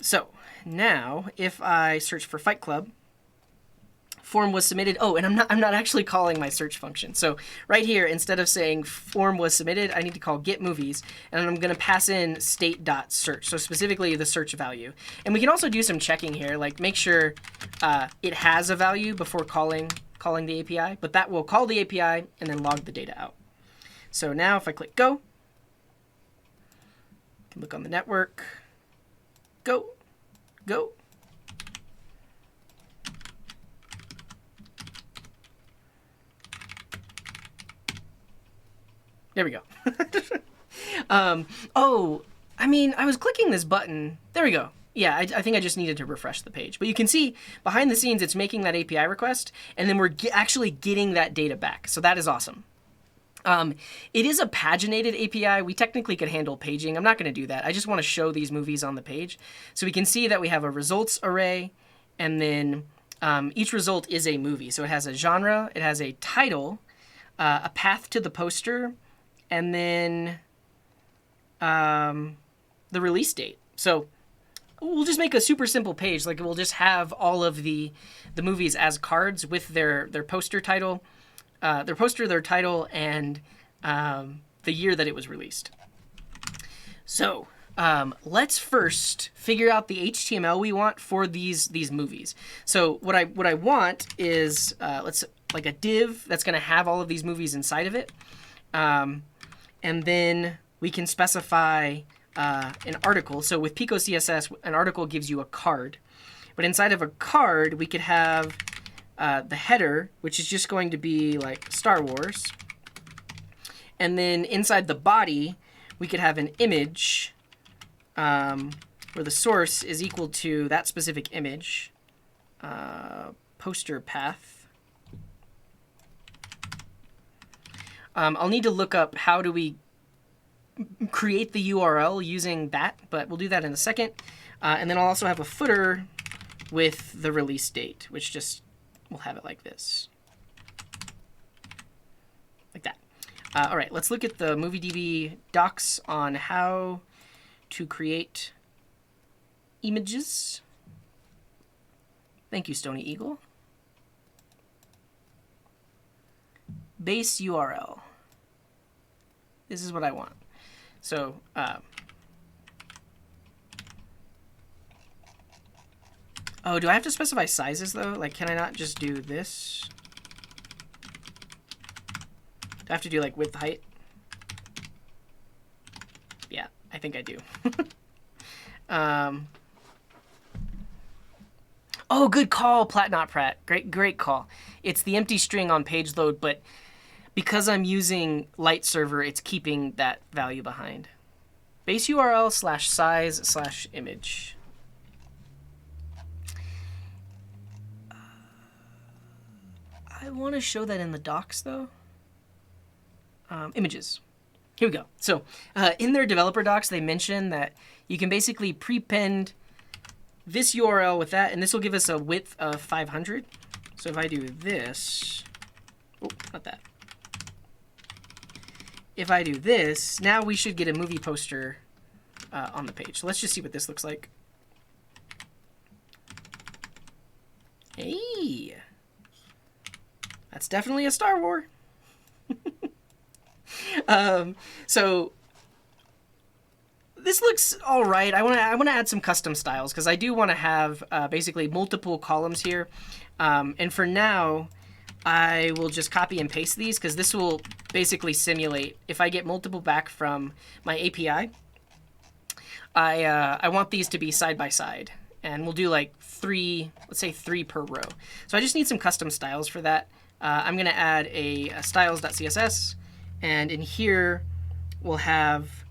So now, if I search for Fight Club, form was submitted. Oh, and I'm not actually calling my search function. So right here, instead of saying form was submitted, I need to call get movies, and I'm going to pass in state.search. So specifically the search value. And we can also do some checking here, like make sure it has a value before calling the API. But that will call the API and then log the data out. So now if I click go, I can look on the network. Go, go. There we go. Oh, I mean, I was clicking this button. There we go. Yeah, I think I just needed to refresh the page. But you can see behind the scenes, it's making that API request, and then we're actually getting that data back. So that is awesome. It is a paginated API. We technically could handle paging. I'm not going to do that. I just want to show these movies on the page. So we can see that we have a results array, and then each result is a movie. So it has a genre, it has a title, a path to the poster, and then the release date. So we'll just make a super simple page. Like we'll just have all of the movies as cards with their poster title, their title, and the year that it was released. So let's first figure out the HTML we want for these movies. So what I want is like a div that's going to have all of these movies inside of it. And then we can specify an article. So with Pico CSS, an article gives you a card. But inside of a card, we could have the header, which is just going to be like Star Wars. And then inside the body, we could have an image where the source is equal to that specific image, poster path. I'll need to look up how do we create the URL using that, but we'll do that in a second. And then I'll also have a footer with the release date, which just, we'll have it like this. Like that. All right, let's look at the MovieDB docs on how to create images. Thank you, Stony Eagle. Base URL. This is what I want. So oh, do I have to specify sizes though? Like, can I not just do this? Do I have to do like width, height? Yeah, I think I do. Oh, good call, Not Pratt. Great call. It's the empty string on page load, but because I'm using light server, it's keeping that value behind. Base URL /size /image. I want to show that in the docs though. Images. Here we go. So in their developer docs, they mention that you can basically prepend this URL with that, and this will give us a width of 500. So if I do this, oh, not that. If I do this, now we should get a movie poster on the page. So let's just see what this looks like. Hey, that's definitely a Star Wars. So this looks all right. I want to add some custom styles because I do want to have basically multiple columns here. And for now, I will just copy and paste these because this will basically simulate if I get multiple back from my API. I want these to be side by side, And we'll do like 3, let's say 3 per row. So I just need some custom styles for that. I'm going to add a styles.css, and in here we'll have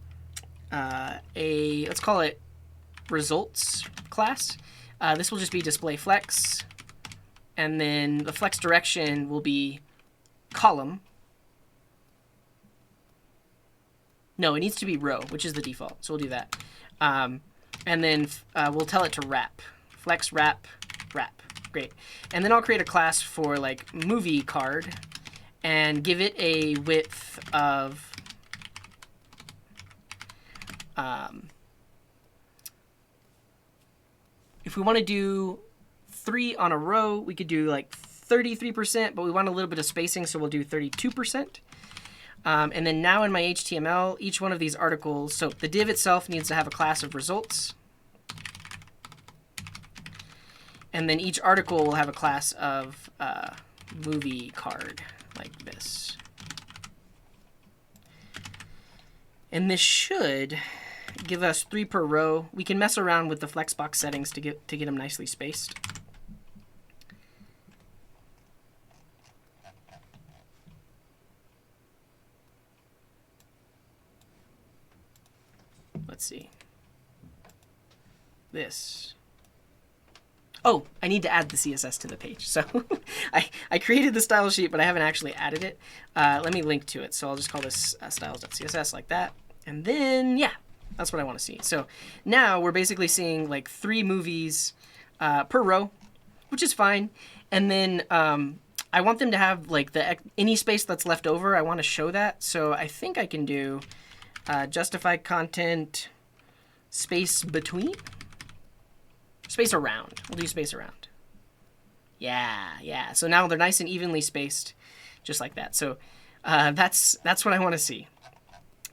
let's call it results class. This will just be display flex, and then the flex direction will be column. No, it needs to be row, which is the default, so we'll do that. And then we'll tell it to wrap. Flex, wrap, wrap. Great. And then I'll create a class for like movie card and give it a width of if we want to do 3 on a row, we could do like 33%, but we want a little bit of spacing, so we'll do 32%. And then now in my HTML, each one of these articles, so the div itself needs to have a class of results. And then each article will have a class of movie card, like this. And this should give us 3 per row. We can mess around with the flexbox settings to get them nicely spaced. Let's see. This. Oh, I need to add the CSS to the page. So I created the style sheet, but I haven't actually added it. Let me link to it. So I'll just call this styles.css like that. And then, yeah, that's what I want to see. So now we're basically seeing like 3 movies per row, which is fine. And then I want them to have like any space that's left over. I want to show that. So I think I can do justify content space between. Space around. We'll do space around. Yeah. So now they're nice and evenly spaced, just like that. So that's what I want to see.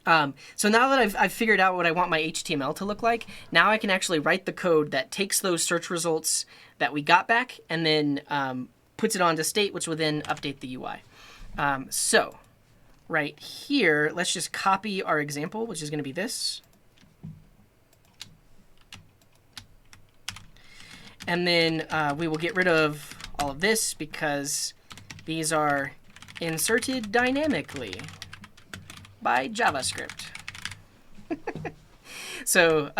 So now that I've figured out what I want my HTML to look like, now I can actually write the code that takes those search results that we got back and then puts it onto state, which will then update the UI. So right here, let's just copy our example, which is going to be this. And then we will get rid of all of this because these are inserted dynamically by JavaScript. So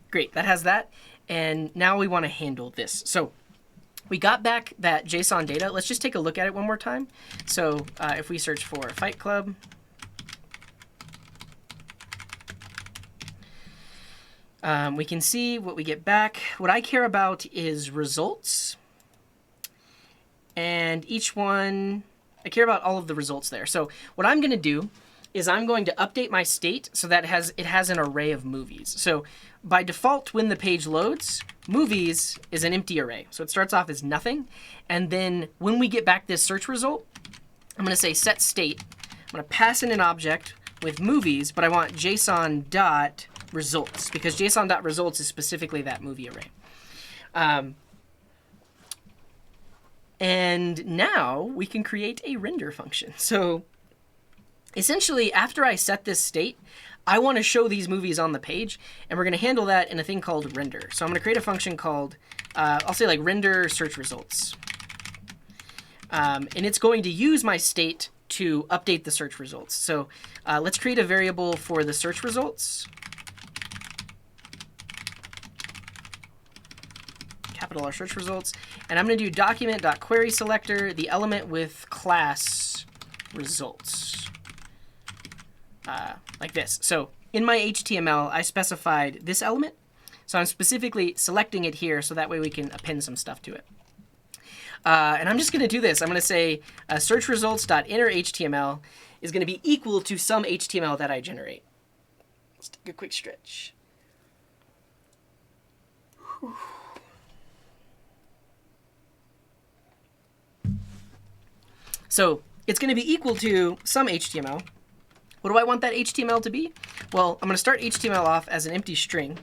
great, that has that. And now we want to handle this. So we got back that JSON data. Let's just take a look at it one more time. So if we search for Fight Club, we can see what we get back. What I care about is results. And each one, I care about all of the results there. So what I'm going to do is I'm going to update my state so that it has an array of movies. So by default, when the page loads, movies is an empty array. So it starts off as nothing. And then when we get back this search result, I'm going to say set state. I'm going to pass in an object with movies, but I want JSON.results because JSON.results is specifically that movie array. And now we can create a render function. So essentially, after I set this state, I want to show these movies on the page, and we're going to handle that in a thing called render. So I'm going to create a function called, I'll say like render search results. And it's going to use my state to update the search results. So let's create a variable for the search results. Capital R search results. And I'm going to do document.querySelector, the element with class results. Like this. So in my HTML, I specified this element. So I'm specifically selecting it here so that way we can append some stuff to it. And I'm just going to do this. I'm going to say search results.innerHTML is going to be equal to some HTML that I generate. Let's take a quick stretch. Whew. So it's going to be equal to some HTML. What do I want that HTML to be? Well, I'm going to start HTML off as an empty string.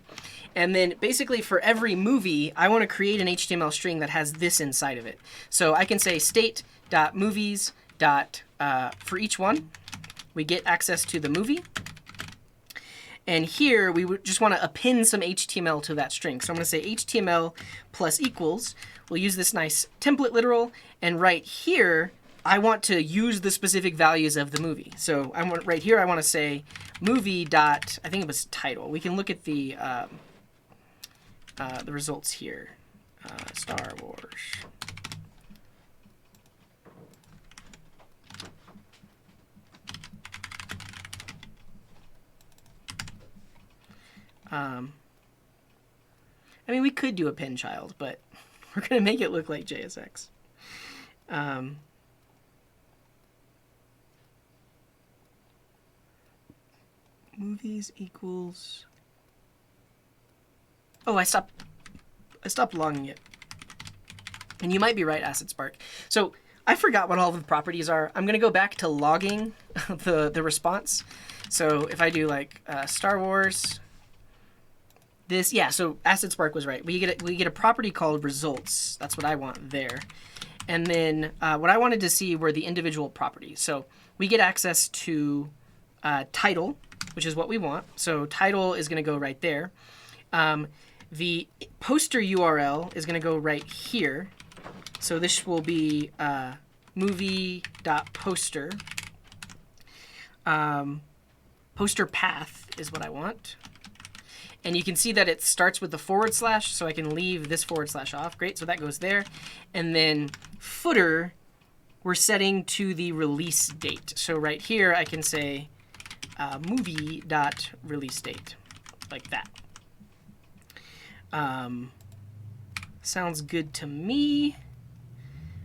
And then basically for every movie, I want to create an HTML string that has this inside of it. So I can say state.movies. For each one, we get access to the movie. And here we would just want to append some HTML to that string. So I'm going to say HTML plus equals. We'll use this nice template literal. And right here, I want to use the specific values of the movie. So I want right here, I want to say movie dot, I think it was title. We can look at the results here. Star Wars. I mean, we could do a pin child, but we're going to make it look like JSX. Movies equals... Oh, I stopped logging it. And you might be right, Acid Spark. So I forgot what all of the properties are. I'm going to go back to logging the response. So if I do like Star Wars... This, yeah, so Acid Spark was right. We get a property called results. That's what I want there. And then what I wanted to see were the individual properties. So we get access to title, which is what we want. So title is going to go right there. The poster URL is going to go right here. So this will be movie.poster. Poster path is what I want. And you can see that it starts with the /, so I can leave this / off. Great, so that goes there. And then footer, we're setting to the release date. So right here, I can say movie.release date, like that. Sounds good to me.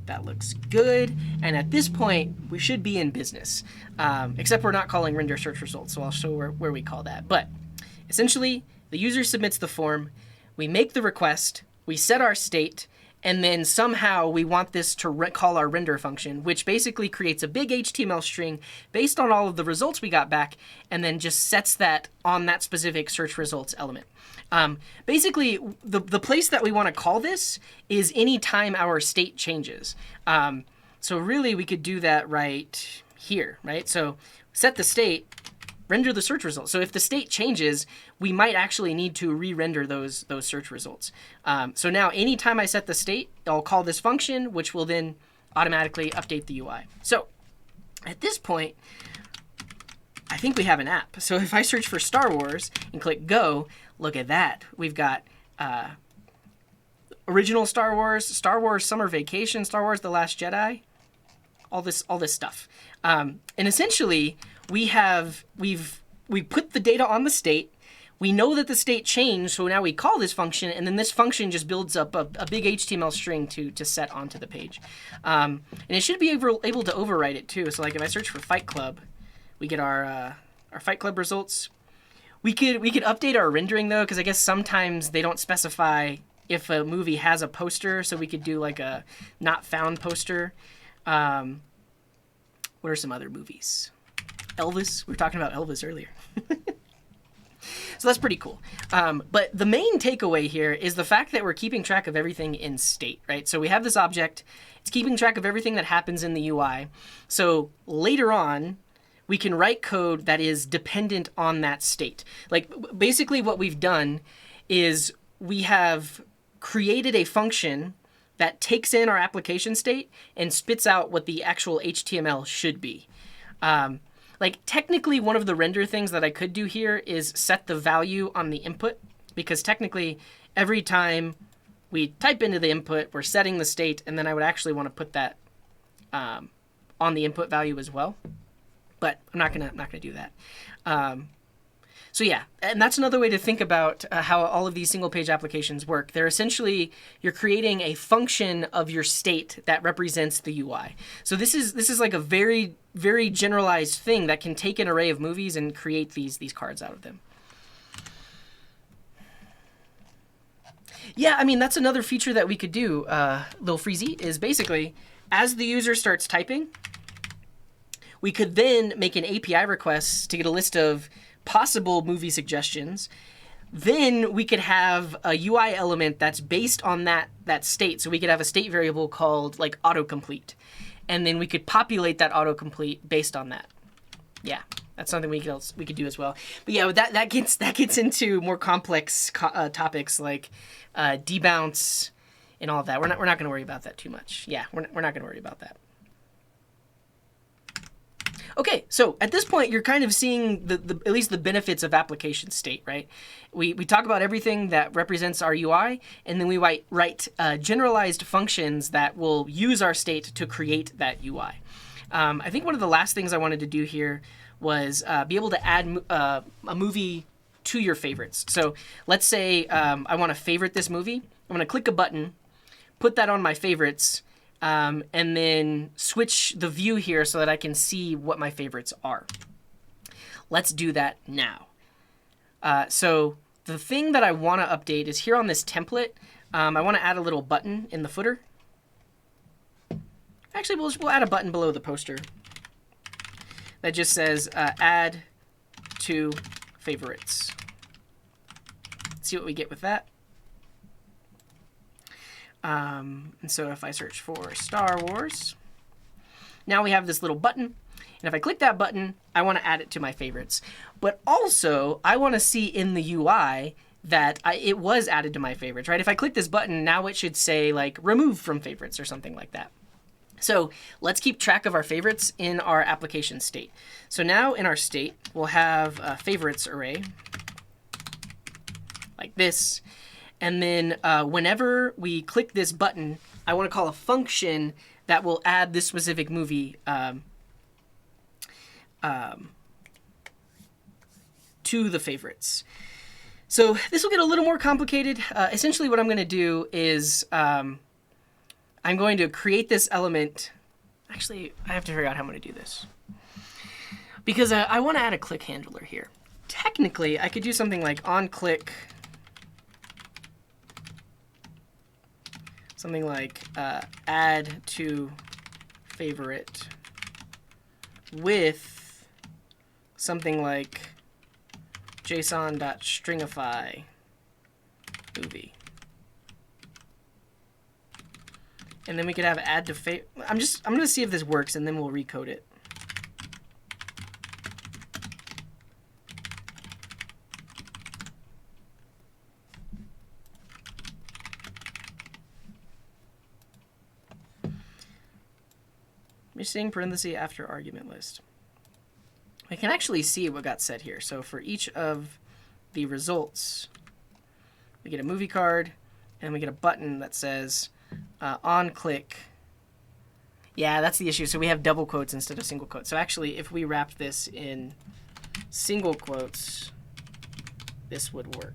That looks good. And at this point, we should be in business. Except we're not calling render search results, so I'll show where we call that. But essentially, the user submits the form, we make the request, we set our state, and then somehow we want this to call our render function, which basically creates a big HTML string based on all of the results we got back, and then just sets that on that specific search results element. Basically, the place that we want to call this is any time our state changes. So really, we could do that right here, right? So set the state, render the search results. So if the state changes, we might actually need to re-render those search results. So now anytime I set the state, I'll call this function, which will then automatically update the UI. So at this point, I think we have an app. So if I search for Star Wars and click go, look at that. We've got original Star Wars Summer Vacation, Star Wars The Last Jedi, all this stuff. And essentially, we put the data on the state. We know that the state changed, so now we call this function, and then this function just builds up a big HTML string to set onto the page. And it should be able to overwrite it too. So like if I search for Fight Club, we get our Fight Club results. We could update our rendering though, because I guess sometimes they don't specify if a movie has a poster, so we could do like a not found poster. What are some other movies? Elvis. We were talking about Elvis earlier. So that's pretty cool. But the main takeaway here is the fact that we're keeping track of everything in state, right? So we have this object. It's keeping track of everything that happens in the UI. So later on, we can write code that is dependent on that state. Like basically what we've done is we have created a function that takes in our application state and spits out what the actual HTML should be. Like technically one of the render things that I could do here is set the value on the input, because technically every time we type into the input, we're setting the state, and then I would actually want to put that on the input value as well. But I'm not gonna do that. So yeah, and that's another way to think about how all of these single page applications work. They're essentially, you're creating a function of your state that represents the UI. So this is like a very, very generalized thing that can take an array of movies and create these cards out of them. Yeah, I mean, that's another feature that we could do, Lil Freezy, is basically, as the user starts typing, we could then make an API request to get a list of possible movie suggestions. Then we could have a UI element that's based on that state. So we could have a state variable called like autocomplete. And then we could populate that autocomplete based on that. Yeah, That's something we could do as well. But yeah, that gets into more complex topics like debounce and all of that. We're not going to worry about that too much. Yeah, we're not going to worry about that. Okay, so at this point, you're kind of seeing at least the benefits of application state, right? We talk about everything that represents our UI, and then we write generalized functions that will use our state to create that UI. I think one of the last things I wanted to do here was be able to add a movie to your favorites. So let's say I want to favorite this movie. I'm going to click a button, put that on my favorites, and then switch the view here so that I can see what my favorites are. Let's do that now. So the thing that I want to update is here on this template. I want to add a little button in the footer. Actually, we'll add a button below the poster that just says add to favorites. Let's see what we get with that. And so if I search for Star Wars, now we have this little button. And if I click that button, I want to add it to my favorites. But also, I want to see in the UI that it was added to my favorites, right? If I click this button, now it should say like remove from favorites or something like that. So let's keep track of our favorites in our application state. So now in our state, we'll have a favorites array like this. And then whenever we click this button, I want to call a function that will add this specific movie to the favorites. So this will get a little more complicated. Essentially what I'm going to do is I'm going to create this element. Actually, I have to figure out how I'm going to do this. Because I want to add a click handler here. Technically, I could do something like onClick, something like add to favorite with something like json.stringify movie. And then we could have add to favorite. I'm going to see if this works, and then we'll recode it. Missing parenthesis after argument list. We can actually see what got set here. So for each of the results, we get a movie card, and we get a button that says on click. Yeah, that's the issue. So we have double quotes instead of single quotes. So actually, if we wrap this in single quotes, this would work.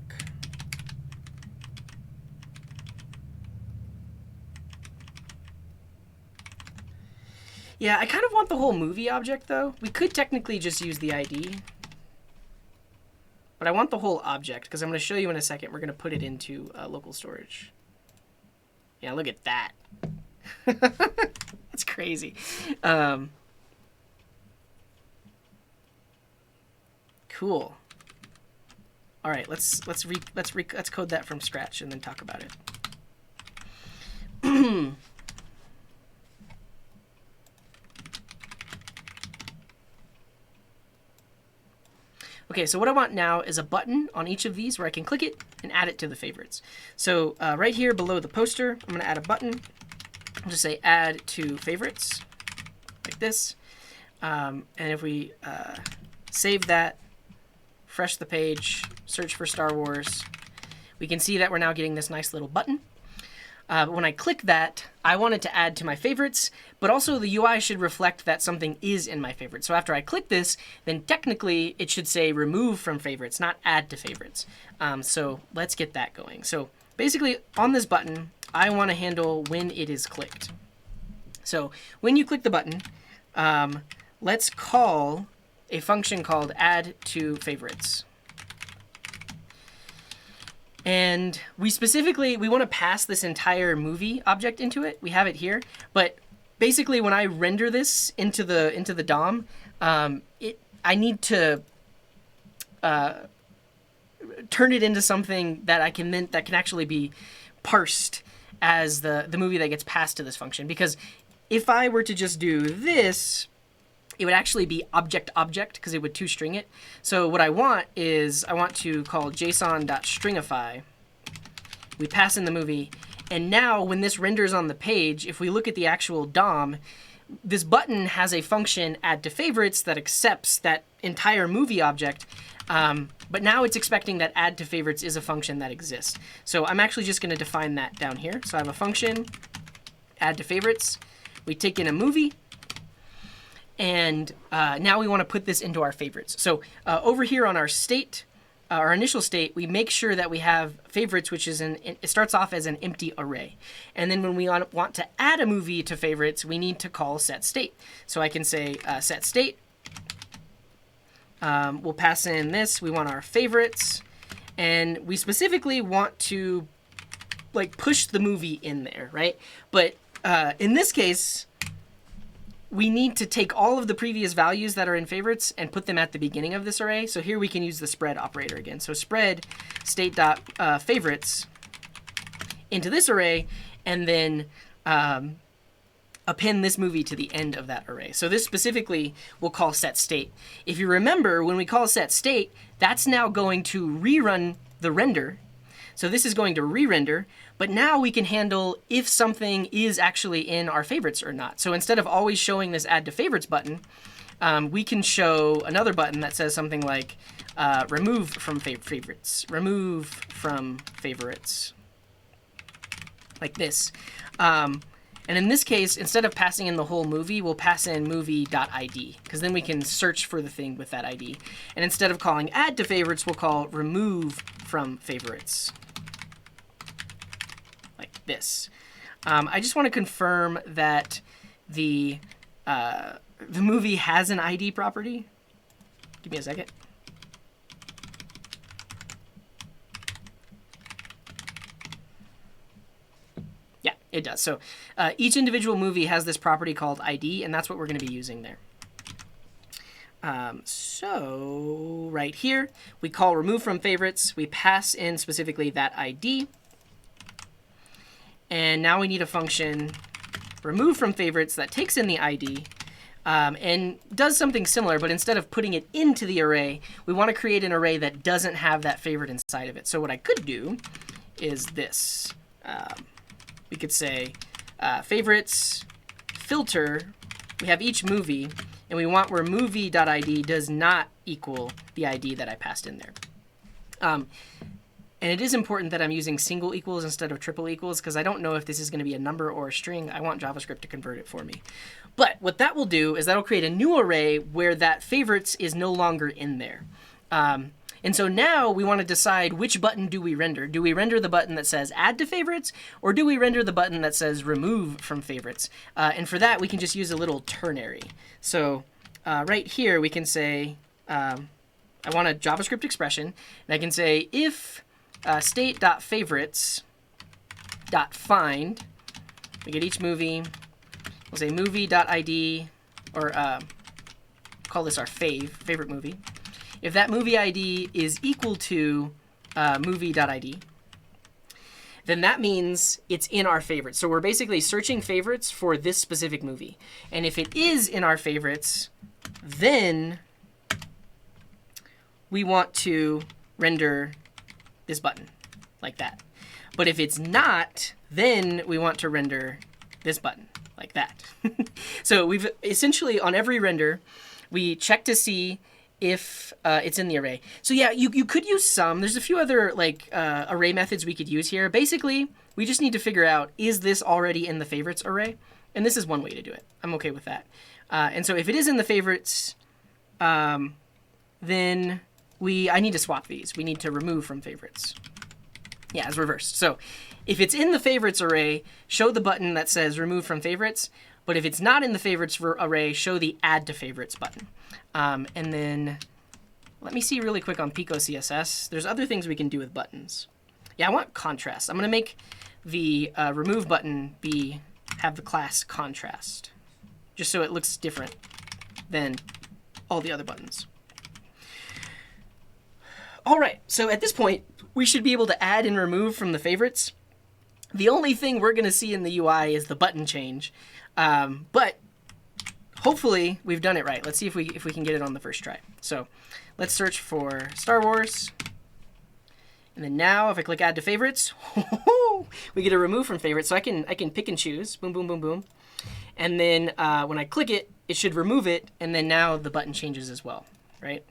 Yeah, I kind of want the whole movie object, though. We could technically just use the ID. But I want the whole object, because I'm going to show you in a second. We're going to put it into local storage. Yeah, look at that. That's crazy. Cool. All right, let's code that from scratch and then talk about it. Okay, so what I want now is a button on each of these where I can click it and add it to the favorites. So right here below the poster, I'm going to add a button. I'll just say add to favorites, like this. And if we save that, refresh the page, search for Star Wars, we can see that we're now getting this nice little button. But when I click that, I want it to add to my favorites, but also the UI should reflect that something is in my favorites. So after I click this, then technically it should say remove from favorites, not add to favorites. So let's get that going. So basically on this button, I want to handle when it is clicked. So when you click the button, let's call a function called add to favorites. And we want to pass this entire movie object into it. We have it here, but basically when I render this into the DOM, I need to turn it into something that can actually be parsed as the movie that gets passed to this function. Because if I were to just do this, it would actually be object because it would toString it. So what I want is I want to call json.stringify. We pass in the movie, and now when this renders on the page, if we look at the actual DOM, this button has a function add to favorites that accepts that entire movie object, but now it's expecting that add to favorites is a function that exists. So I'm actually just going to define that down here. So I have a function add to favorites. We take in a movie, and now we want to put this into our favorites. So over here on our state, our initial state, we make sure that we have favorites, which is it starts off as an empty array. And then when we want to add a movie to favorites, we need to call set state. So I can say set state. We'll pass in this. We want our favorites, and we specifically want to like push the movie in there, right? But in this case, we need to take all of the previous values that are in favorites and put them at the beginning of this array. So here we can use the spread operator again. So spread state.favorites into this array, and then append this movie to the end of that array. So this specifically will call set state. If you remember, when we call set state, that's now going to rerun the render. So this is going to re-render, but now we can handle if something is actually in our favorites or not. So instead of always showing this add to favorites button, we can show another button that says something like remove from favorites, remove from favorites, like this. And in this case, instead of passing in the whole movie, we'll pass in movie.id, because then we can search for the thing with that ID. And instead of calling add to favorites, we'll call remove from favorites, like this. I just want to confirm that the movie has an ID property. Give me a second. Yeah, it does. So each individual movie has this property called ID, and that's what we're going to be using there. So right here, we call remove from favorites. We pass in specifically that ID. And now we need a function remove from favorites that takes in the ID and does something similar, but instead of putting it into the array, we want to create an array that doesn't have that favorite inside of it. So what I could do is this. We could say favorites filter. We have each movie, and we want where movie.id does not equal the ID that I passed in there. And it is important that I'm using single equals instead of triple equals, because I don't know if this is going to be a number or a string. I want JavaScript to convert it for me. But what that will do is that'll create a new array where that favorites is no longer in there. And so now we want to decide which button do we render. Do we render the button that says add to favorites, or do we render the button that says remove from favorites? And for that, we can just use a little ternary. So right here, we can say, I want a JavaScript expression, and I can say if state.favorites.find, we get each movie, we'll say movie.id, or call this our favorite movie. If that movie ID is equal to movie.id, then that means it's in our favorites. So we're basically searching favorites for this specific movie. And if it is in our favorites, then we want to render this button like that. But if it's not, then we want to render this button like that. So we've essentially, on every render, we check to see if it's in the array. So yeah, you could use some. There's a few other like array methods we could use here. Basically, we just need to figure out, is this already in the favorites array? And this is one way to do it. I'm okay with that. And so if it is in the favorites, then I need to swap these. We need to remove from favorites. Yeah, it's reversed. So if it's in the favorites array, show the button that says remove from favorites. But if it's not in the favorites array, show the add to favorites button. And then let me see really quick on Pico CSS. There's other things we can do with buttons. Yeah, I want contrast. I'm going to make the remove button have the class contrast, just so it looks different than all the other buttons. All right, so at this point, we should be able to add and remove from the favorites. The only thing we're going to see in the UI is the button change. But hopefully we've done it right. Let's see if we can get it on the first try. So let's search for Star Wars. And then now if I click add to favorites, we get a remove from favorites. So I can pick and choose. Boom, boom, boom, boom. And then when I click it, it should remove it. And then now the button changes as well, right?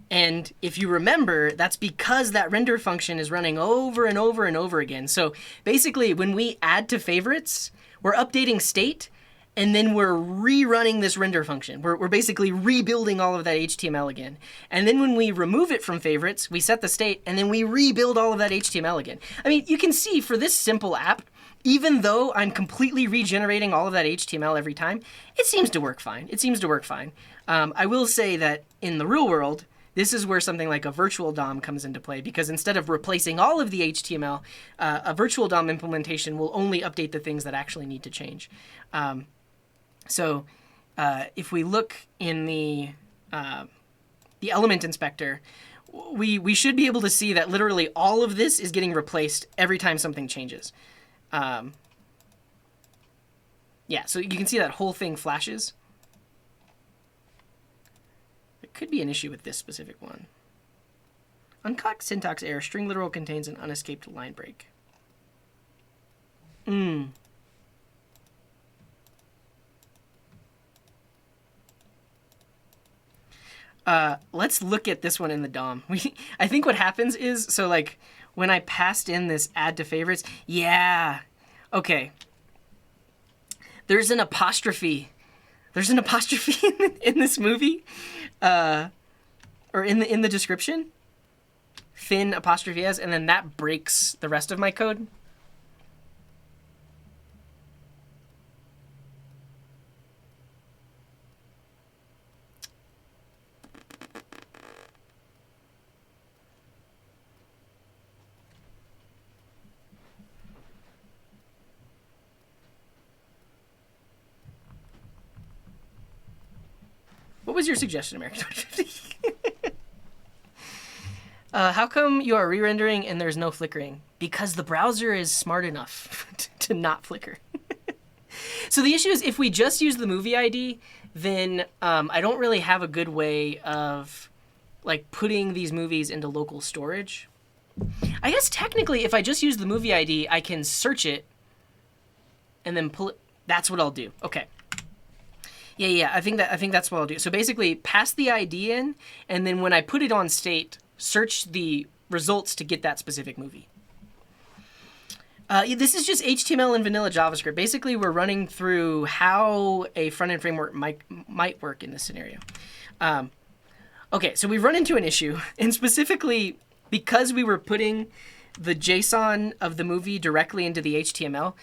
And if you remember, that's because that render function is running over and over and over again. So basically, when we add to favorites, we're updating state, and then we're rerunning this render function. We're basically rebuilding all of that HTML again. And then when we remove it from favorites, we set the state, and then we rebuild all of that HTML again. I mean, you can see for this simple app, even though I'm completely regenerating all of that HTML every time, it seems to work fine. It seems to work fine. I will say that in the real world, this is where something like a virtual DOM comes into play, because instead of replacing all of the HTML, a virtual DOM implementation will only update the things that actually need to change. So if we look in the element inspector, we should be able to see that literally all of this is getting replaced every time something changes. Yeah, so you can see that whole thing flashes. Could be an issue with this specific one. Uncaught syntax error. String literal contains an unescaped line break. Let's look at this one in the DOM. I think what happens is, so like when I passed in this add to favorites, yeah, okay. There's an apostrophe. There's an apostrophe in this movie. Or in the description, fin apostrophe s, and then that breaks the rest of my code. What was your suggestion, American 2050? How come you are re-rendering and there's no flickering? Because the browser is smart enough to not flicker. So the issue is if we just use the movie ID, then I don't really have a good way of like putting these movies into local storage. I guess technically if I just use the movie ID, I can search it and then pull it. That's what I'll do. Okay. Yeah, I think that's what I'll do. So basically, pass the ID in, and then when I put it on state, search the results to get that specific movie. This is just HTML and vanilla JavaScript. Basically, we're running through how a front-end framework might work in this scenario. Okay, so we've run into an issue, and specifically because we were putting the JSON of the movie directly into the HTML,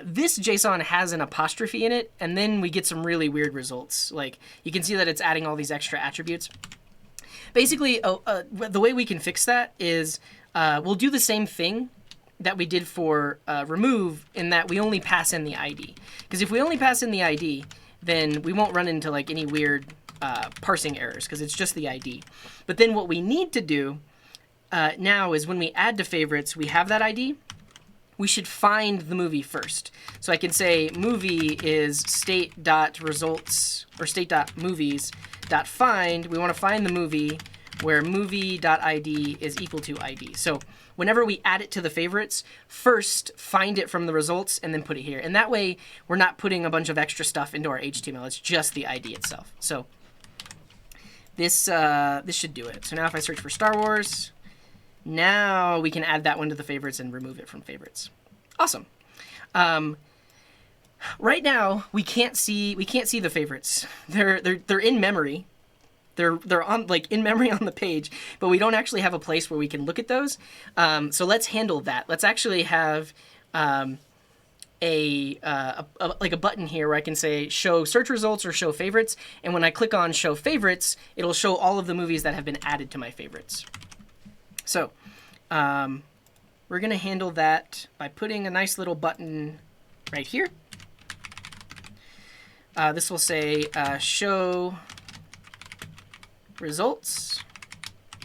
this JSON has an apostrophe in it, and then we get some really weird results. Like, you can see that it's adding all these extra attributes. Basically, the way we can fix that is we'll do the same thing that we did for remove, in that we only pass in the ID. Because if we only pass in the ID, then we won't run into like any weird parsing errors, because it's just the ID. But then what we need to do now is when we add to favorites, we have that ID. We should find the movie first. So I can say movie is state.results or state.movies.find. We want to find the movie where movie.id is equal to ID. So whenever we add it to the favorites, first find it from the results and then put it here. And that way we're not putting a bunch of extra stuff into our HTML. It's just the ID itself. So this should do it. So now if I search for Star Wars, now we can add that one to the favorites and remove it from favorites. Awesome. Right now we can't see the favorites. They're in memory. They're on like in memory on the page, but we don't actually have a place where we can look at those. So let's handle that. Let's actually have like a button here where I can say show search results or show favorites, and when I click on show favorites, it'll show all of the movies that have been added to my favorites. So we're going to handle that by putting a nice little button right here. This will say show results.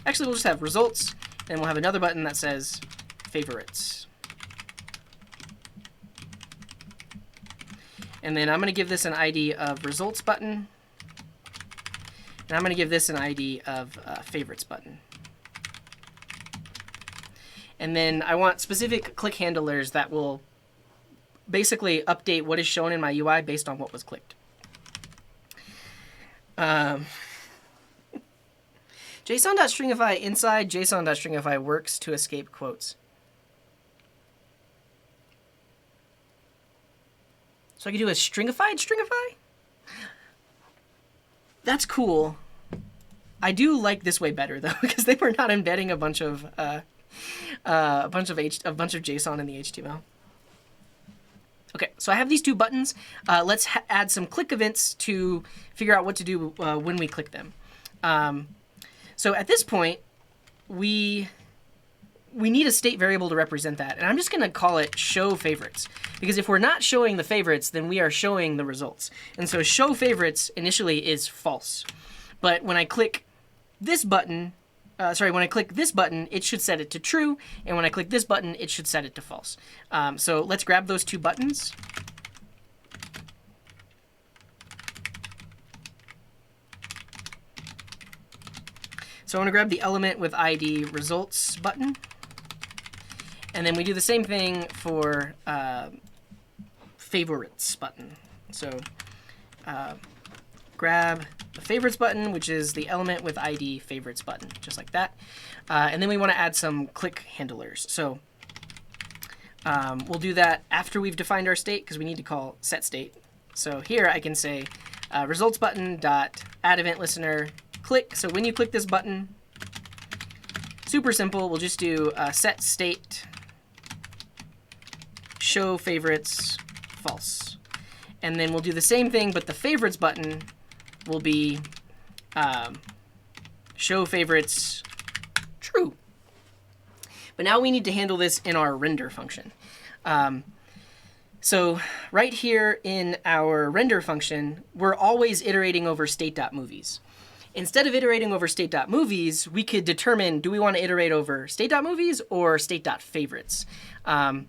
Actually, we'll just have results, and we'll have another button that says favorites. And then I'm going to give this an ID of results button. And I'm going to give this an ID of favorites button. And then I want specific click handlers that will basically update what is shown in my UI based on what was clicked. JSON.stringify inside JSON.stringify works to escape quotes. So I can do a stringified stringify? That's cool. I do like this way better though, because they were not embedding a bunch of JSON in the HTML. Okay, so I have these two buttons. Let's add some click events to figure out what to do when we click them. So at this point, we need a state variable to represent that, and I'm just going to call it show favorites, because if we're not showing the favorites, then we are showing the results. And so show favorites initially is false, but when I click this button, when I click this button, it should set it to true, and when I click this button, it should set it to false. So let's grab those two buttons. So I'm going to grab the element with ID results button, and then we do the same thing for favorites button. So grab the favorites button, which is the element with ID favorites button, just like that. And then we want to add some click handlers. So we'll do that after we've defined our state, because we need to call set state. So here I can say results button dot add event listener click. So when you click this button, super simple, we'll just do set state show favorites false. And then we'll do the same thing, but the favorites button will be show favorites true. But now we need to handle this in our render function. So right here in our render function, we're always iterating over state.movies. Instead of iterating over state.movies, we could determine, do we want to iterate over state.movies or state.favorites? And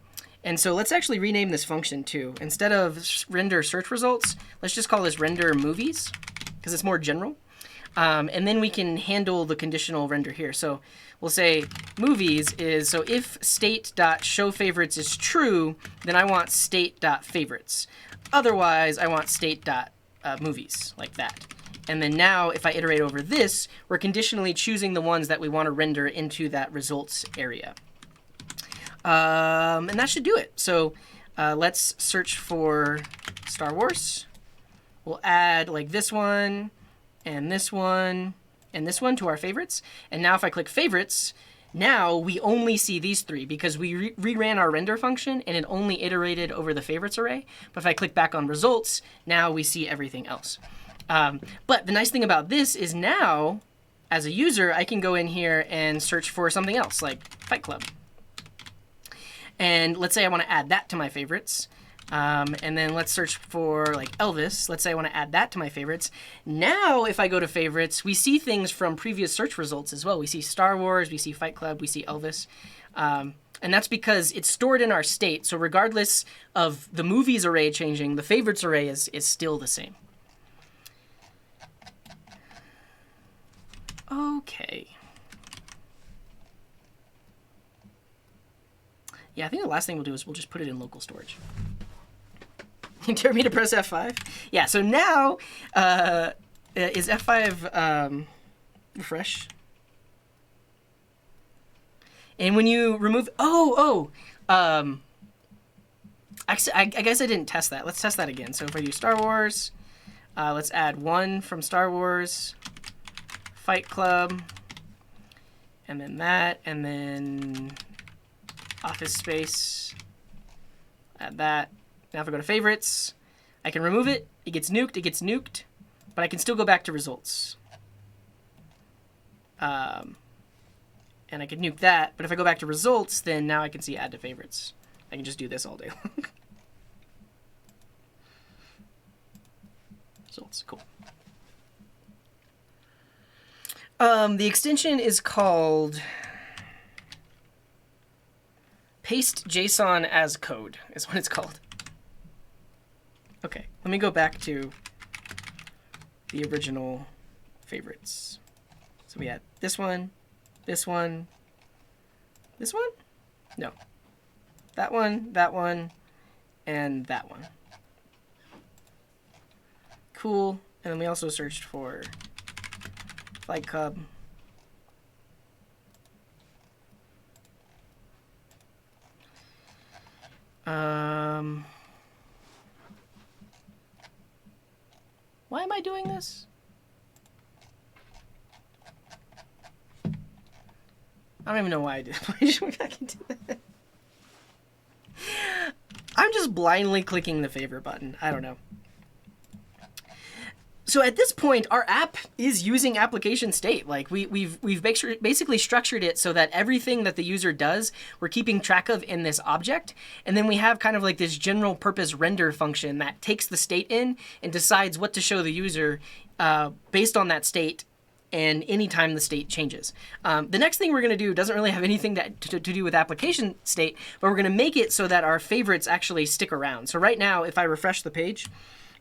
so let's actually rename this function too. Instead of render search results, let's just call this render movies, because it's more general. And then we can handle the conditional render here. So we'll say movies is, so if state.showFavorites is true, then I want state.favorites. Otherwise, I want state.movies, like that. And then now, if I iterate over this, we're conditionally choosing the ones that we want to render into that results area. And that should do it. So let's search for Star Wars. We'll add like this one, and this one, and this one to our favorites. And now if I click favorites, now we only see these three because we reran our render function and it only iterated over the favorites array. But if I click back on results, now we see everything else. But the nice thing about this is now, as a user, I can go in here and search for something else, like Fight Club. And let's say I want to add that to my favorites. And then let's search for like Elvis. Let's say I want to add that to my favorites. Now, if I go to favorites, we see things from previous search results as well. We see Star Wars, we see Fight Club, we see Elvis. And that's because it's stored in our state. So regardless of the movies array changing, the favorites array is still the same. Okay. Yeah, I think the last thing we'll do is we'll just put it in local storage. You dare me to press F5? Yeah, so now, is F5 refresh? And when you remove, I guess I didn't test that. Let's test that again. So if I do Star Wars, let's add one from Star Wars, Fight Club, and then that, and then Office Space, add that. Now if I go to favorites, I can remove it. It gets nuked, but I can still go back to results. And I can nuke that, but if I go back to results, then now I can see add to favorites. I can just do this all day long. Results, cool. The extension is called paste JSON as code, is what it's called. Okay, let me go back to the original favorites. So we had this one, this one, this one? No. That one, and that one. Cool. And then we also searched for Flight Club. Why am I doing this? I don't even know why I did. I'm just blindly clicking the favorite button. I don't know. So at this point, our app is using application state. Like we've basically structured it so that everything that the user does, we're keeping track of in this object. And then we have kind of like this general purpose render function that takes the state in and decides what to show the user based on that state and anytime the state changes. The next thing we're going to do doesn't really have anything to do with application state, but we're going to make it so that our favorites actually stick around. So right now, if I refresh the page,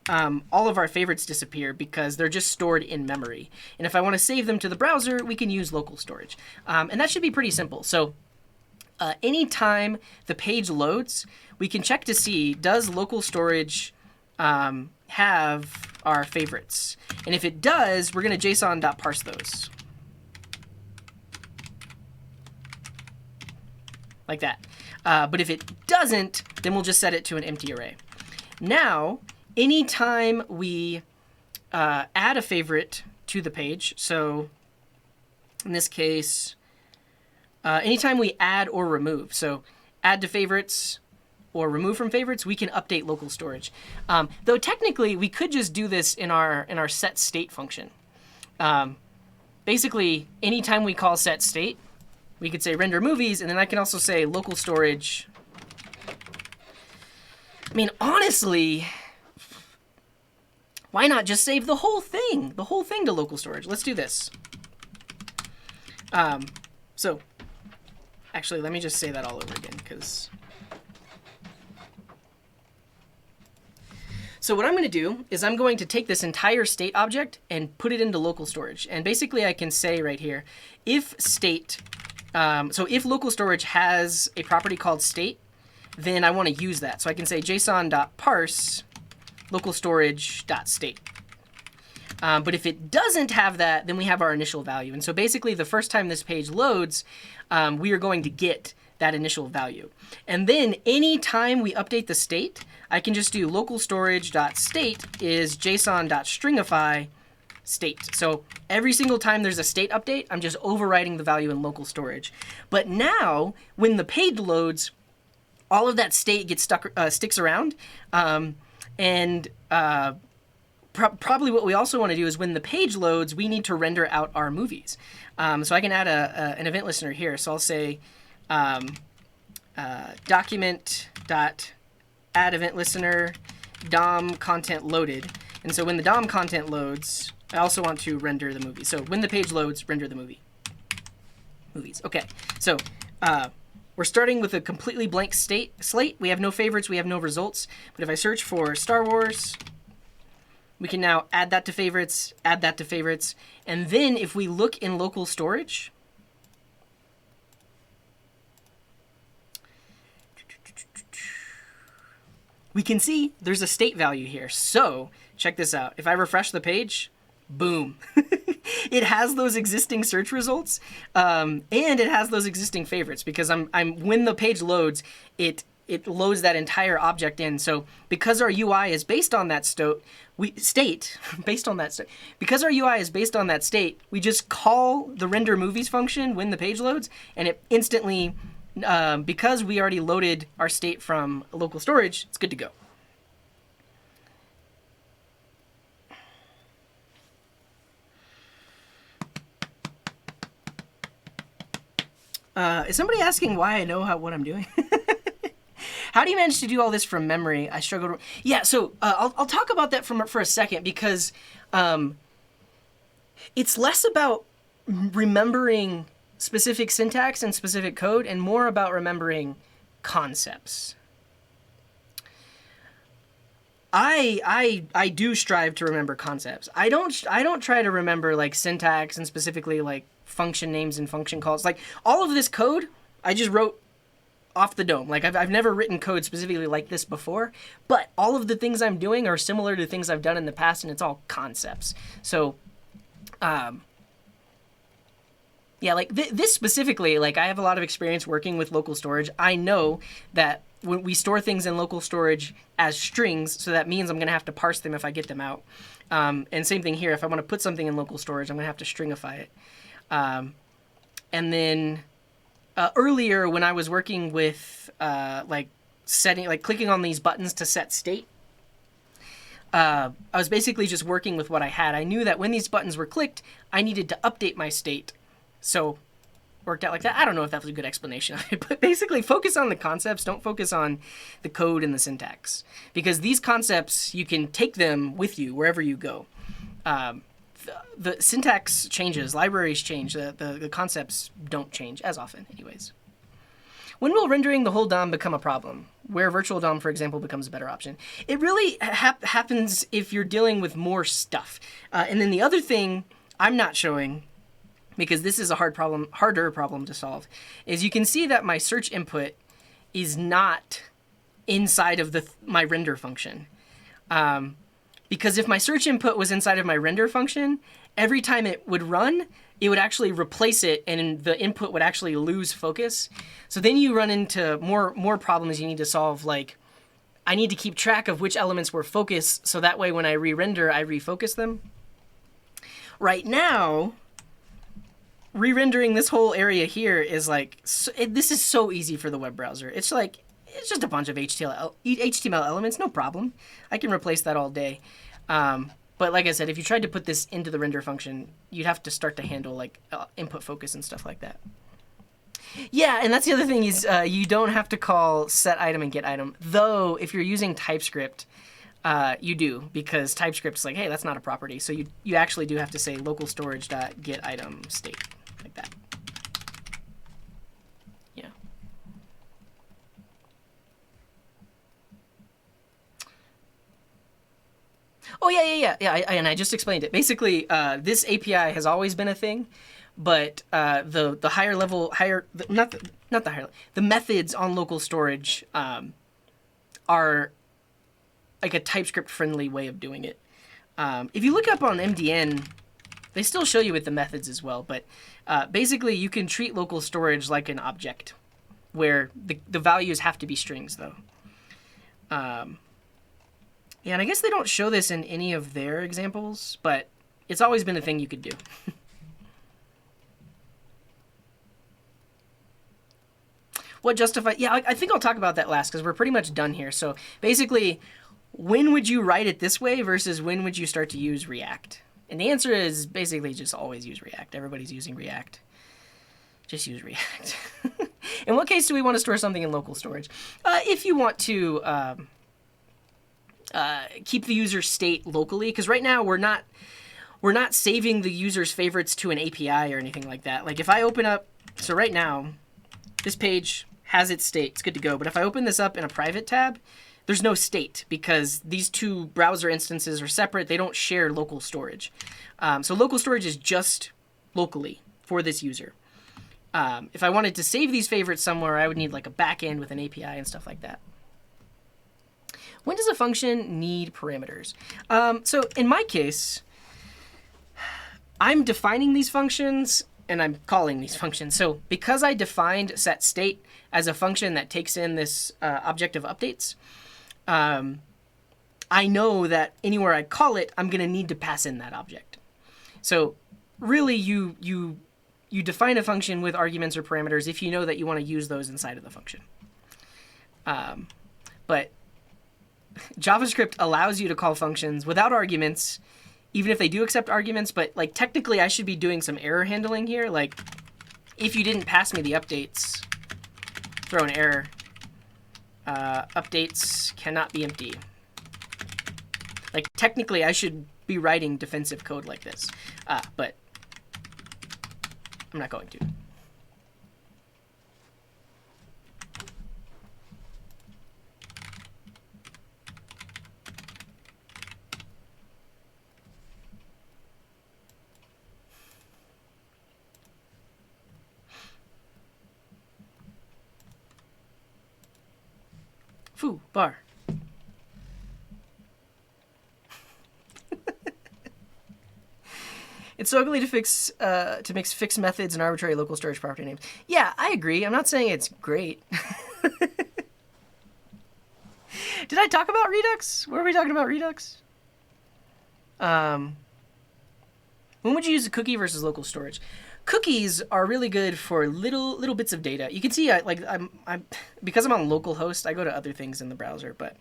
all of our favorites disappear because they're just stored in memory. And if I want to save them to the browser, we can use local storage. And that should be pretty simple. So anytime the page loads, we can check to see, does local storage have our favorites? And if it does, we're going to JSON.parse those. Like that. But if it doesn't, then we'll just set it to an empty array. Now, anytime we add a favorite to the page, so in this case, anytime we add or remove, so add to favorites or remove from favorites, we can update local storage. Though technically, we could just do this in our set state function. Basically, anytime we call set state, we could say render movies, and then I can also say local storage. I mean, honestly, why not just save the whole thing to local storage? Let's do this. So actually, let me just say that all over again, because so what I'm going to do is I'm going to take this entire state object and put it into local storage. And basically, I can say right here, if state, so if local storage has a property called state, then I want to use that. So I can say json.parse local storage.state. But if it doesn't have that, then we have our initial value. And so basically, the first time this page loads, we are going to get that initial value. And then anytime we update the state, I can just do local storage.state is json.stringify state. So every single time there's a state update, I'm just overwriting the value in local storage. But now, when the page loads, all of that state gets sticks around. Probably what we also want to do is when the page loads, we need to render out our movies. So I can add an event listener here. So I'll say document.add event listener DOM content loaded. And so when the DOM content loads, I also want to render the movie. So when the page loads, render the movies. Okay, so we're starting with a completely blank slate. We have no favorites, we have no results. But if I search for Star Wars, we can now add that to favorites, add that to favorites. And then if we look in local storage, we can see there's a state value here. So check this out. If I refresh the page, boom. It has those existing search results, and it has those existing favorites because when the page loads, it loads that entire object in. So because our UI is based on that because our UI is based on that state, we just call the render movies function when the page loads, and it instantly, because we already loaded our state from local storage, it's good to go. Is somebody asking why I know what I'm doing? How do you manage to do all this from memory? I struggle. Yeah, so I'll talk about that for a second because it's less about remembering specific syntax and specific code and more about remembering concepts. I do strive to remember concepts. I don't try to remember like syntax and specifically like function names and function calls. Like all of this code, I just wrote off the dome. Like I've never written code specifically like this before, but all of the things I'm doing are similar to things I've done in the past, and it's all concepts. So, yeah, like this specifically, like I have a lot of experience working with local storage. I know that when we store things in local storage as strings, so that means I'm going to have to parse them if I get them out. And same thing here. If I want to put something in local storage, I'm going to have to stringify it. And then earlier when I was working with like clicking on these buttons to set state, I was basically just working with what I had. I knew that when these buttons were clicked, I needed to update my state. So worked out like that. I don't know if that was a good explanation of it, but basically focus on the concepts. Don't focus on the code and the syntax, because these concepts, you can take them with you wherever you go. The syntax changes, libraries change, the concepts don't change as often anyways. When will rendering the whole DOM become a problem? Where virtual DOM, for example, becomes a better option. It really happens if you're dealing with more stuff. And then the other thing I'm not showing, because this is a harder problem to solve, is you can see that my search input is not inside of my render function. Because if my search input was inside of my render function, every time it would run, it would actually replace it, and the input would actually lose focus. So then you run into more problems you need to solve, like I need to keep track of which elements were focused, so that way when I re-render, I refocus them. Right now, re-rendering this whole area here is like, this is so easy for the web browser. It's just a bunch of HTML elements, no problem. I can replace that all day. But like I said, if you tried to put this into the render function, you'd have to start to handle like input focus and stuff like that. Yeah, and that's the other thing is you don't have to call set item and get item. Though if you're using TypeScript, you do, because TypeScript's like, hey, that's not a property. So you actually do have to say local storage.get item state, like that. Yeah. Oh yeah. And I just explained it. Basically, this API has always been a thing, but the higher level, the methods on local storage are like a TypeScript friendly way of doing it. If you look up on MDN, they still show you with the methods as well, but basically you can treat local storage like an object, where the values have to be strings though. Yeah, and I guess they don't show this in any of their examples, but it's always been a thing you could do. What justify? Yeah, I think I'll talk about that last, because we're pretty much done here. So basically, when would you write it this way versus when would you start to use React? And the answer is basically just always use React. Everybody's using React. Just use React. In what case do we want to store something in local storage? If you want to keep the user state locally, because right now we're not saving the user's favorites to an API or anything like that. Like if I open up, so right now, this page has its state, it's good to go. But if I open this up in a private tab, there's no state, because these two browser instances are separate. They don't share local storage. So local storage is just locally for this user. If I wanted to save these favorites somewhere, I would need like a backend with an API and stuff like that. When does a function need parameters? So in my case, I'm defining these functions and I'm calling these functions. So because I defined setState as a function that takes in this object of updates, I know that anywhere I call it, I'm going to need to pass in that object. So really, you define a function with arguments or parameters if you know that you want to use those inside of the function. But JavaScript allows you to call functions without arguments, even if they do accept arguments. But like technically, I should be doing some error handling here. Like if you didn't pass me the updates, throw an error. Updates cannot be empty. Like technically, I should be writing defensive code like this, but I'm not going to. foo, bar. It's so ugly to mix fixed methods and arbitrary local storage property names. Yeah, I agree. I'm not saying it's great. Did I talk about Redux? What are we talking about Redux? When would you use a cookie versus local storage? Cookies are really good for little bits of data. You can see, I'm because I'm on localhost, I go to other things in the browser, but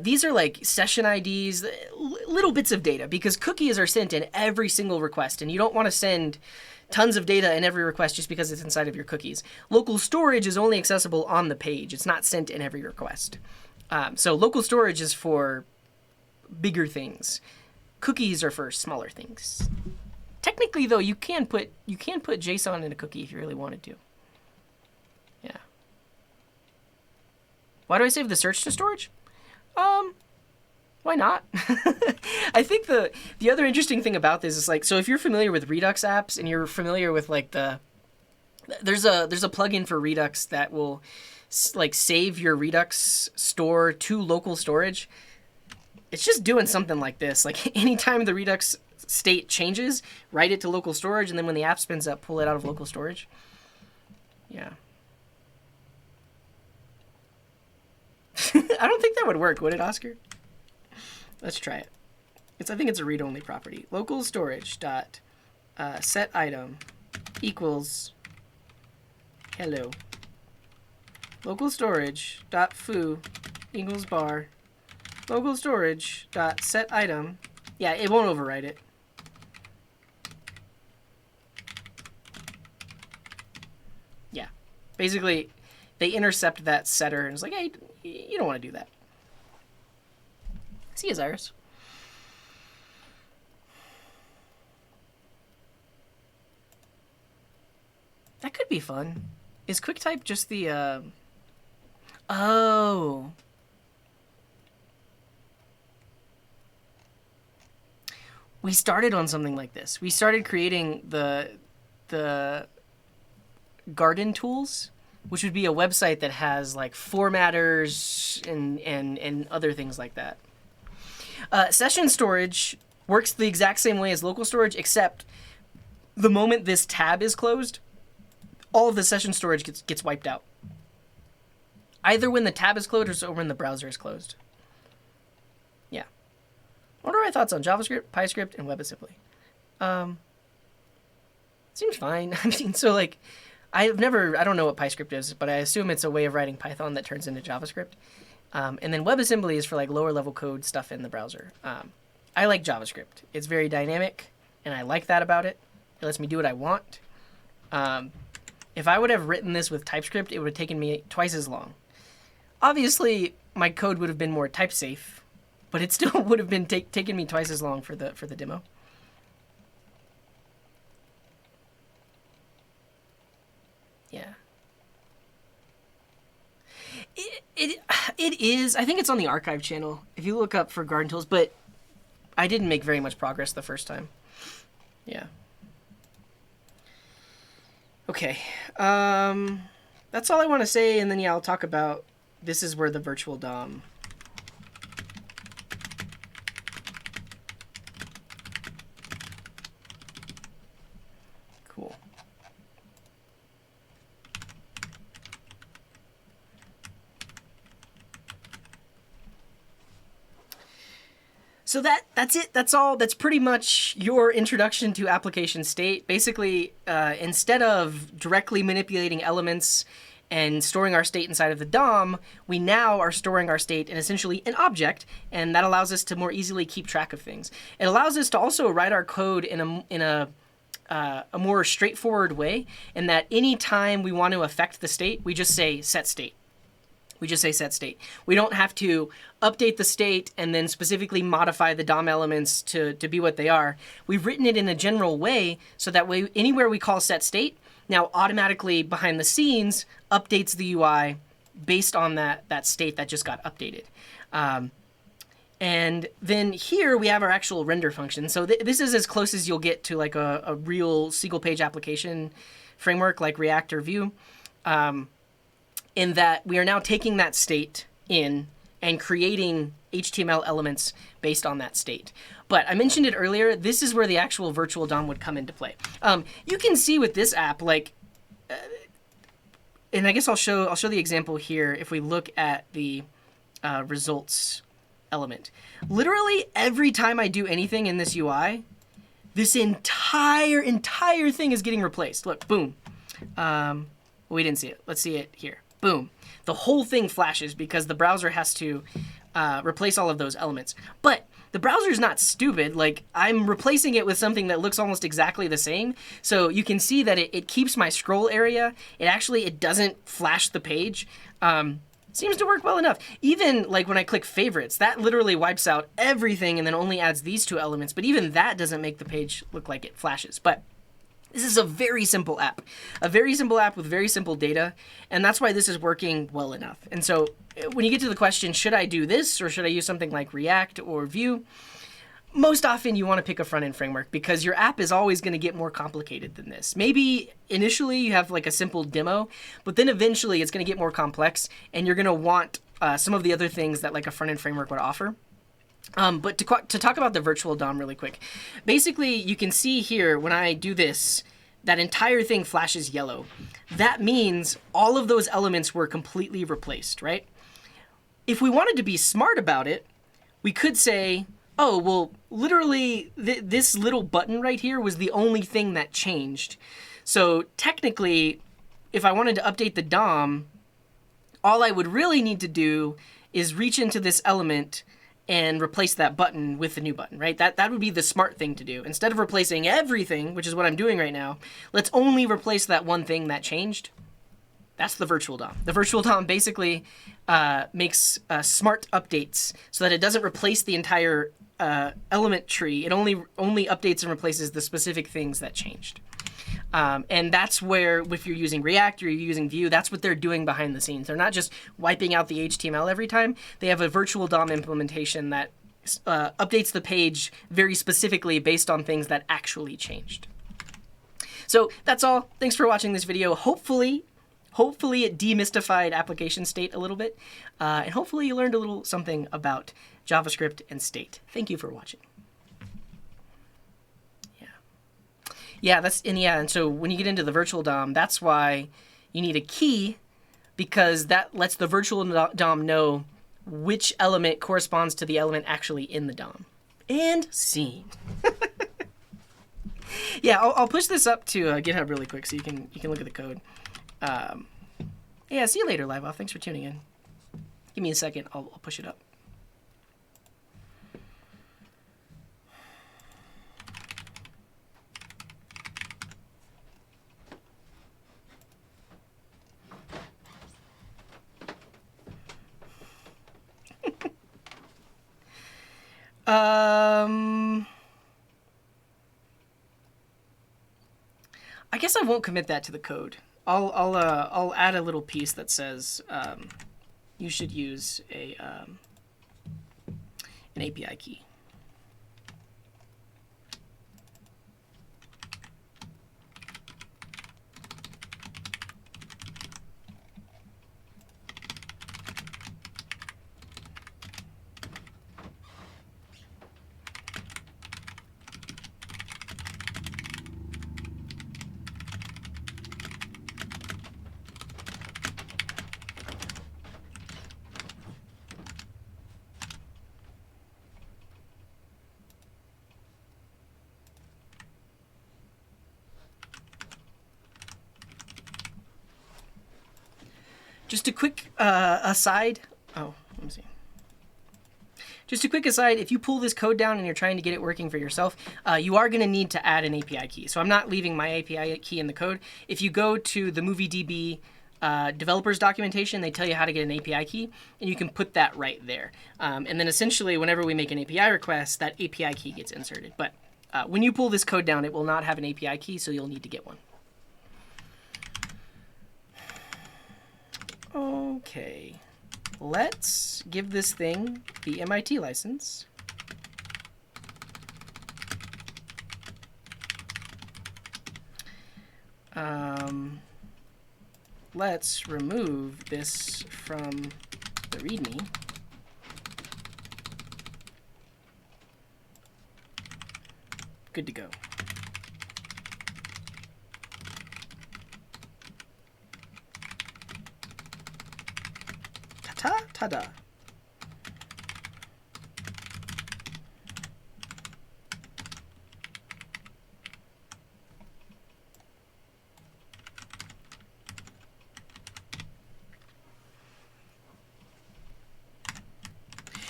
these are like session IDs, little bits of data, because cookies are sent in every single request, and you don't want to send tons of data in every request just because it's inside of your cookies. Local storage is only accessible on the page. It's not sent in every request. So local storage is for bigger things. Cookies are for smaller things. Technically, though, you can put JSON in a cookie if you really wanted to. Yeah. Why do I save the search to storage? Why not? I think the other interesting thing about this is, like, so if you're familiar with Redux apps and you're familiar with like there's a plugin for Redux that will like save your Redux store to local storage. It's just doing something like this. Like anytime the Redux state changes, write it to local storage, and then when the app spins up, pull it out of local storage. Yeah. I don't think that would work, would it, Oscar? Let's try it. I think it's a read-only property. Local storage dot set item equals hello. Local storage dot foo equals bar. Local storage dot set item. Yeah, it won't overwrite it. Yeah, basically, they intercept that setter and it's like, hey, you don't want to do that. See you, Zyrus. That could be fun. Is QuickType just the, Oh. We started on something like this. We started creating the garden tools, which would be a website that has like formatters and other things like that. Session storage works the exact same way as local storage, except the moment this tab is closed, all of the session storage gets wiped out. Either when the tab is closed or when the browser is closed. Yeah. What are my thoughts on JavaScript, PyScript, and WebAssembly? Seems fine. I mean, so like, I don't know what PyScript is, but I assume it's a way of writing Python that turns into JavaScript. And then WebAssembly is for like lower level code stuff in the browser. I like JavaScript. It's very dynamic, and I like that about it. It lets me do what I want. If I would have written this with TypeScript, it would have taken me twice as long. Obviously, my code would have been more type safe, but it still would have been taken me twice as long for the demo. Yeah. It is. I think it's on the archive channel if you look up for garden tools, but I didn't make very much progress the first time. Yeah. Okay. That's all I want to say, and then yeah, I'll talk about this is where the virtual DOM. Cool. So that's it. That's all. That's pretty much your introduction to application state. Basically, instead of directly manipulating elements and storing our state inside of the DOM, we now are storing our state in essentially an object, and that allows us to more easily keep track of things. It allows us to also write our code in a more straightforward way, in that any time we want to affect the state, we just say set state. We just say set state. We don't have to update the state and then specifically modify the DOM elements to be what they are. We've written it in a general way so that way anywhere we call set state now automatically behind the scenes updates the UI based on that state that just got updated. And then here we have our actual render function. So this is as close as you'll get to like a real single page application framework like React or Vue. in that we are now taking that state in and creating HTML elements based on that state. But I mentioned it earlier, this is where the actual virtual DOM would come into play. You can see with this app, like, and I guess I'll show the example here if we look at the results element. Literally every time I do anything in this UI, this entire thing is getting replaced. Look, boom. We didn't see it. Let's see it here. Boom. The whole thing flashes because the browser has to replace all of those elements. But the browser's not stupid. Like, I'm replacing it with something that looks almost exactly the same. So you can see that it keeps my scroll area. It doesn't flash the page. Seems to work well enough. Even like when I click favorites, that literally wipes out everything and then only adds these two elements. But even that doesn't make the page look like it flashes. But this is a very simple app. A very simple app with very simple data. And that's why this is working well enough. And so when you get to the question, should I do this or should I use something like React or Vue? Most often you want to pick a front-end framework because your app is always going to get more complicated than this. Maybe initially you have like a simple demo, but then eventually it's going to get more complex and you're going to want some of the other things that like a front-end framework would offer. But to talk about the virtual DOM really quick, basically you can see here when I do this, that entire thing flashes yellow. That means all of those elements were completely replaced, right? If we wanted to be smart about it, we could say, oh, well, literally this little button right here was the only thing that changed. So technically, if I wanted to update the DOM, all I would really need to do is reach into this element and replace that button with the new button, right? That would be the smart thing to do. Instead of replacing everything, which is what I'm doing right now, let's only replace that one thing that changed. That's the virtual DOM. The virtual DOM basically makes smart updates so that it doesn't replace the entire element tree. It only updates and replaces the specific things that changed. And that's where, if you're using React or you're using Vue, that's what they're doing behind the scenes. They're not just wiping out the HTML every time. They have a virtual DOM implementation that updates the page very specifically based on things that actually changed. So that's all. Thanks for watching this video. Hopefully it demystified application state a little bit. And hopefully you learned a little something about JavaScript and state. Thank you for watching. And so when you get into the virtual DOM, that's why you need a key, because that lets the virtual DOM know which element corresponds to the element actually in the DOM. And scene. Yeah, I'll push this up to GitHub really quick so you can look at the code. Yeah, see you later, Live Off. Thanks for tuning in. Give me a second. I'll push it up. I guess I won't commit that to the code. I'll add a little piece that says you should use an API key. Just a quick aside. Oh, let me see. Just a quick aside, if you pull this code down and you're trying to get it working for yourself, you are going to need to add an API key. So I'm not leaving my API key in the code. If you go to the MovieDB developers documentation, they tell you how to get an API key, and you can put that right there. And then essentially, whenever we make an API request, that API key gets inserted. But when you pull this code down, it will not have an API key, so you'll need to get one. Okay, let's give this thing the MIT license. let's remove this from the README. Good to go. Ta-ta, ta-da.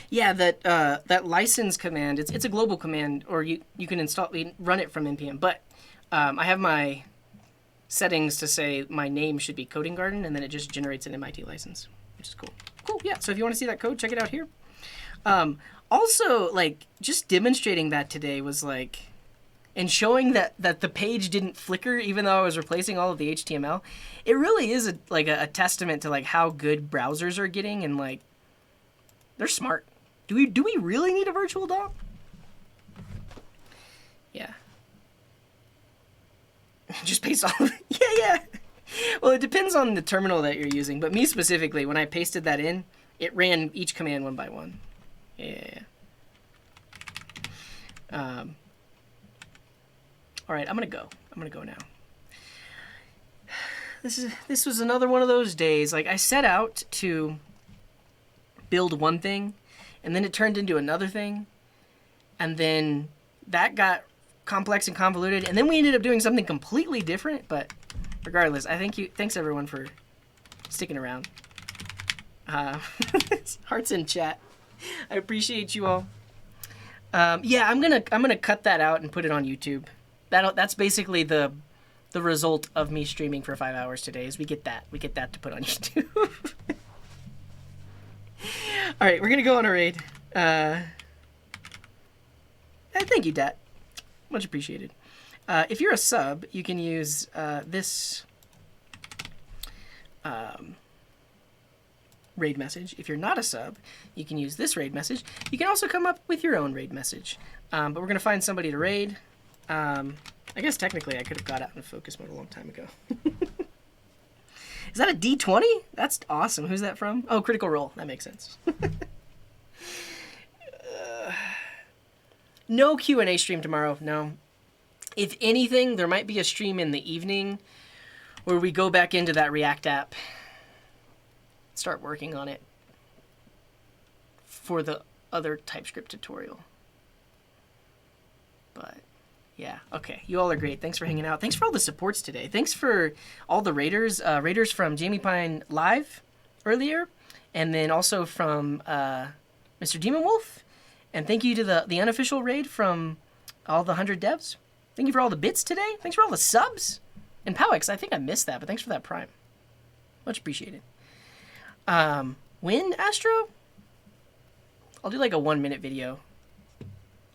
Yeah, that license command, it's a global command, or you can run it from npm. But I have my settings to say my name should be Coding Garden, and then it just generates an MIT license, which is cool. Cool, yeah. So if you want to see that code, check it out here. Also, like, just demonstrating that today was like, and showing that the page didn't flicker even though I was replacing all of the HTML. It really is a testament to like how good browsers are getting, and like they're smart. Do we really need a virtual DOM? Yeah. Just paste all of it. Yeah. Well, it depends on the terminal that you're using, but me specifically, when I pasted that in, it ran each command one by one. Yeah. All right, I'm gonna go now. This was another one of those days. Like, I set out to build one thing, and then it turned into another thing, and then that got complex and convoluted, and then we ended up doing something completely different. But regardless, thanks everyone for sticking around. Hearts in chat. I appreciate you all. Yeah, I'm gonna cut that out and put it on YouTube. That's basically the result of me streaming for 5 hours today. Is we get that to put on YouTube. All right, we're gonna go on a raid. Thank you, Dat. Much appreciated. If you're a sub, you can use this raid message. If you're not a sub, you can use this raid message. You can also come up with your own raid message. But we're gonna find somebody to raid. I guess technically I could have got out in focus mode a long time ago. Is that a D20? That's awesome. Who's that from? Oh, Critical Role. That makes sense. No Q&A stream tomorrow. No. If anything, there might be a stream in the evening where we go back into that React app, start working on it for the other TypeScript tutorial. But yeah, okay. You all are great. Thanks for hanging out. Thanks for all the supports today. Thanks for all the raiders. Raiders from Jamie Pine Live earlier, and then also from Mr. Demon Wolf. And thank you to the unofficial raid from all the 100 devs. Thank you for all the bits today. Thanks for all the subs. And Powix, I think I missed that, but thanks for that Prime. Much appreciated. When, Astro? I'll do like a 1-minute video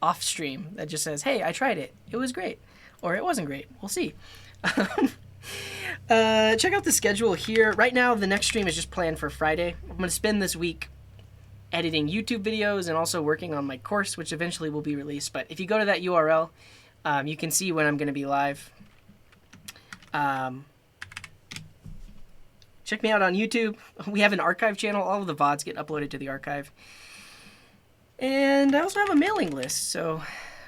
off stream that just says, hey, I tried it. It was great. Or it wasn't great. We'll see. Check out the schedule here. Right now, the next stream is just planned for Friday. I'm going to spend this week editing YouTube videos and also working on my course, which eventually will be released. But if you go to that URL, you can see when I'm going to be live. Check me out on YouTube. We have an archive channel. All of the VODs get uploaded to the archive. And I also have a mailing list, so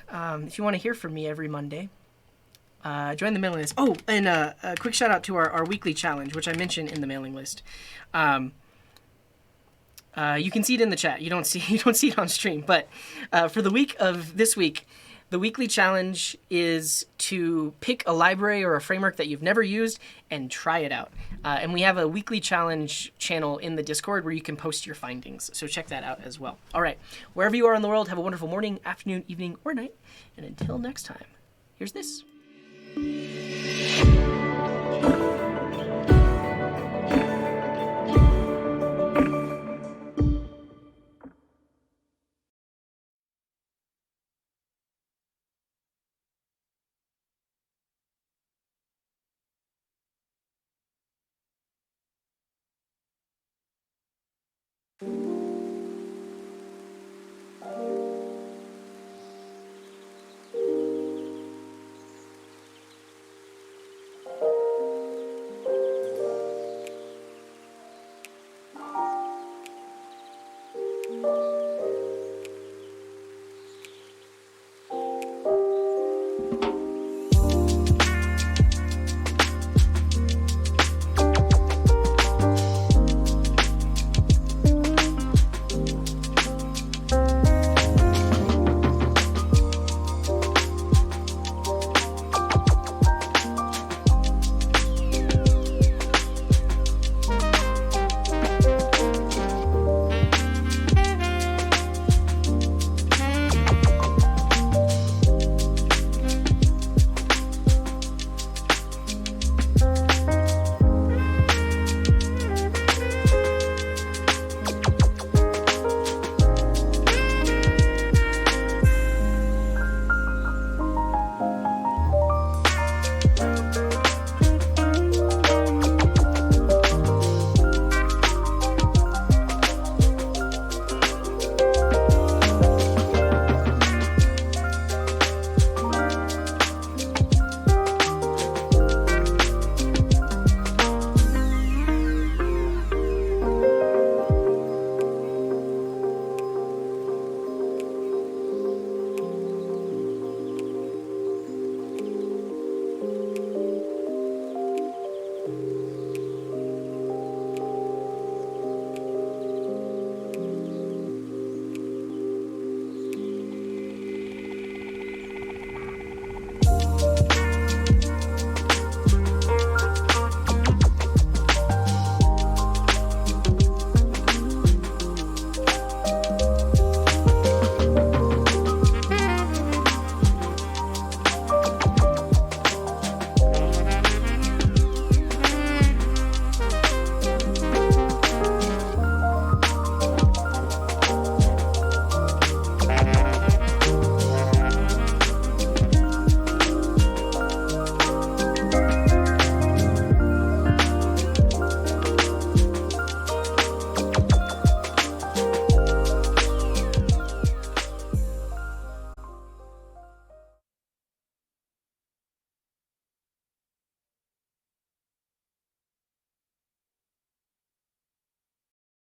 if you want to hear from me every Monday, join the mailing list. Oh, and a quick shout out to our weekly challenge, which I mentioned in the mailing list. You can see it in the chat. You don't see it on stream, but for the week of this week, the weekly challenge is to pick a library or a framework that you've never used and try it out. And we have a weekly challenge channel in the Discord where you can post your findings. So check that out as well. All right. Wherever you are in the world, have a wonderful morning, afternoon, evening, or night. And until next time, here's this.